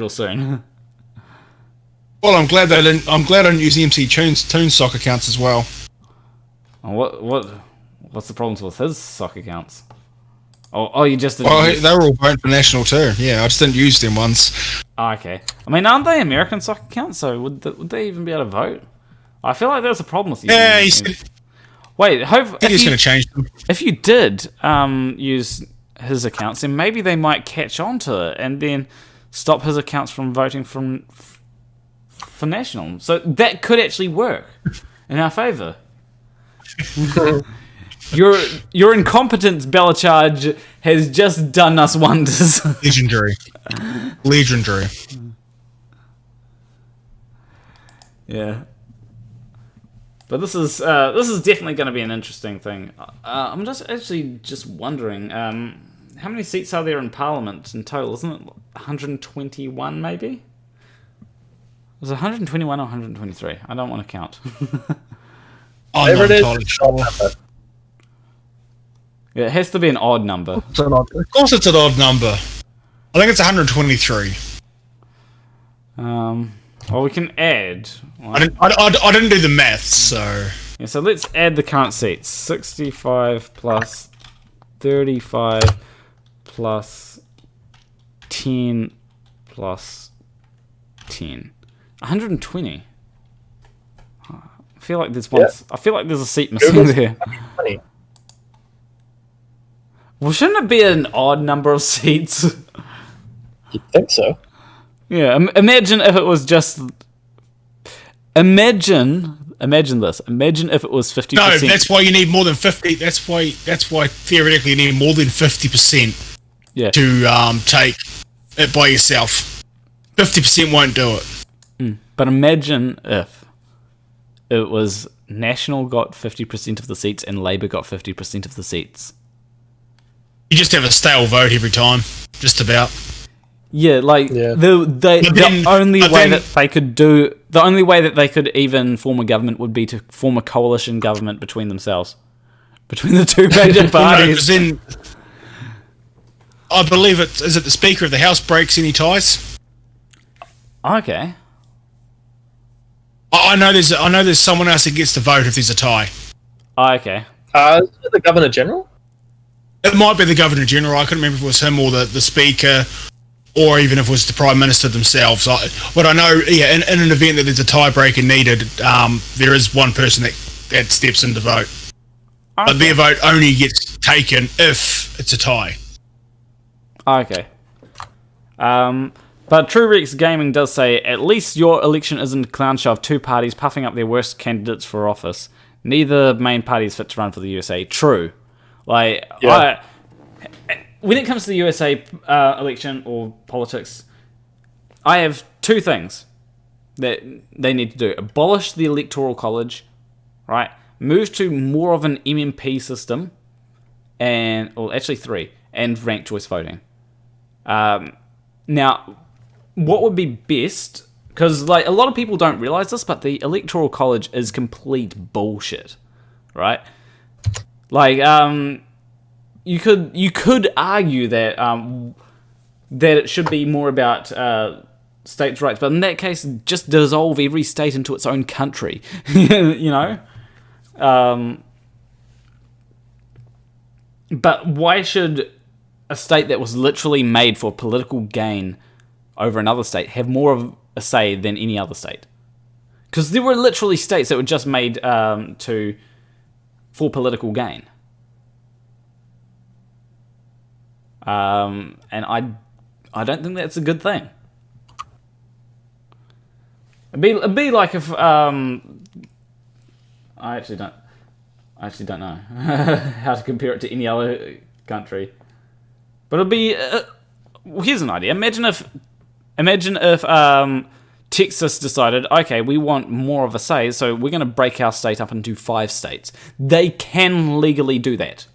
soon. Well, I'm glad I didn't use MCToon stock accounts as well. What's the problems with his stock accounts? Oh, you just didn't. Well, they were all voting for National too. Yeah, I just didn't use them once. Oh, okay. I mean, aren't they American stock accounts? So would they even be able to vote? I feel like there's a problem with you. Yeah, he said. Wait, I think he's going to change them. If you did use his accounts, then maybe they might catch on to it and then stop his accounts from voting for National. So that could actually work in our favour. Your incompetence, Bella Charge, has just done us wonders. Legendary. Yeah. But this is definitely going to be an interesting thing. I'm just wondering, how many seats are there in Parliament in total? Isn't it 121 maybe? Was it 121 or 123? I don't want to count. I'm not entirely sure. Yeah, it has to be an odd number. Of course it's an odd number. I think it's 123. Well, we can add. I didn't do the maths, so... Yeah, so let's add the current seats. 65 plus 35 plus 10 plus 10. 120. I feel like there's one. Yeah. I feel like there's a seat missing there. Well, shouldn't it be an odd number of seats? You'd think so. Yeah, imagine if it was just... Imagine this. Imagine if it was 50%. No, that's why you need more than 50. That's why theoretically you need more than 50% Yeah. to take it by yourself. 50% won't do it. But imagine if it was National got 50% of the seats and Labour got 50% of the seats. You just have a stale vote every time, just about. Yeah, like the only way that they could even form a government would be to form a coalition government between themselves, between the two major No, parties. 'cause then I believe is it the Speaker of the House breaks any ties. Okay. I know there's someone else that gets to vote if there's a tie. Okay. Is it the Governor General? It might be the Governor General. I couldn't remember if it was him or the Speaker, or even if it was the Prime Minister themselves. But I know, in an event that there's a tiebreaker needed, there is one person that steps in to vote. Okay. But their vote only gets taken if it's a tie. Okay. But True Rex Gaming does say, at least your election isn't a clown show of two parties puffing up their worst candidates for office. Neither main party is fit to run for the USA. True. Like, Yeah. when it comes to the USA election or politics, I have two things that they need to do. Abolish the Electoral College, right? Move to more of an MMP system, actually three, and ranked choice voting. Now, what would be best, because like a lot of people don't realize this, but the Electoral College is complete bullshit, right? Like, you could argue that that it should be more about states' rights, but in that case, just dissolve every state into its own country, you know. But why should a state that was literally made for political gain over another state have more of a say than any other state? Because there were literally states that were just made for political gain. And I don't think that's a good thing. It'd be like if I actually don't know how to compare it to any other country. But it'd be here's an idea. Imagine if Texas decided, okay, we want more of a say, so we're going to break our state up into 5 states. They can legally do that.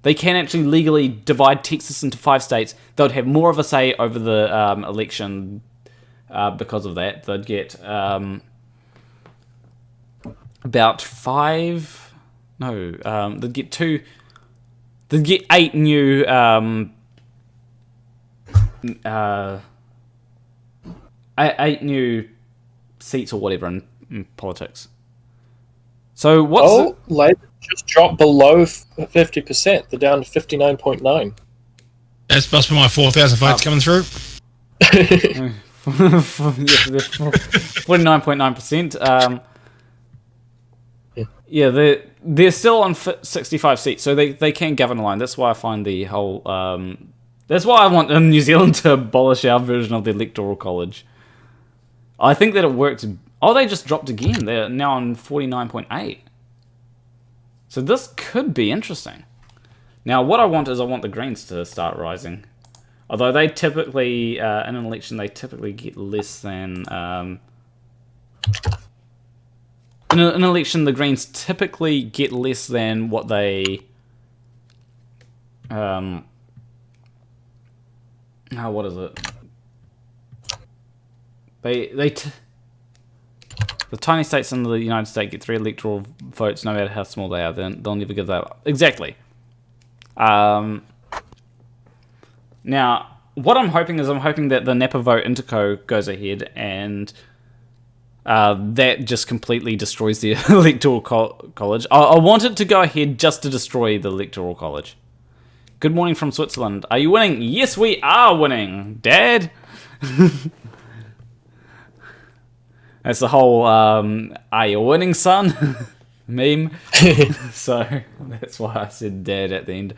They can actually legally divide Texas into 5 states. They'd have more of a say over the election because of that. They'd get about 5... No, they'd get 2... They'd get 8 new... 8 new seats or whatever in politics. So what's Labour just dropped below 50%. They're down to 59.9. That must be my 4,000 votes coming through. 49.9%. Yeah, they're still on 65 seats, so they can govern a line. That's why I find the whole... that's why I want New Zealand to abolish our version of the Electoral College. I think that it worked... Oh, they just dropped again. They're now on 49.8. So this could be interesting. Now, what I want the Greens to start rising. Although they typically, in an election, they typically get less than... in an election, the Greens typically get less than what they... what is it? The tiny states in the United States get 3 electoral votes, no matter how small they are. They'll never give that up. Exactly. Now, what I'm hoping that the Napa vote Interco goes ahead and that just completely destroys the Electoral College. I want it to go ahead just to destroy the Electoral College. Good morning from Switzerland. Are you winning? Yes, we are winning, Dad. That's the whole "Are you winning, son?" meme. So that's why I said Dad at the end.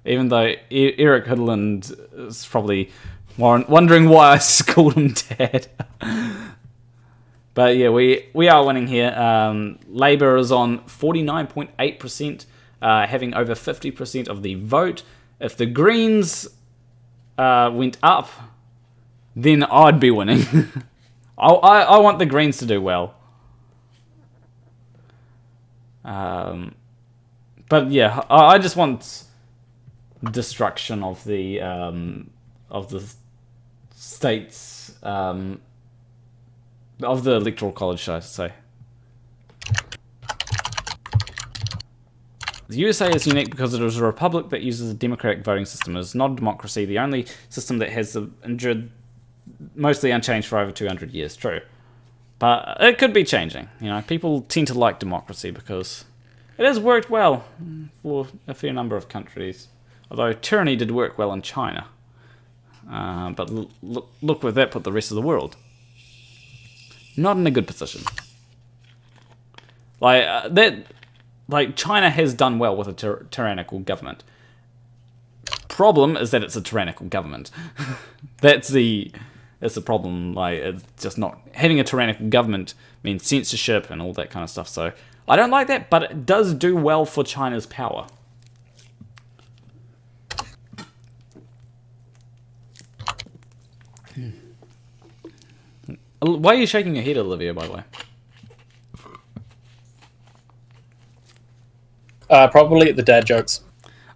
Even though Eric Hoodland is probably Wondering why I called him Dad. But yeah, we are winning here. Labour is on 49.8%, having over 50% of the vote. If the Greens went up, then I'd be winning. I want the Greens to do well. But yeah, I just want destruction of the states, of the Electoral College, should I say. The USA is unique because it is a republic that uses a democratic voting system. It is not a democracy, the only system that has endured mostly unchanged for over 200 years. True. But it could be changing. You know, people tend to like democracy because it has worked well for a fair number of countries. Although tyranny did work well in China. But look where that put the rest of the world. Not in a good position. Like China has done well with a tyrannical government. Problem is that it's a tyrannical government. That's the problem. Like, it's just not having a tyrannical government means censorship and all that kind of stuff. So I don't like that, but it does do well for China's power. Why are you shaking your head, Olivia, by the way? Probably the dad jokes.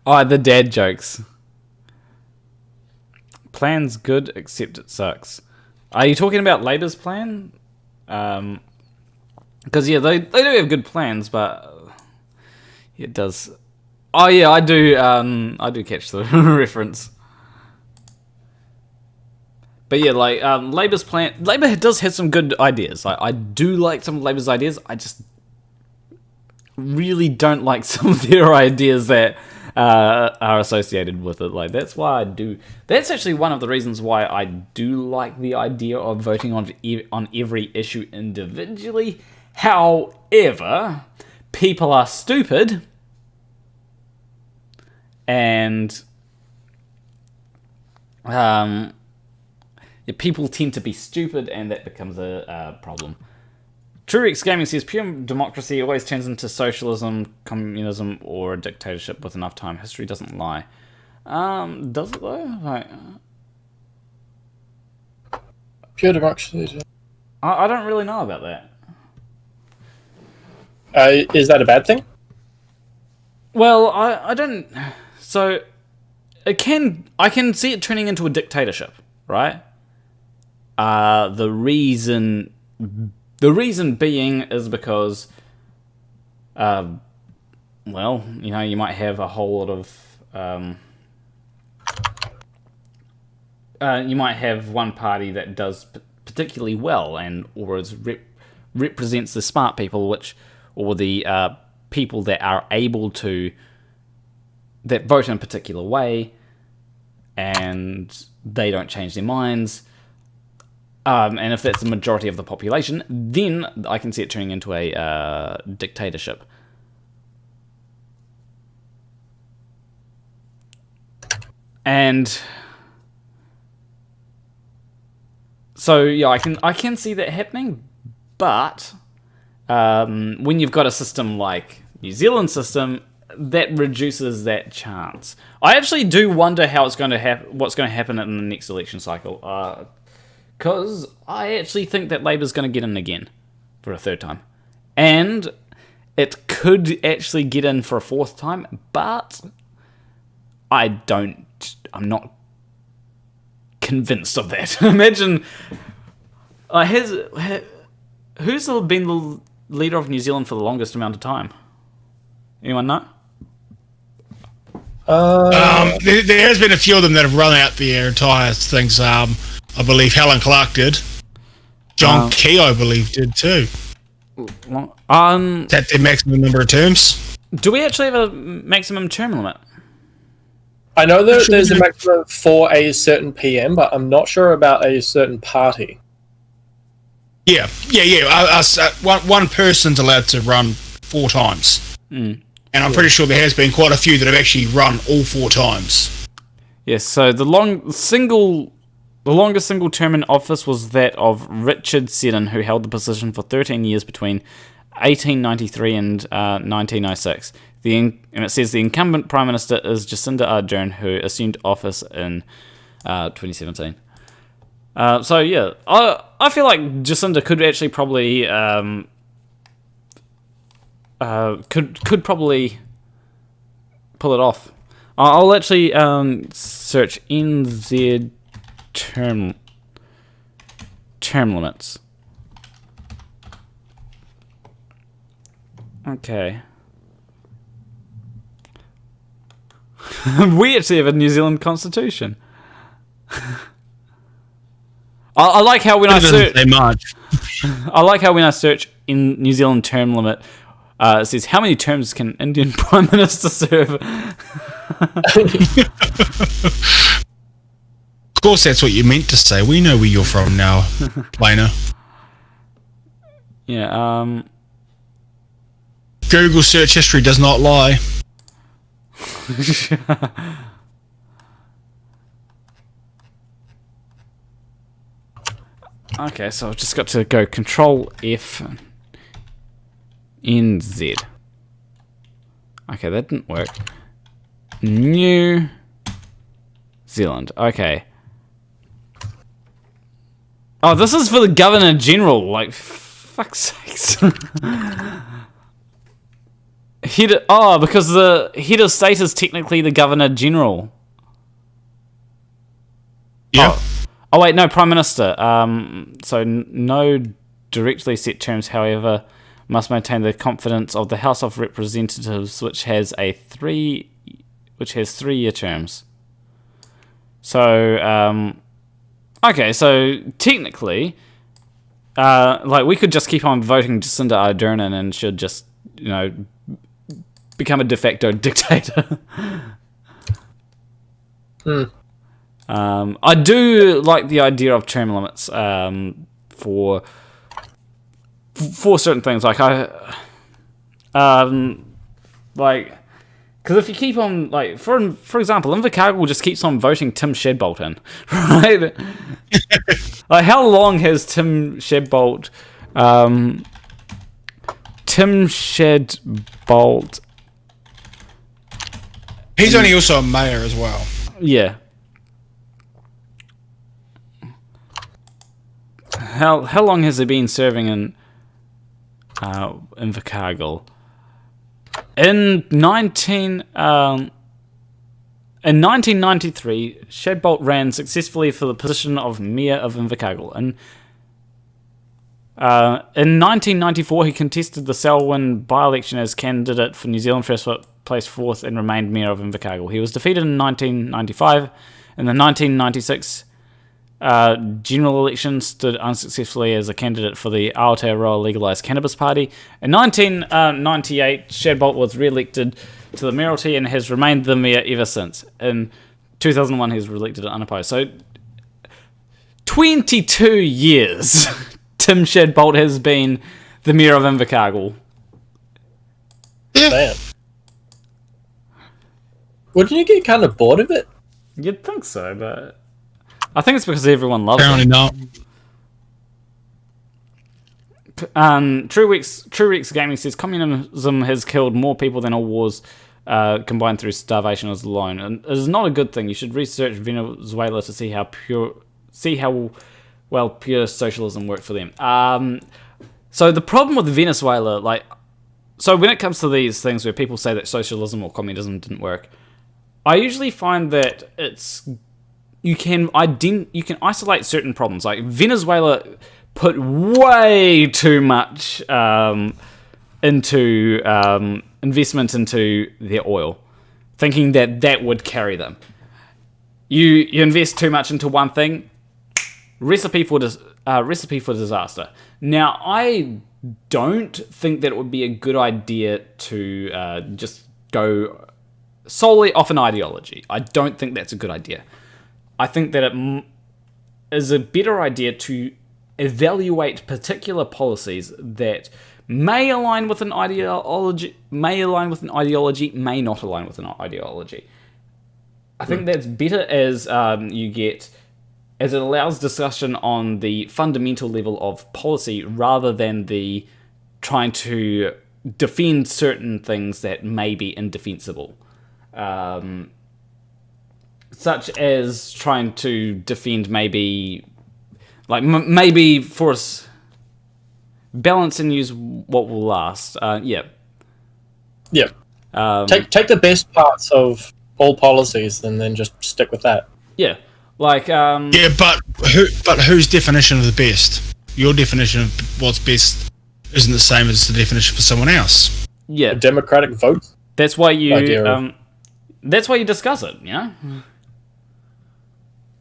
Oh, the dad jokes. Plan's good, except it sucks. Are you talking about Labour's plan? Because, yeah, they do have good plans, but it does... Oh, yeah, I do catch the reference. But yeah, like, Labour's plan... Labour does have some good ideas. I do like some of Labour's ideas. I just really don't like some of their ideas that are associated with it. Like, that's why I do... That's actually one of the reasons why I do like the idea of voting on every issue individually. However, people are stupid. And... people tend to be stupid, and that becomes a problem. TrueX Gaming says, pure democracy always turns into socialism, communism, or a dictatorship with enough time. History doesn't lie. Does it though? Like, Pure democracy. I don't really know about that. Is that a bad thing? Well, I don't... So, I can see it turning into a dictatorship, right? The reason being is because, well, you know, you might have a whole lot of, you might have one party that does particularly well or represents the smart people, or the people that are able to, that vote in a particular way, and they don't change their minds. And if that's the majority of the population, then I can see it turning into a dictatorship. And so, yeah, I can see that happening, but when you've got a system like New Zealand's system, that reduces that chance. I actually do wonder how it's going to what's going to happen in the next election cycle. Because I actually think that Labour's going to get in again for a third time. And it could actually get in for a fourth time, but I'm not convinced of that. Imagine, who's been the leader of New Zealand for the longest amount of time? Anyone know? There has been a few of them that have run out their entire things. I believe Helen Clark did. John Key, I believe, did too. Is that their maximum number of terms? Do we actually have a maximum term limit? I know that there's a maximum for a certain PM, but I'm not sure about a certain party. Yeah. One person's allowed to run 4 times. Mm. And I'm pretty sure there has been quite a few that have actually run all 4 times. Yes, so the single The longest single term in office was that of Richard Seddon, who held the position for 13 years between 1893 and 1906. And it says the incumbent Prime Minister is Jacinda Ardern, who assumed office in 2017. So yeah, I feel like Jacinda could actually probably could probably pull it off. I'll actually search NZ term limits. Okay. We actually have a New Zealand constitution. I like how when I search. I like how when I search in New Zealand term limit, it says how many terms can Indian Prime Minister serve. Of course, that's what you meant to say. We know where you're from now, Planer. Yeah. Google search history does not lie. Okay, so I've just got to go Control F NZ. Okay, that didn't work. New Zealand. Okay. Oh, this is for the Governor General. Like, fuck's sakes. Because the head of state is technically the Governor General. Yeah. Oh wait, no, Prime Minister. So no directly set terms, however, must maintain the confidence of the House of Representatives, which has 3-year terms. So, okay, so technically, like we could just keep on voting Jacinda Ardern and should just, become a de facto dictator. I do like the idea of term limits for certain things. Like because if you keep on for example, Invercargill just keeps on voting Tim Shadbolt in, right? Like how long has Tim Shadbolt? He's only also a mayor as well. Yeah. How long has he been serving in Invercargill? In 1993, Shadbolt ran successfully for the position of Mayor of Invercargill. In 1994, he contested the Selwyn by-election as candidate for New Zealand First, placed fourth and remained Mayor of Invercargill. He was defeated in 1995. In the 1996 general election, stood unsuccessfully as a candidate for the Aotearoa Legalised Cannabis Party. In 1998, Shadbolt was re-elected to the mayoralty and has remained the mayor ever since. In 2001, he was re-elected unopposed. So, 22 years Tim Shadbolt has been the mayor of Invercargill. Man. Wouldn't you get kind of bored of it? You'd think so, but I think it's because everyone loves Apparently it. True Rex Gaming says communism has killed more people than all wars combined through starvation as alone, and it is not a good thing. You should research Venezuela to see how well pure socialism worked for them. So the problem with Venezuela, so when it comes to these things where people say that socialism or communism didn't work, I usually find that you can isolate certain problems. Like Venezuela put way too much into investment into their oil, thinking that would carry them. You invest too much into one thing, recipe for disaster. Now, I don't think that it would be a good idea to just go solely off an ideology. I don't think that's a good idea. I think that it is a better idea to evaluate particular policies that may align with an ideology, may not align with an ideology. I think that's better as you get as it allows discussion on the fundamental level of policy rather than the trying to defend certain things that may be indefensible. Such as trying to defend maybe, like, maybe force balance and use what will last. Yeah. Yeah. Take the best parts of all policies and then just stick with that. Yeah. Like, Yeah, but whose definition of the best? Your definition of what's best isn't the same as the definition for someone else. yeah. A democratic vote. That's why you idea of- that's why you discuss it, you know?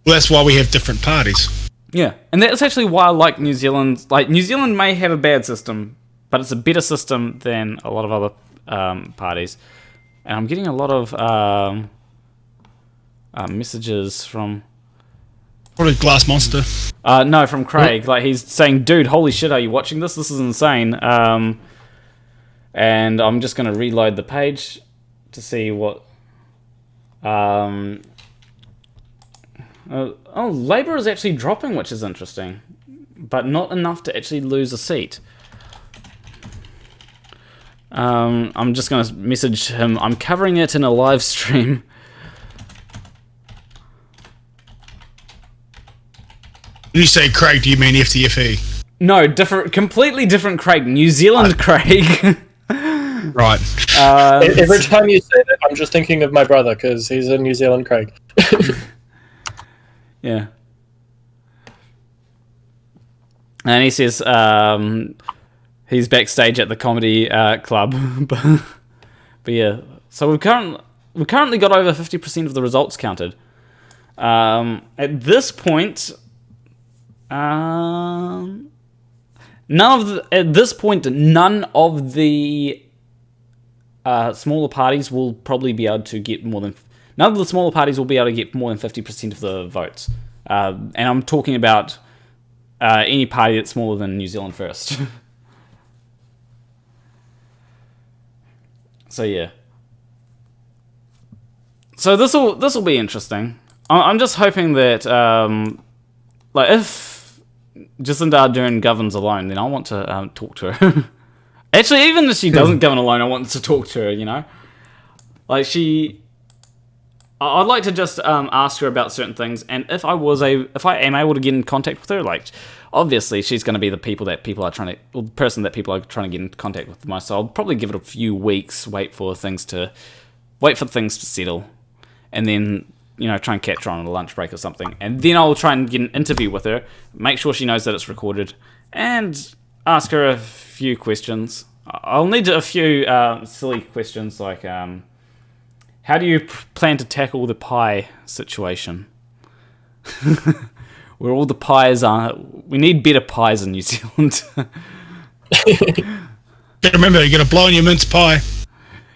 Well, that's why we have different parties. Yeah. And that's actually why I like New Zealand. Like, New Zealand may have a bad system, but it's a better system than a lot of other parties. And I'm getting a lot of messages from... Probably Glass Monster. No, from Craig. Like, he's saying, dude, holy shit, are you watching this? This is insane. And I'm just going to reload the page to see what... Labour is actually dropping, which is interesting. But not enough to actually lose a seat. I'm just going to message him. I'm covering it in a live stream. When you say Craig, do you mean FTFE? No, completely different Craig. New Zealand Craig. Right. Every time you say that, I'm just thinking of my brother because he's a New Zealand Craig. Yeah. And he says he's backstage at the comedy club. but yeah. So we've currently got over 50% of the results counted. At this point, none of the smaller parties will probably be able to get more than... None of the smaller parties will be able to get more than 50% of the votes. And I'm talking about any party that's smaller than New Zealand First. So yeah. So this will be interesting. I'm just hoping that like if Jacinda Ardern governs alone, then I want to talk to her. Actually, even if she doesn't govern alone, I want to talk to her. You know, like I'd like to just ask her about certain things, and if I am able to get in contact with her, like obviously she's going to be the person that people are trying to get in contact with most. So I'll probably give it a few weeks, wait for things to settle, and then try and catch her on a lunch break or something, and then I'll try and get an interview with her, make sure she knows that it's recorded, and ask her a few questions. I'll need a few silly questions like. How do you plan to tackle the pie situation? Where all the pies are... We need better pies in New Zealand. Remember, you're going to blow in your mince pie.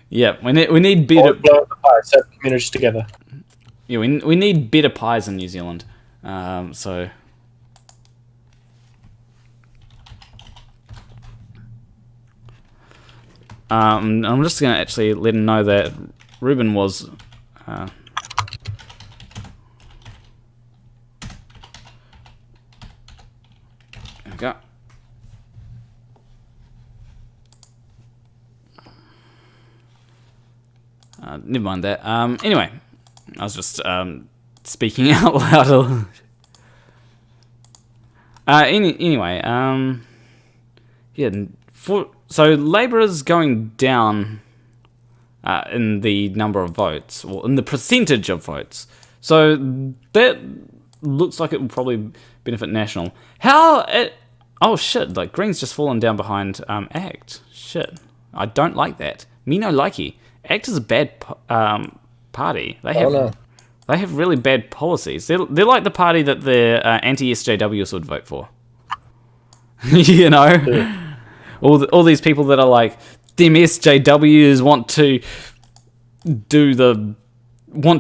Yeah, we need better... Blow up the pie, set communities together. Yeah, we need better pies in New Zealand. So... I'm just going to actually let him know that Ruben was... there we go. Never mind that. Anyway, I was just speaking out loud. Anyway, yeah. So Labour is going down in the number of votes, or in the percentage of votes. So that looks like it will probably benefit National. Oh shit! Like Green's just fallen down behind ACT. Shit, I don't like that. Me no likey. ACT is a bad party. They have really bad policies. They're like the party that the anti-SJWs would vote for. Yeah. All these people that are like, them SJWs want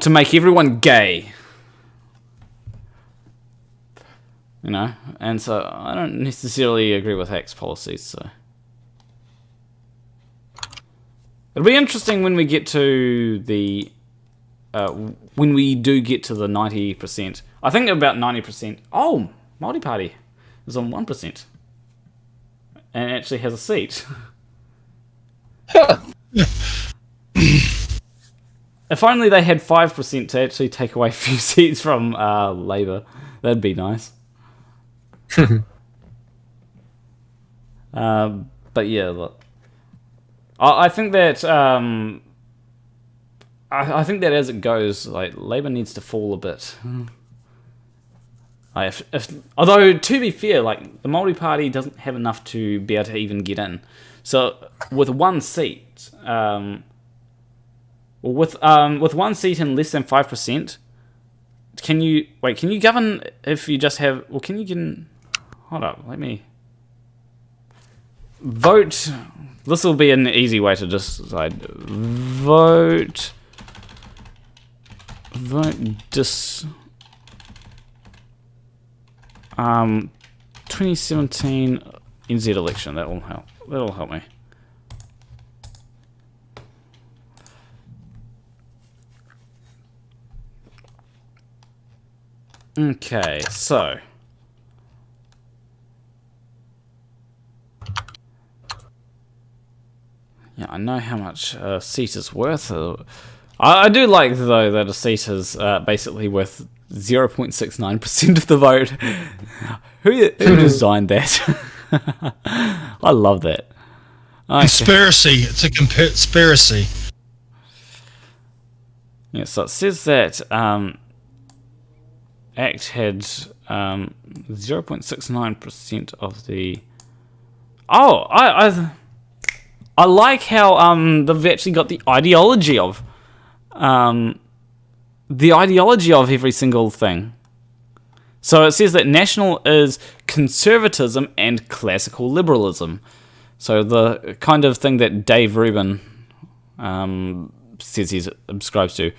to make everyone gay. And so I don't necessarily agree with ACT's policies, so. It'll be interesting when we get to the when we do get to the 90%. I think about 90%. Oh, Māori Party is on 1%. And actually has a seat. If only they had 5% to actually take away a few seats from Labour. That'd be nice. But yeah, look. I think that I think that as it goes, like Labour needs to fall a bit. Like although to be fair, like the Māori Party doesn't have enough to be able to even get in. So with one seat, with one seat and less than 5%, can you govern if you just have? Well, can you get in? Hold up, let me vote. This will be an easy way to decide. Vote 2017 NZ election. That will help. That'll help me. Okay, so yeah, I know how much a seat is worth. I do like, though, that a seat is basically worth 0.69% of the vote. Who designed that? I love that. Okay. Conspiracy. It's a conspiracy. Yeah, so it says that ACT had 0.69% of the... Oh, I like how they've actually got the ideology of every single thing. So it says that national is conservatism and classical liberalism. So the kind of thing that Dave Rubin says he subscribes to.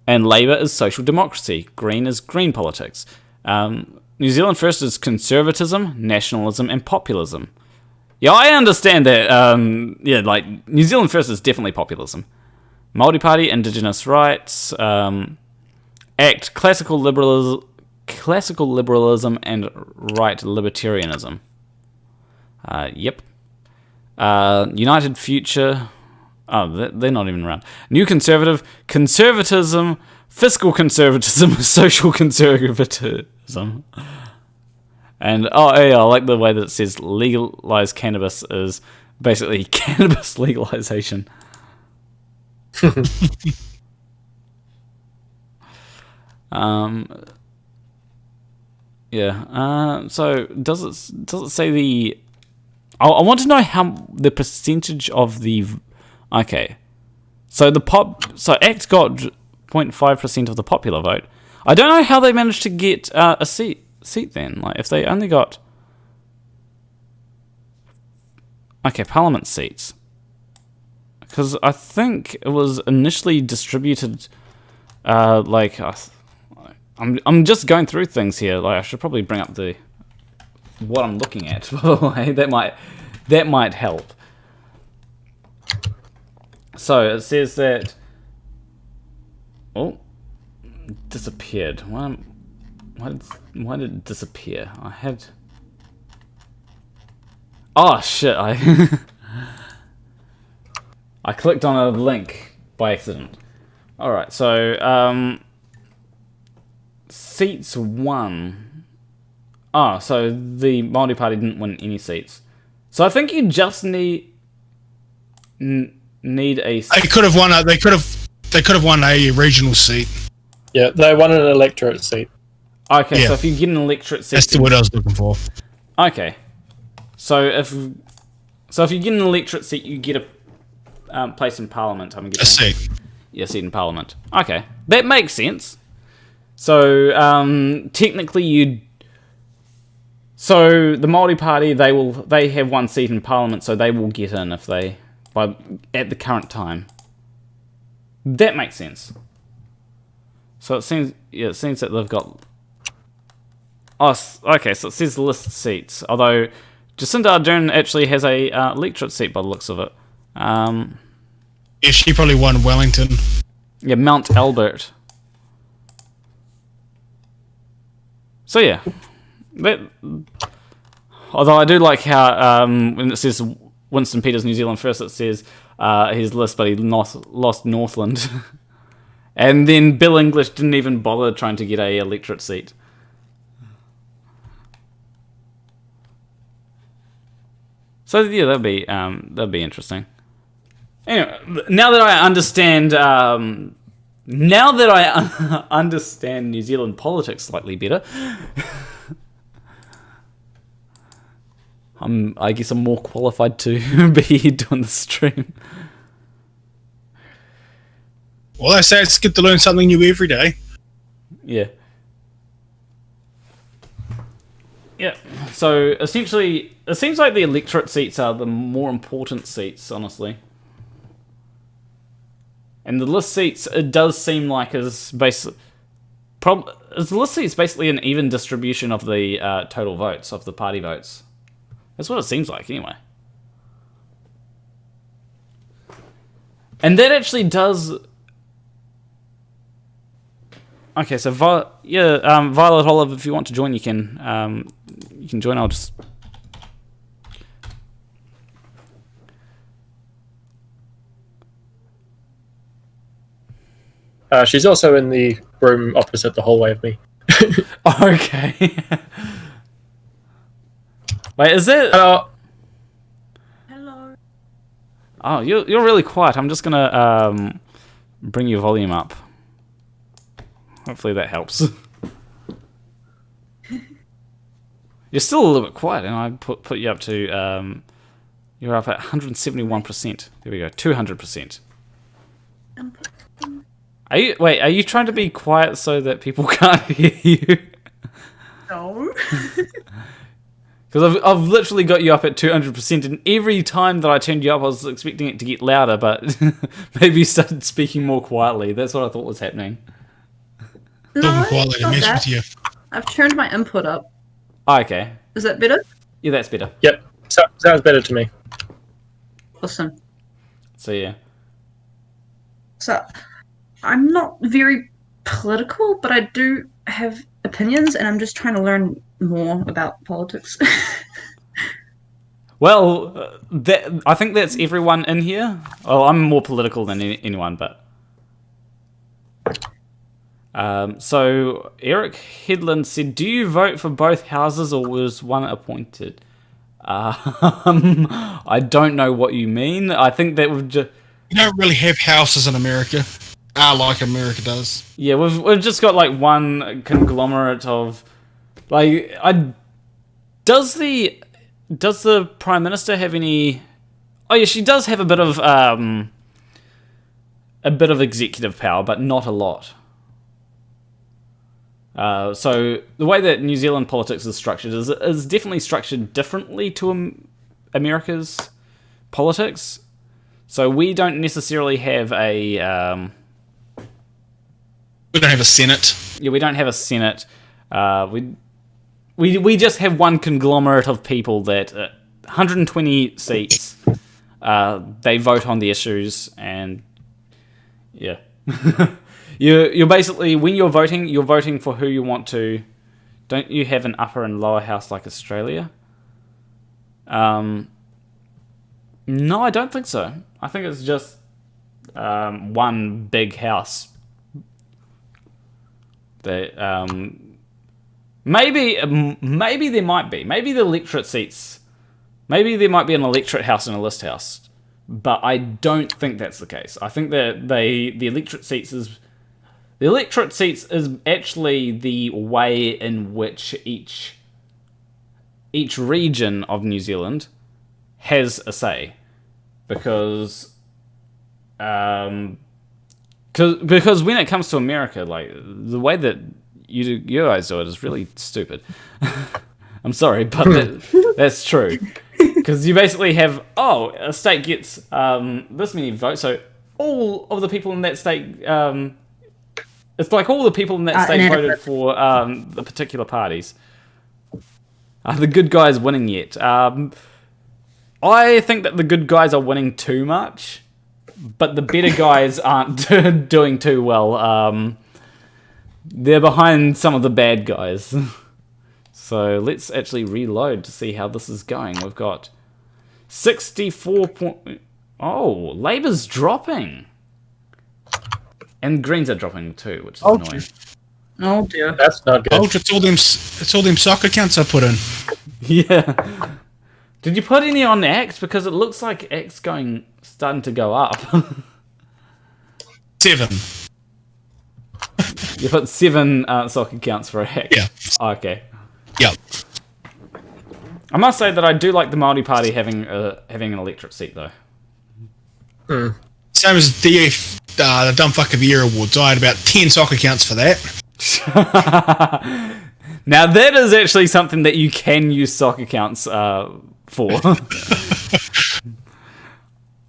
And Labour is social democracy. Green is green politics. New Zealand First is conservatism, nationalism, and populism. Yeah, I understand that. Yeah, like New Zealand First is definitely populism. Māori Party, Indigenous rights, ACT, classical liberalism, and right libertarianism. Yep. United Future. Oh, they're not even around. New Conservative, conservatism, fiscal conservatism, social conservatism. And, oh, yeah, I like the way that it says legalized cannabis is basically cannabis legalization. Yeah. So does it say the? I want to know how the percentage of the. Okay, so So ACT got 0.5% of the popular vote. I don't know how they managed to get a seat then. Like if they only got. Okay, Parliament seats. Because I think it was initially distributed, like I'm just going through things here. Like I should probably bring up what I'm looking at. By the way, that might help. So it says that. Oh, disappeared. Why did it disappear? I had. Oh shit! I clicked on a link by accident. Alright, so, seats won. Oh, so the Māori Party didn't win any seats. So I think you just need a... They could have won a regional seat. Yeah, they won an electorate seat. Okay, yeah. So if you get an electorate seat... That's the word I was looking for. Okay. So if you get an electorate seat, you get a place in Parliament. I'm guessing. A seat. Yeah, seat in Parliament. Okay, that makes sense. So technically, So the Māori Party, they have one seat in Parliament, so they will get in at the current time. That makes sense. So it seems that they've got. Oh, okay. So it says list seats, although Jacinda Ardern actually has a electorate seat by the looks of it. Yeah, she probably won Wellington. Yeah, Mount Albert. So yeah, although I do like how when it says Winston Peters New Zealand first, it says his list, but he lost Northland, and then Bill English didn't even bother trying to get a electorate seat. So yeah, that'd be interesting. Anyway, now that I understand understand New Zealand politics slightly better, I guess I'm more qualified to be doing the stream. Well, I say it's good to learn something new every day. Yeah. Yeah. So essentially, it seems like the electorate seats are the more important seats, honestly. And the list seats, it does seem like the list seats basically an even distribution of the total votes, of the party votes. That's what it seems like, anyway. And that actually does... Okay, so Violet Olive, if you want to join, you can join. I'll just... She's also in the room opposite the hallway of me. Okay. Wait, is it? Hello. Oh, you're really quiet. I'm just gonna bring your volume up. Hopefully that helps. You're still a little bit quiet, and I put you up to you're up at 171%. There we go, 200%. Are you trying to be quiet so that people can't hear you? No. Because I've literally got you up at 200%, and every time that I turned you up, I was expecting it to get louder, but maybe you started speaking more quietly. That's what I thought was happening. No, Talking quietly it's to not mess that. with you. I've turned my input up. Oh, okay. Is that better? Yeah, that's better. Yep. Sounds better to me. Awesome. So, yeah. So, I'm not very political, but I do have opinions, and I'm just trying to learn more about politics. Well, I think that's everyone in here. Well, I'm more political than anyone, but... So, Eric Headland said, do you vote for both houses or was one appointed? I don't know what you mean. I think that would just... You don't really have houses in America. Like America does. Yeah, we've just got like one conglomerate of... Like, does the Prime Minister have any... Oh yeah, she does have a bit of executive power, but not a lot. So the way that New Zealand politics is structured is definitely structured differently to America's politics. So we don't necessarily have a... We don't have a Senate. Yeah, we don't have a Senate. We just have one conglomerate of people that 120 seats. They vote on the issues, and yeah, you're basically, when you're voting for who you want to. Don't you have an upper and lower house like Australia? No, I don't think so. I think it's just one big house. That maybe there might be. Maybe the electorate seats. Maybe there might be an electorate house and a list house, but I don't think that's the case. I think that the electorate seats is actually the way in which each region of New Zealand has a say, because when it comes to America, like, the way that you guys do it is really stupid. I'm sorry, but that's true. Because you basically have, a state gets this many votes, so all of the people in that state, it's like all the people in that state voted for the particular parties. Are the good guys winning yet? I think that the good guys are winning too much, but the better guys aren't doing too well. They're behind some of the bad guys. So let's actually reload to see how this is going. We've got 64 point... Oh, Labour's dropping. And Greens are dropping too, which is annoying. Oh dear. That's not good. Oh, it's all them soccer accounts I put in. Yeah. Did you put any on X? Because it looks like X starting to go up. 7. You put 7 soccer accounts for X. Yeah. Okay. Yep. I must say that I do like the Māori Party having an electorate seat, though. Same as DF, the Dumb Fuck of the Year Awards. I had about 10 soccer accounts for that. Now, that is actually something that you can use soccer accounts for.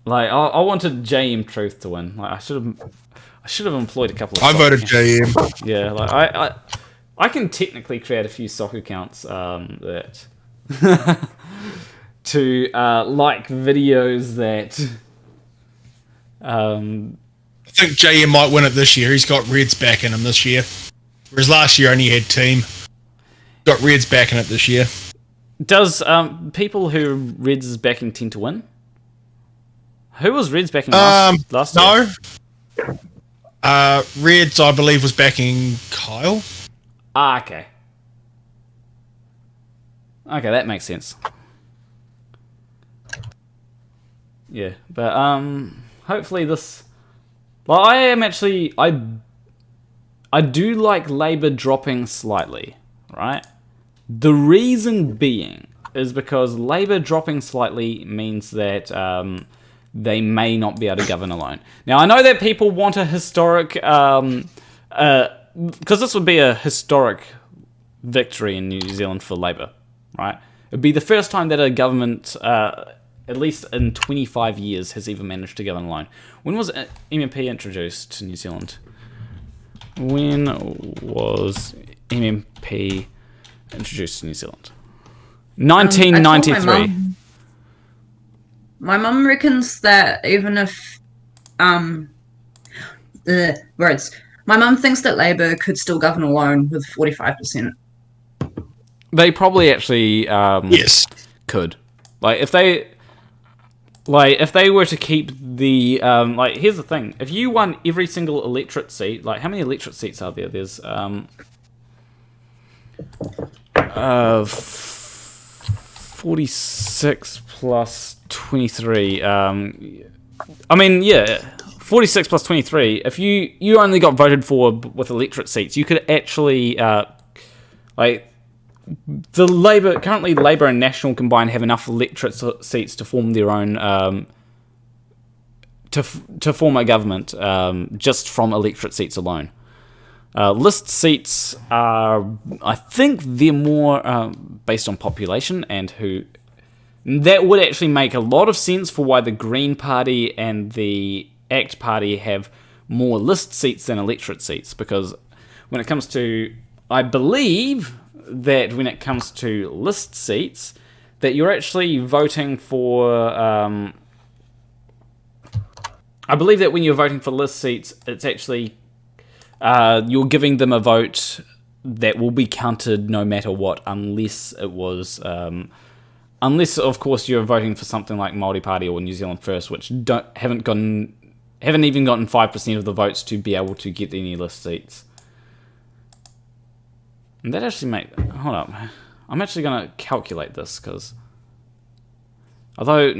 Like, I wanted JM Truth to win. Like, I should have employed a couple of. I voted accounts. JM. Yeah, like I can technically create a few soccer accounts that to like videos that. I think JM might win it this year. He's got Reds back in him this year. Whereas last year only had Team. Got Reds back in it this year. Does people who Reds is backing tend to win? Who was Reds backing last year? No. Reds, I believe, was backing Kyle. Ah, okay. Okay, that makes sense. Yeah, but hopefully this. Well, I do like Labour dropping slightly, right? The reason being is because Labour dropping slightly means that they may not be able to govern alone. Now, I know that people want a historic, because this would be a historic victory in New Zealand for Labour, right? It'd be the first time that a government, at least in 25 years, has ever managed to govern alone. When was MMP introduced to New Zealand? When was MMP introduced to New Zealand? 1993. My mum reckons that even if the words, my mum thinks that Labour could still govern alone with 45%. They probably actually Yes. could. If they were to keep the here's the thing: if you won every single electorate seat, how many electorate seats are there? There's 46 plus 23. 46 plus 23. If you only got voted for with electorate seats, you could actually currently Labour and National combined have enough electorate seats to form their own to form a government just from electorate seats alone. List seats are, I think they're more based on population and who. That would actually make a lot of sense for why the Green Party and the ACT Party have more list seats than electorate seats, because when it comes to, I believe that when it comes to list seats, that you're actually voting for, I believe that when you're voting for list seats, it's actually, you're giving them a vote that will be counted no matter what, unless it was, unless of course you're voting for something like Māori Party or New Zealand First, which haven't even gotten 5% of the votes to be able to get any list seats. And that actually hold up, I'm actually going to calculate this, because although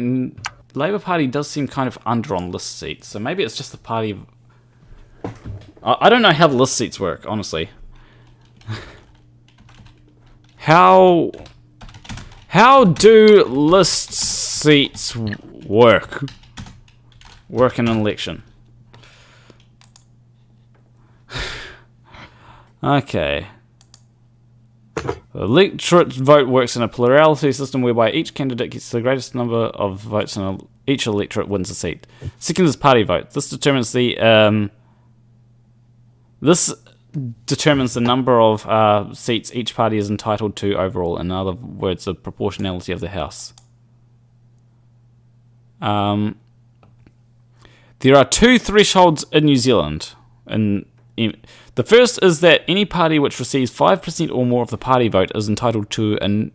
Labour Party does seem kind of under on list seats, so maybe it's just the party. I don't know how the list seats work, honestly. How do list seats work in an election? Okay. The electorate vote works in a plurality system whereby each candidate gets the greatest number of votes and each electorate wins a seat. Second is party vote. This determines the number of seats each party is entitled to overall. In other words, the proportionality of the House. The There are two thresholds in New Zealand. And the first is that any party which receives 5% or more of the party vote is entitled to a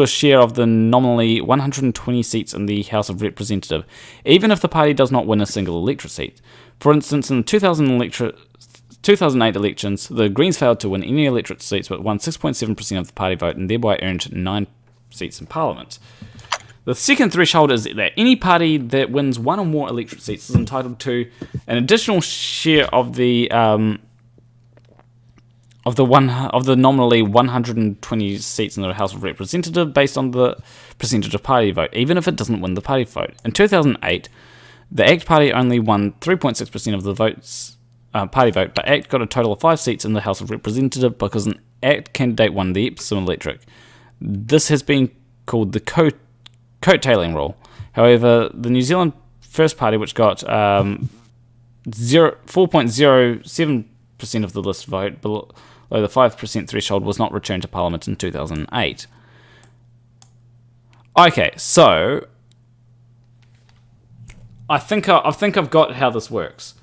share of the nominally 120 seats in the House of Representatives, even if the party does not win a single electorate seat. For instance, in the 2008 elections, the Greens failed to win any electorate seats but won 6.7% of the party vote and thereby earned 9 seats in Parliament. The second threshold is that any party that wins one or more electorate seats is entitled to an additional share of the nominally 120 seats in the House of Representatives based on the percentage of party vote, even if it doesn't win the party vote. In 2008, the ACT party only won 3.6% of the votes party vote, but ACT got a total of 5 seats in the House of Representatives because an ACT candidate won the Epsom electorate. This has been called the coattailing rule. However, the New Zealand First Party, which got 4.07% of the list vote below the 5% threshold, was not returned to Parliament in 2008. Okay, so I think I've got how this works.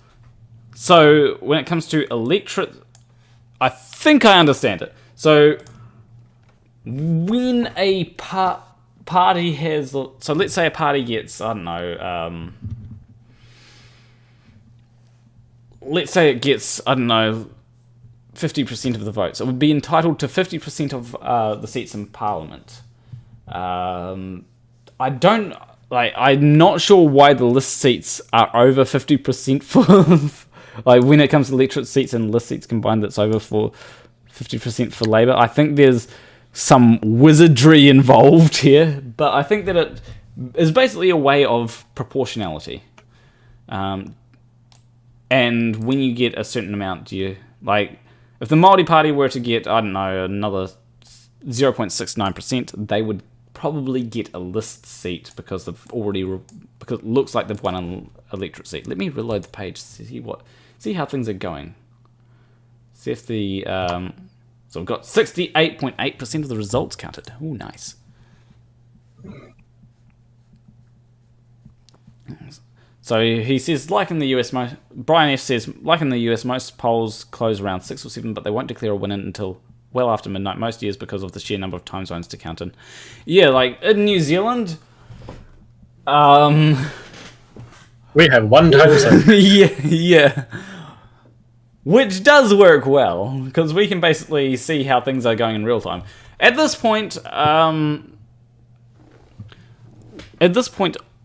So when it comes to electorate, I think I understand it. So when a party has, so let's say a party gets, I don't know, let's say it gets, I don't know, 50% of the votes. It would be entitled to 50% of the seats in Parliament. I'm not sure why the list seats are over 50% for, like, when it comes to electorate seats and list seats combined, that's over for 50% for Labour. I think there's some wizardry involved here, but I think that it is basically a way of proportionality. And when you get a certain amount, if the Māori Party were to get, I don't know, another 0.69%, they would probably get a list seat because because it looks like they've won an electorate seat. Let me reload the page to see how things are going. See if the so we've got 68.8% of the results counted. Oh, nice. So he says, like in the US, Brian F says, like in the US, most polls close around 6 or 7, but they won't declare a winner until well after midnight most years because of the sheer number of time zones to count in. Yeah, like in New Zealand, we have one time zone. yeah. Which does work well, because we can basically see how things are going in real time. At this point,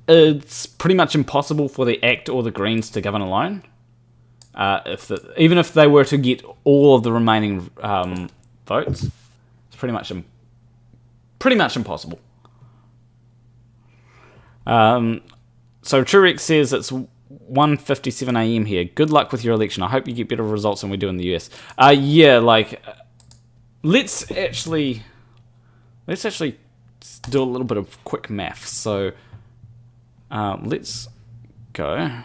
it's pretty much impossible for the ACT or the Greens to govern alone. Even if they were to get all of the remaining votes, it's pretty much impossible. So Trurex says it's 1:57 a.m. here. Good luck with your election. I hope you get better results than we do in the US. Let's actually do a little bit of quick math. So let's go.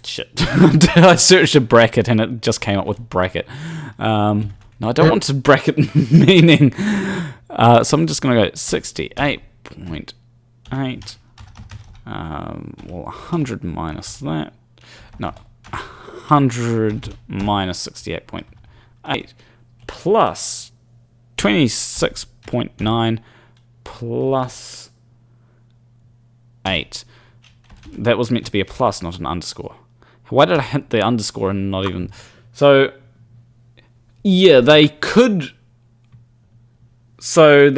Shit. I searched a bracket and it just came up with bracket. No, I don't want to bracket meaning. So I'm just going to go 68.8. 100 minus that. No, 100 minus 68.8 plus 26.9 plus 8. That was meant to be a plus, not an underscore. Why did I hit the underscore and not even... So, yeah, they could... So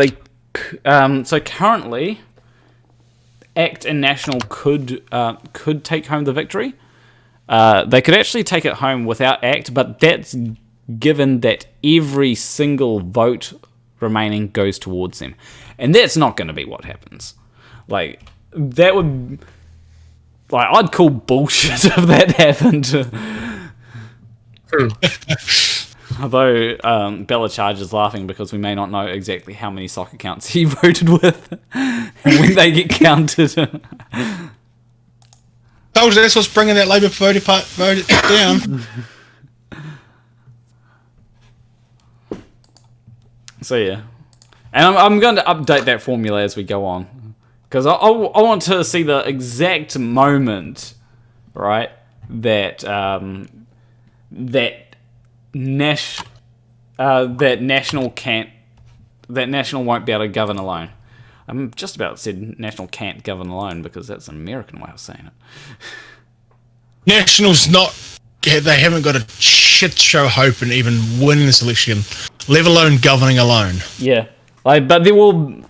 currently, ACT and National could take home the victory. They could actually take it home without ACT, but that's given that every single vote remaining goes towards them. And that's not going to be what happens. That would... I'd call bullshit if that happened. Although Bella Charge is laughing because we may not know exactly how many soccer accounts he voted with and when they get counted. Told you that's what's bringing that Labour vote down. So yeah, and I'm going to update that formula as we go on Because I want to see the exact moment, right, that National won't be able to govern alone. I'm just about said National can't govern alone because that's an American way of saying it. National's not. They haven't got a shit show hope in even winning this election, let alone governing alone. Yeah, but there will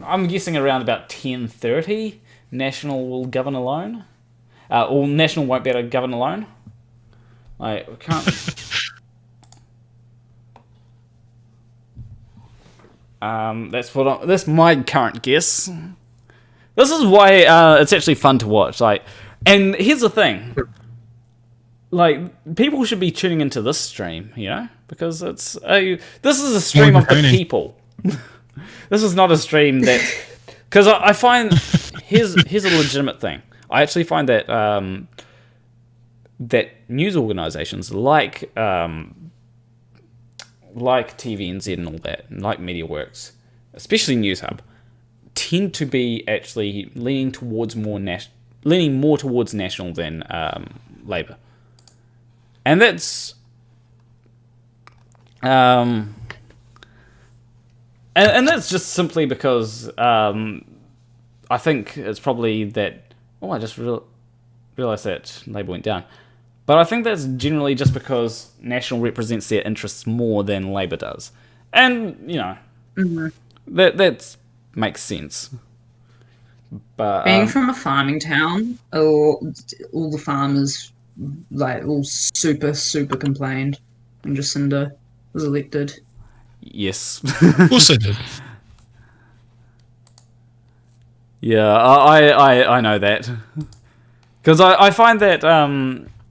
I'm guessing around about 10:30, National will govern alone. Or National won't be able to govern alone. We can't. That's my current guess. This is why it's actually fun to watch. And here's the thing. People should be tuning into this stream, because this is a stream of the people. This is not a stream that, because I find here's a legitimate thing. I actually find that that news organisations like TVNZ and all that, and like MediaWorks, especially NewsHub, tend to be actually leaning more towards National than Labour, and that's and that's just simply because I think it's probably that. Oh, I just realised that Labour went down. But I think that's generally just because National represents their interests more than Labour does. And, that makes sense. But being from a farming town, all the farmers, all super, super complained when Jacinda was elected. Yes. Of course I did. Yeah, I know that. Because I find that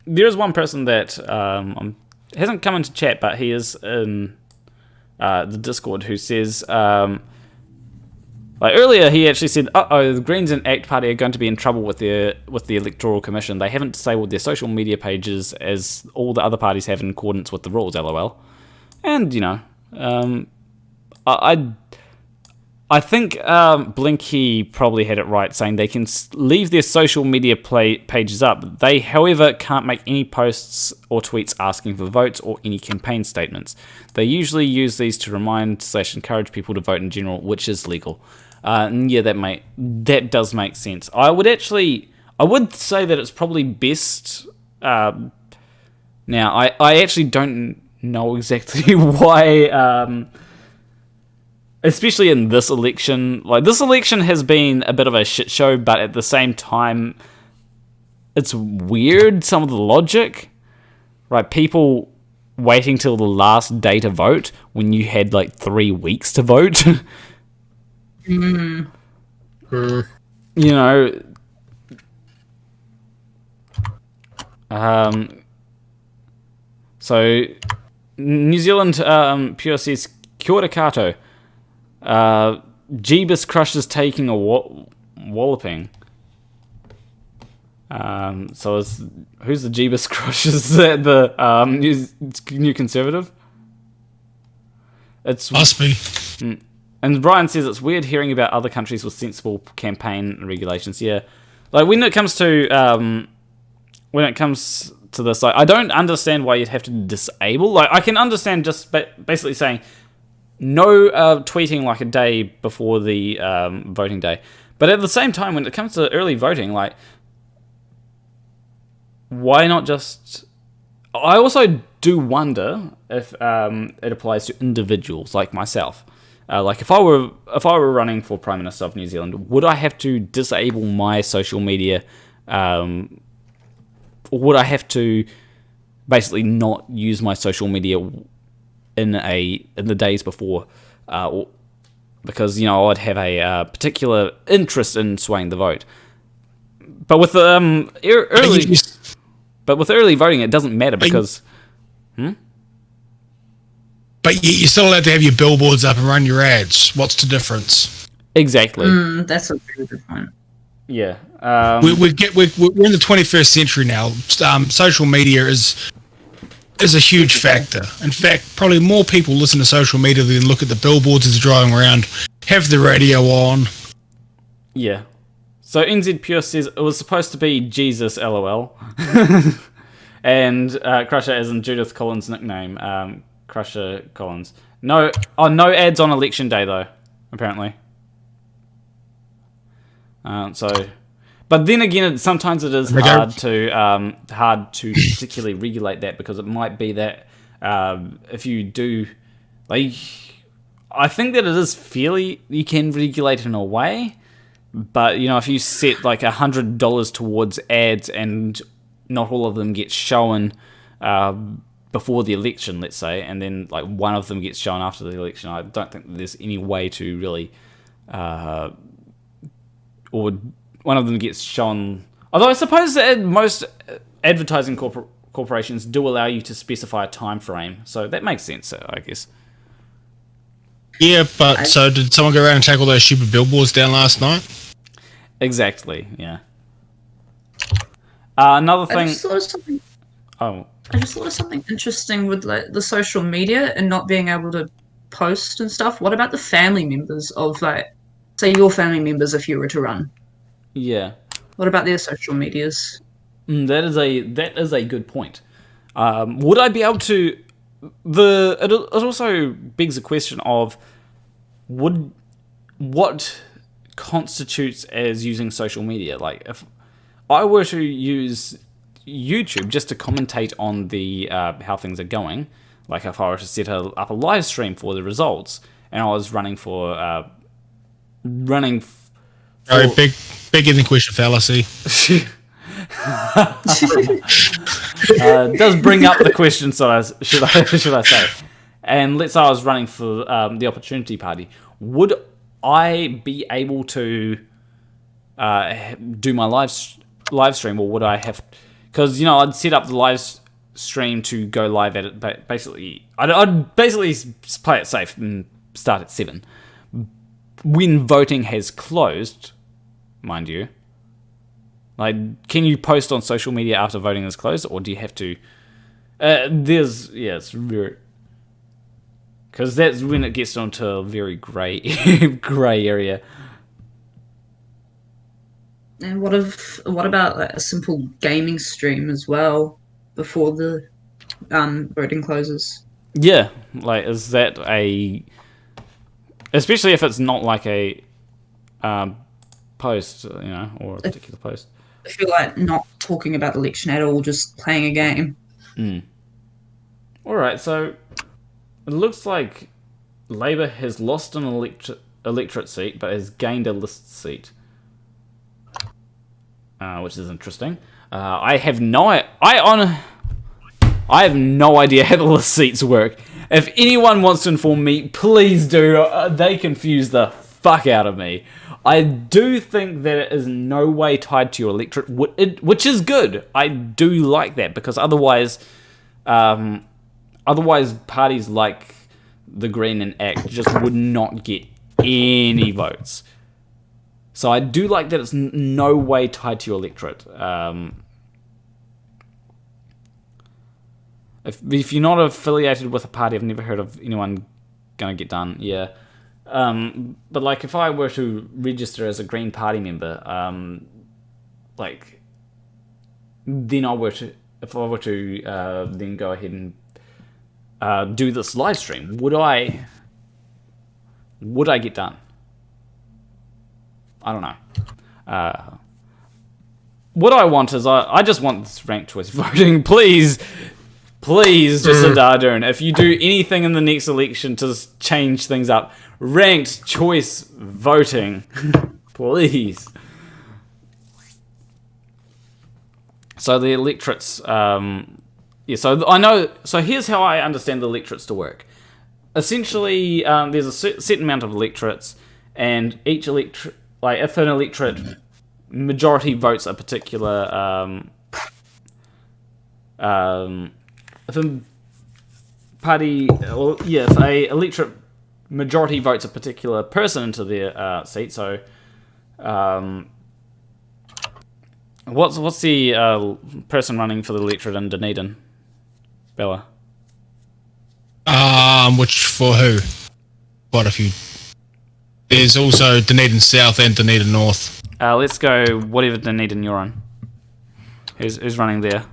there is one person that hasn't come into chat, but he is in the Discord, who says, earlier he actually said, the Greens and ACT Party are going to be in trouble with the Electoral Commission. They haven't disabled their social media pages as all the other parties have in accordance with the rules, lol. And, I think Blinky probably had it right, saying they can leave their social media pages up. They, however, can't make any posts or tweets asking for votes or any campaign statements. They usually use these to remind/encourage people to vote in general, which is legal. That does make sense. I would say that it's probably best. Now, I actually don't know exactly why. Especially in this election, this election has been a bit of a shit show, but at the same time, it's weird, some of the logic, right? People waiting till the last day to vote when you had 3 weeks to vote. So New Zealand Pure says, Kia ora kato. Jeebus Crusher's taking a walloping. Who's the Jeebus Crushers? Is that the New Conservative? Must be. And Brian says it's weird hearing about other countries with sensible campaign regulations. Yeah, when it comes to this, I don't understand why you'd have to disable. I can understand just basically saying no tweeting a day before the voting day. But at the same time, when it comes to early voting, why not just... I also do wonder if it applies to individuals like myself. If I were running for Prime Minister of New Zealand, would I have to disable my social media? Or would I have to basically not use my social media in the days before, because I'd have a particular interest in swaying the vote. But with early voting, it doesn't matter because. But you're still allowed to have your billboards up and run your ads. What's the difference? Exactly. That's a very good point. Yeah. We're in the 21st century now. Social media is a huge factor. In fact, probably more people listen to social media than look at the billboards as they're driving around, have the radio on. Yeah. So NZ Pure says it was supposed to be Jesus, lol. And Crusher as in Judith Collins' nickname, Crusher Collins. No ads on election day though, apparently. But then again, sometimes it is hard to particularly regulate that, because it might be that if you do, like, I think that it is fairly, you can regulate it in a way, but you know, if you set like $100 towards ads and not all of them get shown before the election, let's say, and then like one of them gets shown after the election, I don't think there's any way to really, or one of them gets shown. Although I suppose that most advertising corporations do allow you to specify a time frame, so that makes sense, I guess. Yeah, but so did someone go around and take all those stupid billboards down last night? Exactly, yeah. Another thing. I just thought of something interesting with like the social media and not being able to post and stuff. What about the family members of, like, say your family members if you were to run? Yeah. What about their social medias? That is a good point. Would I be able to? It also begs the question of what constitutes as using social media. Like, if I were to use YouTube just to commentate on the how things are going, like if I were to set up a live stream for the results, and I was running for big in the question fallacy. Does bring up the question, so should I say? And let's say I was running for the Opportunity Party. Would I be able to do my live stream, or would I have? Because you know, I'd set up the live stream to go live at it. But basically, I'd basically play it safe and start at 7 when voting has closed, mind you. Like, can you post on social media after voting is closed, or do you have to? It's very, because that's when it gets onto a very grey area. And what about like a simple gaming stream as well before the voting closes? Yeah, like, is that especially if it's not like a post, you know, or a particular post. If you're like not talking about the election at all, just playing a game. Alright, so it looks like Labour has lost an electorate seat but has gained a list seat, which is interesting. I have no idea how the list seats work. If anyone wants to inform me, please do. They confuse the fuck out of me. I do think that it is no way tied to your electorate, which is good. I do like that, because otherwise parties like the Green and ACT just would not get any votes. So I do like that it's no way tied to your electorate. If you're not affiliated with a party, I've never heard of anyone gonna get done. Yeah. But like, if I were to register as a Green Party member, like, then if I were to then go ahead and do this live stream, would I get done? I don't know. What I want is I just want this ranked choice voting, please. Please, Jacinda Ardern, if you do anything in the next election to change things up, ranked choice voting, please. So the electorates, so I know. So here's how I understand the electorates to work. Essentially, there's a certain amount of electorates, and each electorate, like if an electorate majority votes a particular, if a party, if a electorate majority votes a particular person into their seat, so what's the person running for the electorate in Dunedin, Bella? Which for who? Quite a few. There's also Dunedin South and Dunedin North. Let's go whatever Dunedin you're on. Who's running there?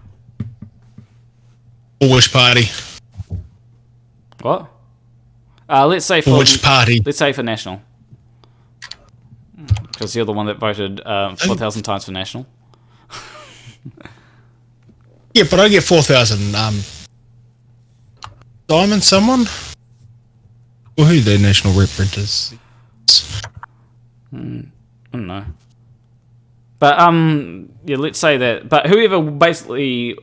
Which party? What? Let's say for Which party? Let's say for National, because you're the one that voted 4,000 times for National. Yeah, but I get 4,000. Diamond, someone? Or who their national representatives? I don't know. But yeah, let's say that. But whoever basically,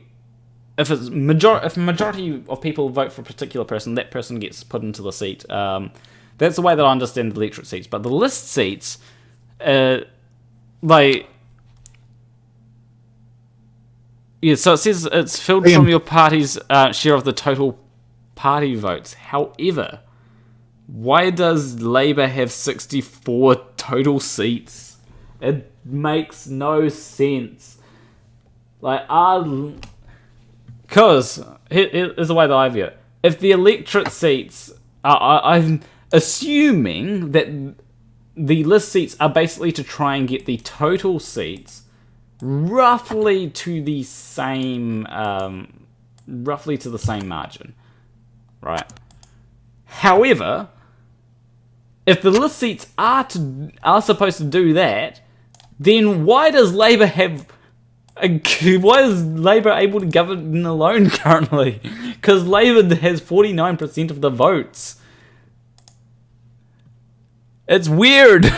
if a majority of people vote for a particular person, that person gets put into the seat. That's the way that I understand the electorate seats. But the list seats, like. Yeah, so it says it's filled from your party's share of the total party votes. However, why does Labour have 64 total seats? It makes no sense. Like, because here's the way that I view it. If the electorate seats, I'm assuming that the list seats are basically to try and get the total seats roughly to the same margin, right? However, if the list seats are supposed to do that, then why does Labour why is Labour able to govern alone currently? Because Labour has 49% of the votes. It's weird.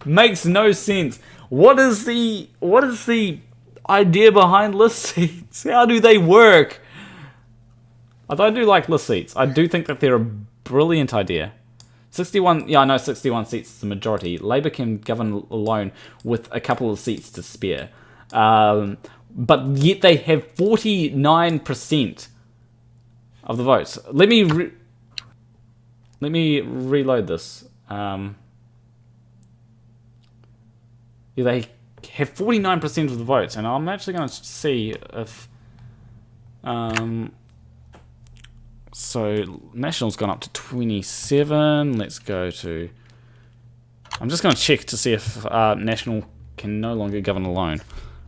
Makes no sense. What is the idea behind list seats? How do they work? I do like list seats. I do think that they're a brilliant idea. 61, yeah, I know 61 seats is the majority. Labour can govern alone with a couple of seats to spare. But yet they have 49% of the votes. Let me reload this. Yeah, they have 49% of the votes, and I'm actually going to see if... so, National's gone up to 27. Let's go to... I'm just going to check to see if National can no longer govern alone.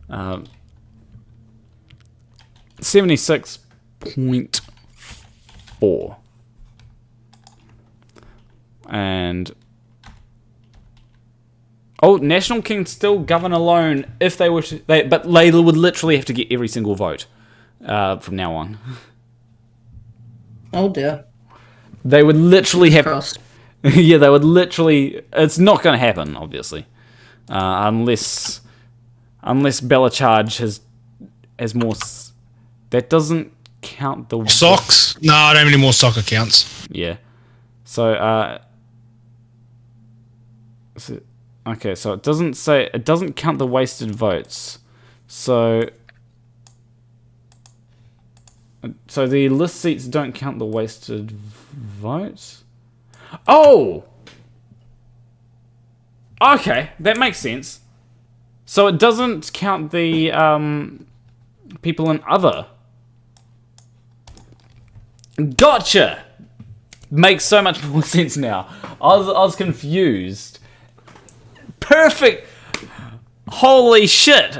76.4. And... Oh, National can still govern alone if they were to... but Labour would literally have to get every single vote from now on. Oh dear. They would literally have... Crossed. Yeah, they would literally... It's not going to happen, obviously. Unless Bella Charge has more... That doesn't count the... Socks? No, I don't have any more soccer counts. Yeah. So, okay, so it doesn't count the wasted votes. So the list seats don't count the wasted votes? Oh! Okay, that makes sense. So it doesn't count the people in other. Gotcha! Makes so much more sense now. I was confused. Perfect! Holy shit!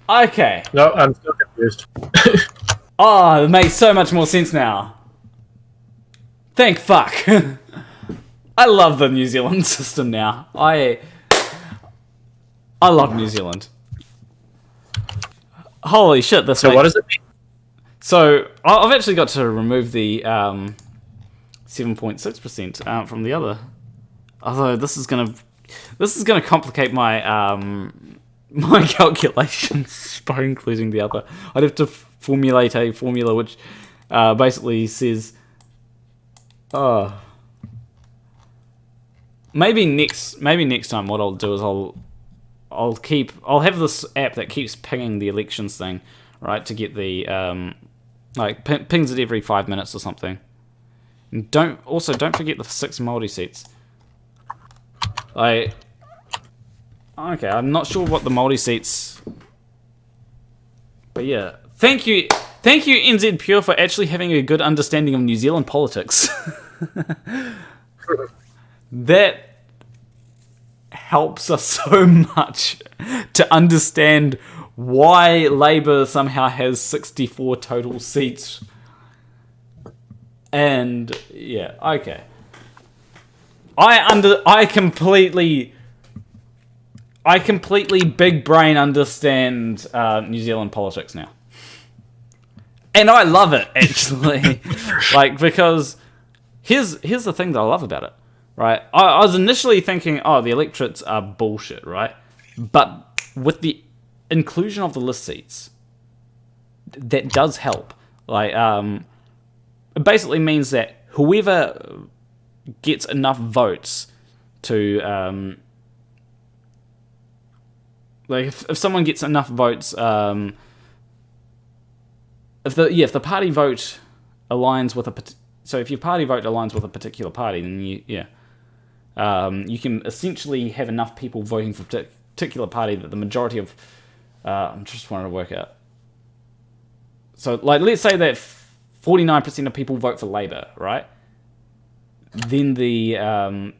Okay. No, I'm still confused. Oh, it makes so much more sense now. Thank fuck. I love the New Zealand system now. I love New Zealand. Holy shit, this So what does it mean? So, I've actually got to remove the 7.6% from the other. Although this is gonna complicate my my calculations by including the other. I'd have to formulate a formula which basically says, maybe next time what I'll do is I'll have this app that keeps pinging the elections thing, right, to get the pings it every 5 minutes or something. And don't forget the 6 Māori seats. Okay, I'm not sure what the Māori seats, but yeah, thank you NZ Pure for actually having a good understanding of New Zealand politics. That helps us so much to understand why Labour somehow has 64 total seats. And yeah, okay. I completely big brain understand New Zealand politics now. And I love it, actually. Like, because here's the thing that I love about it, right? I was initially thinking, the electorates are bullshit, right? But with the inclusion of the list seats, that does help. Like, it basically means that whoever gets enough votes to, like, if someone gets enough votes, if the party vote aligns with if your party vote aligns with a particular party, then you can essentially have enough people voting for a particular party that the majority of I'm just trying to work out. So, like, let's say that 49% of people vote for Labour, right? Then the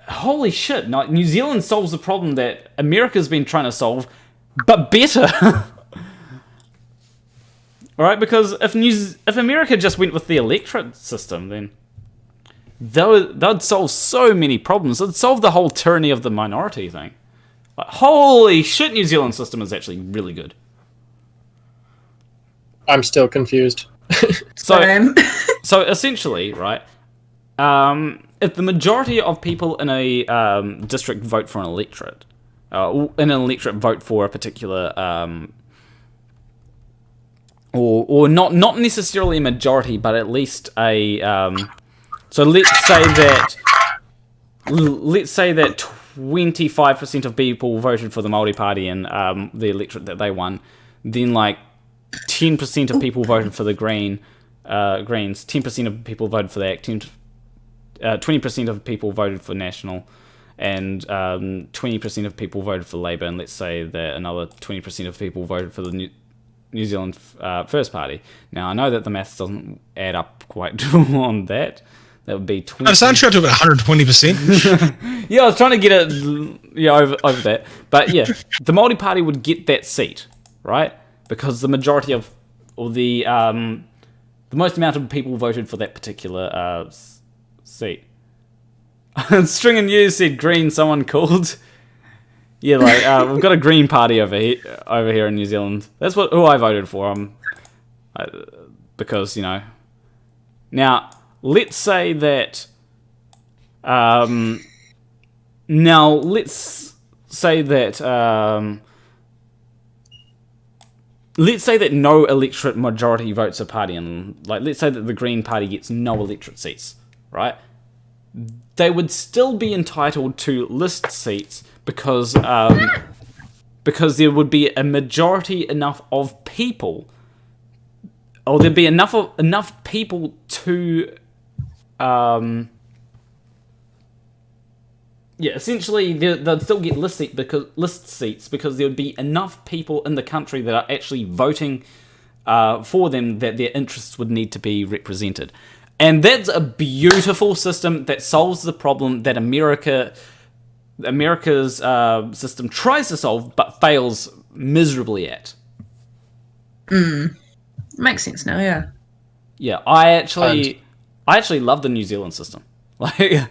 holy shit! No, New Zealand solves the problem that America's been trying to solve, but better. Alright, because if America just went with the electorate system, then they'd solve so many problems. It'd solve the whole tyranny of the minority thing. Like, holy shit, New Zealand system is actually really good. I'm still confused. So essentially, right, if the majority of people in a district vote for an electorate, in an electorate vote for a particular or not necessarily a majority, but at least a so let's say that 25% of people voted for the Māori Party in the electorate that they won, then like 10% of people voted for the Greens, 10% of people voted for the ACT, 20% of people voted for National, and 20% of people voted for Labour, and let's say that another 20% of people voted for the New Zealand First Party. Now, I know that the maths doesn't add up quite on that. That would be 20. It's not sure to about 120%. Yeah, I was trying to get it over that. But yeah, the Māori Party would get that seat, right? Because the majority of, or the most amount of people voted for that particular seat. String and News said green, someone called. Yeah, like, we've got a Green Party over here in New Zealand. That's who I voted for. Because, you know. Now, let's say that. Let's say that no electorate majority votes a party, and like, let's say that the Green Party gets no electorate seats, right? They would still be entitled to list seats because there would be a majority enough of people, or there'd be enough people to, essentially they'd still get list seats because there would be enough people in the country that are actually voting for them that their interests would need to be represented. And that's a beautiful system that solves the problem that America's system tries to solve but fails miserably at. Makes sense now, yeah. Yeah, I actually love the New Zealand system. Like,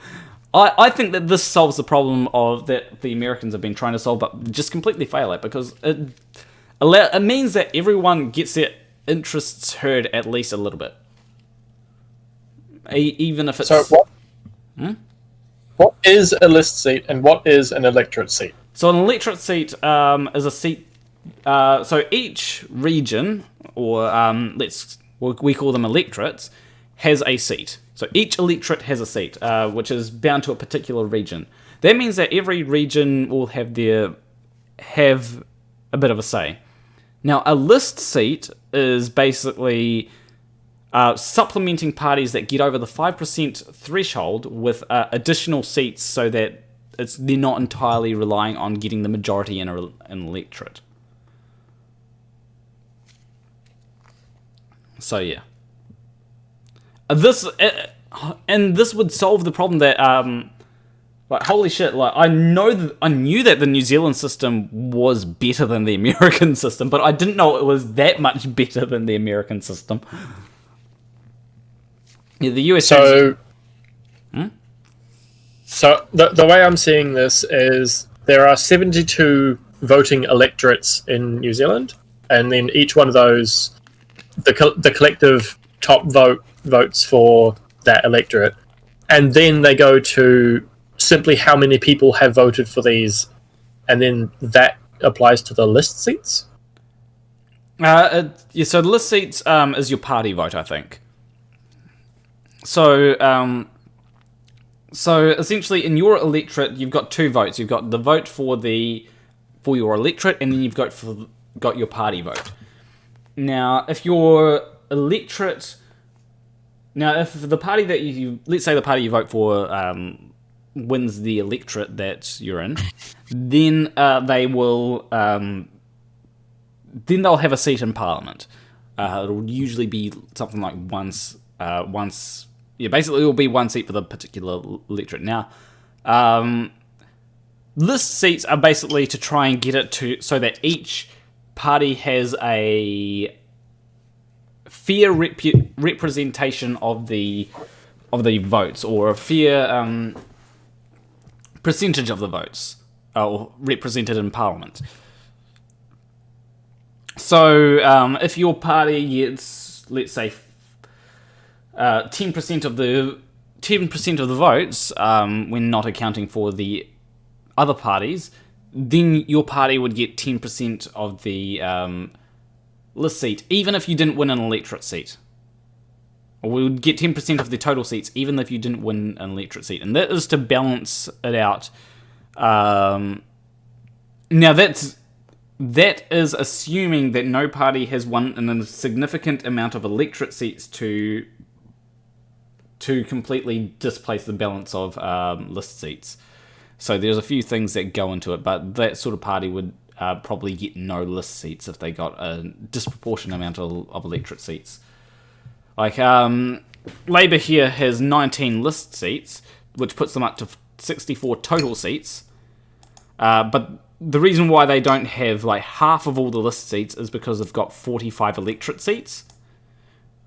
I think that this solves the problem of that the Americans have been trying to solve but just completely fail at, because it means that everyone gets their interests heard at least a little bit. Even if it's... So what is a list seat and what is an electorate seat? So an electorate seat is a seat... so each region, or we call them electorates, has a seat. So each electorate has a seat, which is bound to a particular region. That means that every region will have a bit of a say. Now, a list seat is basically... supplementing parties that get over the 5% threshold with additional seats so that they're not entirely relying on getting the majority in an electorate. So yeah. this would solve the problem that like, holy shit, like I knew that the New Zealand system was better than the American system, but I didn't know it was that much better than the American system. Yeah, the US. So the way I'm seeing this is there are 72 voting electorates in New Zealand, and then each one of those, the collective top votes for that electorate, and then they go to simply how many people have voted for these, and then that applies to the list seats. Yeah, so the list seats is your party vote, I think. So essentially, in your electorate, you've got two votes. You've got the vote for your electorate, and then you've got your party vote. Now, if your electorate, if the party that let's say the party you vote for wins the electorate that you're in, then they'll have a seat in Parliament. It'll usually be something like once. Basically it will be one seat for the particular electorate. Now, list seats are basically to try and get it to so that each party has a fair representation of the votes, or a fair percentage of the votes represented in Parliament. So if your party gets, let's say, 10% of the votes, when not accounting for the other parties, then your party would get 10% of the list seat, even if you didn't win an electorate seat. Or we would get 10% of the total seats, even if you didn't win an electorate seat. And that is to balance it out. Now that is assuming that no party has won a significant amount of electorate seats to completely displace the balance of list seats. So there's a few things that go into it, but that sort of party would probably get no list seats if they got a disproportionate amount of electorate seats. Like, Labour here has 19 list seats, which puts them up to 64 total seats. But the reason why they don't have like half of all the list seats is because they've got 45 electorate seats,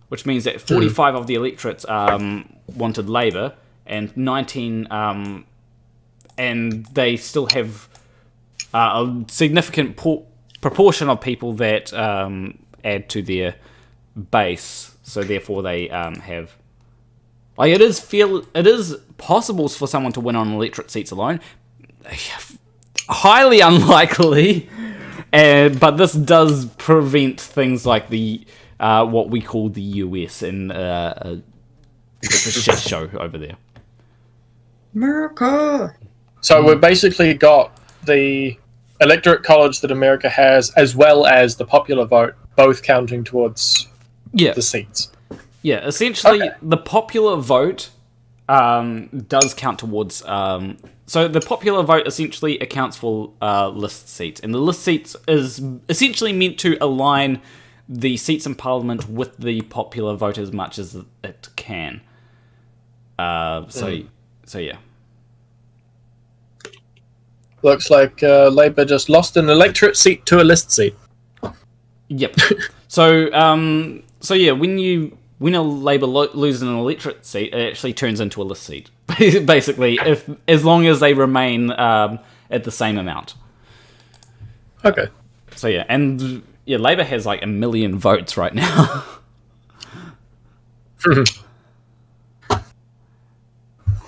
which means that 45 of the electorates wanted Labour, and 19, and they still have a significant proportion of people that add to their base. So therefore, they have. Like, it is possible for someone to win on electorate seats alone. Highly unlikely, but this does prevent things like the what we call the US, and it's a shit show over there. America. So we've basically got the electorate college that America has, as well as the popular vote, both counting towards the seats. Yeah, essentially, the popular vote does count towards. So the popular vote essentially accounts for list seats, and the list seats is essentially meant to align the seats in Parliament with the popular vote as much as it can. So yeah. Looks like Labour just lost an electorate seat to a list seat. Yep. So yeah, when a Labour loses an electorate seat, it actually turns into a list seat. Basically, as long as they remain at the same amount. Okay. So yeah, and yeah, Labour has like 1 million votes right now.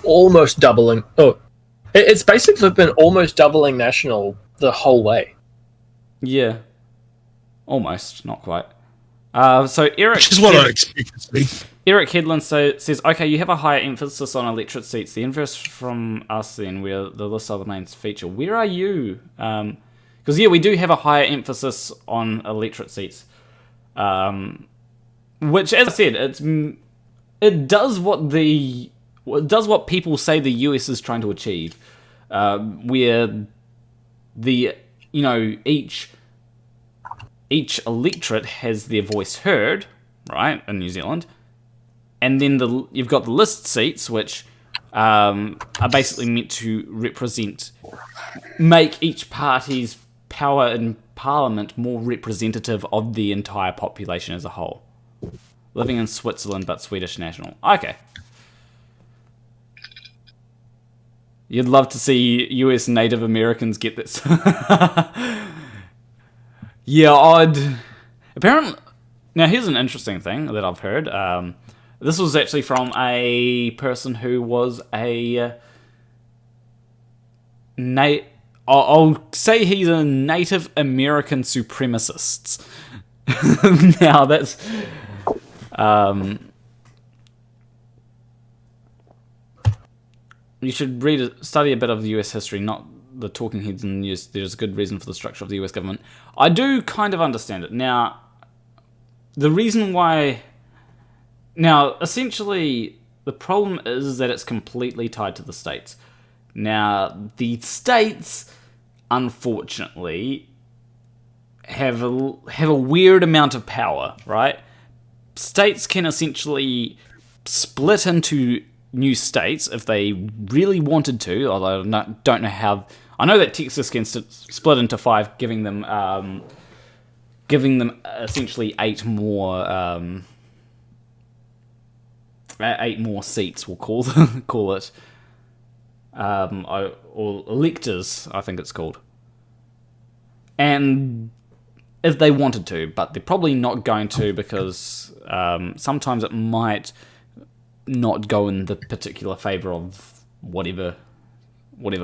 Almost doubling. Oh, it's basically been almost doubling national the whole way. Yeah. Almost, not quite. So Eric... Which is what I'd expect to see. Eric Headland says, okay, you have a higher emphasis on electorate seats. The inverse from us then, where the list are the main feature. Where are you? Because, yeah, we do have a higher emphasis on electorate seats. Which, as I said, it does what people say the US is trying to achieve. Where each electorate has their voice heard, right, in New Zealand, and then you've got the list seats, which are basically meant to make each party's power in Parliament more representative of the entire population as a whole. Living in Switzerland, but Swedish national. Okay. You'd love to see US Native Americans get this. Yeah, odd. Apparently, now here's an interesting thing that I've heard. This was actually from a person who was I'll say he's a Native American supremacist. Now that's you should study a bit of the US history, not the talking heads in the news. There's a good reason for the structure of the US government. I do kind of understand it. Now, the reason why... Now, essentially, the problem is that it's completely tied to the states. Now, the states, unfortunately, have a weird amount of power, right? States can essentially split into new states if they really wanted to, although I don't know how. I know that Texas can split into 5, giving them essentially 8 more seats. We'll call it, or electors, I think it's called. And if they wanted to, but they're probably not going to, because sometimes it might not go in the particular favour of whatever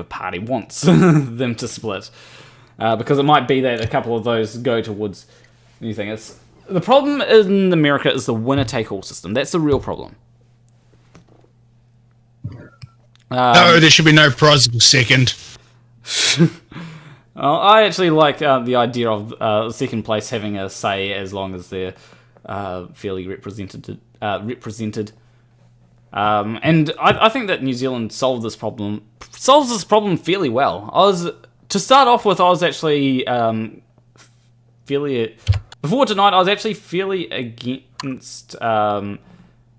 party wants them to split. Because it might be that a couple of those go towards new things. The problem in America is the winner-take-all system. That's the real problem. No, there should be no prize for second. Well, I actually like the idea of second place having a say as long as they're fairly represented. And I think that New Zealand solves this problem fairly well. To start off with, I was actually before tonight, I was actually fairly against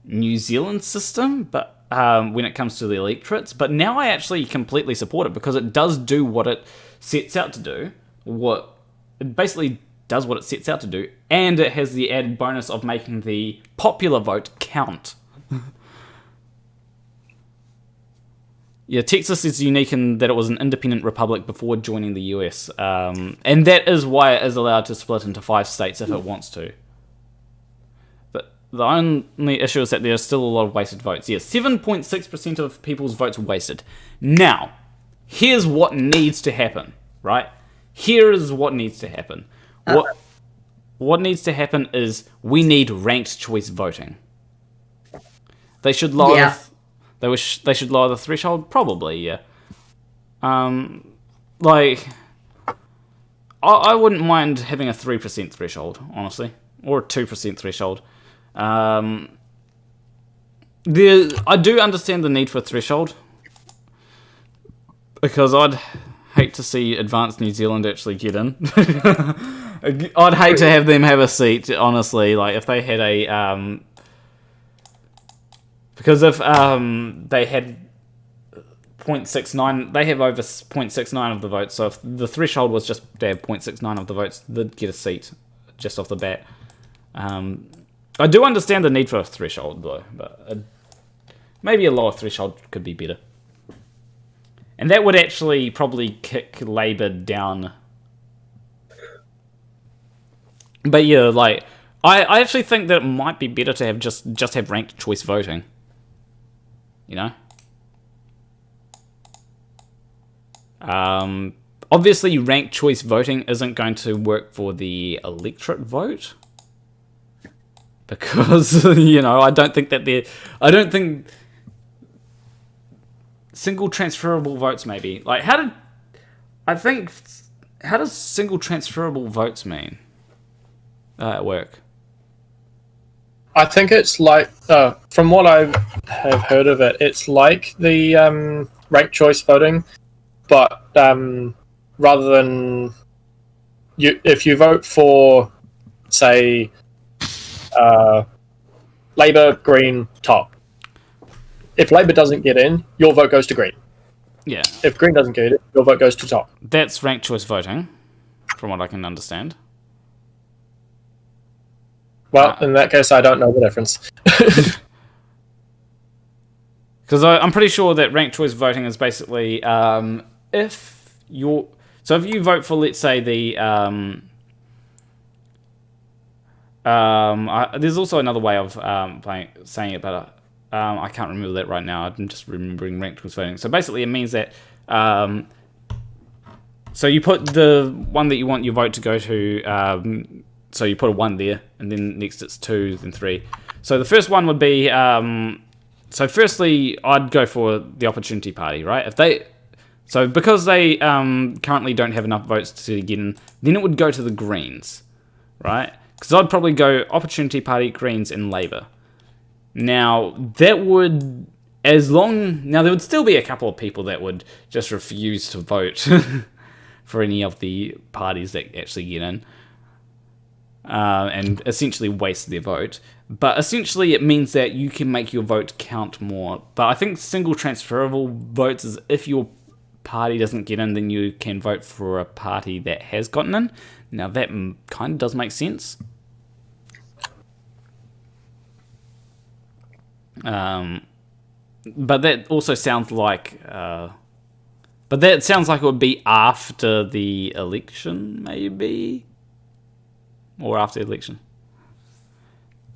New Zealand's system, but when it comes to the electorates, but now I actually completely support it because it does do what it sets out to do. It basically does what it sets out to do, and it has the added bonus of making the popular vote count. Yeah, Texas is unique in that it was an independent republic before joining the US, and that is why it is allowed to split into 5 states if it wants to. But the only issue is that there's still a lot of wasted votes. Yeah, 7.6% of people's votes are wasted. Now, here's what needs to happen, right? Here is what needs to happen. What needs to happen is we need ranked choice voting. They should lower. Yeah. They should lower the threshold, probably. Yeah. I wouldn't mind having a 3% threshold, honestly, or a 2% threshold. I do understand the need for a threshold because I'd hate to see Advanced New Zealand actually get in. I'd hate to have them have a seat, honestly. Like if they had a because if they had 0.69, they have over 0.69 of the votes. So if the threshold was just they have 0.69 of the votes, they'd get a seat just off the bat. I do understand the need for a threshold though, but maybe a lower threshold could be better. And that would actually probably kick Labour down. But yeah, like I actually think that it might be better to have just have ranked choice voting. You know? Obviously, ranked choice voting isn't going to work for the electorate vote. Because, you know, I don't think single transferable votes maybe. Like, how does single transferable votes mean? Work? I think it's like, from what I have heard of it, it's like the ranked choice voting, but rather than if you vote for, say, Labour, Green, top. If Labour doesn't get in, your vote goes to Green. Yeah. If Green doesn't get in, your vote goes to top. That's ranked choice voting, from what I can understand. Well, in that case, I don't know the difference. Because I'm pretty sure that ranked choice voting is basically if you vote for, let's say, the there's also another way of saying it, but I can't remember that right now. I'm just remembering ranked choice voting. So basically, it means that so you put the one that you want your vote to go to. So you put a 1 there, and then next it's 2, then 3. So the first one would be. So firstly, I'd go for the Opportunity Party, right? Because they currently don't have enough votes to get in, then it would go to the Greens, right? Because I'd probably go Opportunity Party, Greens, and Labour. Now, that would... Now, there would still be a couple of people that would just refuse to vote for any of the parties that actually get in. And essentially waste their vote. But essentially it means that you can make your vote count more. But I think single transferable votes is if your party doesn't get in, then you can vote for a party that has gotten in. Now that kind of does make sense. But that also sounds like... but that sounds like it would be after the election, maybe? Or after the election.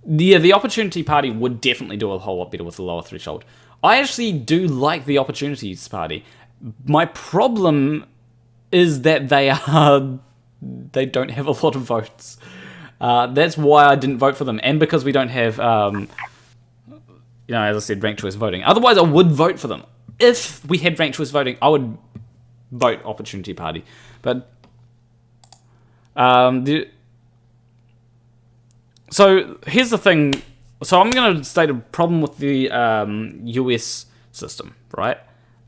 Yeah, the Opportunity Party would definitely do a whole lot better with a lower threshold. I actually do like the Opportunities Party. My problem is that they don't have a lot of votes. That's why I didn't vote for them, and because we don't have, as I said, ranked choice voting. Otherwise, I would vote for them. If we had ranked choice voting, I would vote Opportunity Party. But so here's the thing. So I'm going to state a problem with the US system, right?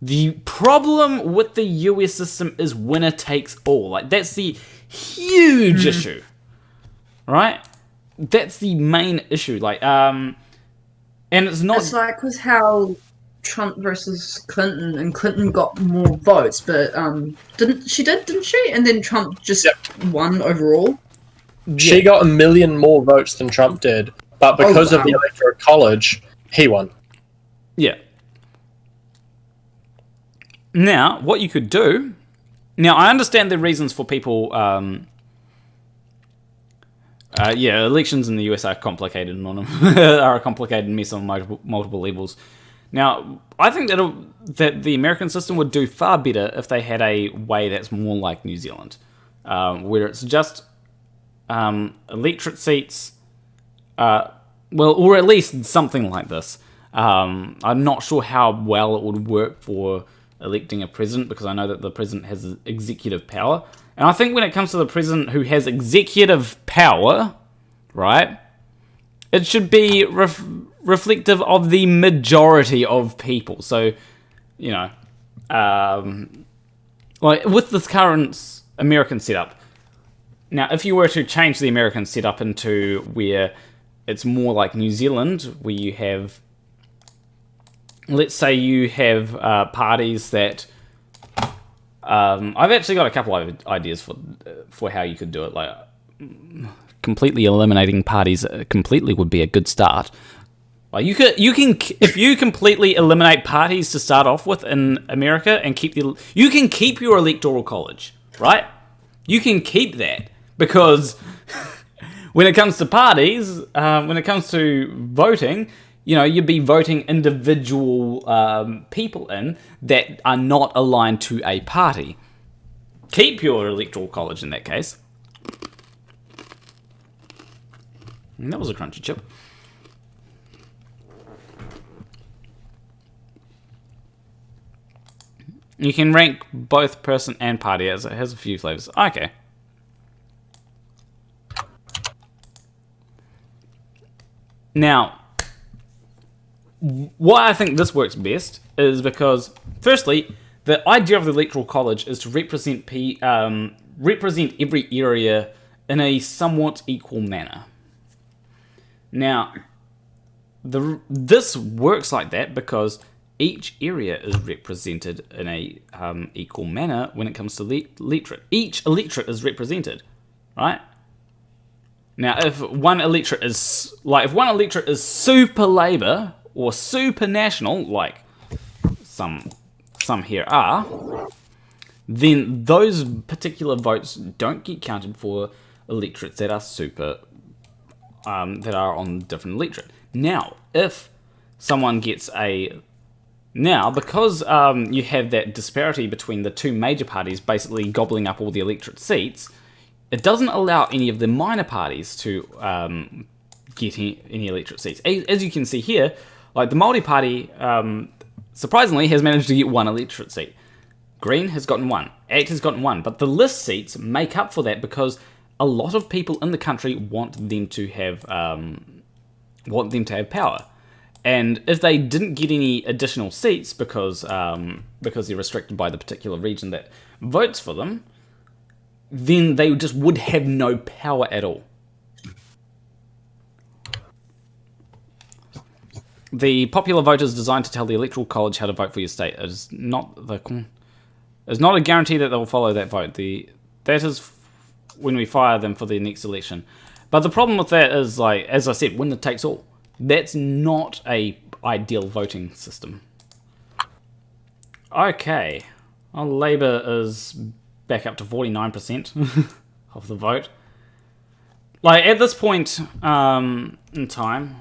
The problem with the US system is winner takes all. Like, that's the huge issue, right? That's the main issue. Like, and it's not. It's like with how Trump versus Clinton, and Clinton got more votes, but didn't she? And then Trump just won overall. She got 1 million more votes than Trump did, but because of the Electoral College, he won. Yeah. Now, what you could do... Now, I understand the reasons for people... elections in the US are complicated and are a complicated mess on multiple levels. Now, I think that the American system would do far better if they had a way that's more like New Zealand, where it's just... electorate seats, or at least something like this. I'm not sure how well it would work for electing a president, because I know that the president has executive power. And I think when it comes to the president who has executive power, right, it should be reflective of the majority of people. So, like with this current American setup, now, if you were to change the American setup into where it's more like New Zealand, where you have, let's say you have parties that, I've actually got a couple of ideas for how you could do it. Like, completely eliminating parties completely would be a good start. Like if you completely eliminate parties to start off with in America and you can keep your electoral college, right? You can keep that. Because when it comes to parties, when it comes to voting, you'd be voting individual people in that are not aligned to a party. Keep your electoral college in that case. And that was a crunchy chip. You can rank both person and party as it has a few flavors. Okay. Now, why I think this works best is because, firstly, the idea of the Electoral College is to represent every area in a somewhat equal manner. Now, this works like that because each area is represented in a equal manner when it comes to electorate. Each electorate is represented, right? Now, if one electorate is super Labour or super National, like some here are, then those particular votes don't get counted for electorates that are super that are on different electorate. Now, if someone gets because you have that disparity between the two major parties basically gobbling up all the electorate seats, it doesn't allow any of the minor parties to get any electorate seats. As you can see here, like the Māori Party, surprisingly, has managed to get one electorate seat. Green has gotten one. ACT has gotten one. But the list seats make up for that because a lot of people in the country want them to have power. And if they didn't get any additional seats because they're restricted by the particular region that votes for them, then they just would have no power at all. The popular vote is designed to tell the Electoral College how to vote for your state. It is not a guarantee that they will follow that vote. That is when we fire them for the next election. But the problem with that is, like, as I said, winner takes all. That's not a ideal voting system. Okay. Well, Labour is back up to 49% of the vote. Like, at this point in time,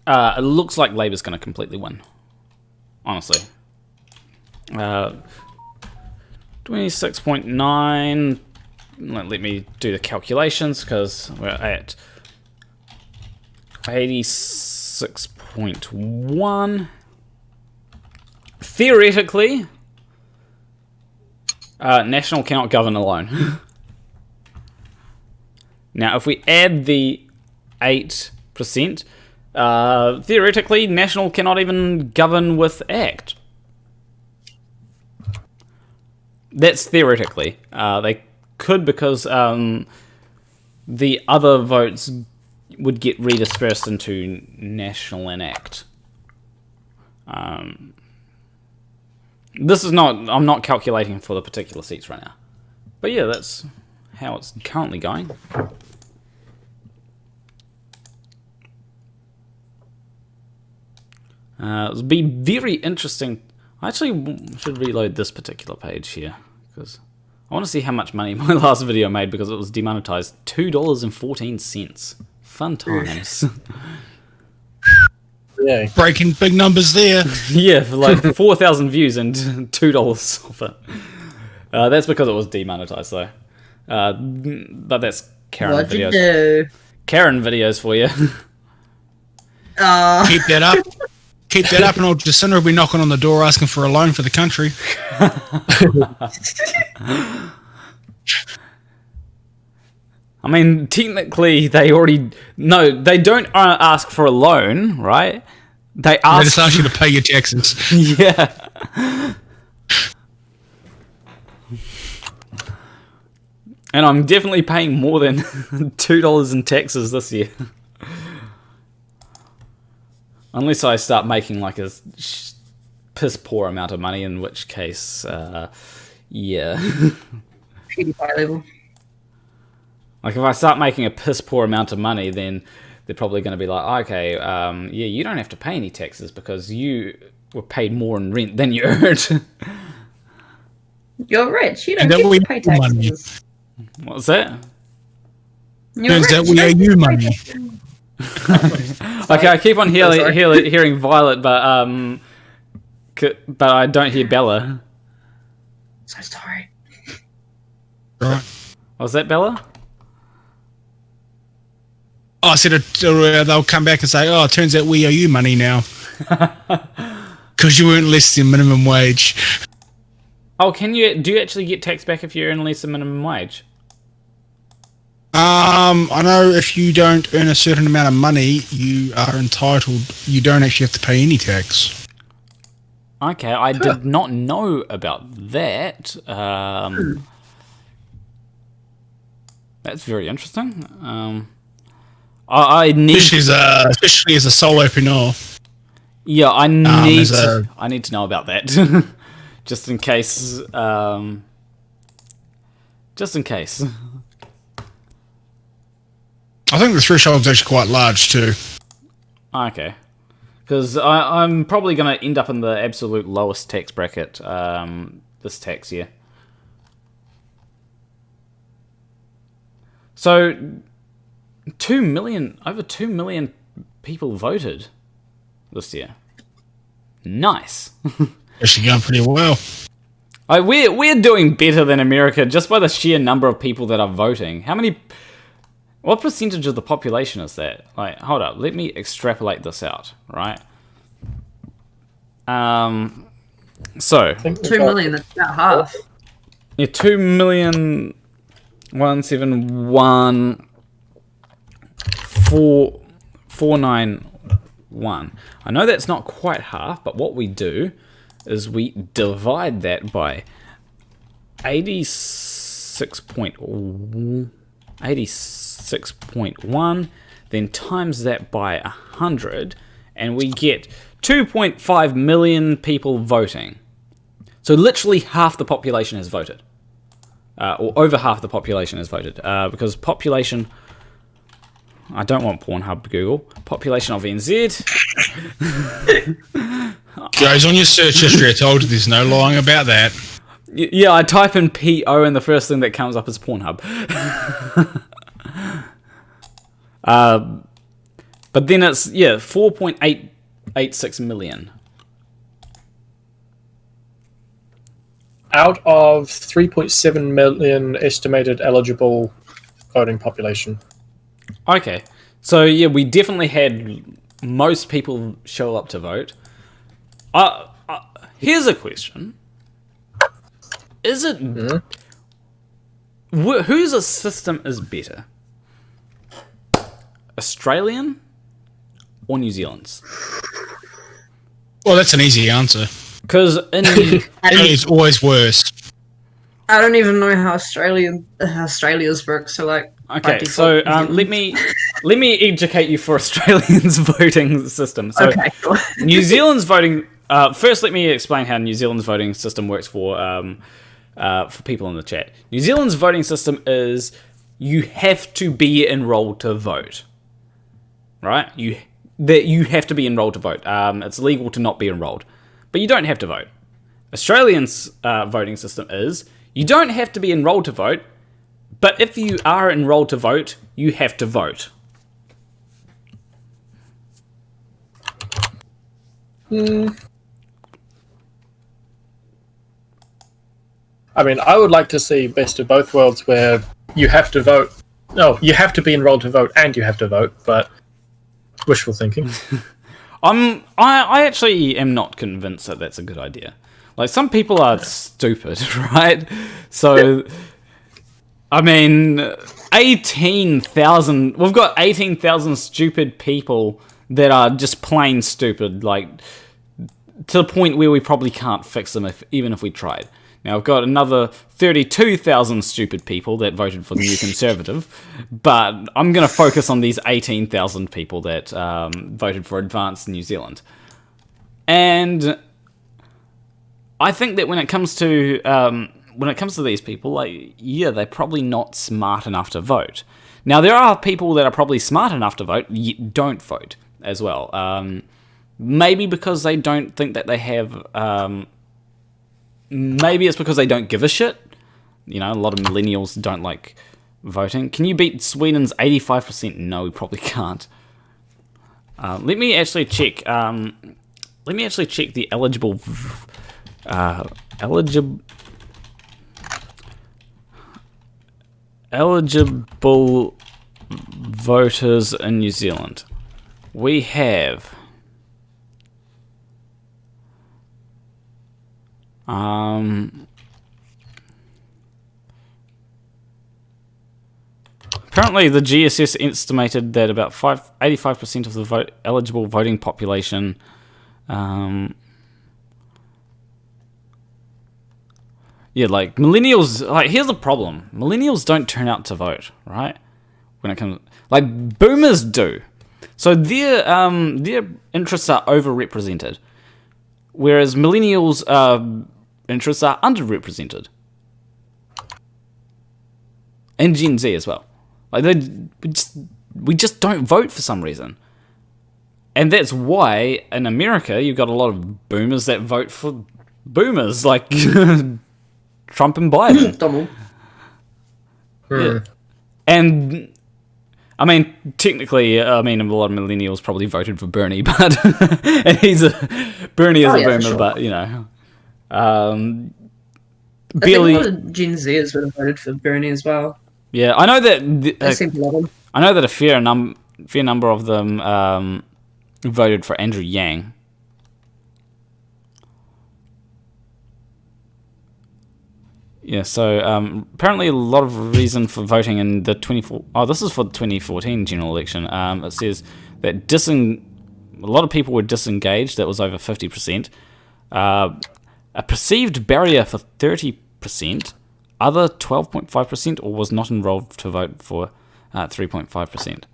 it looks like Labour's going to completely win. Honestly. 26.9. Let me do the calculations because we're at 86.1. Theoretically, National cannot govern alone. Now, if we add the 8%, theoretically, National cannot even govern with ACT. That's theoretically. They could because the other votes would get redispersed into National and ACT. This is not... I'm not calculating for the particular seats right now. But yeah, that's how it's currently going. It'll be very interesting. I actually should reload this particular page here because I want to see how much money my last video made because it was demonetized. $2.14. Fun times. Yeah. Breaking big numbers there. Yeah, for like 4,000 views and $2 off it. That's because it was demonetized though. But that's Karen What'd videos. you do? Karen videos for you. Keep that up. Keep that up, and old Jacinda will be knocking on the door asking for a loan for the country. I mean, technically, they already... No, they don't ask for a loan, right? They just ask you to pay your taxes. Yeah. And I'm definitely paying more than $2 in taxes this year. Unless I start making like a piss poor amount of money, in which case, yeah. PewDiePie level. Like if I start making a piss poor amount of money, then they're probably going to be like, okay, yeah, you don't have to pay any taxes because you were paid more in rent than you earned. You're rich. You don't get to pay taxes. What's that? You're Turns rich. out we owe you money. Okay, I keep on hearing Violet, but I don't hear Bella. So sorry. Right. Was that Bella? Oh, I said they'll come back and say, "Oh, it turns out we owe you money now because you earned less than minimum wage." Oh, do you actually get tax back if you earn less than minimum wage? I know if you don't earn a certain amount of money, you are entitled. You don't actually have to pay any tax. Okay, I did not know about that. That's very interesting. I need. Especially as a solopreneur. Yeah, I need to know about that, just in case. Just in case. I think the threshold's actually quite large too. Okay, because I'm probably going to end up in the absolute lowest tax bracket this tax year. So, over 2 million people voted this year. Nice. Actually going pretty well. We're doing better than America just by the sheer number of people that are voting. What percentage of the population is that? Like, hold up, let me extrapolate this out, right? So 2 million, that's about half. Yeah, 2,171,491. I know that's not quite half, but what we do is we divide that by 86.1, then times that by 100, and we get 2.5 million people voting. So literally half the population has voted. Or over half the population has voted. Because population... I don't want Pornhub Google. Population of NZ. Goes on your search history. I told you there's no lying about that. Yeah, I type in PO and the first thing that comes up is Pornhub. But then it's, 4.886 million. Out of 3.7 million estimated eligible voting population. Okay. So, yeah, we definitely had most people show up to vote. Here's a question. Is it... whose system is better? Australian or New Zealand's? Well, that's an easy answer. Because it's always worse. I don't even know how Australia's work, so like... Okay, so let me educate you for Australians' voting system. So okay, cool. New Zealand's voting... first, let me explain how New Zealand's voting system works for people in the chat. New Zealand's voting system is you have to be enrolled to vote. Right? You have to be enrolled to vote. It's legal to not be enrolled. But you don't have to vote. Australians' voting system is you don't have to be enrolled to vote, but if you are enrolled to vote, you have to vote. I mean, I would like to see best of both worlds where you have to vote. No, you have to be enrolled to vote and you have to vote, but wishful thinking. I actually am not convinced that that's a good idea. Like, some people are stupid, right? So, I mean, 18,000... We've got 18,000 stupid people that are just plain stupid, like, to the point where we probably can't fix them even if we tried. Now, I've got another 32,000 stupid people that voted for the New Conservative, but I'm going to focus on these 18,000 people that voted for Advanced New Zealand. And I think that when it comes to these people, like, yeah, they're probably not smart enough to vote. Now, there are people that are probably smart enough to vote, yet don't vote as well. Maybe because they don't think that they have... maybe it's because they don't give a shit. You know, a lot of millennials don't like voting. Can you beat Sweden's 85%? No, we probably can't. Let me actually check. Let me actually check the eligible voters in New Zealand. We have apparently the GSS estimated that about 85% of the eligible voting population yeah, like, millennials, like, here's the problem. Millennials don't turn out to vote, right? when it comes, like boomers do. So their interests are overrepresented, whereas millennials' interests are underrepresented, and Gen Z as well. Like we just don't vote for some reason, and that's why in America you've got a lot of boomers that vote for boomers, like Trump and Biden. Donald. Yeah. And I mean, technically, a lot of millennials probably voted for Bernie, but and Bernie is a boomer, sure. But barely. I think a lot of Gen Zers would have voted for Bernie as well. Yeah, I know that. They seem to love him. I know that a fair number of them voted for Andrew Yang. Yeah, so apparently a lot of reason for voting in the this is for the 2014 general election. It says that a lot of people were disengaged. That was over 50%. A perceived barrier for 30%. Other 12.5%, or was not enrolled to vote for 3.5%.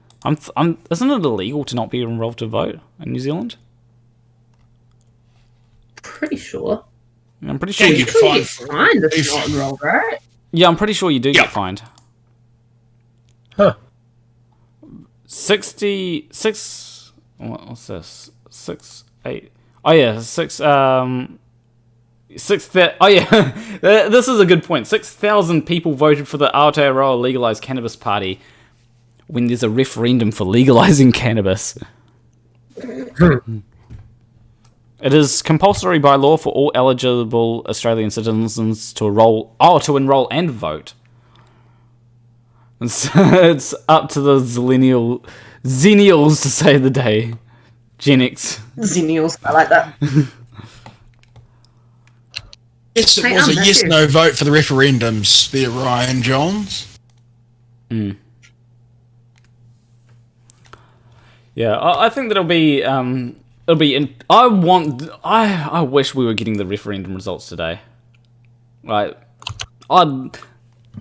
Isn't it illegal to not be enrolled to vote in New Zealand? Pretty sure. I'm pretty sure you get fined if you're not enrolled, right? Yeah, I'm pretty sure you do get fined. Huh. 66. What's this? 6, 8. Oh yeah, 6. 6. Oh yeah, this is a good point. 6,000 people voted for the Aotearoa legalized cannabis party when there's a referendum for legalizing cannabis. It is compulsory by law for all eligible Australian citizens to enroll and vote. It's up to the Xennials to save the day. Gen X. Xennials, I like that. Yes, it was a yes/no vote for the referendums there, Ryan Johns. Yeah, I think that it'll be I wish we were getting the referendum results today. Right,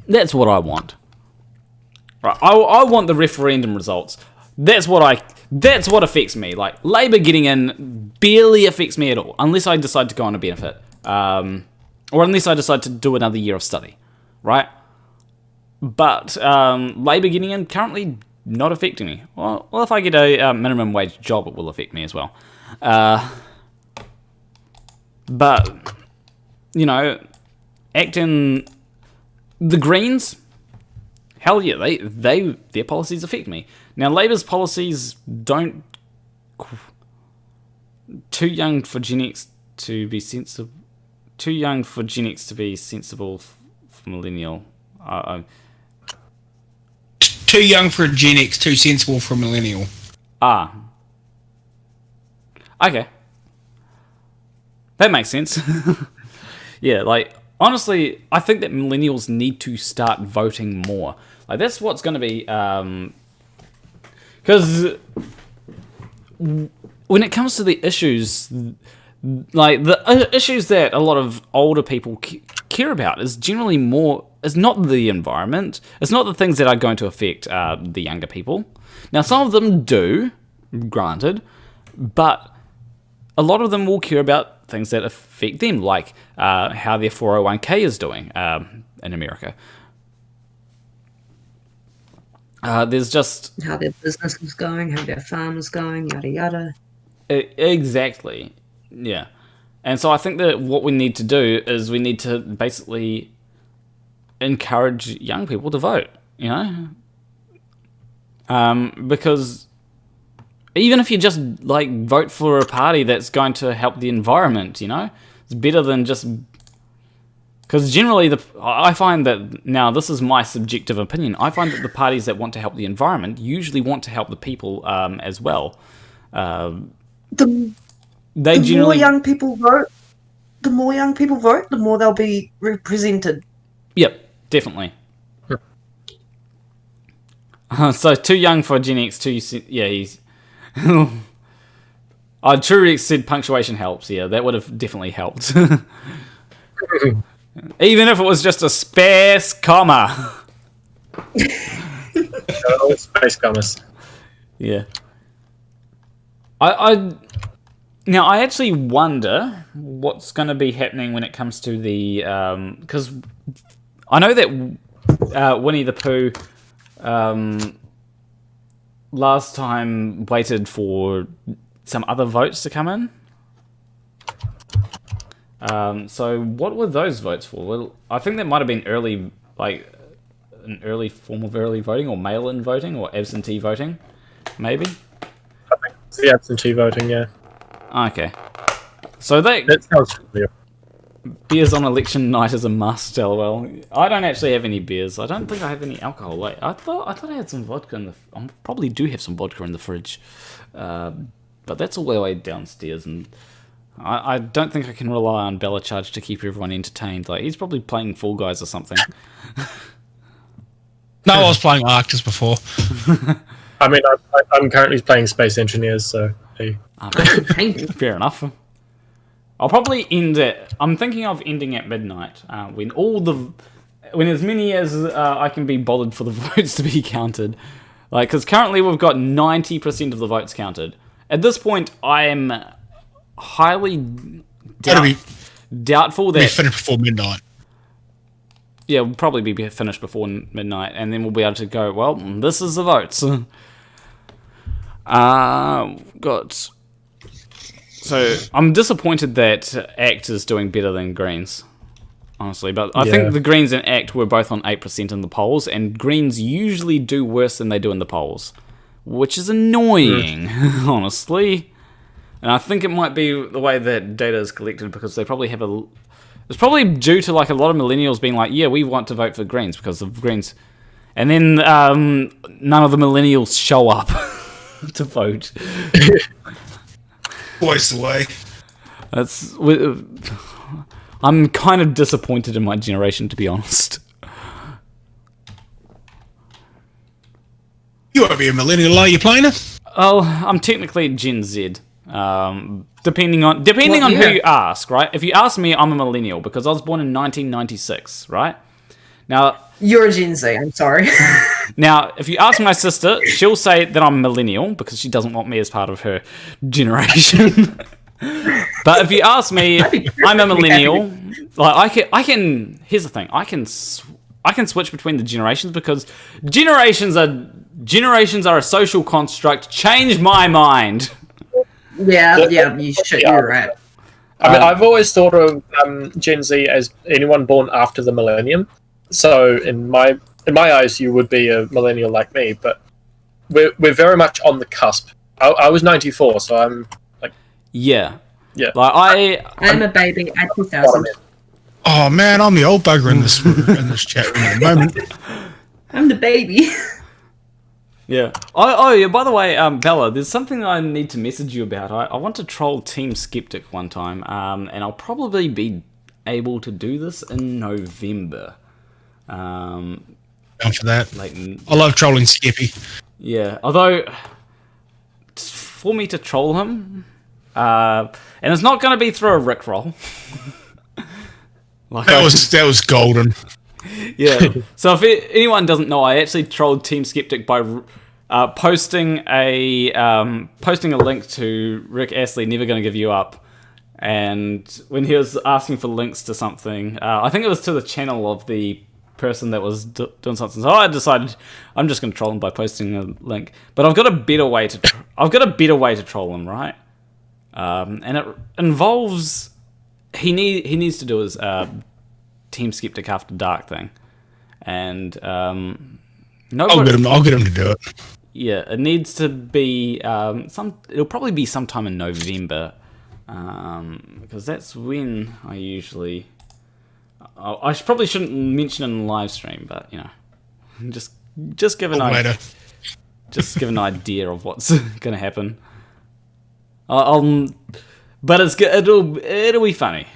that's what I want. Right, I want the referendum results. That's what affects me. Like Labor getting in barely affects me at all, unless I decide to go on a benefit, or unless I decide to do another year of study, right? But Labor getting in currently not affecting me. Well, if I get a minimum wage job, it will affect me as well. But acting the Greens, hell yeah, their policies affect me. Now Labor's policies don't. Too young for Gen X to be sensible. Too young for Gen X to be sensible for millennial. Too young for Gen X, too sensible for millennial. Okay. That makes sense. Yeah, like, honestly, I think that millennials need to start voting more. Like, that's what's going to be, because when it comes to the issues, like, the issues that a lot of older people care about is generally it's not the environment. It's not the things that are going to affect the younger people. Now, some of them do, granted, but a lot of them will care about things that affect them, like how their 401k is doing in America. There's just how their business is going, how their farm is going, yada yada. Exactly, yeah. And so I think that what we need to do is we need to basically encourage young people to vote, because even if you just like vote for a party that's going to help the environment, it's better than just, because generally I find that, now this is my subjective opinion, I find that the parties that want to help the environment usually want to help the people as well. The more young people vote, the more they'll be represented. Yep, definitely. So too young for Gen X, he's... True X said punctuation helps, yeah, that would have definitely helped. Even if it was just a sparse comma. Space Gummers. Yeah. Now, I actually wonder what's going to be happening when it comes to the... Because I know that Winnie the Pooh last time waited for some other votes to come in. So what were those votes for? Well, I think that might have been early, like an early form of early voting, or mail-in voting, or absentee voting, maybe. I think it's the absentee voting, yeah. Okay. So That sounds familiar. beers on election night is a must. LOL. I don't actually have any beers. I don't think I have any alcohol. Wait, I thought I had some vodka in the. I probably do have some vodka in the fridge, but that's all the way downstairs, and I don't think I can rely on Bella Charge to keep everyone entertained. Like, he's probably playing Fall Guys or something. No, I was playing Arctis before. I mean, I'm currently playing Space Engineers, so hey. Fair enough. I'll probably end it. I'm thinking of ending at midnight when as many as I can be bothered for the votes to be counted. Like, because currently we've got 90% of the votes counted. At this point, I am highly doubtful that Be finished before midnight. Yeah, we'll probably be finished before midnight, and then we'll be able to go, well, this is the votes. So, I'm disappointed that ACT is doing better than Greens, honestly. But I think the Greens and ACT were both on 8% in the polls, and Greens usually do worse than they do in the polls, which is annoying, honestly. And I think it might be the way that data is collected, because they probably have it's probably due to, like, a lot of millennials being like, yeah, we want to vote for Greens because of Greens. And then none of the millennials show up to vote. Always the way. I'm kind of disappointed in my generation, to be honest. You won't be a millennial, are you, Planer? Oh, I'm technically Gen Z. Depending on who you ask, right? If you ask me, I'm a millennial because I was born in 1996, right? Now, You're a Gen Z, I'm sorry. Now, if you ask my sister, she'll say that I'm a millennial because she doesn't want me as part of her generation. But if you ask me, I'm a millennial. Like, I can. Here's the thing: I can switch between the generations because generations are a social construct. Change my mind. Yeah, you're right. I mean, I've always thought of Gen Z as anyone born after the millennium. So in my eyes, you would be a millennial like me, but we're very much on the cusp. I was 94, so I'm like... Yeah. Like I'm a baby at 2000. Oh man, I'm the old bugger in this chat room at the moment. I'm the baby. Yeah. Oh, yeah, by the way, Bella, there's something I need to message you about. I want to troll Team Skeptic one time, and I'll probably be able to do this in November. Down for that. Like, I love trolling Skeppy. Yeah, although, for me to troll him, and it's not going to be through a Rickroll. That was golden. Yeah. So if anyone doesn't know, I actually trolled Team Skeptic by posting a link to Rick Astley, Never Gonna Give You Up, and when he was asking for links to something, I think it was to the channel of the person that was doing something. So I decided I'm just gonna troll him by posting a link. But I've got a better way to troll him, right? And it involves he needs to do his Team Skeptic After Dark thing, and I'll get him to do it. Yeah, it needs to be it'll probably be sometime in November, because that's when I usually. I probably shouldn't mention it in the live stream, but you know, just give an idea. Just give an idea of what's going to happen. But it's good. It'll be funny.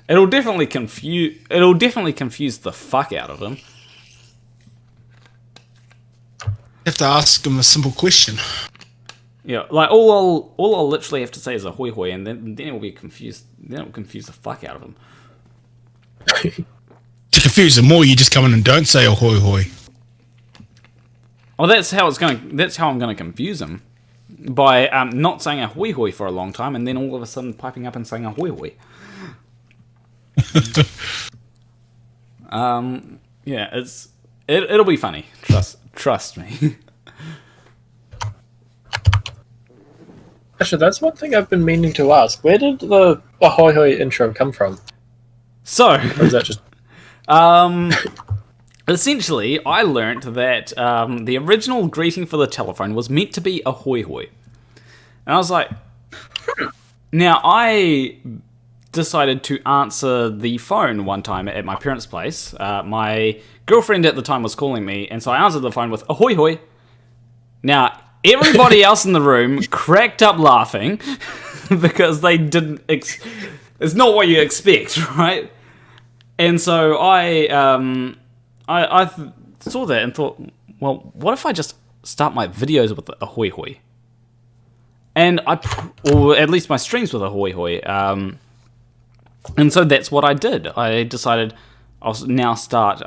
It'll definitely confuse the fuck out of him. You have to ask him a simple question. Yeah, like all I'll literally have to say is a hoi hoi, and then it'll be confused. Then it'll confuse the fuck out of them. To confuse them more, you just come in and don't say ahoy hoy. Well, that's how I'm going to confuse them by not saying a hoi hoi for a long time, and then all of a sudden piping up and saying a hoi hoi. Yeah, it'll be funny. Trust me. Actually, that's one thing I've been meaning to ask. Where did the ahoy hoy intro come from? So, Or is that just... essentially, I learnt that the original greeting for the telephone was meant to be ahoy hoy. And I was like... Now, I decided to answer the phone one time at my parents' place. My girlfriend at the time was calling me, and so I answered the phone with ahoy hoy. Now, everybody else in the room cracked up laughing because they didn't... it's not what you expect, right? And so I saw that and thought, well, what if I just start my videos with ahoy hoy? And or at least my streams with ahoy hoy. And so that's what I did. I decided I'll now start...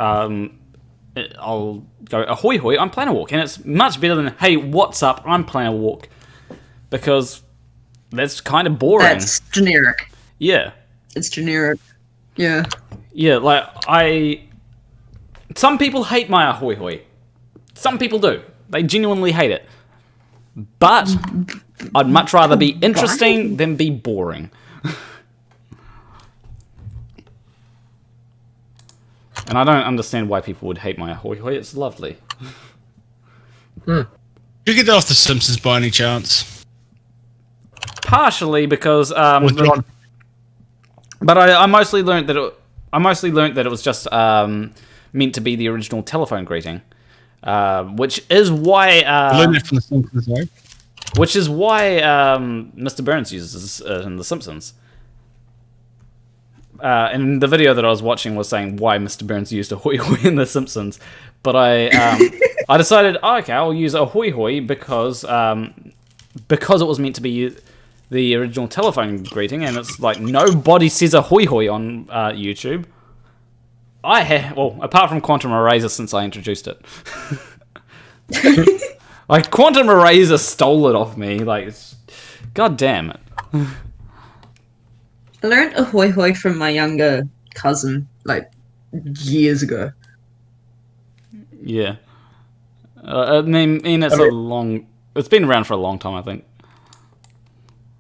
I'll go, ahoy hoy, I'm Planarwalk. And it's much better than, hey, what's up, I'm Planarwalk. Because that's kind of boring. That's generic. Yeah. It's generic. Yeah. Yeah, like, some people hate my ahoy hoy. Some people do. They genuinely hate it. But I'd much rather be interesting than be boring. And I don't understand why people would hate my ahoy hoy. It's lovely. You get that off The Simpsons by any chance? Partially because, but I mostly learnt that it was just meant to be the original telephone greeting, which is why learned that from The Simpsons, though. Which is why Mr. Burns uses it in The Simpsons. And the video that I was watching was saying why Mr. Burns used ahoy hoy in The Simpsons, but I decided, okay, I'll use ahoy hoy because it was meant to be the original telephone greeting, and it's like nobody says ahoy hoy on YouTube. Apart from Quantum Eraser, since I introduced it. Like, Quantum Eraser stole it off me. Like, god damn it. I learned ahoy hoy from my younger cousin, like, years ago. Yeah. I mean, it's been around for a long time, I think.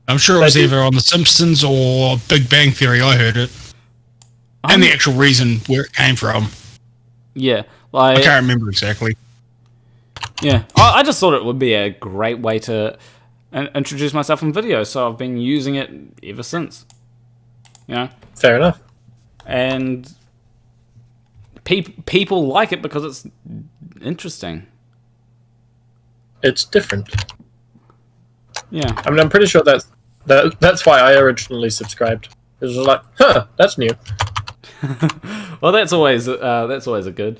I'm sure it was either on The Simpsons or Big Bang Theory, I heard it. And the actual reason where it came from. Yeah. I can't remember exactly. Yeah. I just thought it would be a great way to introduce myself in video, so I've been using it ever since. You know? Fair enough. And people like it because it's interesting. It's different. Yeah. I mean, I'm pretty sure that's why I originally subscribed. It was like, that's new. Well, that's always a good.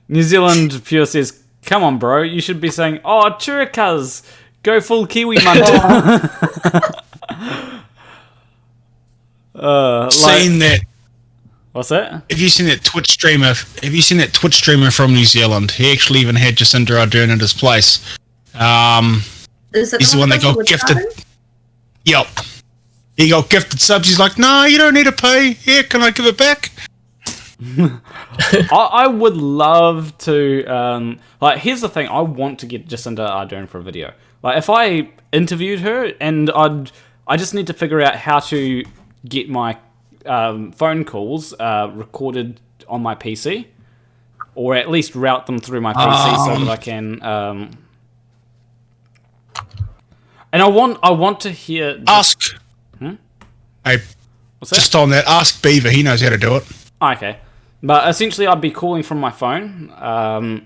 New Zealand Pure says, "Come on, bro, you should be saying, oh, churicas, go full Kiwi munter." Seen that? What's that? Have you seen that Twitch streamer? From New Zealand? He actually even had Jacinda Ardern at his place. Is that he's the one that got gifted. Yep. He got gifted subs. He's like, no, you don't need to pay. Here, can I give it back? I would love to. Here's the thing. I want to get Jacinda Ardern for a video. Like, if I interviewed her, and I just need to figure out how to get my phone calls recorded on my PC, or at least route them through my PC so that I can. And I want to hear. Ask. Hey, what's that? Just on that, ask Beaver. He knows how to do it. Okay, but essentially, I'd be calling from my phone, and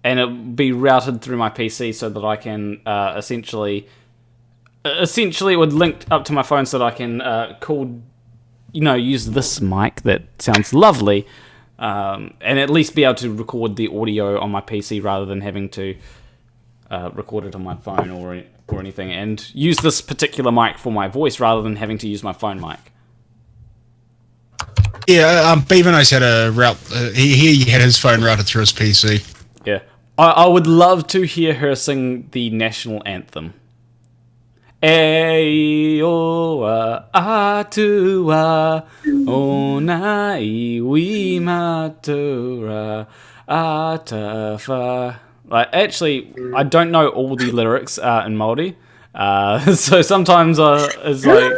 it'd be routed through my PC so that I can essentially it would link up to my phone so that I can call, use this mic that sounds lovely, and at least be able to record the audio on my PC rather than having to record it on my phone or anything, and use this particular mic for my voice rather than having to use my phone mic. Yeah, Beaver knows how to route. He had his phone routed through his PC. Yeah, I would love to hear her sing the national anthem. Eoa atua ona iwi matura atafa. Like, actually, I don't know all the lyrics in Māori, so sometimes it's like.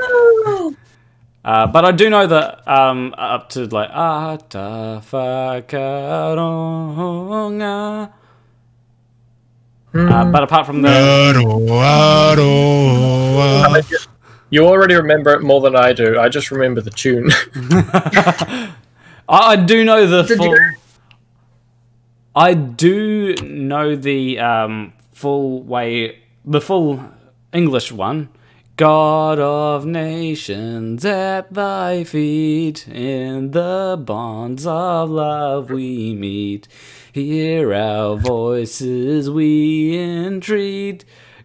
But I do know that up to like atawhakaronga. But apart from that, you already remember it more than I do. I just remember the tune. I do know the full. I do know the full way, the full English one. God of nations, at thy feet, in the bonds of love we meet. Hear our voices, we entreat.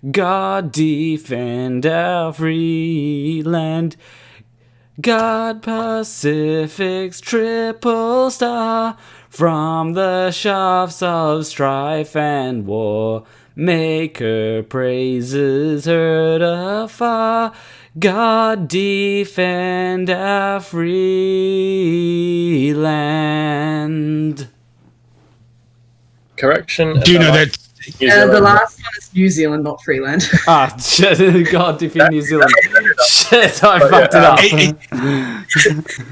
God, defend our free land. God, Pacific's triple star, from the shafts of strife and war. Make her praises heard afar. God, defend our free land. Correction. Do you know that? The last one is New Zealand, not Freeland. Shit. God, defend New Zealand. Shit, I fucked it up.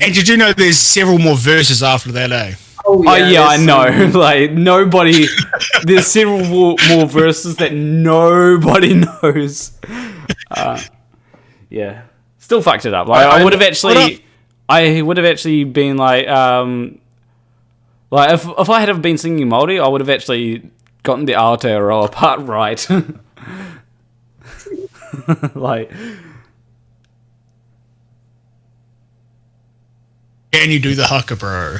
And did you know there's several more verses after that, eh? Oh yeah, I know. Like, nobody. There's several more verses that nobody knows. Yeah, still fucked it up. Like, I would have actually been like if I had been singing Māori, I would have actually gotten the Aotearoa part right. Like. Can you do the haka, bro?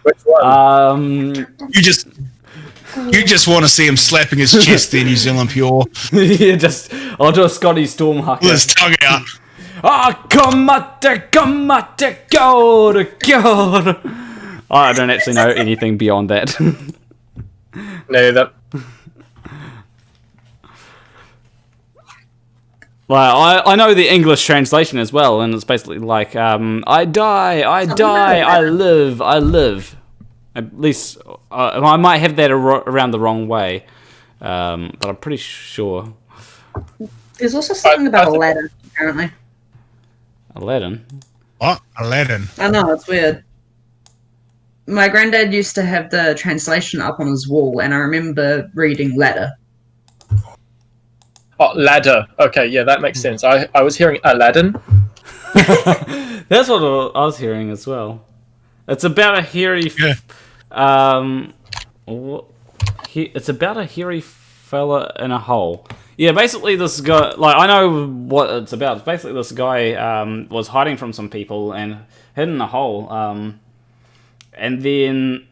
Which one? You just want to see him slapping his chest there, New Zealand pure. Yeah, I'll do a Scotty Storm haka. With his tongue out. Kamate, go to God. I don't actually know anything beyond that. No, that. Well, I know the English translation as well, and it's basically like, I die, I live. At least, I might have that around the wrong way, but I'm pretty sure. There's also something about Aladdin, apparently. Aladdin? What? Aladdin? I know, it's weird. My granddad used to have the translation up on his wall, and I remember reading ladder. Oh, ladder. Okay, yeah, that makes sense. I was hearing Aladdin. That's what I was hearing as well. It's about a hairy... it's about a hairy fella in a hole. Yeah, basically this guy... Like, I know what it's about. It's basically this guy was hiding from some people and hid in a hole. And then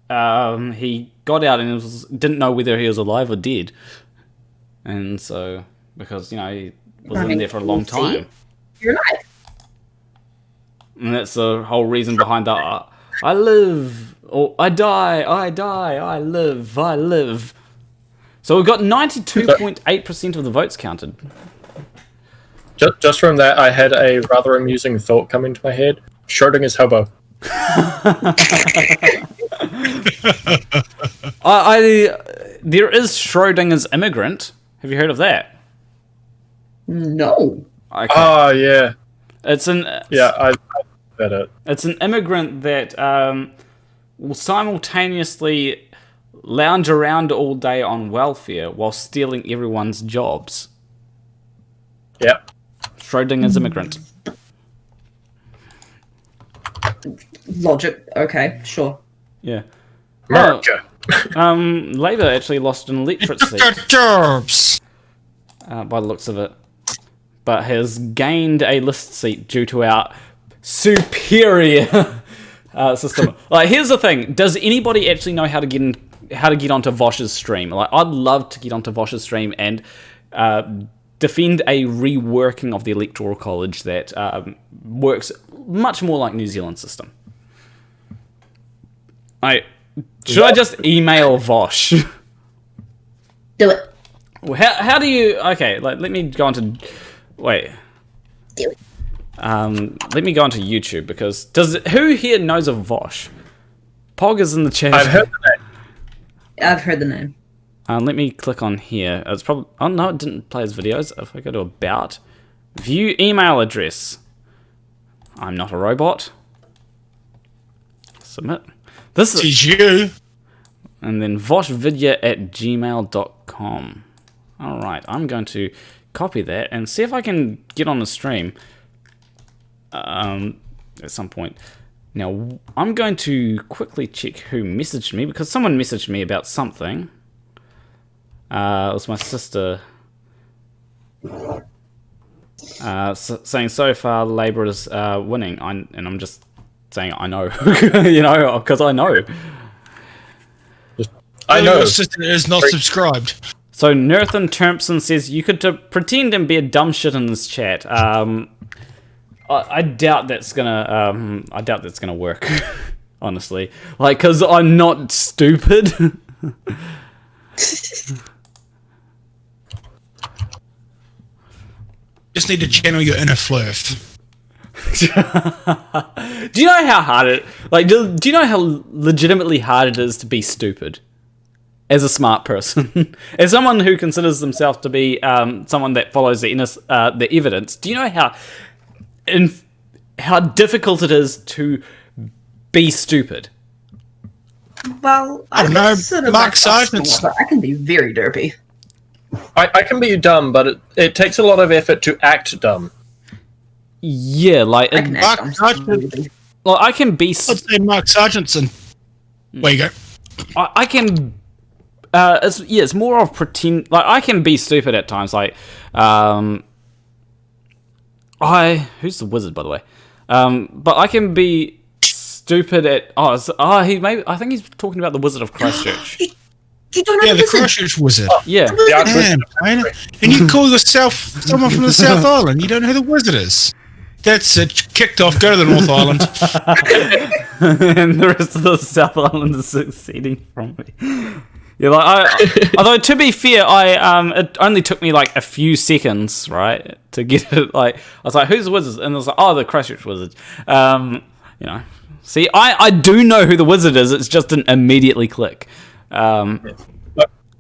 he got out and didn't know whether he was alive or dead. And so, because, you know, he was in there for a long time. You're right. And that's the whole reason behind that. I live, or I die, I live. So we've got 92.8% of the votes counted. Just from that, I had a rather amusing thought come into my head. Schrodinger's hobo. There is Schrodinger's immigrant. Have you heard of that? No. Okay. Oh yeah. It's an I bet it. It's an immigrant that will simultaneously lounge around all day on welfare while stealing everyone's jobs. Yep. Schrodinger's immigrant. Logic. Okay, sure. Yeah. America. Labour actually lost an electorate seat. Jobs. By the looks of it. But has gained a list seat due to our superior system. Like, here's the thing. Does anybody actually know how to get how to get onto Vosh's stream. Like, I'd love to get onto Vosh's stream and defend a reworking of the Electoral College that works much more like New Zealand system. Should I just email Vosh? Do it. How do you... Okay, let me go on to... Wait. Do it. Let me go onto YouTube, because... Who here knows of Vosh? Pog is in the chat. I've heard the name. I've heard the name. Let me click on here. It's probably... Oh, no, it didn't play his videos. If I go to About... View email address. I'm not a robot. Submit. This is you. And then voshvidya@gmail.com. Alright, I'm going to copy that and see if I can get on the stream at some point. Now, I'm going to quickly check who messaged me, because someone messaged me about something. It was my sister saying, so far, Labour is winning. And I'm just saying, I know. You know, because I know. I know. Your sister is not subscribed. So Nerthan Termpson says you could pretend and be a dumb shit in this chat. I doubt that's gonna work. Honestly, like, because I'm not stupid. Just need to channel your inner flirth. Do you know how hard it? Like, do you know how legitimately hard it is to be stupid? As a smart person, as someone who considers themselves to be someone that follows the evidence, do you know how difficult it is to be stupid? Well, I don't know. Mark Sargent. I can be very derpy. I can be dumb, but it takes a lot of effort to act dumb. Yeah, like I can act dumb. well, I can be. I'd say Mark Sargentson. There you go. I can. It's more of pretend. Like, I can be stupid at times. Like, who's the wizard, by the way? But I can be stupid at. I think he's talking about the Wizard of Christchurch. You don't know Yeah, the wizard? Christchurch wizard. Yeah. Man, and you call yourself someone from the South Island. You don't know who the wizard is. That's it. Kicked off. Go to the North Island. And the rest of the South Island is succeeding from me. Yeah, like although to be fair, it only took me like a few seconds, right, to get it. Like, I was like, "Who's the wizard?" And it was like, "Oh, the Christchurch wizard." You know, see, I do know who the wizard is. It's just didn't immediately click. My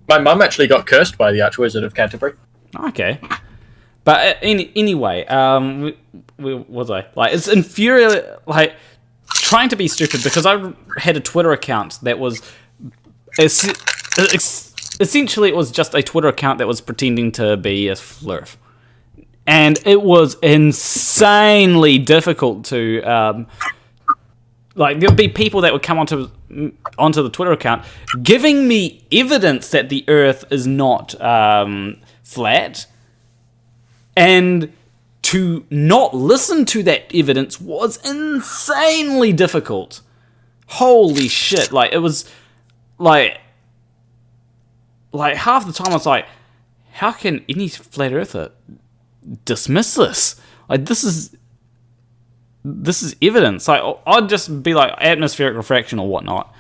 mum actually got cursed by the Archwizard of Canterbury. Okay, but anyway, was I like? It's infuriating, like trying to be stupid, because I had a Twitter account that was. Essentially, it was just a Twitter account that was pretending to be a flurf. And it was insanely difficult to... like, there'd be people that would come onto the Twitter account giving me evidence that the Earth is not flat. And to not listen to that evidence was insanely difficult. Holy shit. Like, it was... Like half the time I was like, how can any flat earther dismiss this? Like, this is evidence. Like, I'd just be like atmospheric refraction or whatnot,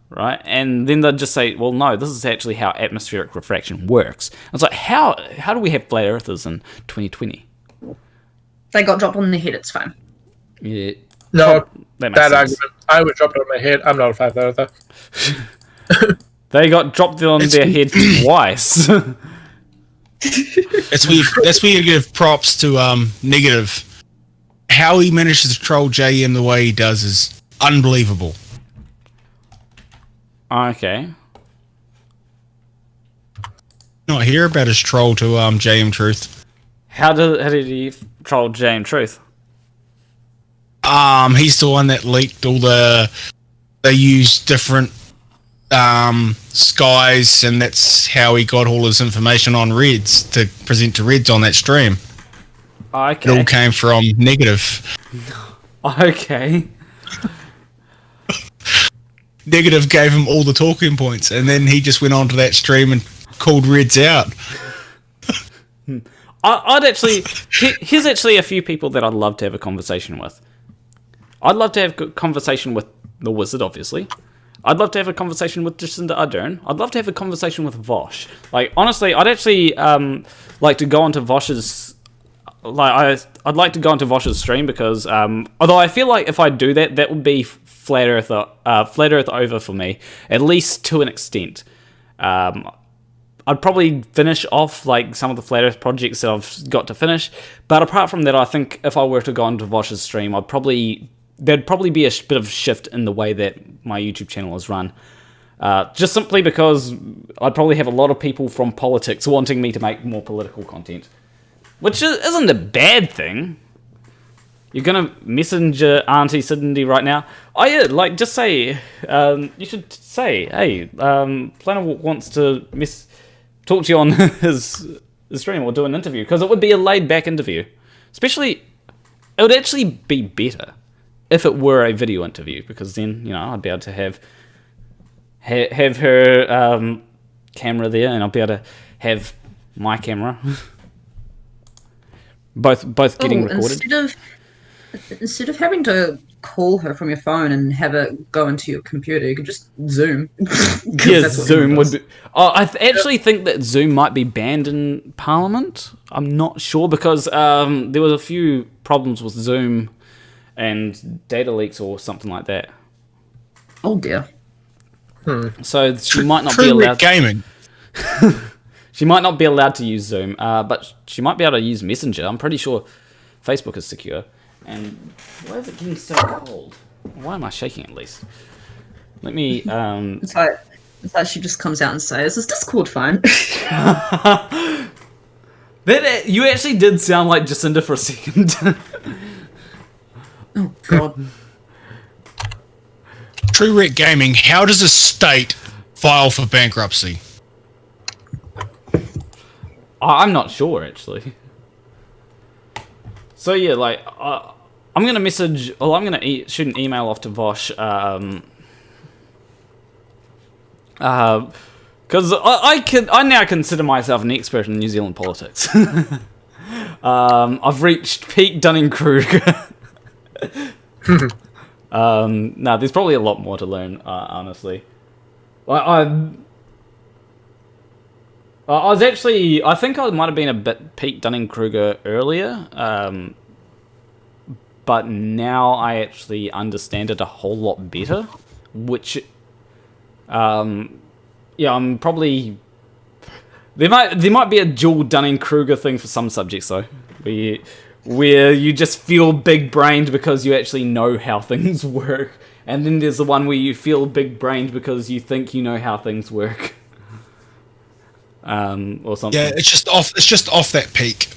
right? And then they'd just say, well, no, this is actually how atmospheric refraction works. I was like, how do we have flat earthers in 2020? They got dropped on their head, it's fine. Yeah. No, that argument, I would drop it on my head. I'm not a flat earther. They got dropped on their head twice. That's where you give props to Negative. How he manages to troll JM the way he does is unbelievable. Okay. Not hear about his troll to JM Truth. How did he troll JM Truth? He's the one that leaked all the. They use different skies, and that's how he got all his information on Reds to present to Reds on that stream. Okay. It all came from Negative. Okay. Negative gave him all the talking points, and then he just went on to that stream and called Reds out. I'd actually... Here's actually a few people that I'd love to have a conversation with. I'd love to have a conversation with the Wizard, obviously. I'd love to have a conversation with Jacinda Ardern. I'd love to have a conversation with Vosh. Like, honestly, I'd actually like to go onto Vosh's... I'd like to go onto Vosh's stream because... although I feel like if I do that, that would be Flat Earth over for me. At least to an extent. I'd probably finish off like some of the Flat Earth projects that I've got to finish. But apart from that, I think if I were to go onto Vosh's stream, there'd probably be a bit of shift in the way that my YouTube channel is run. Just simply because I'd probably have a lot of people from politics wanting me to make more political content. Which isn't a bad thing. You're gonna message Auntie Cindy right now. Oh yeah, like just say, you should say, hey, Planarwalk wants to talk to you on his stream or do an interview, because it would be a laid-back interview. Especially, it would actually be better if it were a video interview, because then, you know, I'd be able to have her camera there, and I'll be able to have my camera. both getting recorded. Instead of having to call her from your phone and have it go into your computer, you could just Zoom. Yeah, Zoom would be... Oh, I actually think that Zoom might be banned in Parliament. I'm not sure, because there was a few problems with Zoom and data leaks or something like that. Oh dear. So she might not be allowed... Gaming. She might not be allowed to use Zoom, but she might be able to use Messenger. I'm pretty sure Facebook is secure. And why is it getting so cold? Why am I shaking at least? Let me... It's like she just comes out and says, is Discord fine? You actually did sound like Jacinda for a second. Oh, God. True Rec Gaming, how does a state file for bankruptcy? I'm not sure, actually. So yeah, like I'm gonna message. Well, I'm gonna shoot an email off to Vosh. Because I now consider myself an expert in New Zealand politics. I've reached peak Dunning-Kruger. No, there's probably a lot more to learn. Honestly, I was actually... I think I might have been a bit peak Dunning-Kruger earlier, but now I actually understand it a whole lot better, which... yeah, I'm probably... There might be a dual Dunning-Kruger thing for some subjects, though, where you just feel big-brained because you actually know how things work, and then there's the one where you feel big-brained because you think you know how things work. Or something. Yeah, it's just off that peak.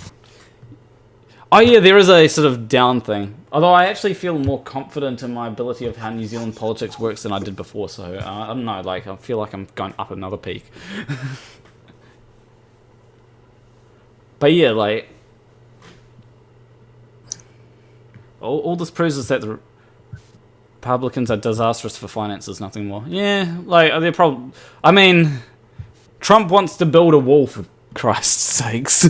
Oh yeah, there is a sort of down thing. Although I actually feel more confident in my ability of how New Zealand politics works than I did before, so I don't know, like, I feel like I'm going up another peak. But yeah, like, all this proves is that the Republicans are disastrous for finances, nothing more. Yeah, like, they're probably... I mean... Trump wants to build a wall, for Christ's sakes.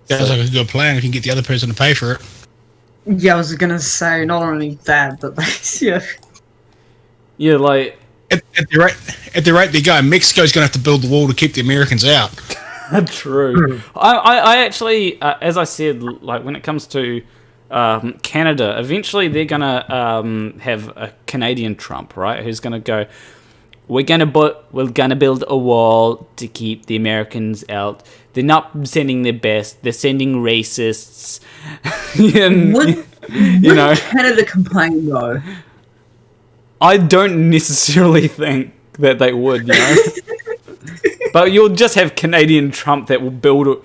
Sounds like a good plan if you can get the other person to pay for it. Yeah, I was gonna say, not only that, but yeah. Yeah, like... At the rate they go, Mexico's gonna have to build the wall to keep the Americans out. True. I actually, as I said, like, when it comes to... Canada, eventually they're gonna have a Canadian Trump, right? Who's gonna go, we're gonna build a wall to keep the Americans out. They're not sending their best. They're sending racists. You know, Canada complain though? I don't necessarily think that they would, you know. But you'll just have Canadian Trump that will build a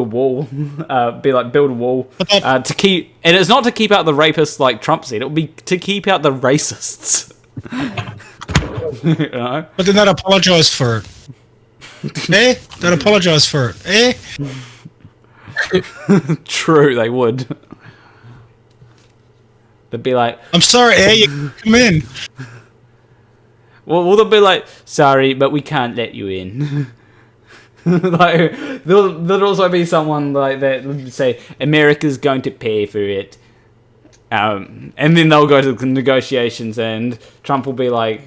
wall, build a wall to keep, and it's not to keep out the rapists like Trump said, it'll be to keep out the racists. You know? But then they'd apologise for it. They'd apologise for it. True, they would. They'd be like, I'm sorry, Air, you come in. well, they'll be like, sorry, but we can't let you in. Like, there'll also be someone like that would say, America's going to pay for it. And then they'll go to the negotiations, and Trump will be like,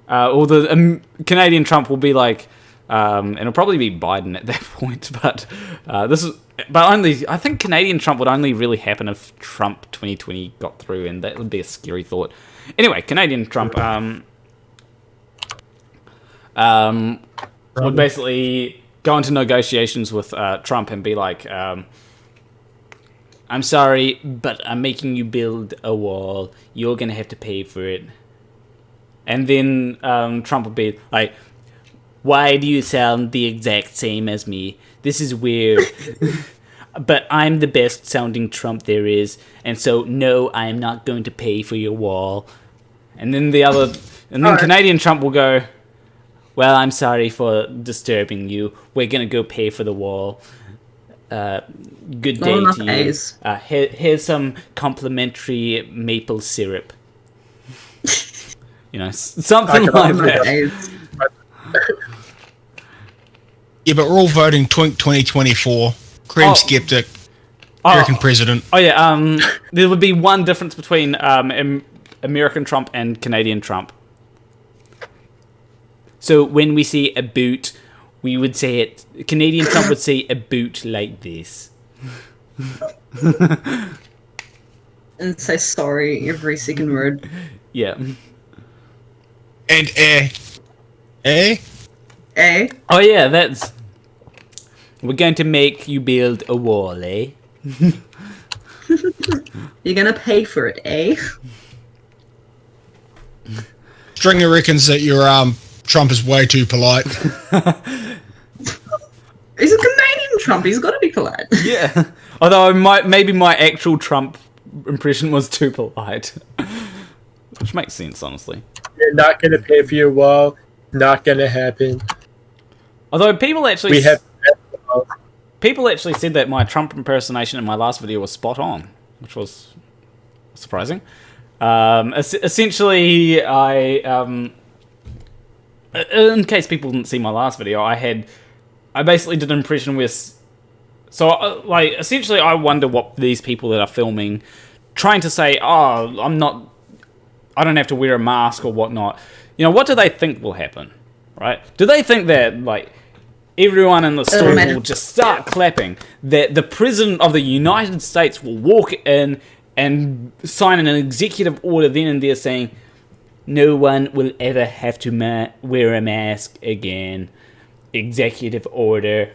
or the Canadian Trump will be like, and it'll probably be Biden at that point, but I think Canadian Trump would only really happen if Trump 2020 got through, and that would be a scary thought. Anyway, Canadian Trump would basically go into negotiations with Trump and be like, I'm sorry, but I'm making you build a wall. You're going to have to pay for it. And then Trump would be like, why do you sound the exact same as me? This is weird. But I'm the best sounding Trump there is. And so, no, I am not going to pay for your wall. And then Canadian Trump will go, well, I'm sorry for disturbing you. We're going to go pay for the wall. Good day to you. Here's some complimentary maple syrup. Something like that. Yeah, but we're all voting Twink 2024. Cream skeptic. American president. Oh yeah. There would be one difference between American Trump and Canadian Trump. So when we say a boot, we would say it. Canadian Trump would say a boot like this. And say sorry every second word. Yeah. And Eh? Oh yeah, that's... We're going to make you build a wall, eh? You're gonna pay for it, eh? Stringer reckons that your Trump is way too polite. He's a Canadian Trump. He's got to be polite. Yeah. Although maybe my actual Trump impression was too polite. Which makes sense, honestly. You're not going to pay for your wall. Not going to happen. Although people actually... People actually said that my Trump impersonation in my last video was spot on, which was surprising. Essentially, in case people didn't see my last video, I basically did an impression with... So, essentially, I wonder what these people that are filming, trying to say, I don't have to wear a mask or whatnot. What do they think will happen, right? Do they think that, everyone in the store will just start clapping, that the President of the United States will walk in and sign an executive order then and there saying, no one will ever have to wear a mask again. Executive order.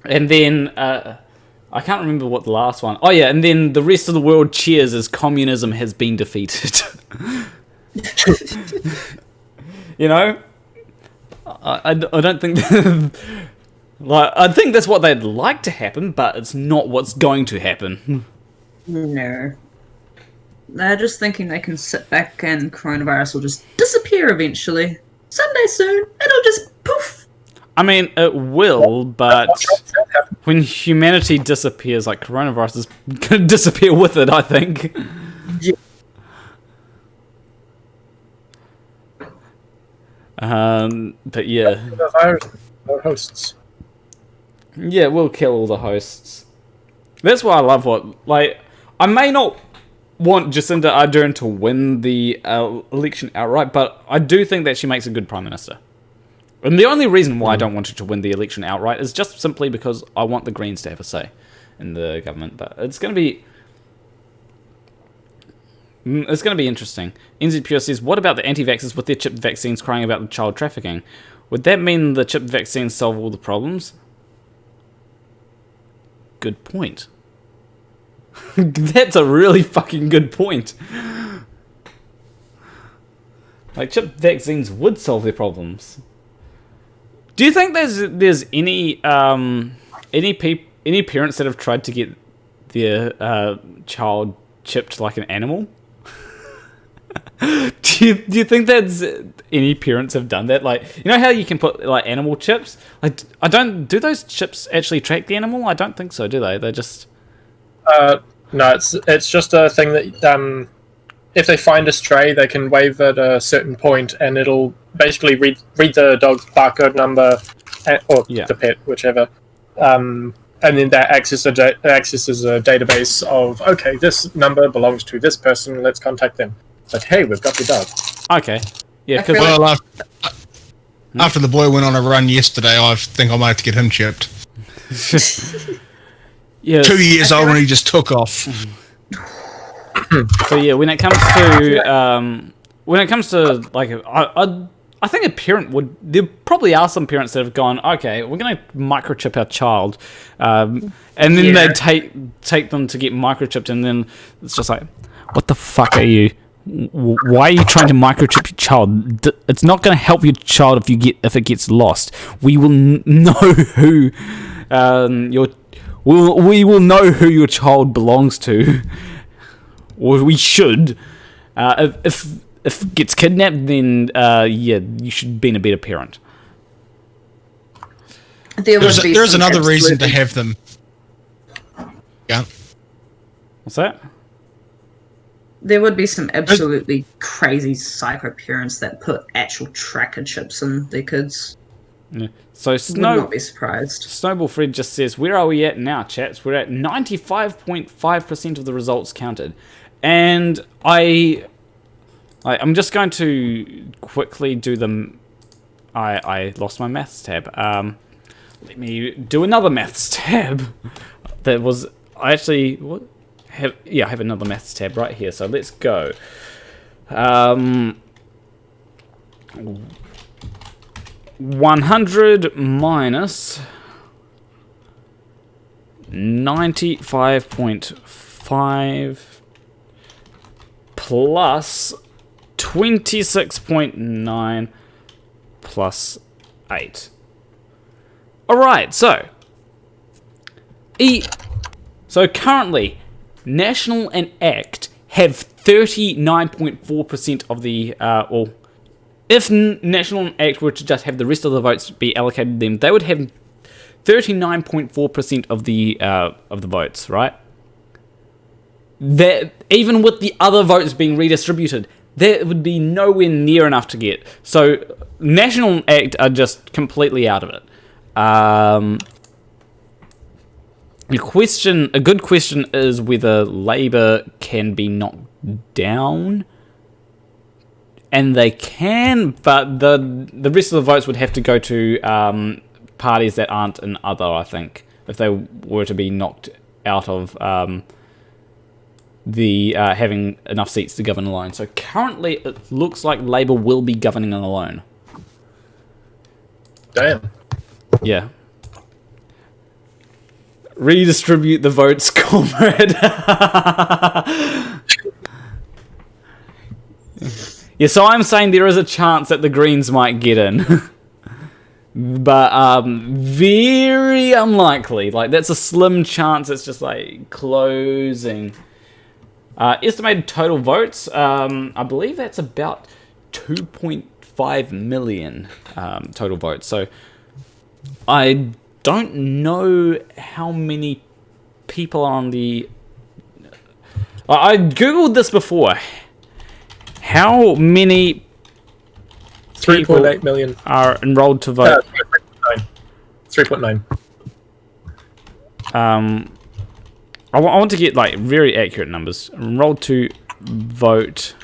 And then, I can't remember what the last one... Oh yeah, and then the rest of the world cheers as communism has been defeated. I don't think... I think that's what they'd like to happen, but it's not what's going to happen. No. They're just thinking they can sit back and coronavirus will just disappear eventually. Someday soon, it'll just poof. I mean, it will, but when humanity disappears, coronavirus is going to disappear with it, I think. Yeah. But yeah. The virus, our hosts. Yeah, we'll kill all the hosts. That's why I love I may not want Jacinda Ardern to win the election outright, but I do think that she makes a good Prime Minister. And the only reason why I don't want her to win the election outright is just simply because I want the Greens to have a say in the government. But it's going to be... It's going to be interesting. NZ Pure says, what about the anti-vaxxers with their chip vaccines crying about the child trafficking? Would that mean the chip vaccines solve all the problems? Good point. That's a really fucking good point. Chip vaccines would solve their problems. Do you think there's any parents that have tried to get their child chipped like an animal? Do you think that's any parents have done that? How you can put animal chips? Do those chips actually track the animal? I don't think so, do they? They just... No, it's just a thing that if they find a stray, they can wave at a certain point, and it'll basically read the dog's barcode number, or the pet, whichever. And then that accesses a database of, okay, this number belongs to this person, let's contact them. But hey, we've got the dog. Okay. Yeah, because after the boy went on a run yesterday, I think I might have to get him chipped. Yeah, 2 years old and he just took off. So yeah, when it comes to like, I think a parent would. There probably are some parents that have gone, okay, we're going to microchip our child, and then they take them to get microchipped, and then it's just like, what the fuck are you? Why are you trying to microchip your child? It's not going to help your child if it gets lost. We will know who we will know who your child belongs to, or we should. If it gets kidnapped, then you should have been a better parent. There's another reason to have them. Yeah. What's that? There would be some absolutely crazy psycho parents that put actual tracker chips in their kids. Yeah. So Would not be surprised. Snowball Fred just says, where are we at now, chaps? We're at 95.5% of the results counted. And I'm just going to quickly do them. I lost my maths tab. Let me do another maths tab. That was I actually I have another maths tab right here. So let's go. 100 minus 95.5 plus 26.9 plus 8. Alright, so currently National and ACT have 39.4% of the if National and ACT were to just have the rest of the votes be allocated to them, they would have 39.4% of the votes, right? That even with the other votes being redistributed, that would be nowhere near enough to get. So National and ACT are just completely out of it. A good question is whether Labour can be knocked down. And they can, but the rest of the votes would have to go to parties that aren't in other, I think, if they were to be knocked out of having enough seats to govern alone. So currently, it looks like Labour will be governing alone. Damn. Yeah. Redistribute the votes, comrade. Yeah, so I'm saying there is a chance that the Greens might get in. But very unlikely. Like, that's a slim chance. It's just like closing. Estimated total votes, I believe that's about 2.5 million total votes. So I don't know how many people are on the... I googled this before. How many 3.8 million are enrolled to vote? 3.9. I want to get like very accurate numbers. Enrolled to vote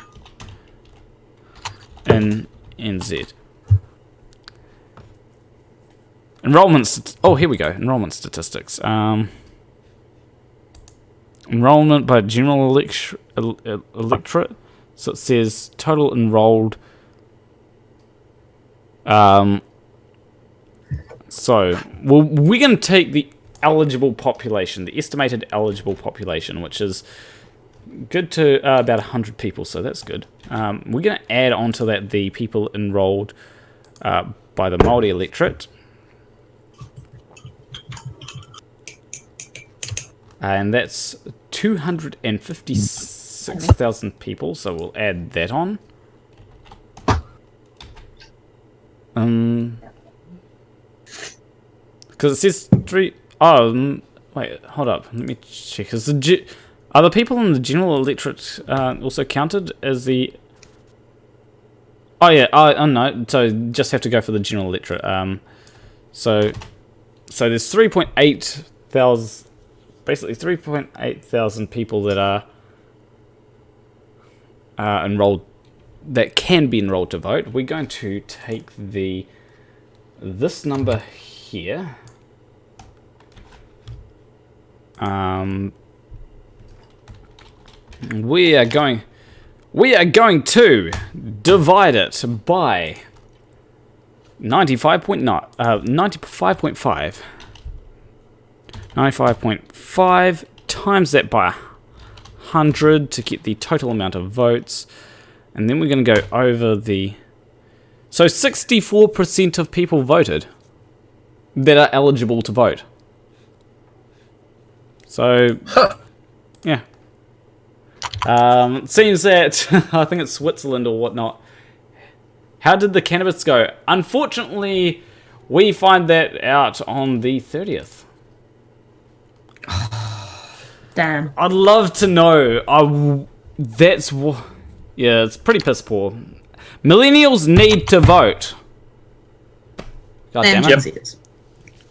in NZ. Oh, here we go. Enrollment statistics. Enrollment by general electorate. So it says total enrolled. So we're going to take the eligible population, the estimated eligible population, which is good to about 100 people. So that's good. We're going to add onto that the people enrolled by the Māori electorate, and that's 256,000 people, so we'll add that on. Because it says 3... Oh, wait, hold up. Let me check. Are the people in the general electorate also counted as the... Oh yeah, oh no, so just have to go for the general electorate. So there's 3.8 thousand, basically 3.8 thousand people that are enrolled, that can be enrolled to vote. We're going to take this number here. We are going to divide it by 95.5. 95.5 times that by 100 to get the total amount of votes. And then we're going to go over the... So 64% of people voted that are eligible to vote. So, yeah. It seems that, I think it's Switzerland or whatnot. How did the candidates go? Unfortunately, we find that out on the 30th. Damn. I'd love to know. Yeah, it's pretty piss poor. Millennials need to vote. God damn it. Yep.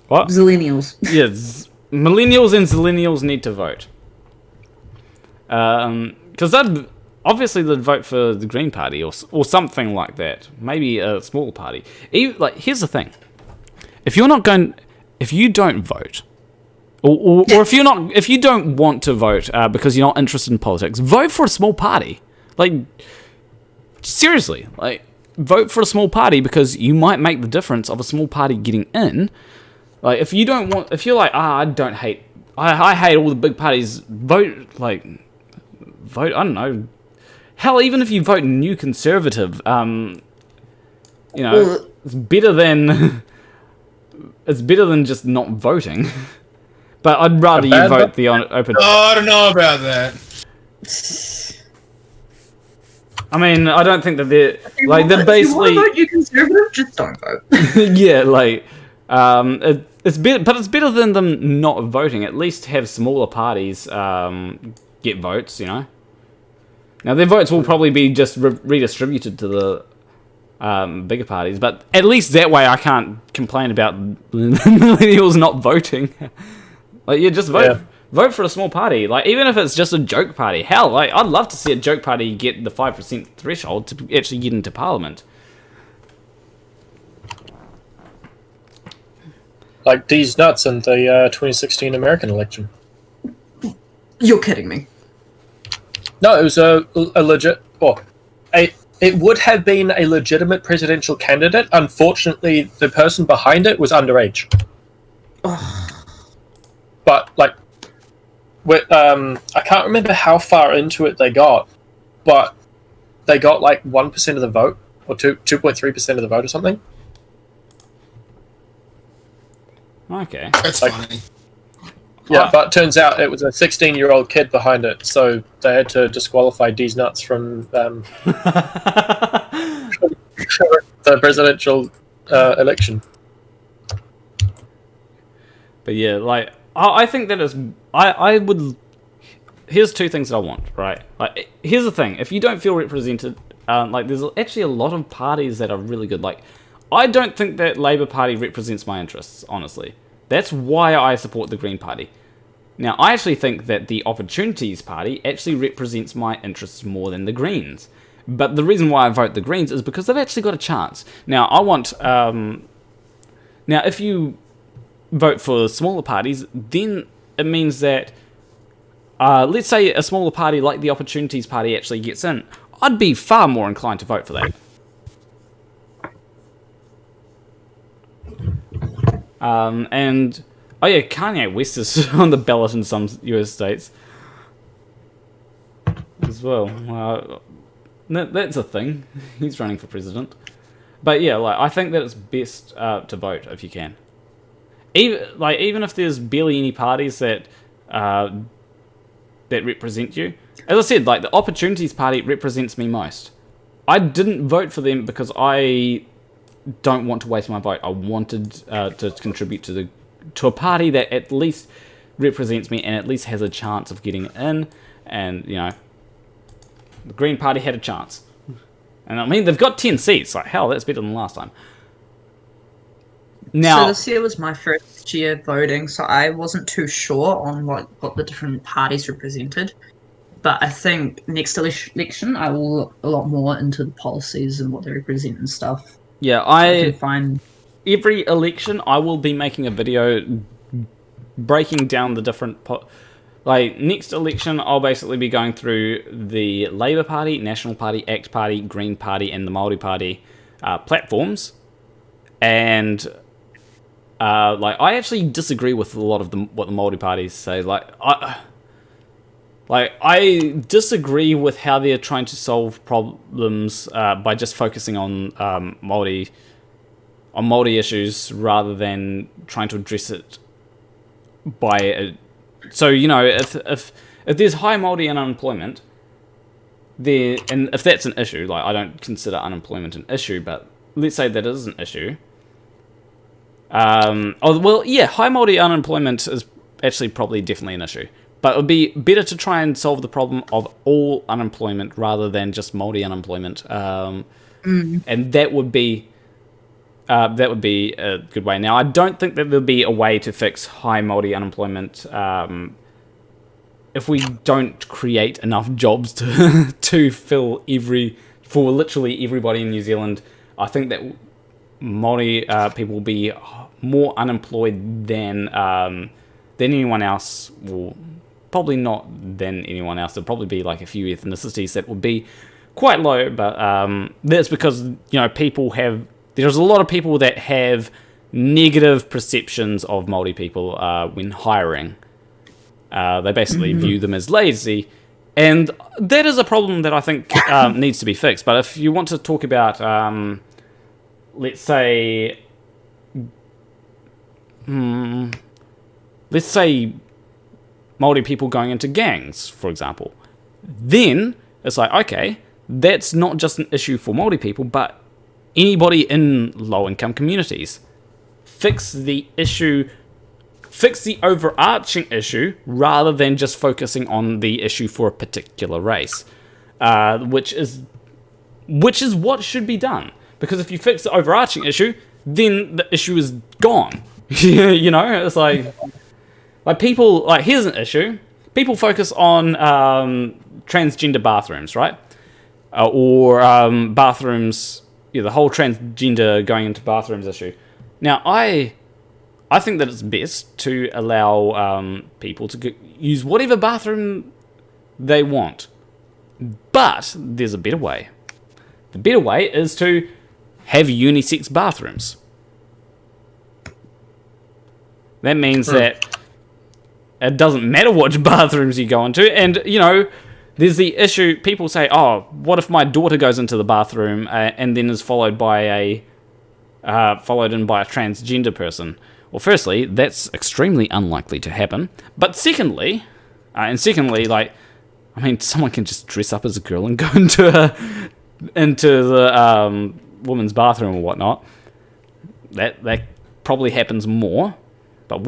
What? Zillennials. Yes. Millennials and Zillennials need to vote. Because obviously they'd vote for the Green Party or something like that. Maybe a small party. Here's the thing: if you don't vote, or if you don't want to vote because you're not interested in politics, vote for a small party. Seriously, vote for a small party because you might make the difference of a small party getting in. If you're like, I hate all the big parties, vote, I don't know. Hell, even if you vote New Conservative, it's better than just not voting. But I'd rather you vote the open. Oh, I don't know about that. I mean, I don't think that they're they're basically. If you want to vote New Conservative, just don't vote. Yeah, it's better, but it's better than them not voting. At least have smaller parties get votes. Now their votes will probably be just redistributed to the bigger parties, but at least that way I can't complain about millennials not voting. Just vote. Yeah. Vote for a small party, even if it's just a joke party. Hell, I'd love to see a joke party get the 5% threshold to actually get into Parliament. Like these nuts in the 2016 American election. You're kidding me. No, it was a legit... it would have been a legitimate presidential candidate. Unfortunately, the person behind it was underage. But, I can't remember how far into it they got, but they got, 1% of the vote, or 2.3% of the vote or something. Okay. That's funny. Yeah, but turns out it was a 16-year-old kid behind it, so they had to disqualify these nuts from the presidential election. But yeah, I think that is... I would... Here's two things that I want, right? Here's the thing. If you don't feel represented, there's actually a lot of parties that are really good. I don't think that Labour Party represents my interests, honestly. That's why I support the Green Party. Now, I actually think that the Opportunities Party actually represents my interests more than the Greens. But the reason why I vote the Greens is because they've actually got a chance. Now, I want... now, if you vote for smaller parties, then it means that... let's say a smaller party like the Opportunities Party actually gets in. I'd be far more inclined to vote for that. And oh yeah, Kanye West is on the ballot in some US states as well. That's a thing. He's running for president. But yeah, I think that it's best to vote if you can. Even if there's barely any parties that represent you. As I said, the Opportunities Party represents me most. I didn't vote for them because I don't want to waste my vote. I wanted to contribute to a party that at least represents me and at least has a chance of getting in. And, you know, the Green Party had a chance. And I mean, they've got 10 seats. Like, hell, that's better than last time. Now, so this year was my first year voting, so I wasn't too sure on what the different parties represented. But I think next election, I will look a lot more into the policies and what they represent and stuff. Yeah, so I can find... Every election, I will be making a video breaking down the different... Like, next election, I'll basically be going through the Labour Party, National Party, ACT Party, Green Party, and the Māori Party platforms. And, like, I actually disagree with a lot of what the Māori parties say. Like, I disagree with how they're trying to solve problems by just focusing on Māori issues rather than trying to address it by... So, you know, if there's high Māori unemployment, and if that's an issue, like, I don't consider unemployment an issue, but let's say that is an issue. High Māori unemployment is actually probably definitely an issue. But it would be better to try and solve the problem of all unemployment rather than just Māori unemployment. And that would be a good way. Now, I don't think that there'll be a way to fix high Māori unemployment if we don't create enough jobs to fill for literally everybody in New Zealand. I think that Māori people will be more unemployed than anyone else. Well, probably not than anyone else. There'll probably be like a few ethnicities that would be quite low, but that's because, you know, there's a lot of people that have negative perceptions of Māori people when hiring. They basically view them as lazy, and that is a problem that I think needs to be fixed. But if you want to talk about, let's say Māori people going into gangs, for example, then it's like, okay, that's not just an issue for Māori people, but anybody in low-income communities. Fix the overarching issue rather than just focusing on the issue for a particular race, which is what should be done. Because if you fix the overarching issue, then the issue is gone. You know, it's like people, like, here's an issue. People focus on transgender bathrooms, right? Or bathrooms, the whole transgender going into bathrooms issue. Now, I think that it's best to allow people to use whatever bathroom they want. But there's a better way. The better way is to have unisex bathrooms. That means that it doesn't matter which bathrooms you go into. And, you know, there's the issue, people say, oh, what if my daughter goes into the bathroom and then is followed in by a transgender person? Well, firstly, that's extremely unlikely to happen. But secondly, like, I mean, someone can just dress up as a girl and go into the woman's bathroom or whatnot. That probably happens more. But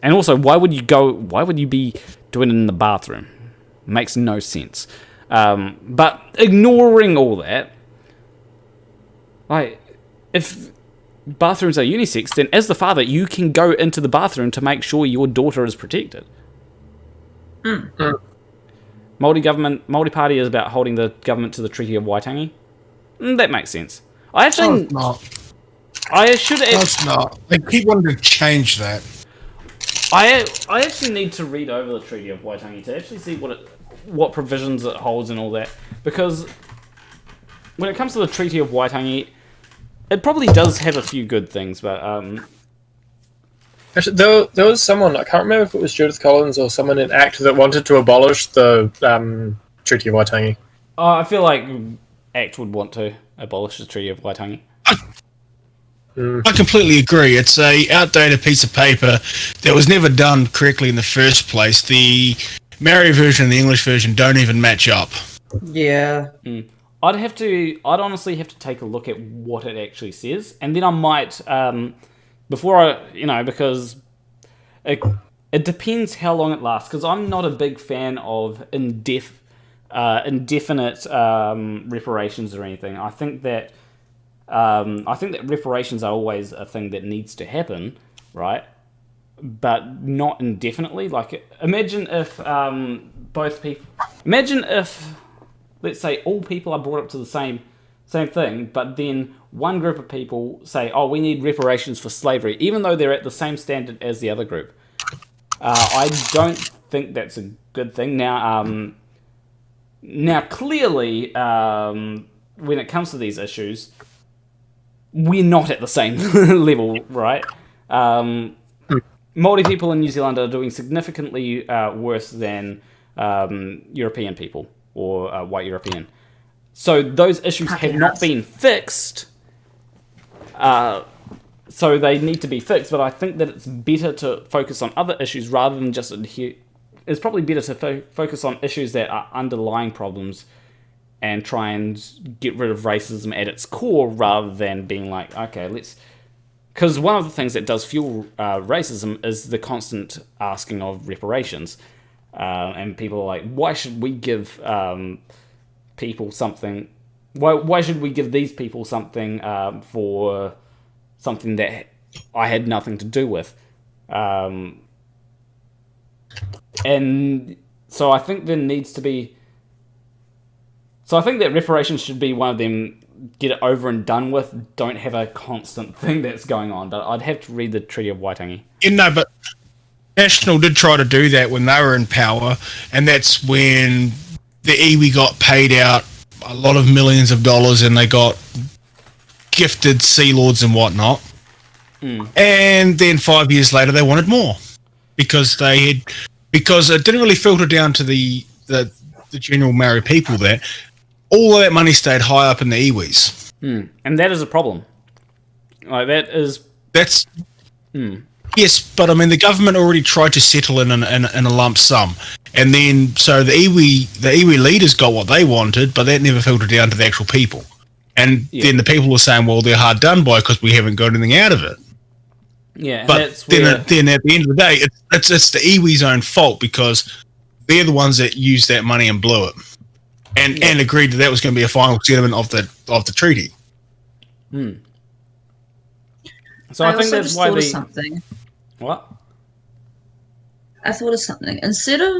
and also, why would you be doing it in the bathroom? Makes no sense. But ignoring all that, like, if bathrooms are unisex, then as the father, you can go into the bathroom to make sure your daughter is protected. Māori Party is about holding the government to the Treaty of Waitangi. That makes sense. I actually... No, it's not. They keep wanting to change that. I actually need to read over the Treaty of Waitangi to actually see what provisions it holds and all that. Because when it comes to the Treaty of Waitangi, it probably does have a few good things, but... Actually, there was someone, I can't remember if it was Judith Collins or someone in ACT that wanted to abolish the Treaty of Waitangi. I feel like ACT would want to abolish the Treaty of Waitangi. I completely agree. It's a outdated piece of paper that was never done correctly in the first place. The Maori version and the English version don't even match up. Yeah. I'd honestly have to take a look at what it actually says, and then I might, because it depends how long it lasts, because I'm not a big fan of indefinite reparations or anything. I think that reparations are always a thing that needs to happen, right? But not indefinitely. Like, imagine if let's say all people are brought up to the same thing, but then one group of people say, "Oh, we need reparations for slavery," even though they're at the same standard as the other group. I don't think that's a good thing. Now clearly, when it comes to these issues, we're not at the same level, right? Māori people in New Zealand are doing significantly worse than European people or white European. So those issues have not been fixed. So they need to be fixed, but I think that it's better to focus on other issues rather than just adhere. It's probably better to focus on issues that are underlying problems and try and get rid of racism at its core rather than being like, okay, let's... Because one of the things that does fuel racism is the constant asking of reparations. And people are like, why should we give people something... Why should we give these people something for something that I had nothing to do with? And so I think there needs to be... So I think that reparations should be one of them, get it over and done with, don't have a constant thing that's going on. But I'd have to read the Treaty of Waitangi. But National did try to do that when they were in power, and that's when the iwi got paid out a lot of millions of dollars and they got gifted sea lords and whatnot. And then 5 years later they wanted more because it didn't really filter down to the general Maori people there. All of that money stayed high up in the iwis. And that is a problem. Like, that's... Yes, but I mean the government already tried to settle in a lump sum, and then so the iwi leaders got what they wanted, but that never filtered down to the actual people. And then the people were saying, "Well, they're hard done by because we haven't got anything out of it." Yeah, but then at the end of the day, it's the iwi's own fault because they're the ones that used that money and blew it, and agreed that was going to be a final settlement of the treaty. So I think that's why something. What? I thought of something. Instead of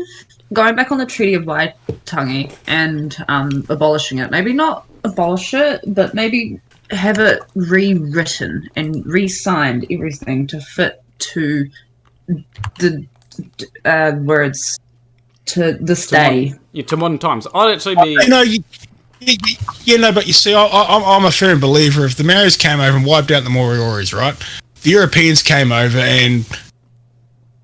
going back on the Treaty of Waitangi and abolishing it, maybe not abolish it, but maybe have it rewritten and re-signed everything to fit to the words to this day. To modern times. I'd actually be... But you see, I'm a firm believer if the Maoris came over and wiped out the Morioris, right? The Europeans came over and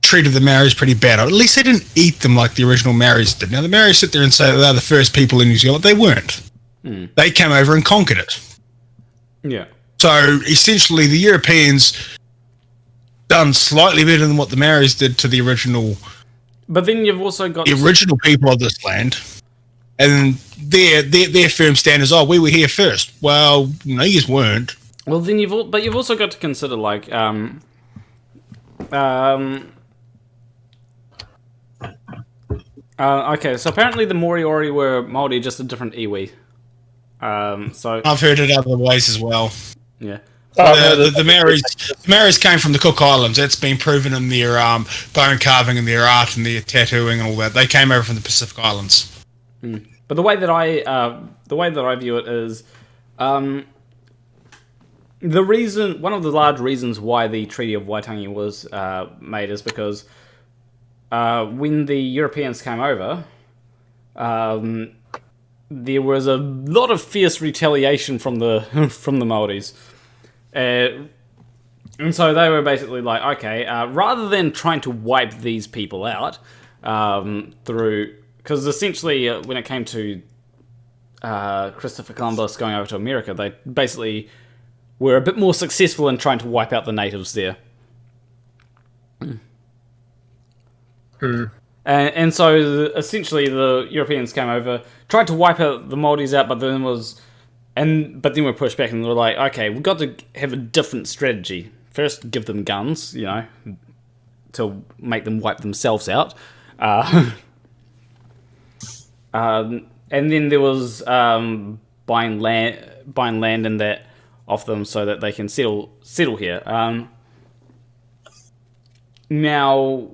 treated the Maoris pretty bad. At least they didn't eat them like the original Maoris did. Now, the Maoris sit there and say they're the first people in New Zealand. They weren't. They came over and conquered it. Yeah. So, essentially, the Europeans done slightly better than what the Maoris did to the original... But then you've also got... The original people of this land. And their firm stand is, we were here first. Well, no, you weren't. Well, then you've also got to consider, like, okay, so apparently the Moriori were Māori, just a different iwi. So I've heard it other ways as well. Yeah. The Maoris came from the Cook Islands. That's been proven in their bone carving and their art and their tattooing and all that. They came over from the Pacific Islands. But the way that I view it is, one of the large reasons why the Treaty of Waitangi was made is because when the Europeans came over, there was a lot of fierce retaliation from the Māoris. And so they were basically like, okay, rather than trying to wipe these people out through... Because essentially, when it came to Christopher Columbus going over to America, they basically were a bit more successful in trying to wipe out the natives there. And so essentially, the Europeans came over, tried to wipe out the Māoris out, but then were pushed back, and they were like, okay, we've got to have a different strategy. First, give them guns, to to make them wipe themselves out. And then there was buying land and that off them so that they can settle here. Now,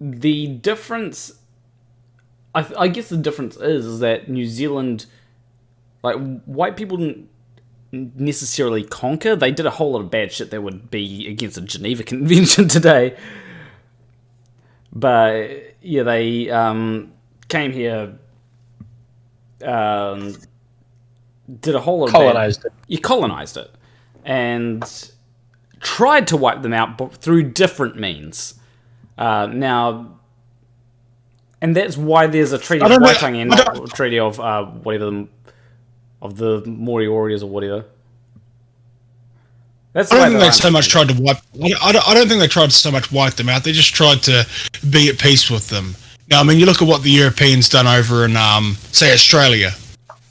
the difference, I guess the difference is that New Zealand, like, white people didn't necessarily conquer. They did a whole lot of bad shit that would be against the Geneva Convention today. But yeah, they came here, did a whole lot of Colonized it. You colonized it, and tried to wipe them out, but through different means. Now, and that's why there's a treaty of Waitangi and not a treaty of whatever of the Morrie warriors or whatever. That's I don't think they so much tried to wipe. I don't think they tried to so much wipe them out. They just tried to be at peace with them. Now, I mean, you look at what the Europeans done over in, say, Australia.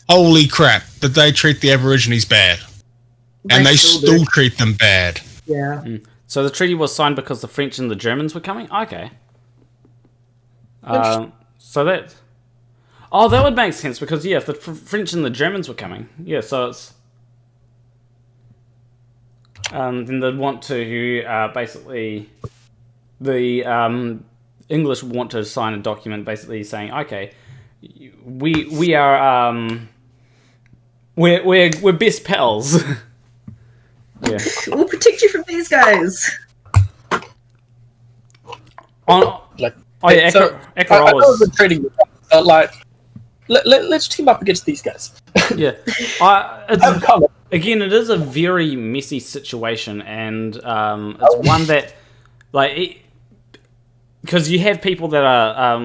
Holy crap! Did they treat the Aborigines bad? And they still treat them bad. Yeah. So the treaty was signed because the French and the Germans were coming? Okay. So that... Oh, that would make sense, because, yeah, if the French and the Germans were coming, yeah, so it's... then they'd want to, basically... The English would want to sign a document basically saying, okay, we are... We're best pals. Yeah. We'll protect you from these guys. Was a trading, let's team up against these guys. Yeah, again, it is a very messy situation, and it's one that, like, because you have people that are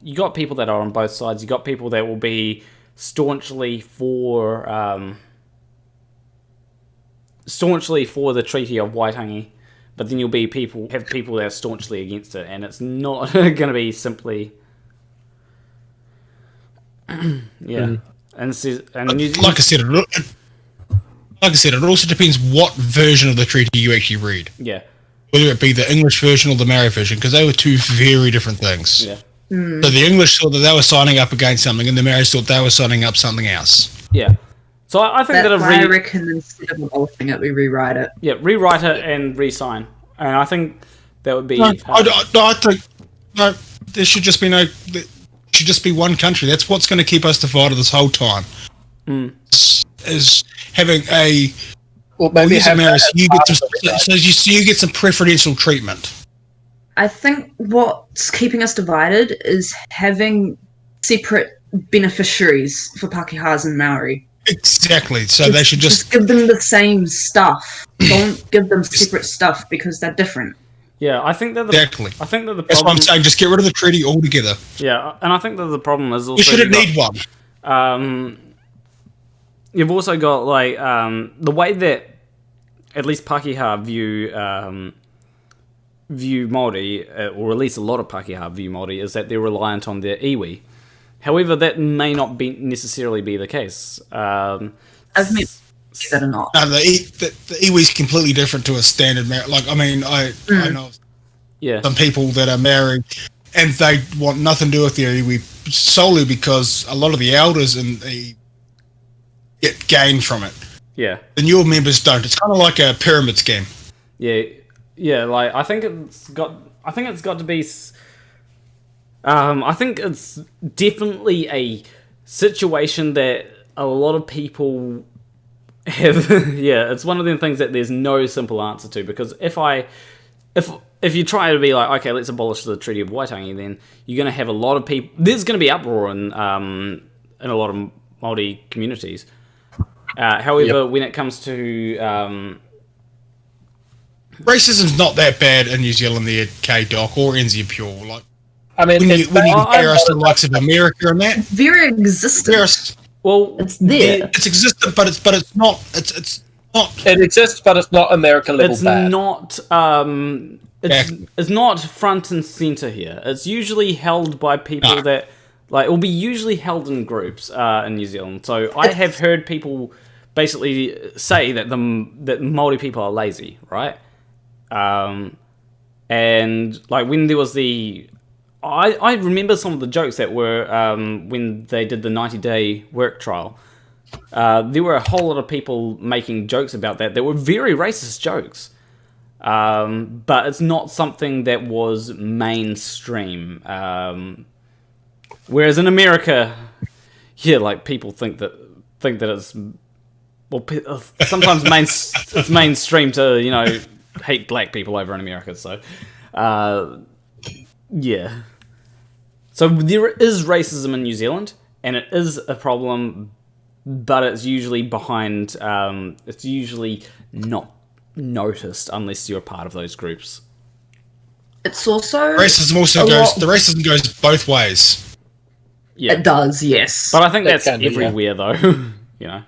you got people that are on both sides. You got people that will be staunchly for the Treaty of Waitangi, but then you'll be have people that are staunchly against it, and it's not going to be simply, yeah. Like I said, it also depends what version of the treaty you actually read. Yeah, whether it be the English version or the Maori version, because they were two very different things. Yeah. Mm. So the English thought that they were signing up against something, and the Maoris thought they were signing up something else. Yeah. So I think that I reckon instead of abolishing it, we rewrite it. Yeah, rewrite it and re-sign. And I think that would be... I think there should just be should just be one country. That's what's going to keep us divided this whole time. Mm. Is having a... Well, maybe you get some preferential treatment. I think what's keeping us divided is having separate beneficiaries for Pakihas and Maori. Exactly. So they should just give them the same stuff. Don't give them separate stuff because they're different. Yeah, I think that exactly. I think that the problem... That's what I'm saying. Just get rid of the treaty altogether. Yeah, and I think that the problem is also... We shouldn't need one. You've also got, like, the way that at least Pakeha view Māori, or at least a lot of Pakeha view Māori, is that they're reliant on their iwi. However, that may not necessarily be the case. I've met that or not. No, the iwi is completely different to a standard Maori. Like, I mean, I know some people that are married and they want nothing to do with their iwi solely because a lot of the elders and the get gain from it. Yeah. The newer members don't. It's kind of like a pyramid scheme. Yeah, like, I think it's got to be... I think it's definitely a situation that a lot of people have... yeah, it's one of them things that there's no simple answer to, because if you try to be like, okay, let's abolish the Treaty of Waitangi, then you're going to have a lot of people... There's going to be uproar in a lot of Māori communities. However, when it comes to... racism's not that bad in New Zealand, the K-Doc, or NZ Pure. Like, I mean, when you compare us to the likes of America and that... Very existent. Well, it's there. It's existent, but it's not... It's not... It exists, but it's not America level it's bad. Not... It's not front and center here. It's usually held by people that... Like, it will be usually held in groups in New Zealand. So I have heard people basically say that Māori people are lazy, right? And like when there was the, I remember some of the jokes that were when they did the 90-day work trial. There were a whole lot of people making jokes about that were very racist jokes. But it's not something that was mainstream. Whereas in America, yeah, like people think that it's, well, sometimes it's mainstream to, you know, hate black people over in America. So, yeah. So there is racism in New Zealand, and it is a problem, but it's usually behind. It's usually not noticed unless you're a part of those groups. It's also the racism goes both ways. Yeah, it does, yes. But I think that's everywhere, though. You know.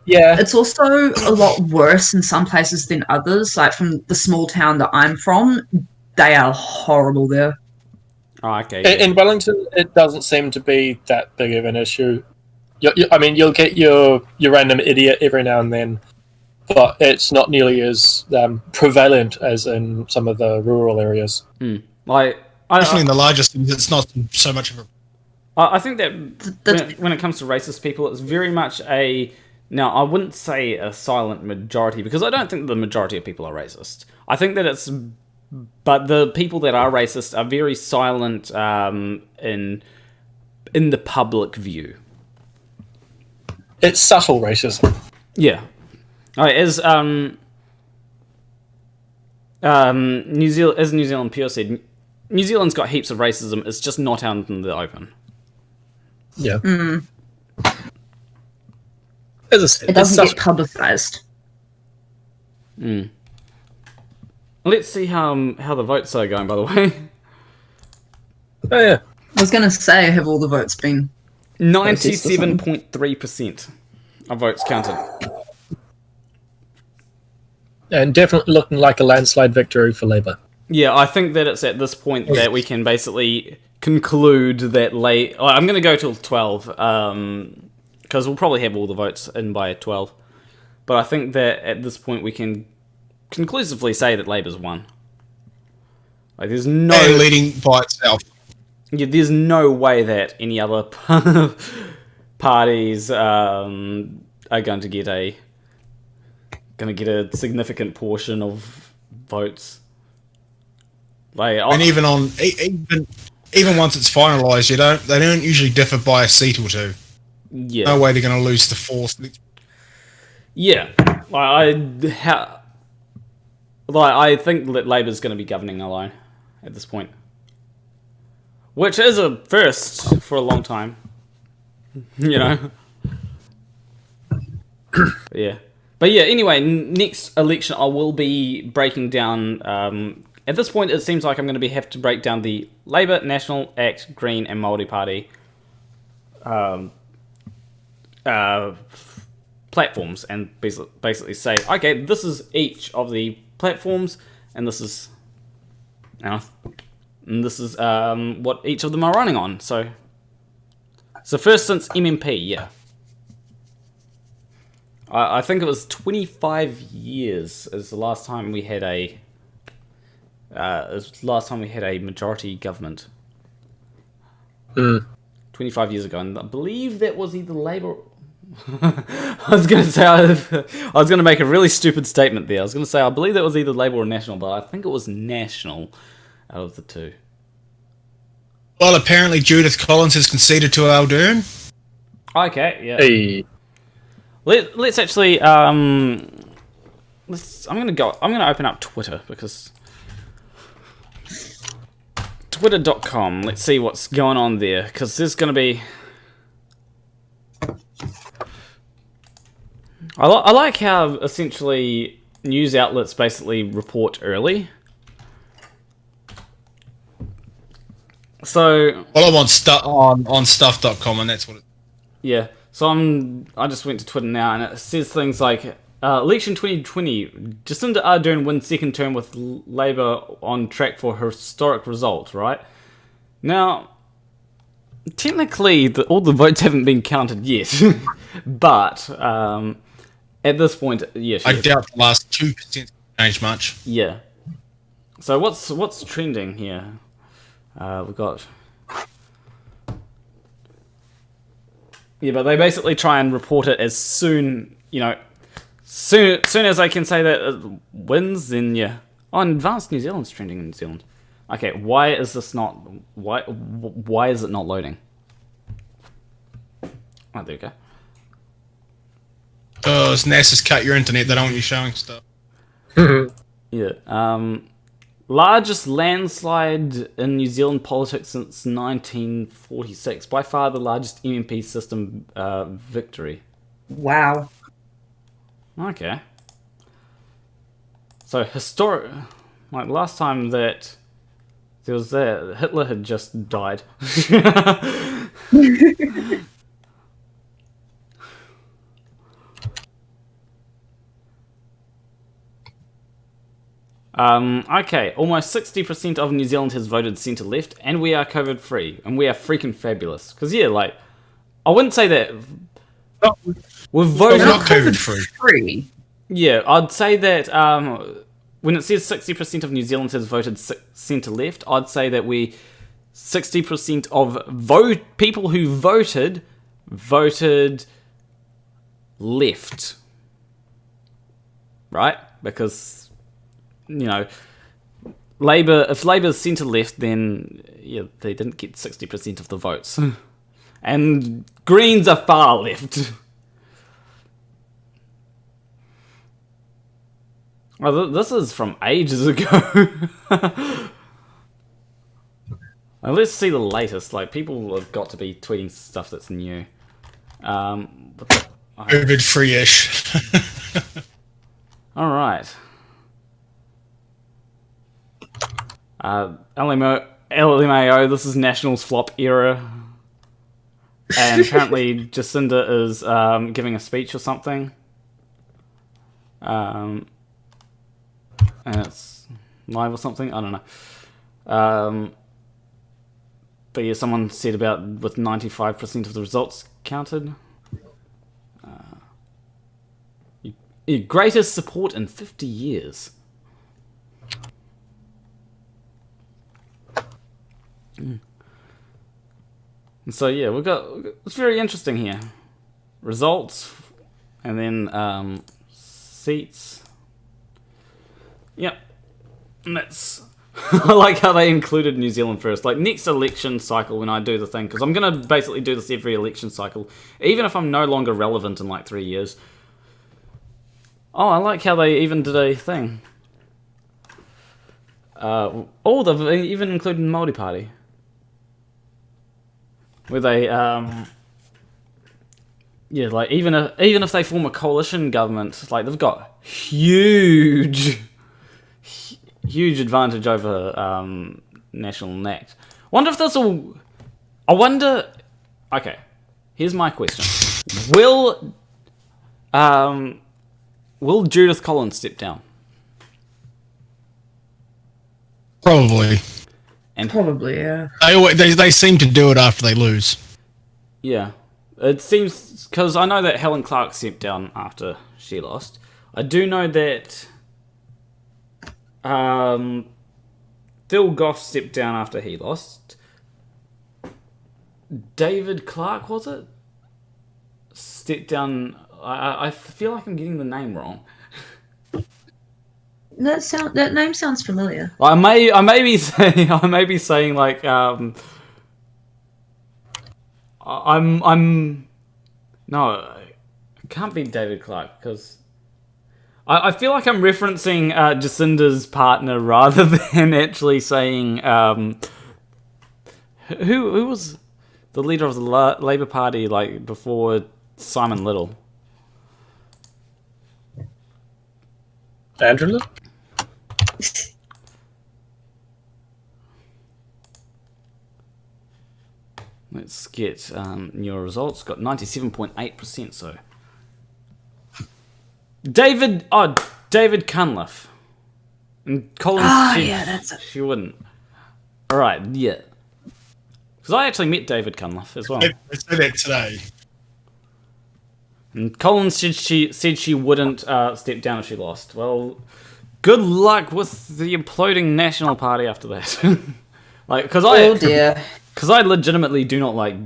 Yeah, it's also a lot worse in some places than others. Like from the small town that I'm from, they are horrible there. Oh, okay. Yeah. In Wellington, it doesn't seem to be that big of an issue. I mean, you'll get your random idiot every now and then, but it's not nearly as prevalent as in some of the rural areas. Like, definitely in the larger cities, it's not so much of a. I think that when it comes to racist people, it's very much a. Now, I wouldn't say a silent majority, because I don't think the majority of people are racist. I think that it's. But the people that are racist are very silent in the public view. It's subtle racism. Yeah. As New Zealand Pure said, New Zealand's got heaps of racism. It's just not out in the open. Yeah. As I said, it doesn't get publicised. Let's see how the votes are going, by the way. Oh, yeah. I was going to say, have all the votes been... 97.3% of votes counted. And definitely looking like a landslide victory for Labour. Yeah, I think that it's at this point that we can basically conclude that I'm going to go till 12, because we'll probably have all the votes in by 12. But I think that at this point we can conclusively say that Labour's won. Like, there's no... And leading by itself. Yeah, there's no way that any other parties are going to get a significant portion of votes. Like, and even once it's finalised, they don't usually differ by a seat or two. Yeah. No way they're going to lose the fourth. Yeah, I think that Labour's going to be governing alone at this point, which is a first for a long time. You know. Yeah. But yeah, anyway, next election I will be breaking down. At this point, it seems like I'm going to have to break down the Labour, National, ACT, Green, and Māori Party platforms, and basically say, okay, this is each of the platforms, and this is, what each of them are running on. So first since MMP, yeah. I think it was 25 years is the last time we had a majority government. 25 years ago, and I believe that was either Labour. I was going to make a really stupid statement there. I was going to say I believe that was either Labour or National, but I think it was National out of the two. Well, apparently Judith Collins has conceded to Aldridge. Okay, yeah. Hey. Let's actually I'm gonna open up Twitter, because Twitter.com. Let's see what's going on there, because there's gonna be. I like how essentially news outlets basically report early. So. Well, I'm on stuff.com, and that's what it. Yeah. So I just went to Twitter now, and it says things like, election 2020, Jacinda Ardern wins second term with Labour on track for historic result, right? Now, technically, all the votes haven't been counted yet, but at this point, yeah. I doubt the last 2% changed much. Yeah. So what's trending here? We've got. Yeah, but they basically try and report it as soon, soon as they can say that it wins, then yeah. Oh, and Advanced New Zealand's trending in New Zealand. Okay, why is this not... Why is it not loading? Oh, there you go. Oh, it's NASA's cut your internet. They don't want you showing stuff. Yeah. Largest landslide in New Zealand politics since 1946. By far the largest MMP system victory. Wow. Okay. So like last time that there was that, Hitler had just died. Okay, almost 60% of New Zealand has voted centre-left, and we are COVID-free, and we are freaking fabulous. Because, yeah, like, I wouldn't say that... We've voted... Not COVID-free. Yeah, I'd say that when it says 60% of New Zealand has voted centre-left, I'd say that 60% of people who voted left. Right? Because... if Labour's centre-left, then yeah, they didn't get 60% of the votes. And Greens are far left. Oh, this is from ages ago. Now, let's see the latest. Like, people have got to be tweeting stuff that's new. COVID-free-ish. Alright. LMAO, this is Nationals flop era. And apparently Jacinda is giving a speech or something. And it's live or something, I don't know. But yeah, someone said about with 95% of the results counted. Your greatest support in 50 years. And so yeah, it's very interesting here. Results, and then seats. Yep, and that's. I like how they included New Zealand first. Like next election cycle, when I do the thing, because I'm gonna basically do this every election cycle, even if I'm no longer relevant in like 3 years. Oh, I like how they even did a thing. They've even included the Māori Party. Where they, yeah, like even if they form a coalition government, like they've got huge advantage over National NACT. Wonder if this will. Okay, here's my question: Will Judith Collins step down? Probably. And Probably, yeah. They seem to do it after they lose. yeah, it seems because I know that Helen Clark stepped down after she lost. I do know that Phil Goff stepped down after he lost. David Clark, was it? Stepped down. I feel like I'm getting the name wrong. That name sounds familiar. I may be saying like no, it can't be David Clark because I feel like I'm referencing Jacinda's partner rather than actually saying who was the leader of the Labour Party like before Simon Little. Angela? Let's get your results. Got 97.8%. So David Cunliffe and Collins. She wouldn't. All right, yeah. Because I actually met David Cunliffe as well. They said that today. And Collins said she wouldn't step down if she lost. Well, good luck with the imploding National Party after that. Because Oh dear. I legitimately do not like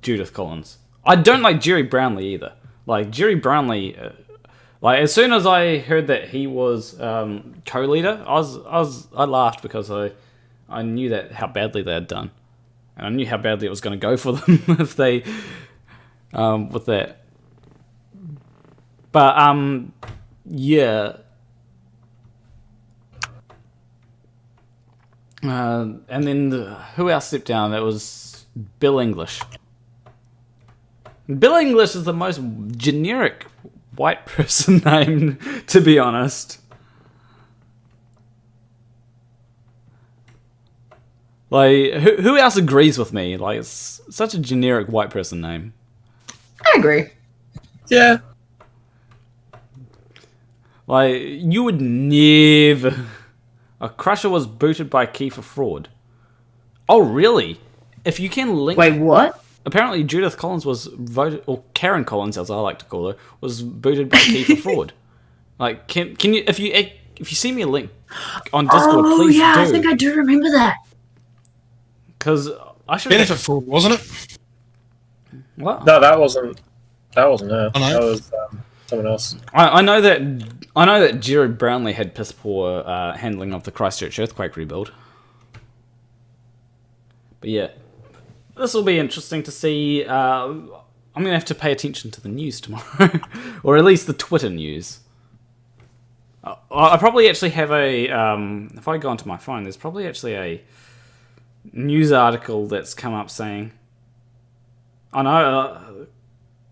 Judith Collins. I don't like Jerry Brownlee either. Like Jerry Brownlee, as soon as I heard that he was co-leader, I laughed because I knew that how badly they had done, and I knew how badly it was going to go for them if they with that. But yeah. And then who else stepped down? That was Bill English. Bill English is the most generic white person name, to be honest. Like, who else agrees with me? Like, it's such a generic white person name. I agree. Yeah. Like, you would never... A crusher was booted by Key for fraud. Oh, really? If you can link... Wait, what? Apparently Judith Collins was voted... Or Karen Collins, as I like to call her, was booted by Key for fraud. Like, can you... If you see me a link on Discord, please do. I think I do remember that. Because I should... Benefit fraud, wasn't it? What? No, that wasn't her. Oh, no. That was someone else. I know that Jerry Brownlee had piss poor handling of the Christchurch earthquake rebuild. But yeah, this will be interesting to see. I'm going to have to pay attention to the news tomorrow, or at least the Twitter news. I probably actually have a. If I go onto my phone, there's probably actually a news article that's come up saying. I know.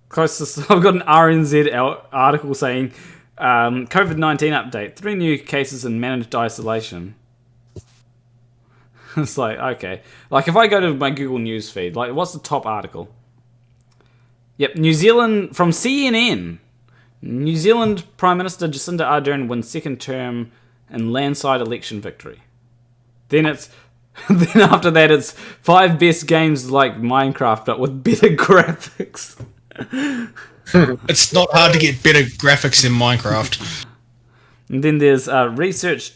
Closest, I've got an RNZ article saying COVID-19 update: 3 new cases in managed isolation. It's like, okay. Like, if I go to my Google News feed, like, what's the top article? Yep, New Zealand, from CNN. New Zealand Prime Minister Jacinda Ardern wins second term in landslide election victory. Then after that, it's 5 best games like Minecraft, but with better graphics. It's not hard to get better graphics in Minecraft. And then there's research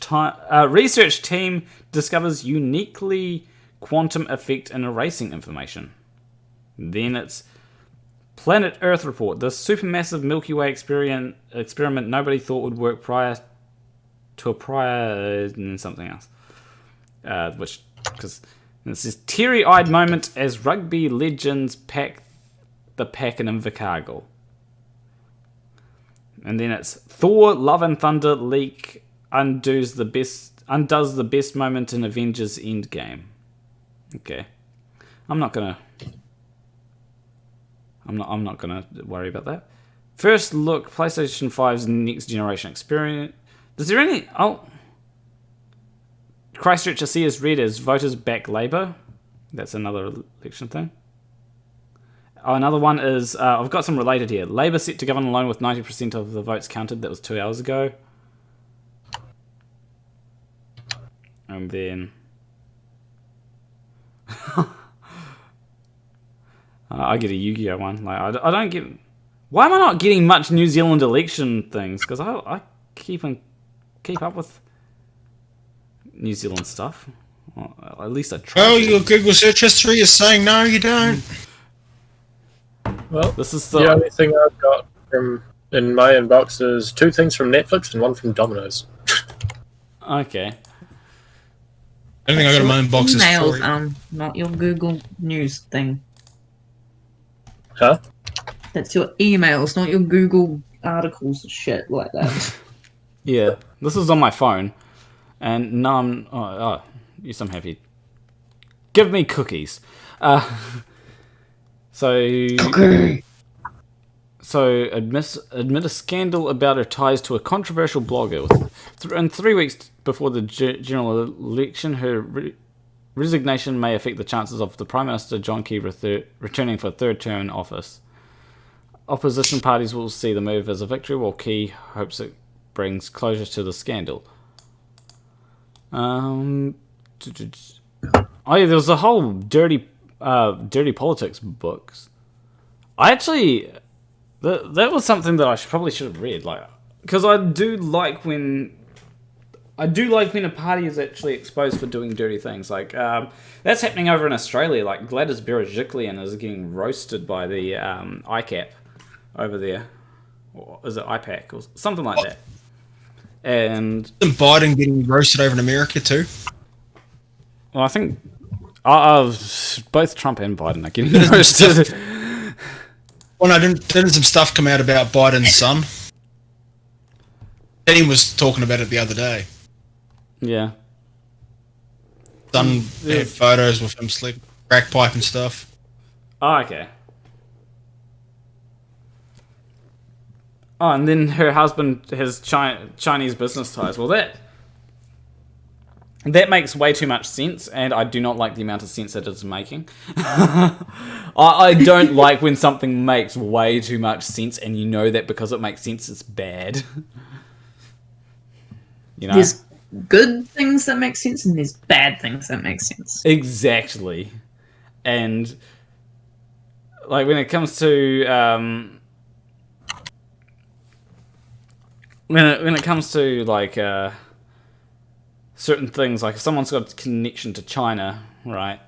team discovers uniquely quantum effect in erasing information. Then it's Planet Earth report. The supermassive Milky Way experiment nobody thought would work prior and then something else. Because this is teary-eyed moment as rugby legends pack the pack in Invercargill. And then it's Thor Love and Thunder leak undoes the best moment in Avengers Endgame. Okay. I'm not gonna worry about that. First look, PlayStation 5's next generation experience. Is there any Christchurch I see as read as voters back Labour. That's another election thing. Oh, another one is, I've got some related here. Labour set to govern alone with 90% of the votes counted. That was 2 hours ago. And then... I get a Yu-Gi-Oh one. Like, I don't get... Why am I not getting much New Zealand election things? Because I keep up with New Zealand stuff. Well, at least I try. Oh, your Google search history is saying no, you don't. Well, This is the only thing I've got in my inbox is 2 things from Netflix and 1 from Domino's. Okay. I don't think I got in my inbox is Emails, Floyd. not your Google News thing. Huh? That's your emails, not your Google articles and shit like that. Yeah, this is on my phone, and now I'm. Yes, I'm happy. Give me cookies. So admit a scandal about her ties to a controversial blogger. In 3 weeks before the general election, her resignation may affect the chances of the Prime Minister John Key returning for a 3rd term in office. Opposition parties will see the move as a victory, while Key hopes it brings closure to the scandal. Oh yeah, there was a whole dirty politics books. I actually that was something that I probably should have read, like, because I do like when I do like when a party is actually exposed for doing dirty things. Like, that's happening over in Australia. Like, Gladys Berejiklian is getting roasted by the ICAP over there. Or is it IPAC? Or something like that. And Isn't Biden getting roasted over in America too? well, I think both Trump and Biden are getting roasted. Well, no, didn't some stuff come out about Biden's son? Danny was talking about it the other day. Yeah. Son had photos with him sleeping, crack pipe and stuff. Oh, okay. Oh, and then her husband has Chinese business ties. Well, that makes way too much sense, and I do not like the amount of sense that it's making. I don't like when something makes way too much sense, and you know that because it makes sense, it's bad. You know? There's good things that make sense, and there's bad things that make sense. Exactly. And like when it comes to when it comes to like certain things, like if someone's got a connection to China, right,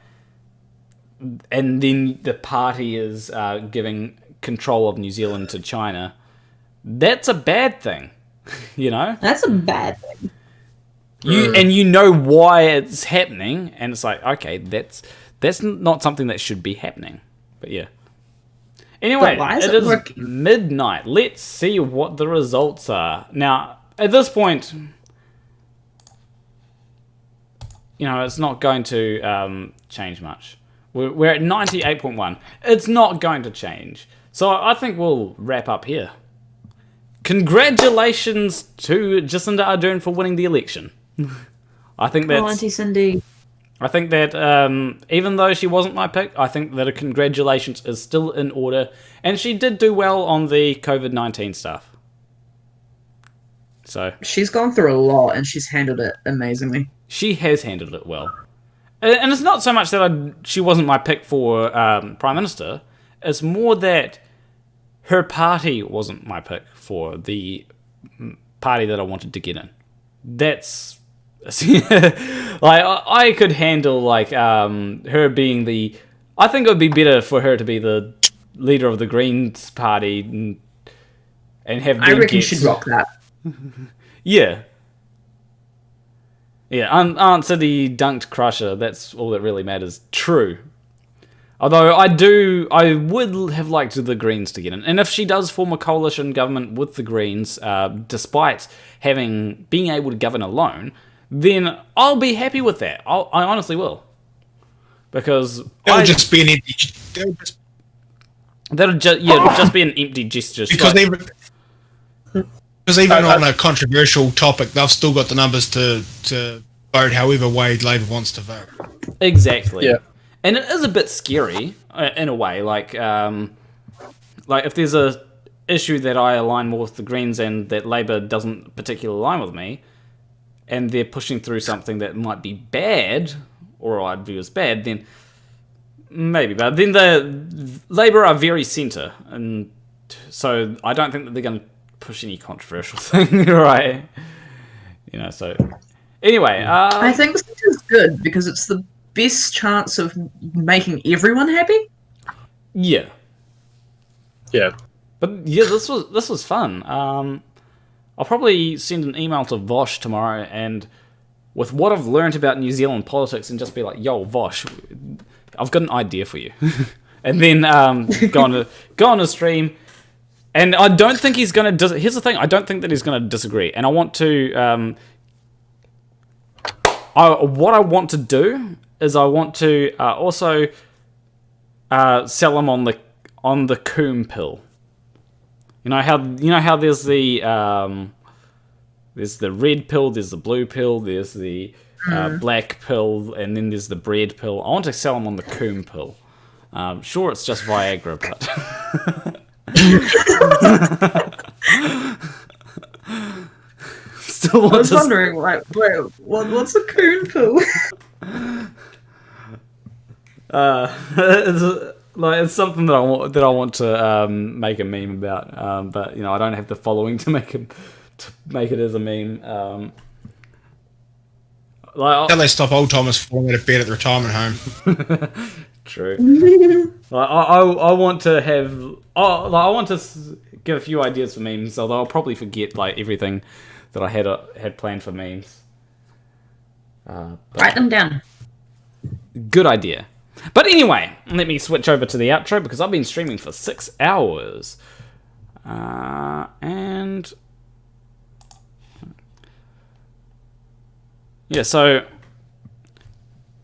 and then the party is giving control of New Zealand to China, that's a bad thing. You know, That's a bad thing. You know why it's happening, and it's like, okay, that's not something that should be happening. But yeah. Anyway, But why is it it is working? midnight. Let's see what the results are. Now, at this point, you know, it's not going to change much. We're at 98.1. It's not going to change. So I think we'll wrap up here. Congratulations to Jacinda Ardern for winning the election. I think that's... Oh, Auntie Cindy. I think that even though she wasn't my pick, I think that a congratulations is still in order. And she did do well on the COVID-19 stuff. So She's gone through a lot, and she's handled it amazingly. she has handled it well. And it's not so much that she wasn't my pick for Prime Minister. It's more that her party wasn't my pick for the party that I wanted to get in. That's... like, I could handle, like, her being the... I think it would be better for her to be the leader of the Greens party and have... I reckon she'd rock that. Yeah. Yeah, answer the dunked crusher. That's all that really matters. True. Although I would have liked the Greens to get in. And if she does form a coalition government with the Greens, despite being able to govern alone, then I'll be happy with that. I honestly will. Because That'll just be an empty. it'll just be an empty gesture. Because even I- on a controversial topic, they've still got the numbers to vote however way Labour wants to vote. Exactly. Yeah. And it is a bit scary in a way. Like if there's a issue that I align more with the Greens and that Labour doesn't particularly align with me, and they're pushing through something that might be bad, or I'd view as bad, then maybe. But then the Labour are very centre, and so I don't think that they're going to push any controversial thing, right? You know, so... Anyway, I think this is good because it's the best chance of making everyone happy. yeah. Yeah. But yeah, this was fun. I'll probably send an email to Vosh tomorrow, and with what I've learned about New Zealand politics, and just be like, "Yo, Vosh, I've got an idea for you," and then go on a stream. And I don't think he's gonna. Here's the thing: I don't think that he's gonna disagree, and I want to. What I want to do is I want to also sell him on the Coom pill. You know how there's the red pill, there's the blue pill, there's the black pill, and then there's the bread pill. I want to sell him on the Coom pill. Sure, it's just Viagra, but still I was wondering, like, what's a coon pill? It's something that I want to make a meme about, but you know I don't have the following to make it as a meme. Like, How they stop old timers falling out of bed at the retirement home. true. Like, I want to have. I want to give a few ideas for memes, although I'll probably forget like everything that I had planned for memes. Write them down. Good idea. But anyway, let me switch over to the outro because I've been streaming for 6 hours. And yeah, so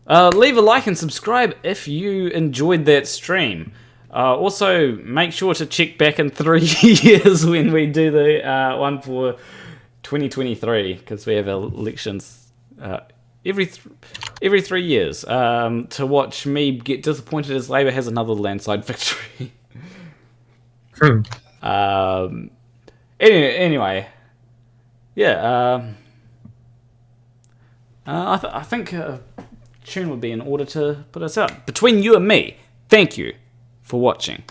leave a like and subscribe if you enjoyed that stream. Also, make sure to check back in 3 years when we do the one for 2023 because we have elections every 3 years to watch me get disappointed as Labour has another landslide victory. Anyway, yeah. I think tune would be in order to put us out. Between you and me, thank you for watching.